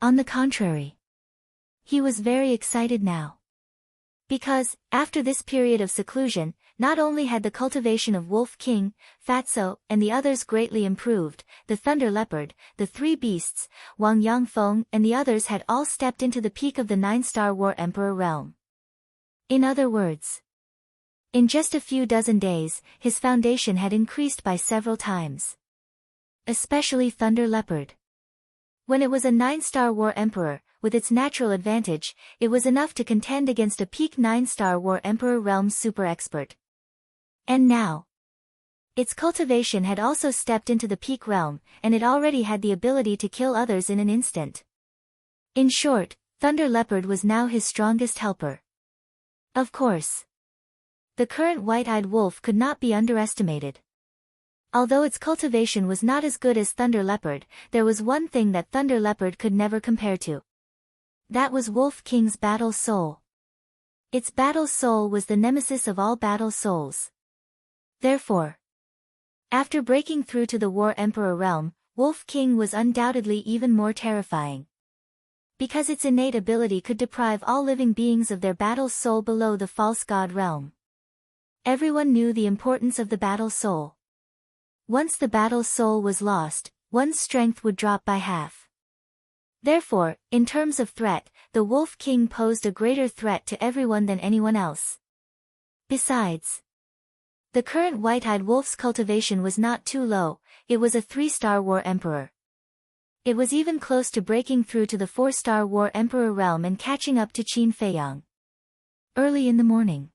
On the contrary, he was very excited now. Because, after this period of seclusion, not only had the cultivation of Wolf King, Fatso, and the others greatly improved, the Thunder Leopard, the 3 beasts, Wang Yangfeng, and the others had all stepped into the peak of the 9-star War Emperor realm. In other words, in just a few dozen days, his foundation had increased by several times. Especially Thunder Leopard. When it was a 9-star War Emperor, with its natural advantage, it was enough to contend against a peak 9-star War Emperor realm super expert. And now, its cultivation had also stepped into the peak realm, and it already had the ability to kill others in an instant. In short, Thunder Leopard was now his strongest helper. Of course, the current white-eyed wolf could not be underestimated. Although its cultivation was not as good as Thunder Leopard, there was one thing that Thunder Leopard could never compare to. That was Wolf King's battle soul. Its battle soul was the nemesis of all battle souls. Therefore, after breaking through to the War Emperor realm, Wolf King was undoubtedly even more terrifying. Because its innate ability could deprive all living beings of their battle soul below the false god realm. Everyone knew the importance of the battle soul. Once the battle soul was lost, one's strength would drop by half. Therefore, in terms of threat, the Wolf King posed a greater threat to everyone than anyone else. Besides, the current white-eyed wolf's cultivation was not too low, it was a 3-star War Emperor. It was even close to breaking through to the 4-star War Emperor realm and catching up to Qin Feiyang. Early in the morning.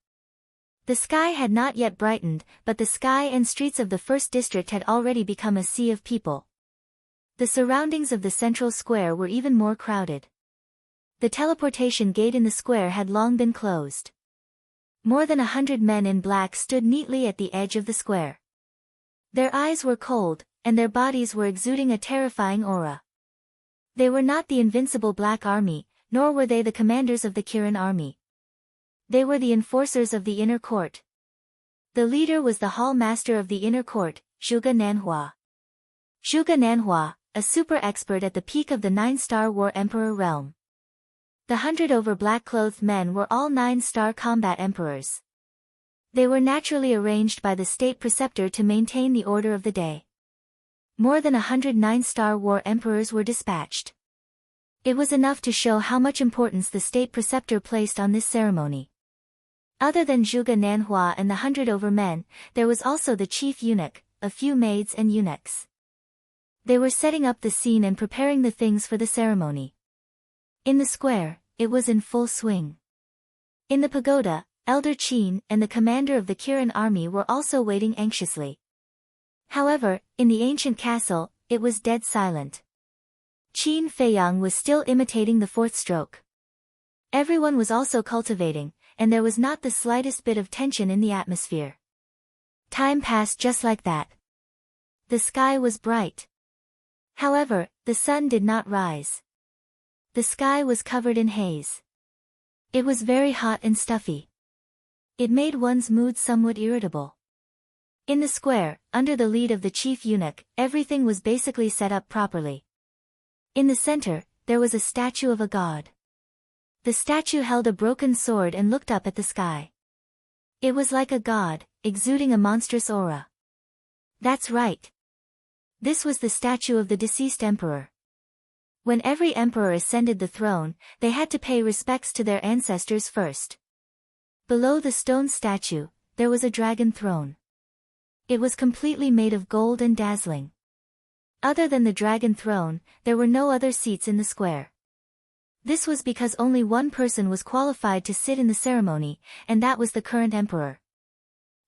The sky had not yet brightened, but the sky and streets of the first district had already become a sea of people. The surroundings of the central square were even more crowded. The teleportation gate in the square had long been closed. More than 100 men in black stood neatly at the edge of the square. Their eyes were cold, and their bodies were exuding a terrifying aura. They were not the Invincible Black Army, nor were they the commanders of the Kirin army. They were the enforcers of the inner court. The leader was the hall master of the inner court, Zhuge Nanhua. Zhuge Nanhua, a super expert at the peak of the 9-star War Emperor realm. The 100 over black-clothed men were all 9-star combat emperors. They were naturally arranged by the state preceptor to maintain the order of the day. More than 100 9-star War Emperors were dispatched. It was enough to show how much importance the state preceptor placed on this ceremony. Other than Zhuge Nanhua and the 100 over men, there was also the chief eunuch, a few maids and eunuchs. They were setting up the scene and preparing the things for the ceremony. In the square, it was in full swing. In the pagoda, Elder Qin and the commander of the Kirin army were also waiting anxiously. However, in the ancient castle, it was dead silent. Qin Feiyang was still imitating the 4th stroke. Everyone was also cultivating, and there was not the slightest bit of tension in the atmosphere. Time passed just like that. The sky was bright. However, the sun did not rise. The sky was covered in haze. It was very hot and stuffy. It made one's mood somewhat irritable. In the square, under the lead of the chief eunuch, everything was basically set up properly. In the center, there was a statue of a god. The statue held a broken sword and looked up at the sky. It was like a god, exuding a monstrous aura. That's right. This was the statue of the deceased emperor. When every emperor ascended the throne, they had to pay respects to their ancestors first. Below the stone statue, there was a dragon throne. It was completely made of gold and dazzling. Other than the dragon throne, there were no other seats in the square. This was because only one person was qualified to sit in the ceremony, and that was the current emperor.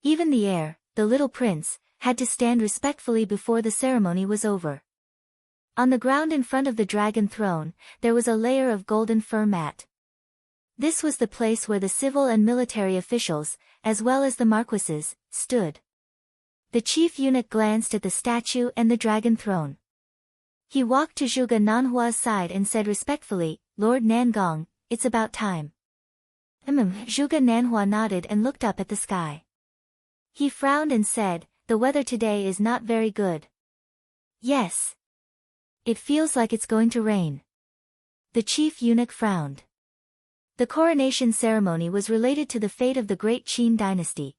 Even the heir, the little prince, had to stand respectfully before the ceremony was over. On the ground in front of the dragon throne, there was a layer of golden fur mat. This was the place where the civil and military officials, as well as the marquises, stood. The chief eunuch glanced at the statue and the dragon throne. He walked to Zhuge Nanhua's side and said respectfully, "Lord Nangong, it's about time." Zhuge Nanhua nodded and looked up at the sky. He frowned and said, "The weather today is not very good." "Yes. It feels like it's going to rain." The chief eunuch frowned. The coronation ceremony was related to the fate of the great Qin dynasty.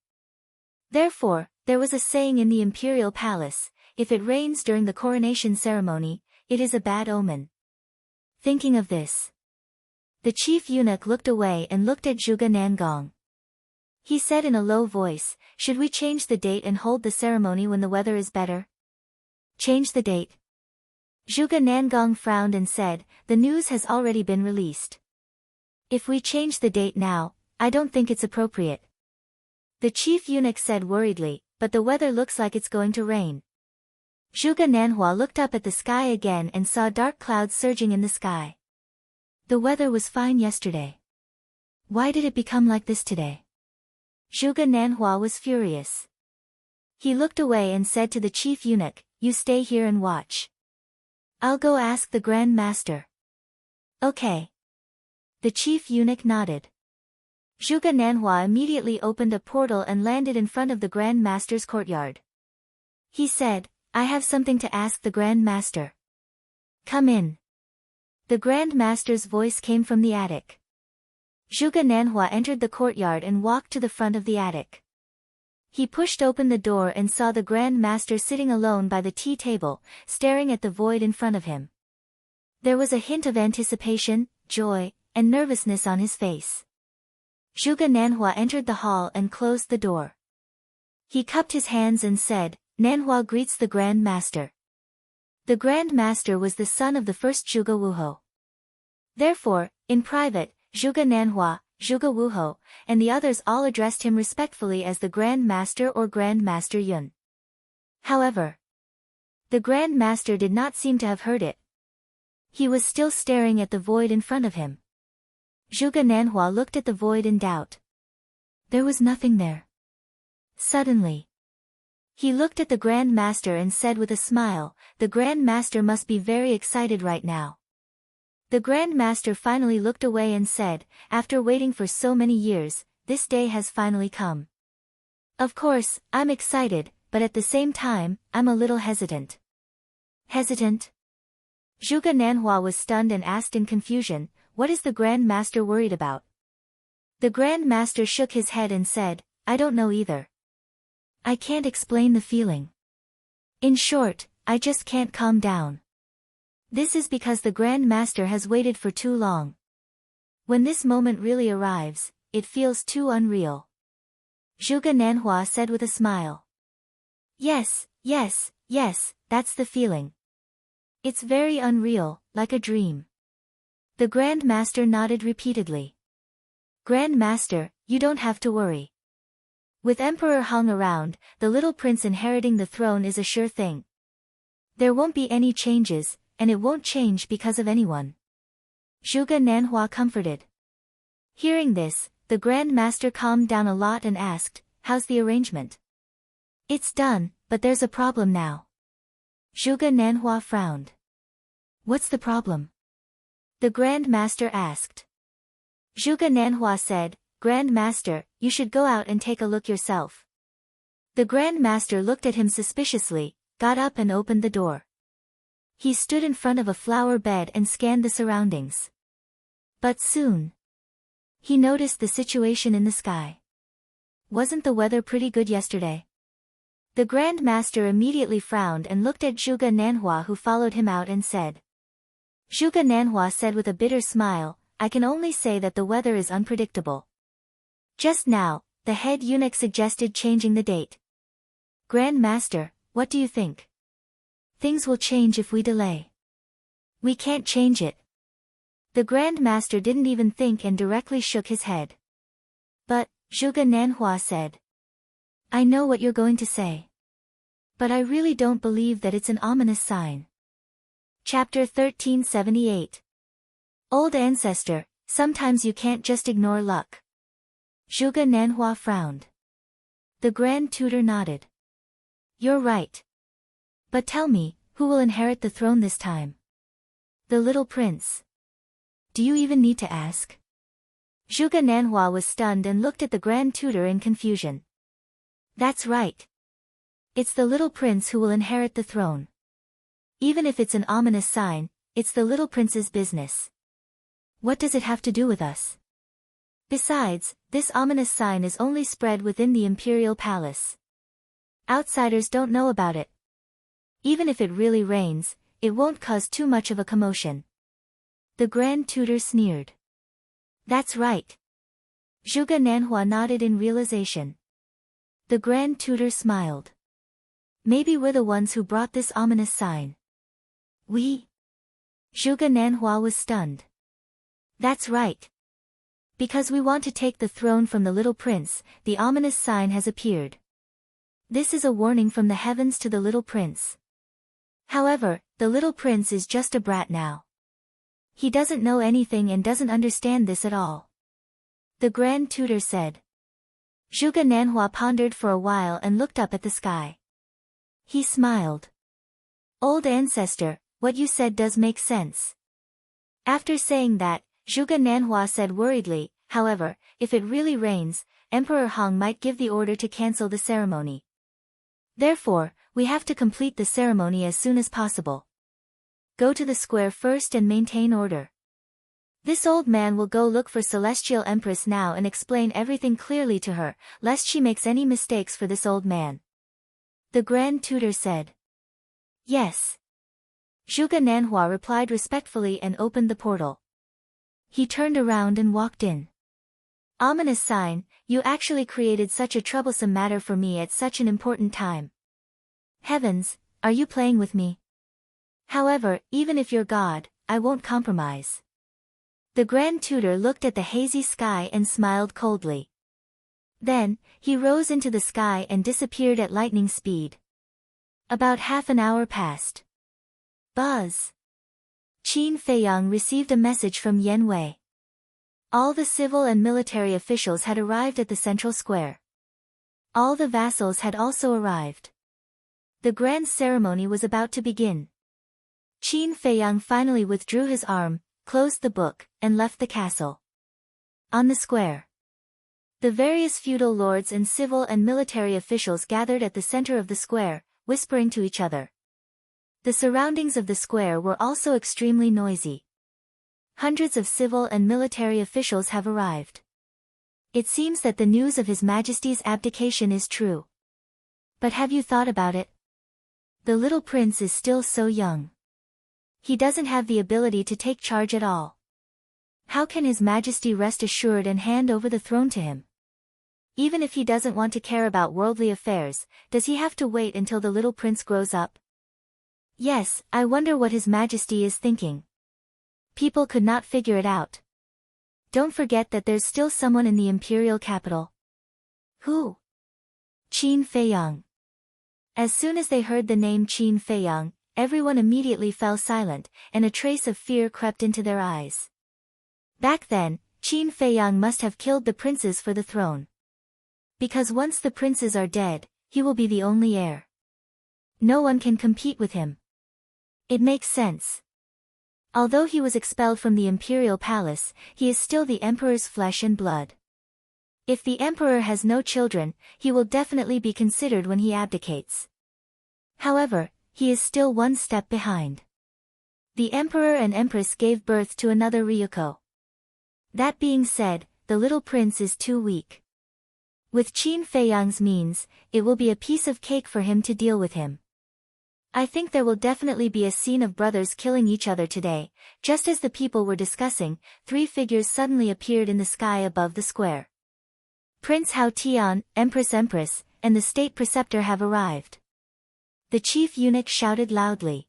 Therefore, there was a saying in the imperial palace, if it rains during the coronation ceremony, it is a bad omen. Thinking of this, the chief eunuch looked away and looked at Zhuge Nangong. He said in a low voice, "Should we change the date and hold the ceremony when the weather is better?" "Change the date?" Zhuge Nangong frowned and said, "The news has already been released. If we change the date now, I don't think it's appropriate." The chief eunuch said worriedly, "But the weather looks like it's going to rain." Zhuge Nanhua looked up at the sky again and saw dark clouds surging in the sky. The weather was fine yesterday. Why did it become like this today? Zhuge Nanhua was furious. He looked away and said to the chief eunuch, "You stay here and watch. I'll go ask the Grand Master." "Okay." The chief eunuch nodded. Zhuge Nanhua immediately opened a portal and landed in front of the Grand Master's courtyard. He said, "I have something to ask the Grand Master." "Come in." The Grand Master's voice came from the attic. Zhuge Nanhua entered the courtyard and walked to the front of the attic. He pushed open the door and saw the Grand Master sitting alone by the tea table, staring at the void in front of him. There was a hint of anticipation, joy, and nervousness on his face. Zhuge Nanhua entered the hall and closed the door. He cupped his hands and said, "Nanhua greets the Grand Master." The Grand Master was the son of the first Zhuge Wuhou. Therefore, in private, Zhuge Nanhua, Zhuge Wuhou, and the others all addressed him respectfully as the Grand Master or Grand Master Yun. However, the Grand Master did not seem to have heard it. He was still staring at the void in front of him. Zhuge Nanhua looked at the void in doubt. There was nothing there. Suddenly, he looked at the Grand Master and said with a smile, "The Grand Master must be very excited right now." The Grand Master finally looked away and said, "After waiting for so many years, this day has finally come. Of course, I'm excited, but at the same time, I'm a little hesitant." "Hesitant?" Zhuge Nanhua was stunned and asked in confusion, "What is the Grand Master worried about?" The Grand Master shook his head and said, "I don't know either. I can't explain the feeling. In short, I just can't calm down. This is because the Grand Master has waited for too long. When this moment really arrives, it feels too unreal." Zhuge Nanhua said with a smile. Yes, that's the feeling. It's very unreal, like a dream." The Grand Master nodded repeatedly. "Grand Master, you don't have to worry. With Emperor Hong around, the little prince inheriting the throne is a sure thing. There won't be any changes, and it won't change because of anyone." Zhuge Nanhua comforted. Hearing this, the Grand Master calmed down a lot and asked, "How's the arrangement?" "It's done, but there's a problem now." Zhuge Nanhua frowned. "What's the problem?" the Grand Master asked. Zhuge Nanhua said, "Grand Master, you should go out and take a look yourself." The Grand Master looked at him suspiciously, got up and opened the door. He stood in front of a flower bed and scanned the surroundings. But soon, he noticed the situation in the sky. Wasn't the weather pretty good yesterday? The Grand Master immediately frowned and looked at Zhuge Nanhua, who followed him out, and said. Zhuge Nanhua said with a bitter smile, I can only say that the weather is unpredictable. Just now, the head eunuch suggested changing the date. Grand Master, what do you think? Things will change if we delay. We can't change it. The Grand Master didn't even think and directly shook his head. But, Zhuge Nanhua said. I know what you're going to say. But I really don't believe that it's an ominous sign. Chapter 1378. Old Ancestor, sometimes you can't just ignore luck. Zhuge Nanhua frowned. The Grand Tutor nodded. You're right. But tell me, who will inherit the throne this time? The little prince. Do you even need to ask? Zhuge Nanhua was stunned and looked at the Grand Tutor in confusion. That's right. It's the little prince who will inherit the throne. Even if it's an ominous sign, it's the little prince's business. What does it have to do with us? Besides, this ominous sign is only spread within the imperial palace. Outsiders don't know about it. Even if it really rains, it won't cause too much of a commotion. The Grand Tutor sneered. That's right. Zhuge Nanhua nodded in realization. The Grand Tutor smiled. Maybe we're the ones who brought this ominous sign. We? Zhuge Nanhua was stunned. That's right. Because we want to take the throne from the little prince, the ominous sign has appeared. This is a warning from the heavens to the little prince. However, the little prince is just a brat now. He doesn't know anything and doesn't understand this at all. The Grand Tutor said. Zhuge Nanhua pondered for a while and looked up at the sky. He smiled. Old Ancestor, what you said does make sense. After saying that, Zhuge Nanhua said worriedly, however, if it really rains, Emperor Hong might give the order to cancel the ceremony. Therefore, we have to complete the ceremony as soon as possible. Go to the square first and maintain order. This old man will go look for Celestial Empress now and explain everything clearly to her, lest she makes any mistakes for this old man. The Grand Tutor said. Yes. Zhuge Nanhua replied respectfully and opened the portal. He turned around and walked in. Ominous sign, you actually created such a troublesome matter for me at such an important time. Heavens, are you playing with me? However, even if you're God, I won't compromise. The Grand Tutor looked at the hazy sky and smiled coldly. Then, he rose into the sky and disappeared at lightning speed. About half an hour passed. Buzz. Qin Feiyang received a message from Yen Wei. All the civil and military officials had arrived at the central square. All the vassals had also arrived. The grand ceremony was about to begin. Qin Feiyang finally withdrew his arm, closed the book, and left the castle. On the square. The various feudal lords and civil and military officials gathered at the center of the square, whispering to each other. The surroundings of the square were also extremely noisy. Hundreds of civil and military officials have arrived. It seems that the news of His Majesty's abdication is true. But have you thought about it? The little prince is still so young. He doesn't have the ability to take charge at all. How can His Majesty rest assured and hand over the throne to him? Even if he doesn't want to care about worldly affairs, does he have to wait until the little prince grows up? Yes, I wonder what His Majesty is thinking. People could not figure it out. Don't forget that there's still someone in the imperial capital. Who? Qin Feiyang. As soon as they heard the name Qin Feiyang, everyone immediately fell silent, and a trace of fear crept into their eyes. Back then, Qin Feiyang must have killed the princes for the throne. Because once the princes are dead, he will be the only heir. No one can compete with him. It makes sense. Although he was expelled from the imperial palace, he is still the emperor's flesh and blood. If the emperor has no children, he will definitely be considered when he abdicates. However, he is still one step behind. The emperor and empress gave birth to another Ryuko. That being said, the little prince is too weak. With Qin Feiyang's means, it will be a piece of cake for him to deal with him. I think there will definitely be a scene of brothers killing each other today. Just as the people were discussing, 3 figures suddenly appeared in the sky above the square. Prince Hao Tian, Empress, and the state preceptor have arrived. The chief eunuch shouted loudly.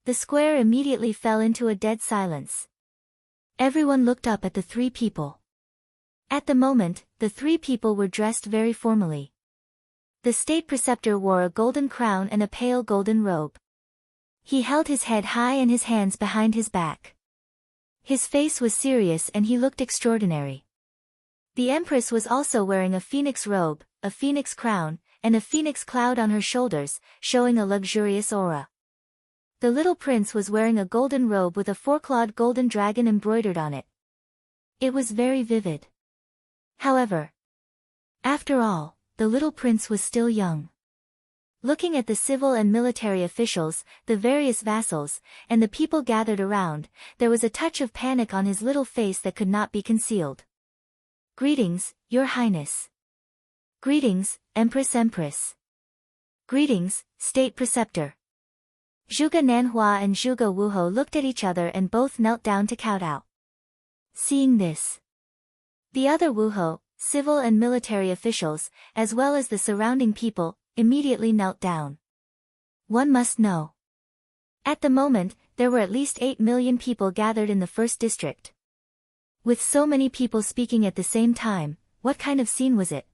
The square immediately fell into a dead silence. Everyone looked up at the 3 people. At the moment, the 3 people were dressed very formally. The state preceptor wore a golden crown and a pale golden robe. He held his head high and his hands behind his back. His face was serious and he looked extraordinary. The empress was also wearing a phoenix robe, a phoenix crown, and a phoenix cloud on her shoulders, showing a luxurious aura. The little prince was wearing a golden robe with a 4-clawed golden dragon embroidered on it. It was very vivid. However, after all, the little prince was still young. Looking at the civil and military officials, the various vassals, and the people gathered around, there was a touch of panic on his little face that could not be concealed. Greetings, Your Highness. Greetings, Empress. Greetings, State Preceptor. Zhuge Nanhua and Zhuge Wuhou looked at each other and both knelt down to kowtow. Seeing this, the other Wuhou, civil and military officials, as well as the surrounding people, immediately knelt down. One must know. At the moment, there were at least 8 million people gathered in the first district. With so many people speaking at the same time, what kind of scene was it?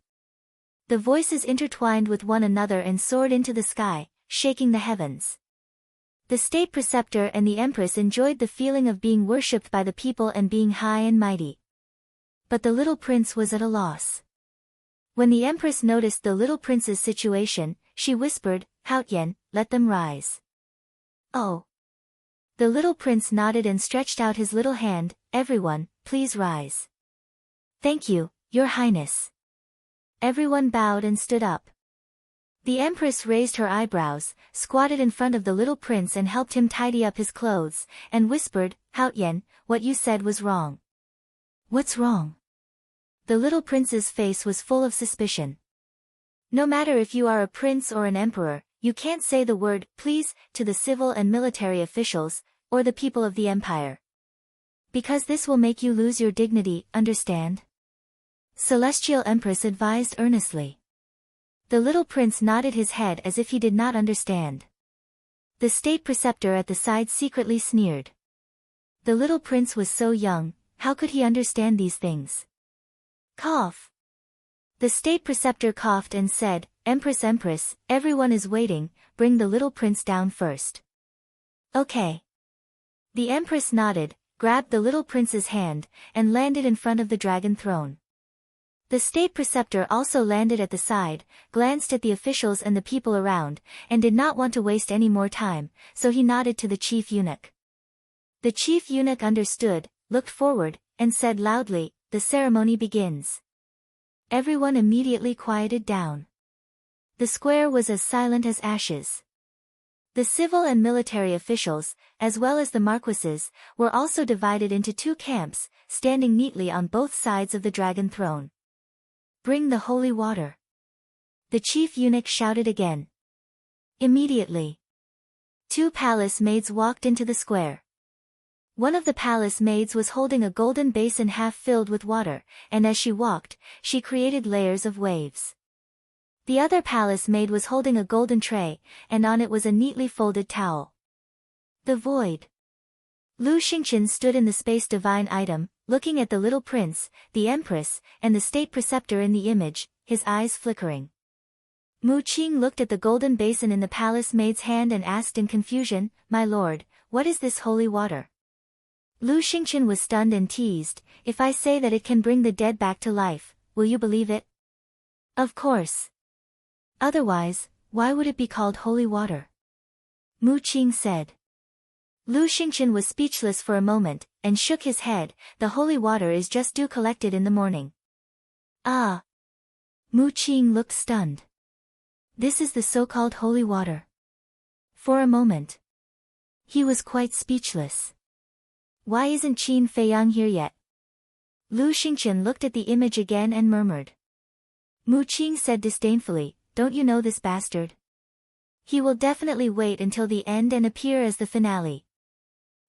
The voices intertwined with one another and soared into the sky, shaking the heavens. The state preceptor and the empress enjoyed the feeling of being worshipped by the people and being high and mighty. But the little prince was at a loss. When the empress noticed the little prince's situation, she whispered, "Haotian, let them rise." Oh. The little prince nodded and stretched out his little hand. "Everyone, please rise." "Thank you, Your Highness." Everyone bowed and stood up. The empress raised her eyebrows, squatted in front of the little prince and helped him tidy up his clothes, and whispered, "Haotian, what you said was wrong." "What's wrong?" The little prince's face was full of suspicion. "No matter if you are a prince or an emperor, you can't say the word, please, to the civil and military officials, or the people of the empire. Because this will make you lose your dignity, understand?" Celestial Empress advised earnestly. The little prince nodded his head as if he did not understand. The state preceptor at the side secretly sneered. The little prince was so young, how could he understand these things? Cough. The state preceptor coughed and said, Empress, everyone is waiting, bring the little prince down first." "Okay." The empress nodded, grabbed the little prince's hand, and landed in front of the dragon throne. The state preceptor also landed at the side, glanced at the officials and the people around, and did not want to waste any more time, so he nodded to the chief eunuch. The chief eunuch understood, looked forward, and said loudly, "The ceremony begins." Everyone immediately quieted down. The square was as silent as ashes. The civil and military officials, as well as the marquises, were also divided into 2 camps, standing neatly on both sides of the dragon throne. "Bring the holy water." The chief eunuch shouted again. Immediately, 2 palace maids walked into the square. One of the palace maids was holding a golden basin half filled with water, and as she walked, she created layers of waves. The other palace maid was holding a golden tray, and on it was a neatly folded towel. The void. Lu Xingqian stood in the space divine item, looking at the little prince, the empress, and the state preceptor in the image, his eyes flickering. Mu Qing looked at the golden basin in the palace maid's hand and asked in confusion, "My lord, what is this holy water?" Lu Xingqian was stunned and teased, "If I say that it can bring the dead back to life, will you believe it?" "Of course. Otherwise, why would it be called holy water?" Mu Qing said. Lu Xingqian was speechless for a moment, and shook his head. "The holy water is just dew collected in the morning." "Ah." Mu Qing looked stunned. "This is the so-called holy water." For a moment, he was quite speechless. "Why isn't Qin Feiyang here yet?" Lu Xingqian looked at the image again and murmured. Mu Qing said disdainfully, don't you know this bastard? He will definitely wait until the end and appear as the finale.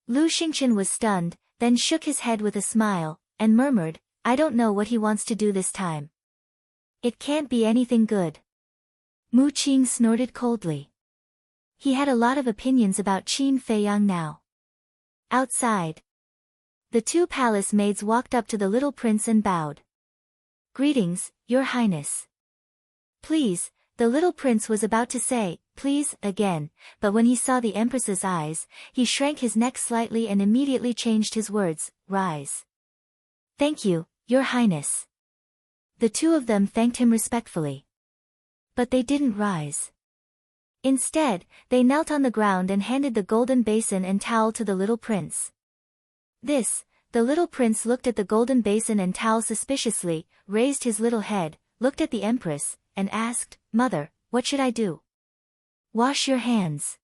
Lu Xingqian was stunned, then shook his head with a smile, and murmured, I don't know what he wants to do this time. It can't be anything good. Mu Qing snorted coldly. He had a lot of opinions about Qin Feiyang now. Outside, the two palace maids walked up to the little prince and bowed. Greetings, Your Highness. Please, the little prince was about to say, please, again, but when he saw the Empress's eyes, he shrank his neck slightly and immediately changed his words, rise. Thank you, Your Highness. The two of them thanked him respectfully. But they didn't rise. Instead, they knelt on the ground and handed the golden basin and towel to the little prince. The little prince looked at the golden basin and towel suspiciously, raised his little head, looked at the Empress, and asked, Mother, what should I do? Wash your hands.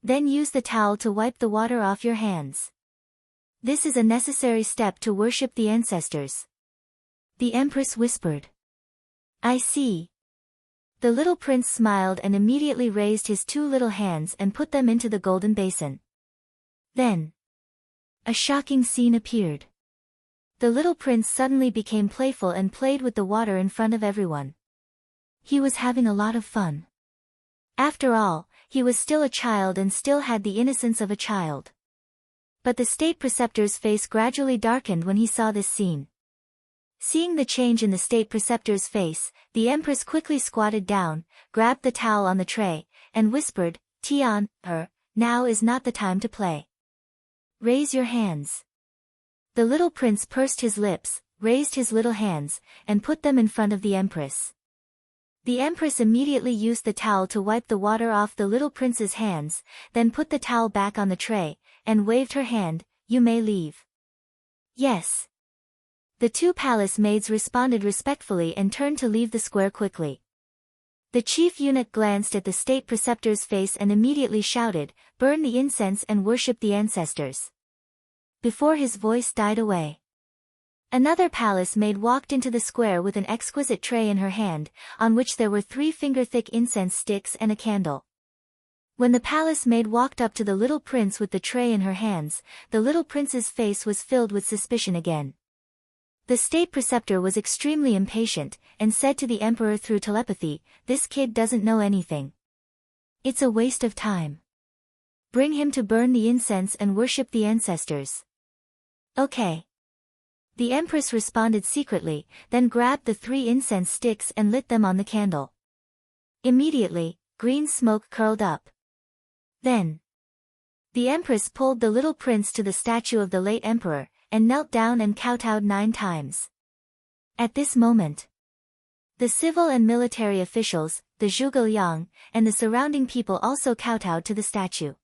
Then use the towel to wipe the water off your hands. This is a necessary step to worship the ancestors. The Empress whispered. I see. The little prince smiled and immediately raised his two little hands and put them into the golden basin. Then, a shocking scene appeared. The little prince suddenly became playful and played with the water in front of everyone. He was having a lot of fun. After all, he was still a child and still had the innocence of a child. But the state preceptor's face gradually darkened when he saw this scene. Seeing the change in the state preceptor's face, the Empress quickly squatted down, grabbed the towel on the tray, and whispered, Tian, now is not the time to play. Raise your hands. The little prince pursed his lips, raised his little hands, and put them in front of the Empress. The Empress immediately used the towel to wipe the water off the little prince's hands, then put the towel back on the tray, and waved her hand, you may leave. Yes. The two palace maids responded respectfully and turned to leave the square quickly. The chief eunuch glanced at the state preceptor's face and immediately shouted, burn the incense and worship the ancestors. Before his voice died away, another palace maid walked into the square with an exquisite tray in her hand, on which there were 3 finger-thick incense sticks and a candle. When the palace maid walked up to the little prince with the tray in her hands, the little prince's face was filled with suspicion again. The state preceptor was extremely impatient, and said to the emperor through telepathy, this kid doesn't know anything. It's a waste of time. Bring him to burn the incense and worship the ancestors. Okay. The Empress responded secretly, then grabbed the 3 incense sticks and lit them on the candle. Immediately, green smoke curled up. Then, the Empress pulled the little prince to the statue of the late emperor, and knelt down and kowtowed 9 times. At this moment, the civil and military officials, the zhuge liang, and the surrounding people also kowtowed to the statue.